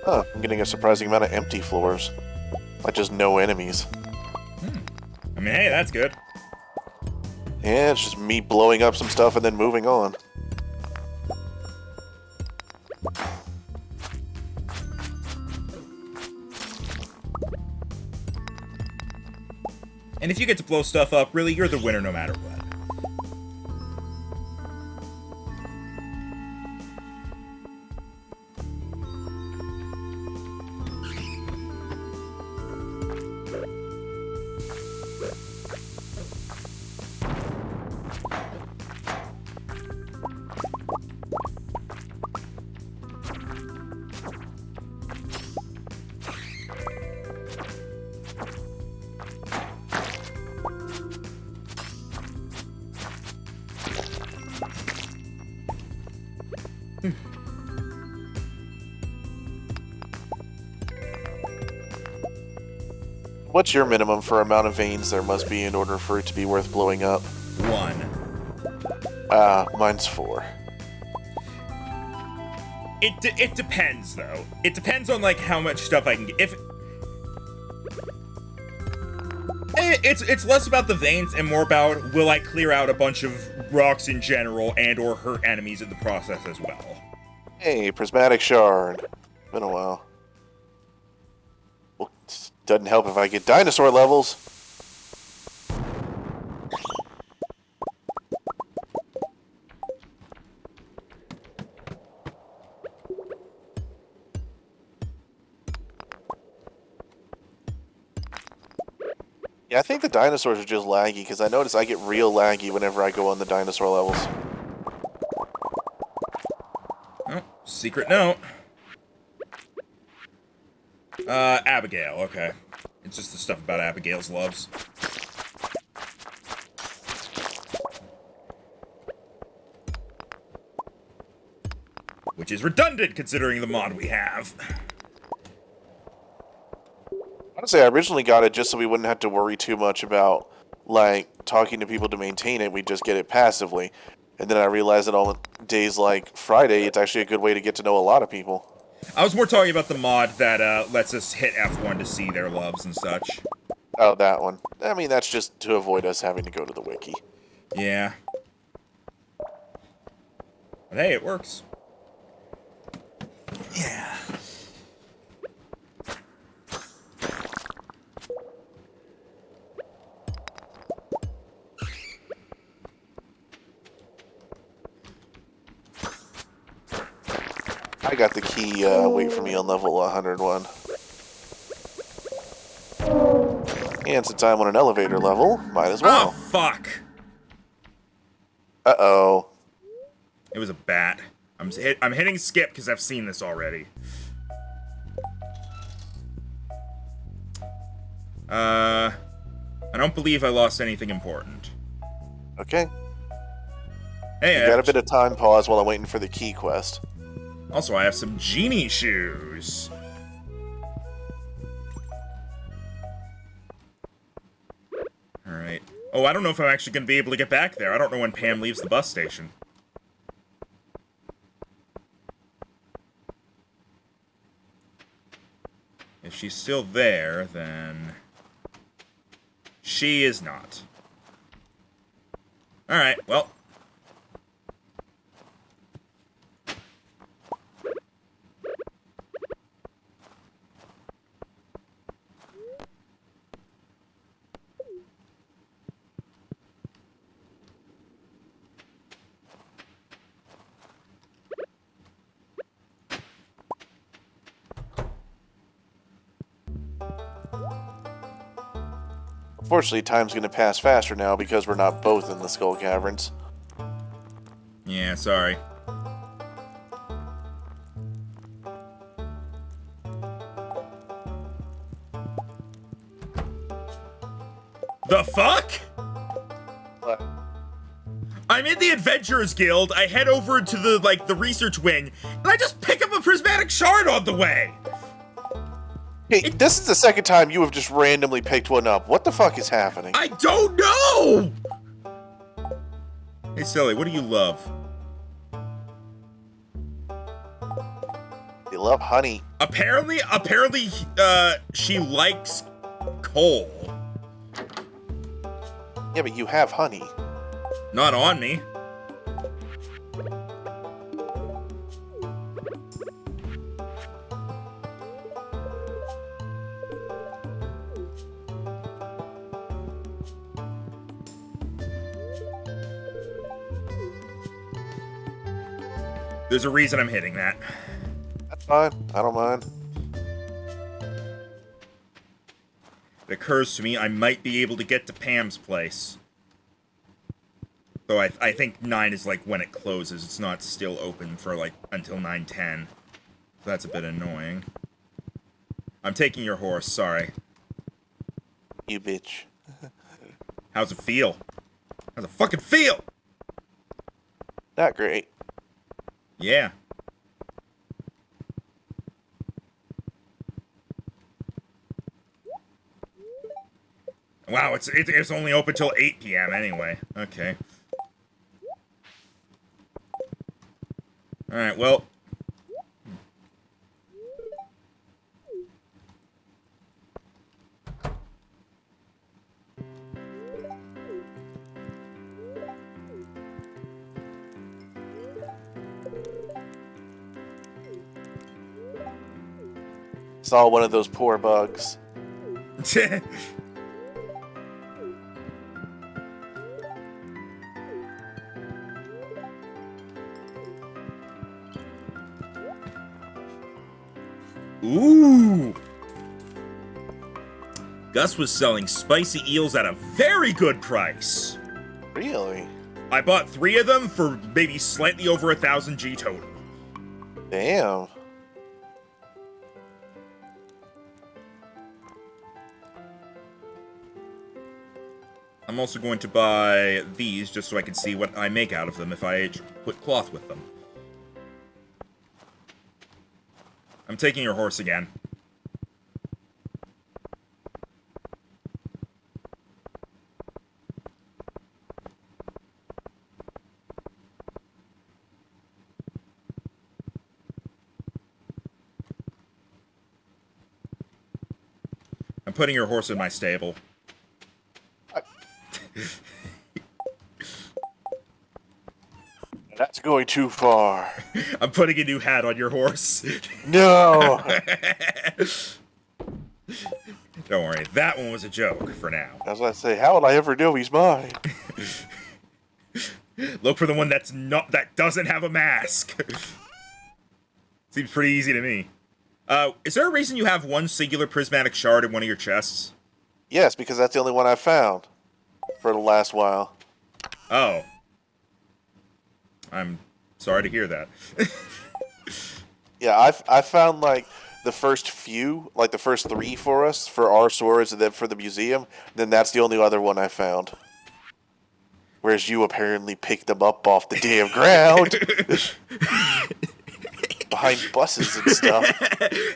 Huh, I'm getting a surprising amount of empty floors. Like, just no enemies. I mean, hey, that's good. Yeah, it's just me blowing up some stuff and then moving on. And if you get to blow stuff up, really, you're the winner no matter what. What's your minimum for amount of veins there must be in order for it to be worth blowing up? 1. Mine's 4. It depends, though. It depends on, like, how much stuff I can get. If... It's less about the veins and more about will I clear out a bunch of rocks in general and or hurt enemies in the process as well. Hey, prismatic shard. Been a while. Well, doesn't help if I get dinosaur levels. Yeah, I think the dinosaurs are just laggy, because I notice I get real laggy whenever I go on the dinosaur levels. Oh, secret note. Abigail, okay. It's just the stuff about Abigail's loves. Which is redundant considering the mod we have. Honestly, I originally got it just so we wouldn't have to worry too much about, like, talking to people to maintain it. We'd just get it passively. And then I realized that on days like Friday, it's actually a good way to get to know a lot of people. I was more talking about the mod that lets us hit F1 to see their loves and such. Oh, that one. I mean, that's just to avoid us having to go to the wiki. Yeah. But hey, it works. Yeah. I got the key, wait for me on level 101. And since I'm on an elevator level, might as well. Oh, fuck. Uh-oh. It was a bat. I'm hitting skip because I've seen this already. I don't believe I lost anything important. Okay. Hey, You got a bit of time pause while I'm waiting for the key quest. Also, I have some genie shoes. Alright. Oh, I don't know if I'm actually going to be able to get back there. I don't know when Pam leaves the bus station. If she's still there, then... she is not. Alright, well... Unfortunately, time's going to pass faster now because we're not both in the Skull Caverns. yeah, sorry. The fuck? What? I'm in the Adventurers Guild, I head over to the research wing, and I just pick up a prismatic shard on the way! Hey, this is the second time you have just randomly picked one up. What the fuck is happening? I don't know! Hey, Silly, what do you love? They love honey. Apparently, she likes Coal. Yeah, but you have honey. Not on me. There's a reason I'm hitting that. That's fine. I don't mind. It occurs to me I might be able to get to Pam's place. Though I think 9 is like when it closes. It's not still open for like until 9:10. So that's a bit annoying. I'm taking your horse, sorry. You bitch. How's it feel? How's it fucking feel? Not great. Yeah. Wow, it's only open till 8 p.m. anyway. Okay. Alright, well. Saw one of those poor bugs. Ooh! Gus was selling spicy eels at a very good price. Really? I bought 3 of them for maybe slightly over 1,000 G total. Damn. I'm also going to buy these just so I can see what I make out of them if I put cloth with them. I'm taking your horse again. I'm putting your horse in my stable. That's going too far. I'm putting a new hat on your horse. No! Don't worry, that one was a joke for now. I was about to say, how would I ever know he's mine? Look for the one that doesn't have a mask. Seems pretty easy to me. Is there a reason you have one singular prismatic shard in one of your chests? Yes, because that's the only one I found for the last while. Oh. I'm sorry to hear that. Yeah, I found like the first few, like the first 3 for us, for our swords and then for the museum, then that's the only other one I found. Whereas you apparently picked them up off the damn ground. Behind buses and stuff.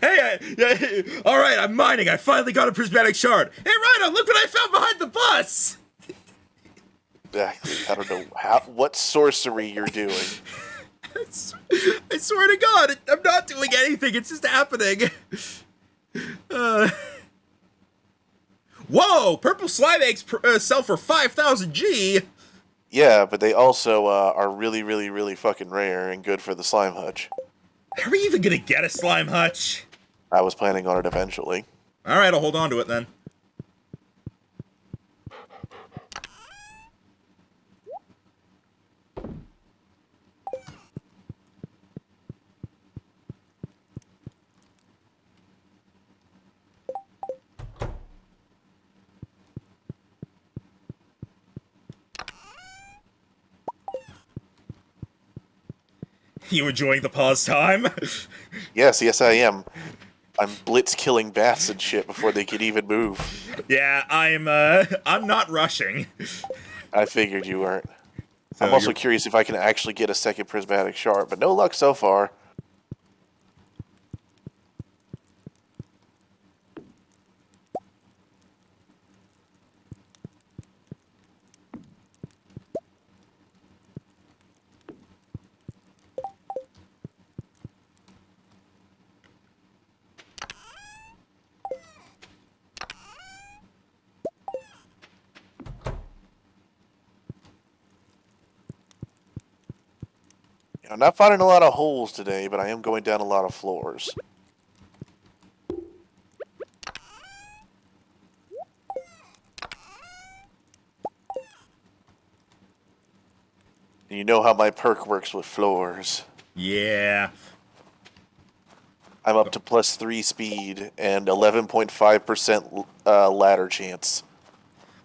Hey, alright, I'm mining. I finally got a prismatic shard. Hey, Rhino, look what I found behind the bus! Exactly. I don't know what sorcery you're doing. I swear to God, I'm not doing anything. It's just happening. Whoa! Purple slime eggs sell for 5,000 G. Yeah, but they also are really, really, really fucking rare and good for the slime hutch. Are we even gonna get a slime hutch? I was planning on it eventually. Alright, I'll hold on to it then. You enjoying the pause time? Yes, I am. I'm blitz killing bats and shit before they can even move. Yeah, I'm not rushing. I figured you weren't. So I'm also curious if I can actually get a second prismatic shard, but no luck so far. I'm not finding a lot of holes today, but I am going down a lot of floors. You know how my perk works with floors. Yeah. I'm up to +3 speed and 11.5% ladder chance.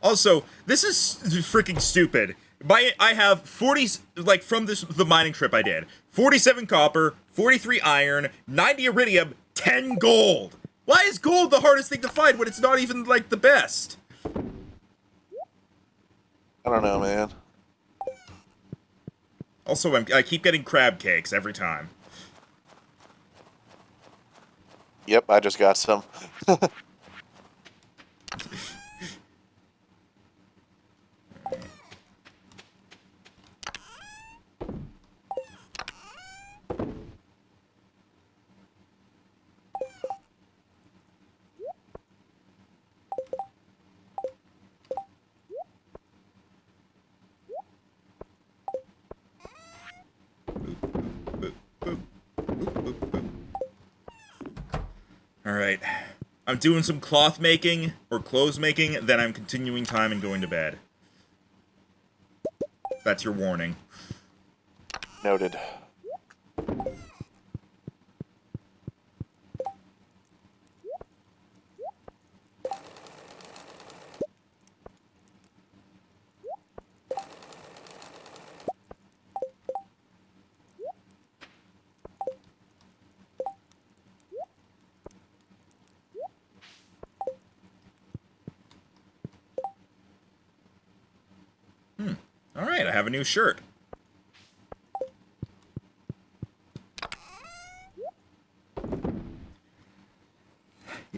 Also, this is freaking stupid. I have 40, like, from the mining trip I did. 47 copper, 43 iron, 90 iridium, 10 gold. Why is gold the hardest thing to find when it's not even, like, the best? I don't know, man. Also, I keep getting crab cakes every time. Yep, I just got some. Alright. I'm doing some cloth making, or clothes making, then I'm continuing time and going to bed. That's your warning. Noted. Alright, I have a new shirt.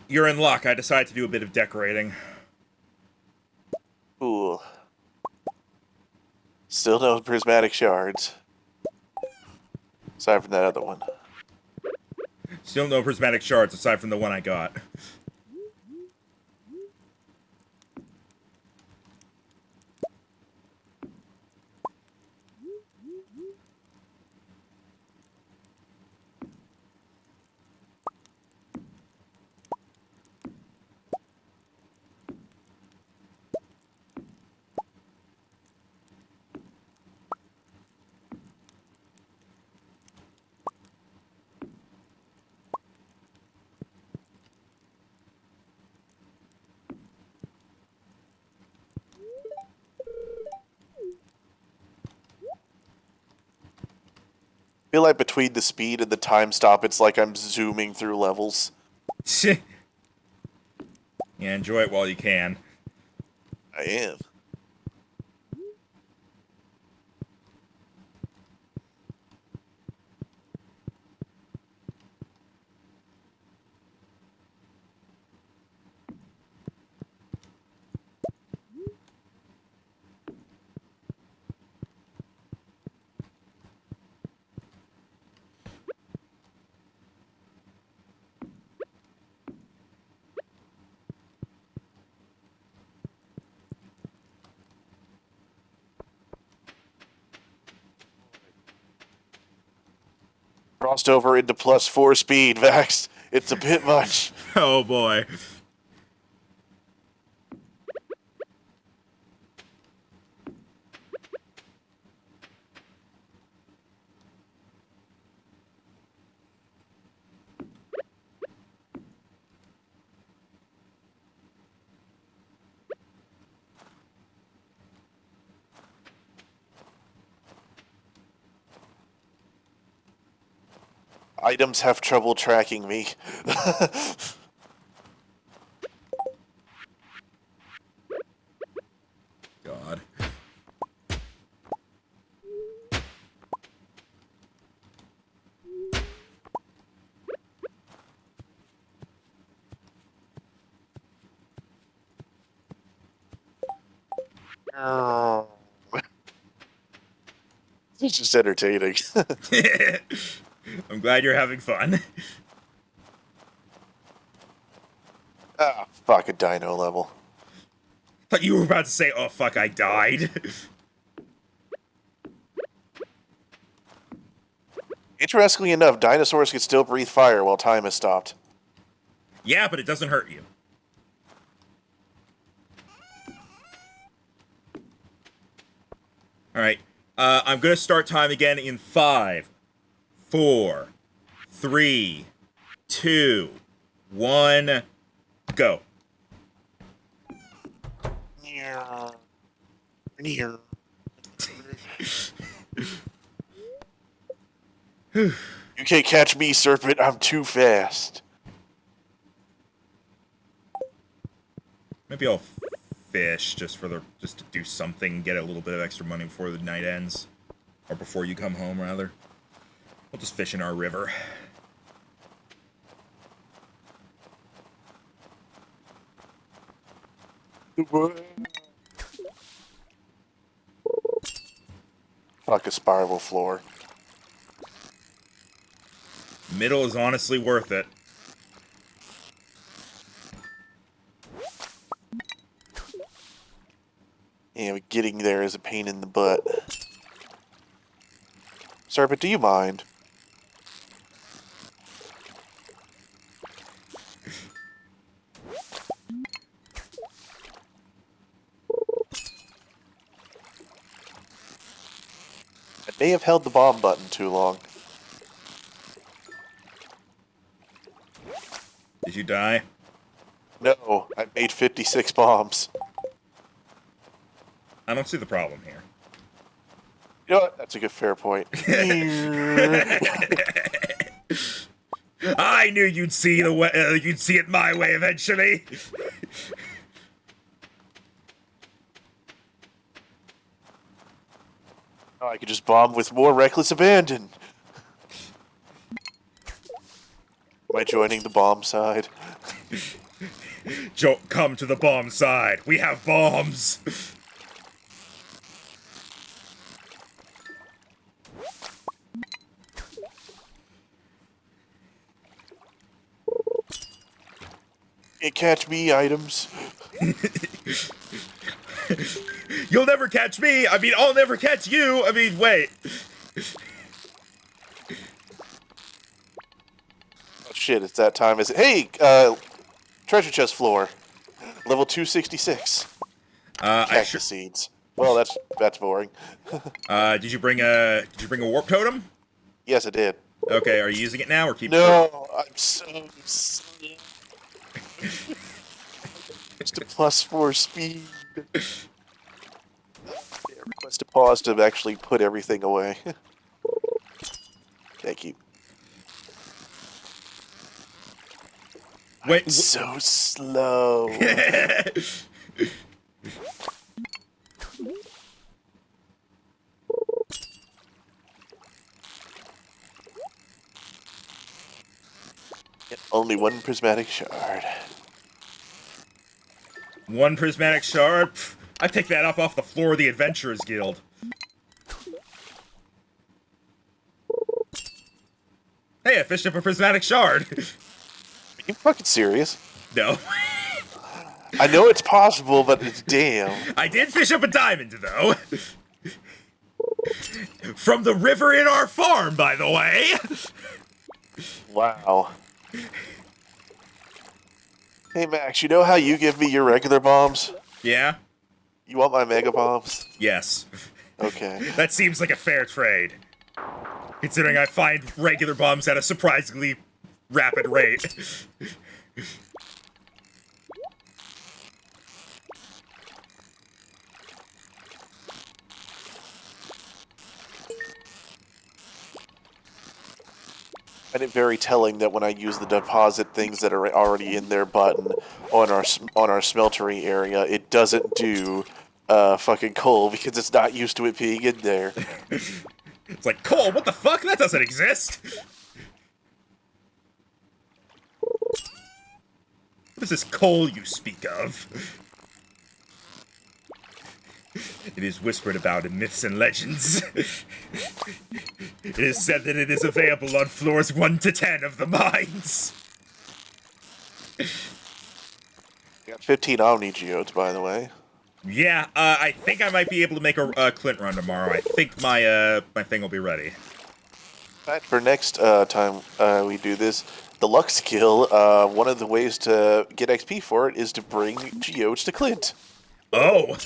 You're in luck. I decided to do a bit of decorating. Cool. Still no prismatic shards. Aside from that other one. Still no prismatic shards aside from the one I got. I feel like between the speed and the time stop, it's like I'm zooming through levels. Yeah, enjoy it while you can. I am. Crossed over into +4 speed, Vax. It's a bit much. Oh boy. Items have trouble tracking me. God. It's just entertaining. I'm glad you're having fun. Ah, fuck a dino level. Thought you were about to say, oh fuck, I died. Interestingly enough, dinosaurs can still breathe fire while time is stopped. Yeah, but it doesn't hurt you. All right. I'm going to start time again in 5, 4, 3, 2, 1, go. You can't catch me, serpent. I'm too fast. Maybe I'll fish just to do something, get a little bit of extra money before the night ends, or before you come home, rather. We'll just fish in our river. Fuck a spiral floor. Middle is honestly worth it. Yeah, getting there is a pain in the butt. Serpent, do you mind? I may have held the bomb button too long. Did you die? No, I made 56 bombs. I don't see the problem here. You know what? That's a good fair point. I knew you'd see you'd see it my way eventually. Oh, I could just bomb with more reckless abandon. Am I joining the bomb side? Come to the bomb side. We have bombs. Can't catch me, items. You'll never catch me. I mean, I'll never catch you. I mean, wait. Oh shit, it's that time. Is it? Hey, treasure chest floor. Level 266. Cactus seeds. Well, that's boring. Did you bring a warp totem? Yes, I did. Okay, are you using it now or keep? No, I'm so slow. Just a +4 speed. Yeah, request a pause to actually put everything away. Thank you. Wait, So slow. Only one prismatic shard. One prismatic shard? Pff, I picked that up off the floor of the Adventurers Guild. Hey, I fished up a prismatic shard. Are you fucking serious? No. I know it's possible, but it's damn. I did fish up a diamond, though. From the river in our farm, by the way. Wow. Hey, Max, you know how you give me your regular bombs? Yeah? You want my mega bombs? Yes. Okay. That seems like a fair trade. Considering I find regular bombs at a surprisingly rapid rate. I find it very telling that when I use the deposit things that are already in there button on our smeltery area, it doesn't do fucking coal because it's not used to it being in there. It's like, coal, what the fuck? That doesn't exist! What is this coal you speak of? It is whispered about in myths and legends. It is said that it is available on floors 1 to 10 of the mines. I got 15 Omni Geodes, by the way. Yeah, I think I might be able to make a Clint run tomorrow. I think my thing will be ready. fact, for next time we do this, the luck skill, one of the ways to get XP for it is to bring geodes to Clint. Oh.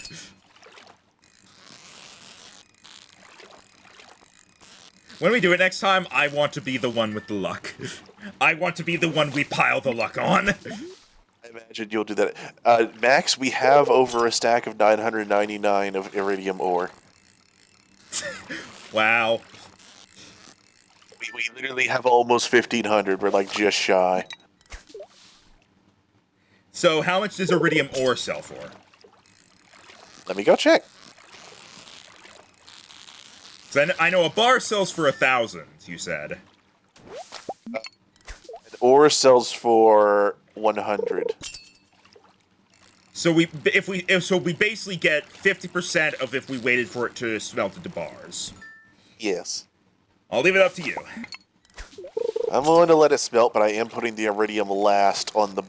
When we do it next time, I want to be the one with the luck. I want to be the one we pile the luck on. I imagine you'll do that. Max, we have over a stack of 999 of iridium ore. Wow. We literally have almost 1,500. We're like just shy. So how much does iridium ore sell for? Let me go check. So I know a bar sells for 1,000, you said. Ore sells for 100. So we basically get 50% of if we waited for it to smelt into bars. Yes. I'll leave it up to you. I'm willing to let it smelt, but I am putting the iridium last on the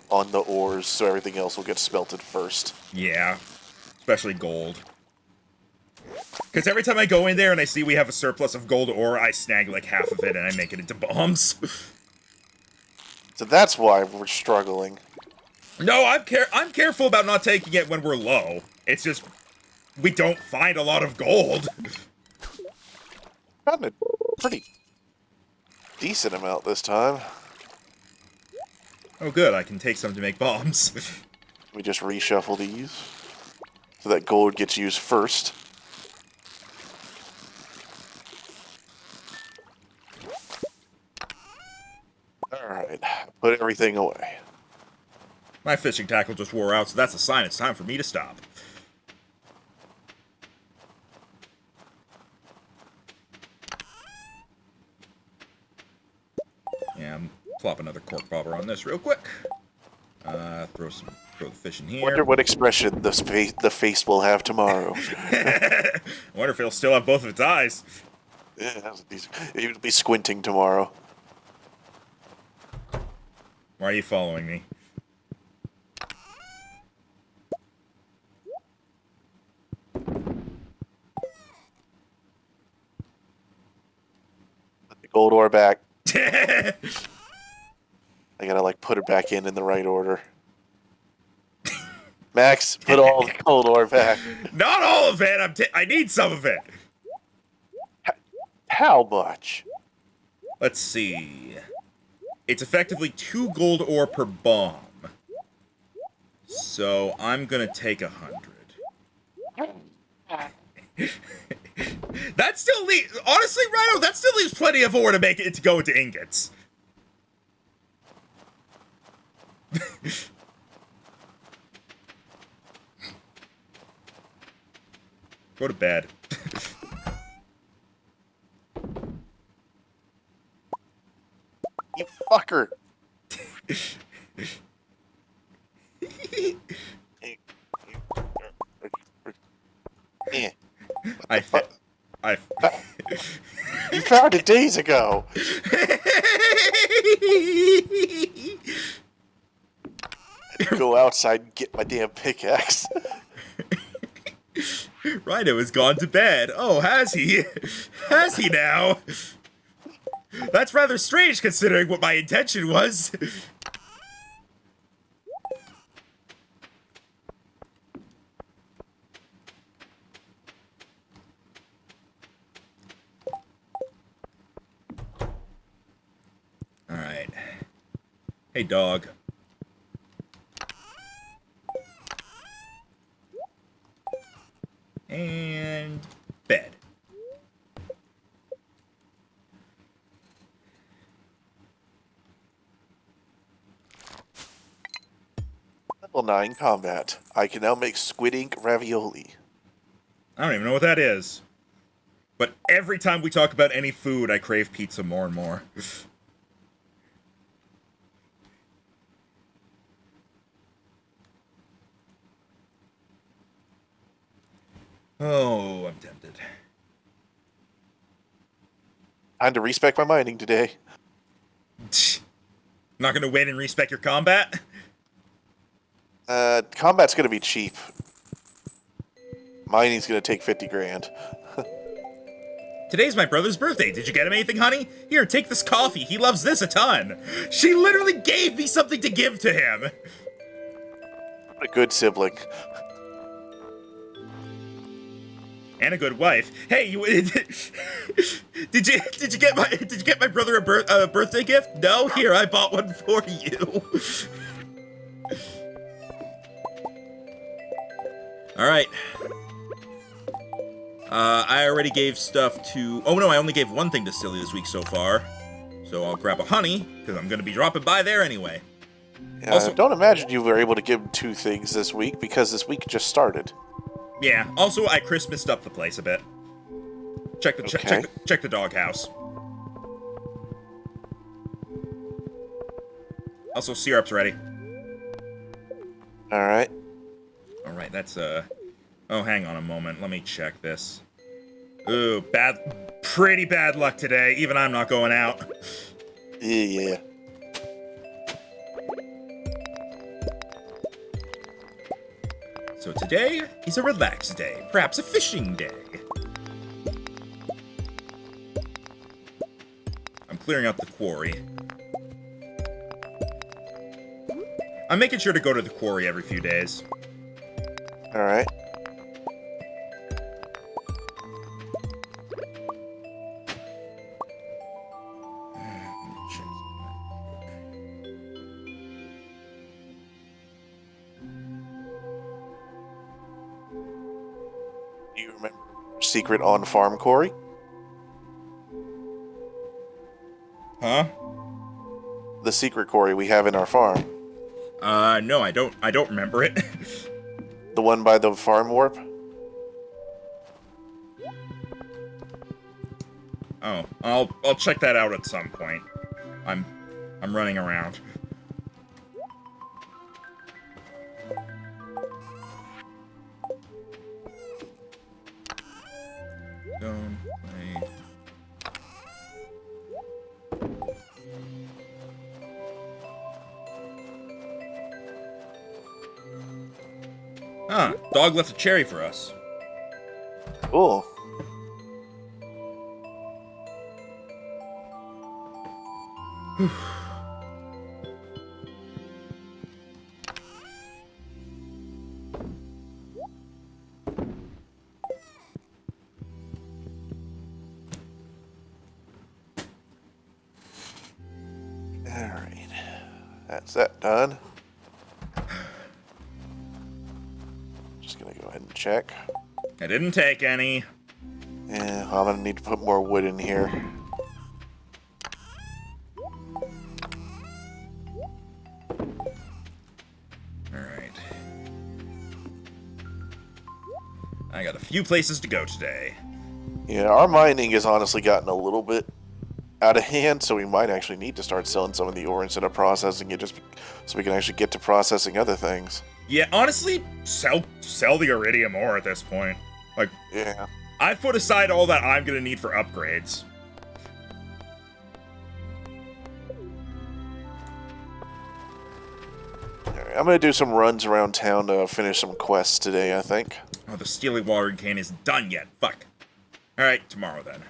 ores, so everything else will get smelted first. Yeah. Especially gold. Because every time I go in there and I see we have a surplus of gold ore, I snag like half of it and I make it into bombs. So that's why we're struggling. No, I'm careful about not taking it when we're low. It's just we don't find a lot of gold. Gotten a pretty decent amount this time. Oh good, I can take some to make bombs. We just reshuffle these so that gold gets used first. Alright, put everything away. My fishing tackle just wore out, so that's a sign it's time for me to stop. Yeah, plop another cork bobber on this real quick. Throw the fish in here. Wonder what expression the face will have tomorrow. I wonder if it'll still have both of its eyes. Yeah, that's decent. It'll be squinting tomorrow. Why are you following me? Put the gold ore back. I gotta like put it back in the right order. Max, put all the gold ore back. Not all of it. I need some of it. How much? Let's see. It's effectively 2 gold ore per bomb. So I'm gonna take 100. That still leaves. Honestly, Rhino, that still leaves plenty of ore to make it to go into ingots. Go to bed. You fucker. Yeah. You found it days ago. Go outside and get my damn pickaxe. Rhino has gone to bed. Oh, has he? Has he now? That's rather strange considering what my intention was. Alright. Hey, dog. And bed. Level 9 combat. I can now make squid ink ravioli. I don't even know what that is. But every time we talk about any food, I crave pizza more and more. Oh, I'm tempted. Time to respec my mining today. Not gonna wait and respec your combat? Combat's gonna be cheap. Mining's gonna take 50 grand. Today's my brother's birthday. Did you get him anything, honey? Here, take this coffee. He loves this a ton. She literally gave me something to give to him. What a good sibling. And a good wife. Hey, you did you get my brother a birthday gift? No, here I bought one for you. All right. I already gave stuff to. Oh no, I only gave one thing to Silly this week so far. So I'll grab a honey because I'm gonna be dropping by there anyway. Yeah, Also, don't imagine you were able to give him 2 things this week because this week just started. yeah. Also, I Christmased up the place a bit. Check the doghouse. Also, syrup's ready. All right. All right, that's Oh, hang on a moment. Let me check this. Ooh, pretty bad luck today. Even I'm not going out. Yeah. So today is a relaxed day, perhaps a fishing day. I'm clearing out the quarry. I'm making sure to go to the quarry every few days. All right. Do you remember secret on farm quarry? Huh? The secret quarry we have in our farm. No, I don't remember it. The one by the farm warp? Oh, I'll check that out at some point. I'm running around. Don't play. Huh, dog left a cherry for us. Cool. Alright. That's that done. Just gonna go ahead and check. I didn't take any. Yeah, I'm gonna need to put more wood in here. Alright. I got a few places to go today. Yeah, our mining has honestly gotten a little bit out of hand, so we might actually need to start selling some of the ore instead of processing it, just so we can actually get to processing other things. Yeah, honestly, sell the iridium ore at this point. Like, Yeah. I've put aside all that I'm gonna need for upgrades. Alright, I'm gonna do some runs around town to finish some quests today, I think. Oh, the steely watering cane isn't done yet. Fuck. Alright, tomorrow then.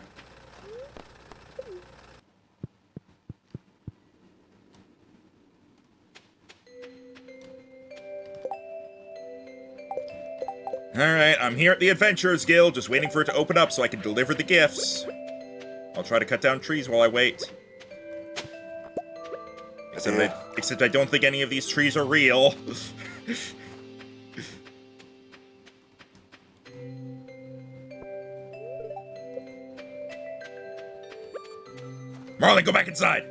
Alright, I'm here at the Adventurers Guild, just waiting for it to open up so I can deliver the gifts. I'll try to cut down trees while I wait. Except I don't think any of these trees are real. Marlon, go back inside!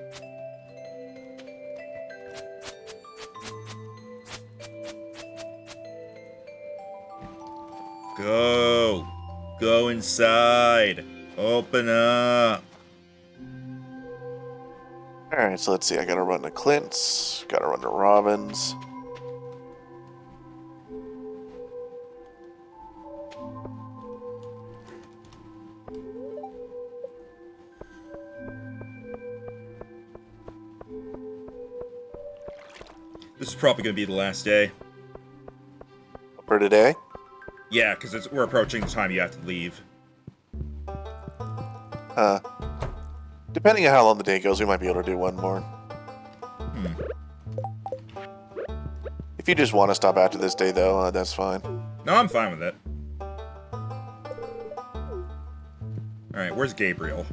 Go! Go inside! Open up! Alright, so let's see. I gotta run to Clint's, gotta run to Robin's. This is probably gonna be the last day. For today? Yeah, because we're approaching the time you have to leave. Depending on how long the day goes, we might be able to do one more. If you just want to stop after this day, though, that's fine. No, I'm fine with it. Alright, where's Gabriel?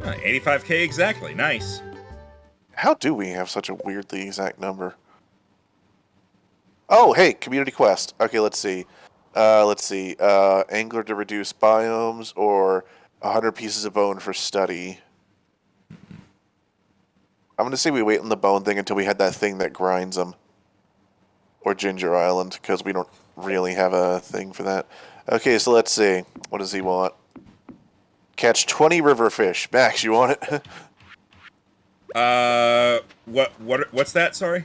Oh, 85k exactly, nice. How do we have such a weirdly exact number? Oh, hey, community quest. Okay, let's see. Angler to reduce biomes or 100 pieces of bone for study. I'm going to say we wait on the bone thing until we had that thing that grinds them. Or Ginger Island, because we don't really have a thing for that. Okay, so let's see. What does he want? Catch 20 river fish. Max, you want it? What's that, sorry?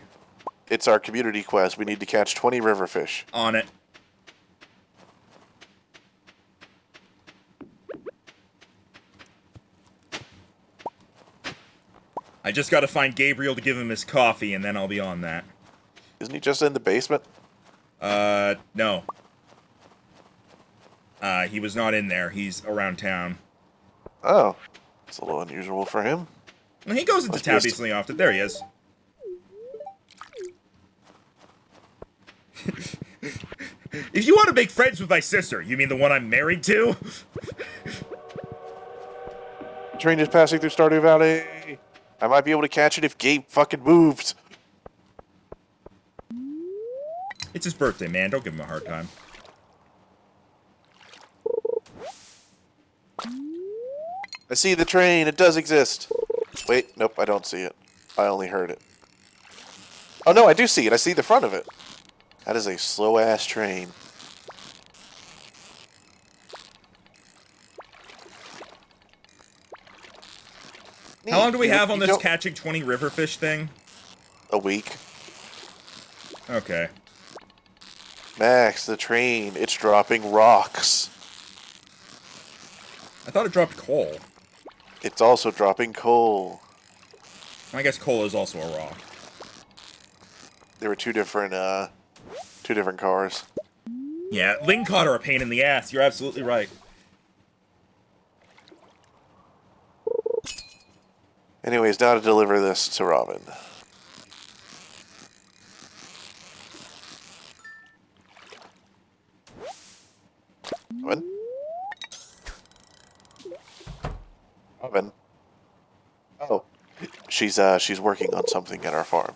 It's our community quest. We need to catch 20 river fish. On it. I just gotta find Gabriel to give him his coffee, and then I'll be on that. Isn't he just in the basement? No. He was not in there. He's around town. Oh. It's a little unusual for him. He goes into town decently often. There he is. If you want to make friends with my sister, you mean the one I'm married to? Train is passing through Stardew Valley. I might be able to catch it if Gabe fucking moves. It's his birthday, man. Don't give him a hard time. I see the train. It does exist. Wait, nope, I don't see it. I only heard it. Oh, no, I do see it. I see the front of it. That is a slow-ass train. How long do we have on this catching 20 river fish thing? A week. Okay. Max, the train. It's dropping rocks. I thought it dropped coal. It's also dropping coal. I guess coal is also a rock. There were two different cars. Yeah, Lingcod are a pain in the ass. You're absolutely right. Anyways, now to deliver this to Robin. Robin? Robin? Oh. She's working on something at our farm.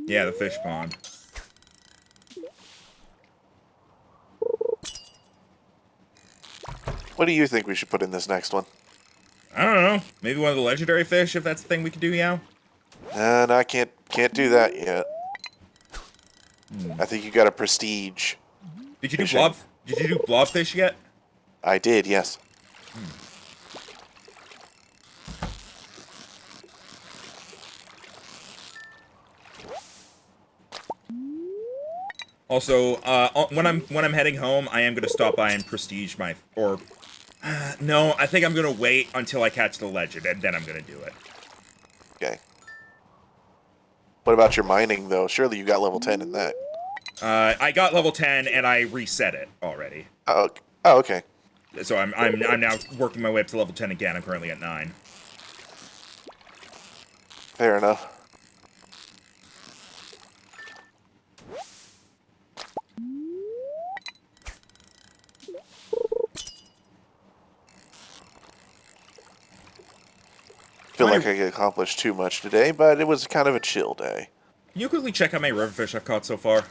Yeah, the fish pond. What do you think we should put in this next one? I don't know. Maybe one of the legendary fish, if that's the thing we could do, yeah? And I can't do that yet. I think you got a prestige. Did you do blobfish yet? I did, yes. Also, when I'm heading home, I am gonna stop by and prestige my no, I think I'm gonna wait until I catch the legend, and then I'm gonna do it. Okay. What about your mining, though? Surely you got level 10 in that. I got level 10, and I reset it already. Oh, okay. So I'm now working my way up to level 10 again. I'm currently at 9. Fair enough. Feel like I accomplished too much today, but it was kind of a chill day. Can you quickly check how many riverfish I've caught so far?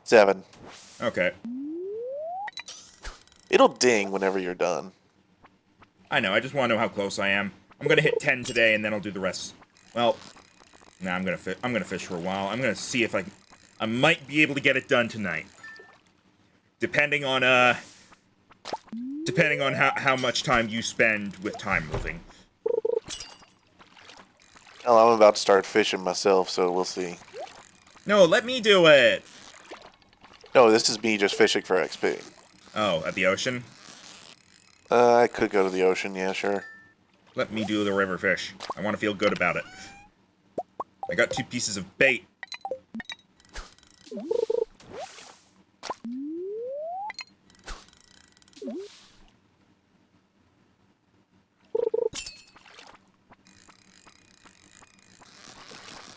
7. Okay. It'll ding whenever you're done. I know, I just want to know how close I am. I'm gonna hit 10 today, and then I'll do the rest. Well, nah, I'm gonna fish for a while. I'm gonna see if I might be able to get it done tonight. Depending on how much time you spend with time moving. Hell, I'm about to start fishing myself, so we'll see. No, let me do it. No, this is me just fishing for XP. Oh, at the ocean? I could go to the ocean, yeah, sure. Let me do the river fish. I want to feel good about it. I got 2 pieces of bait.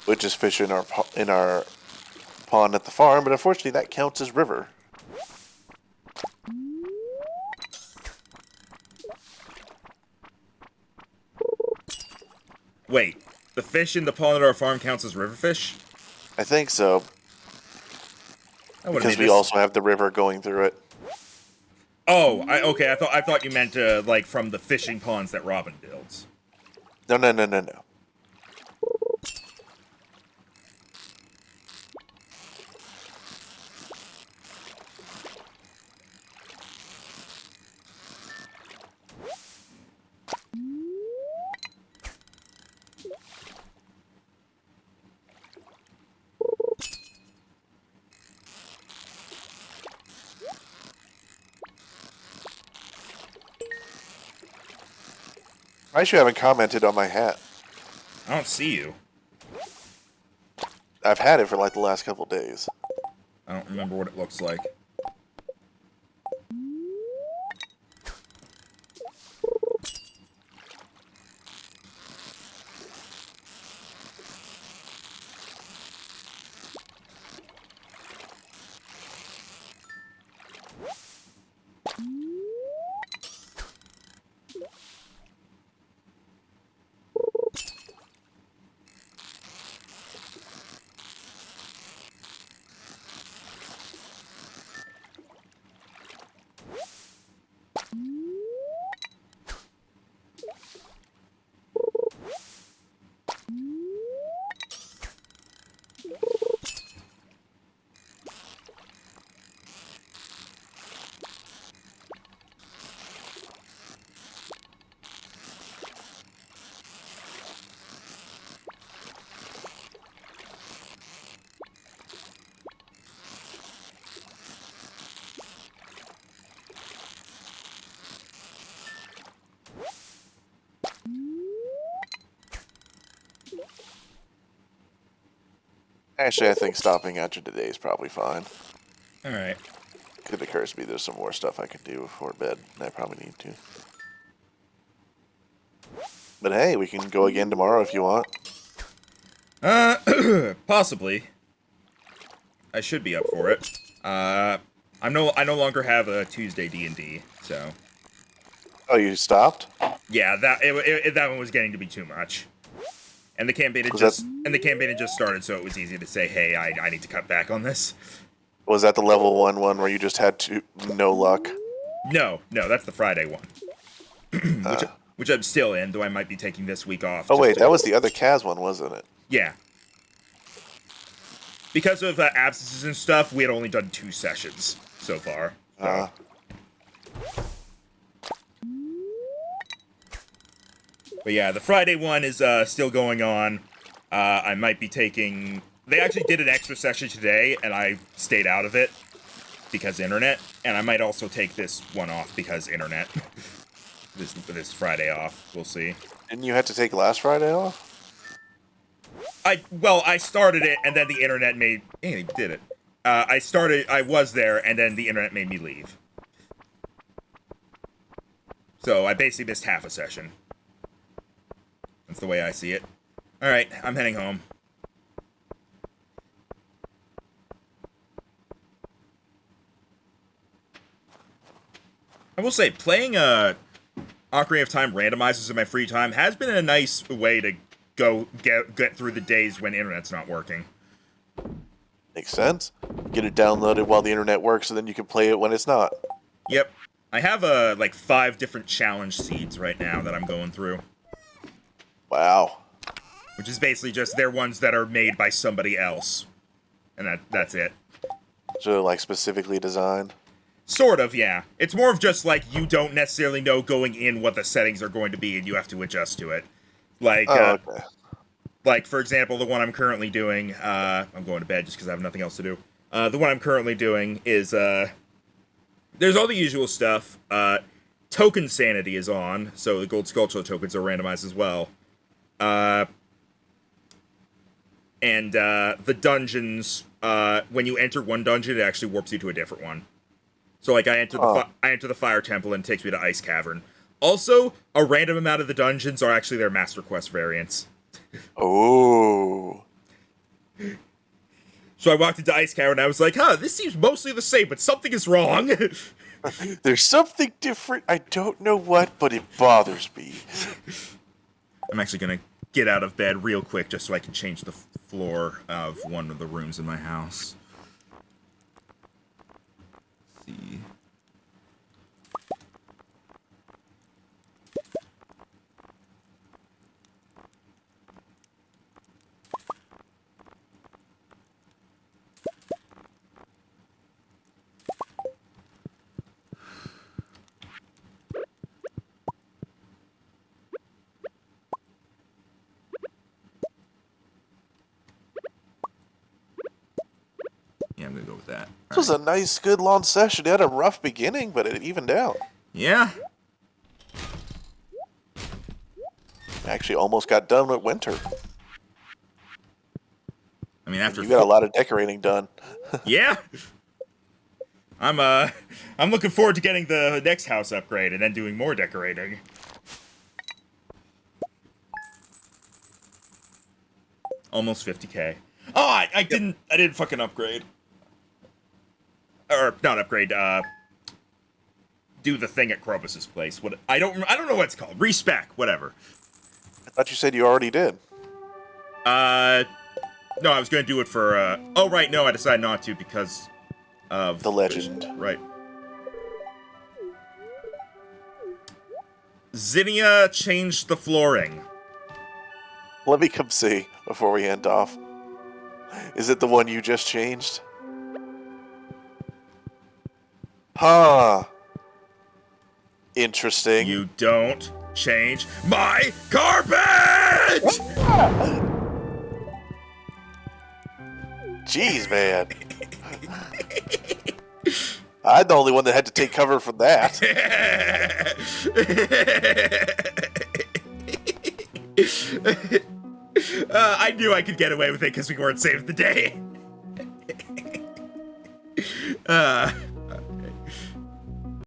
We just fish in our pond at the farm, but unfortunately that counts as river. Wait, the fish in the pond at our farm counts as river fish? I think so, I would have because made we this. also have the river going through it. Oh, okay. I thought you meant like from the fishing ponds that Robin builds. No, no, no, no, no. I actually haven't commented on my hat. I don't see you. I've had it for like the last couple days. I don't remember what it looks like. Actually, I think stopping after today is probably fine. Alright. It occurs to me there's some more stuff I can do before bed, and I probably need to. But hey, we can go again tomorrow if you want. Possibly. I should be up for it. I no longer have a Tuesday D&D, so Oh, you stopped? yeah, that one was getting to be too much. And the campaign had just started, so it was easy to say, hey, I need to cut back on this. Was that the level 1 one where you just had no luck? No, that's the Friday one. which I'm still in, though I might be taking this week off. Oh wait, that was the other Kaz one, wasn't it? Yeah. Because of absences and stuff, we had only done 2 sessions so far. So. But yeah, the Friday one is still going on. I might be taking... They actually did an extra session today, and I stayed out of it because internet. And I might also take this one off because internet. this Friday off. We'll see. Didn't you have to take last Friday off? I started it, and then the internet made... Hey, did it. I was there, and then the internet made me leave. So I basically missed half a session. That's the way I see it. Alright, I'm heading home. I will say, playing Ocarina of Time randomizers in my free time has been a nice way to get through the days when internet's not working. Makes sense. Get it downloaded while the internet works, and then you can play it when it's not. Yep. I have like 5 different challenge seeds right now that I'm going through. Wow. Which is basically just they're ones that are made by somebody else. And that's it. So, like, specifically designed? Sort of, yeah. It's more of just, like, you don't necessarily know going in what the settings are going to be, and you have to adjust to it. Like, okay. Like, for example, the one I'm currently doing, I'm going to bed just because I have nothing else to do. The one I'm currently doing is, there's all the usual stuff. Token sanity is on, so the gold sculpture tokens are randomized as well. And the dungeons, when you enter one dungeon, it actually warps you to a different one. So, like, I enter the fire temple and it takes me to Ice Cavern. Also, a random amount of the dungeons are actually their Master Quest variants. Oh. So I walked into Ice Cavern and I was like, this seems mostly the same, but something is wrong. There's something different. I don't know what, but it bothers me. I'm actually going to get out of bed real quick just so I can change the floor of one of the rooms in my house. Let's see. Yeah, I'm gonna go with that. This was a nice, good long session. It had a rough beginning, but it evened out. Yeah. Actually, almost got done with winter. I mean, after You got a lot of decorating done. Yeah. I'm looking forward to getting the next house upgrade and then doing more decorating. Almost 50k. Oh, I didn't fucking upgrade. Or not upgrade, do the thing at Krobus's place. What I don't know what it's called. Respec, whatever. I thought you said you already did. No, I was gonna do it for oh right, no, I decided not to because of The legend. Right. Zinnia changed the flooring. Let me come see before we end off. Is it the one you just changed? Huh. Interesting. You don't change my carpet! Jeez, man. I'm the only one that had to take cover from that. I knew I could get away with it because we weren't saved the day.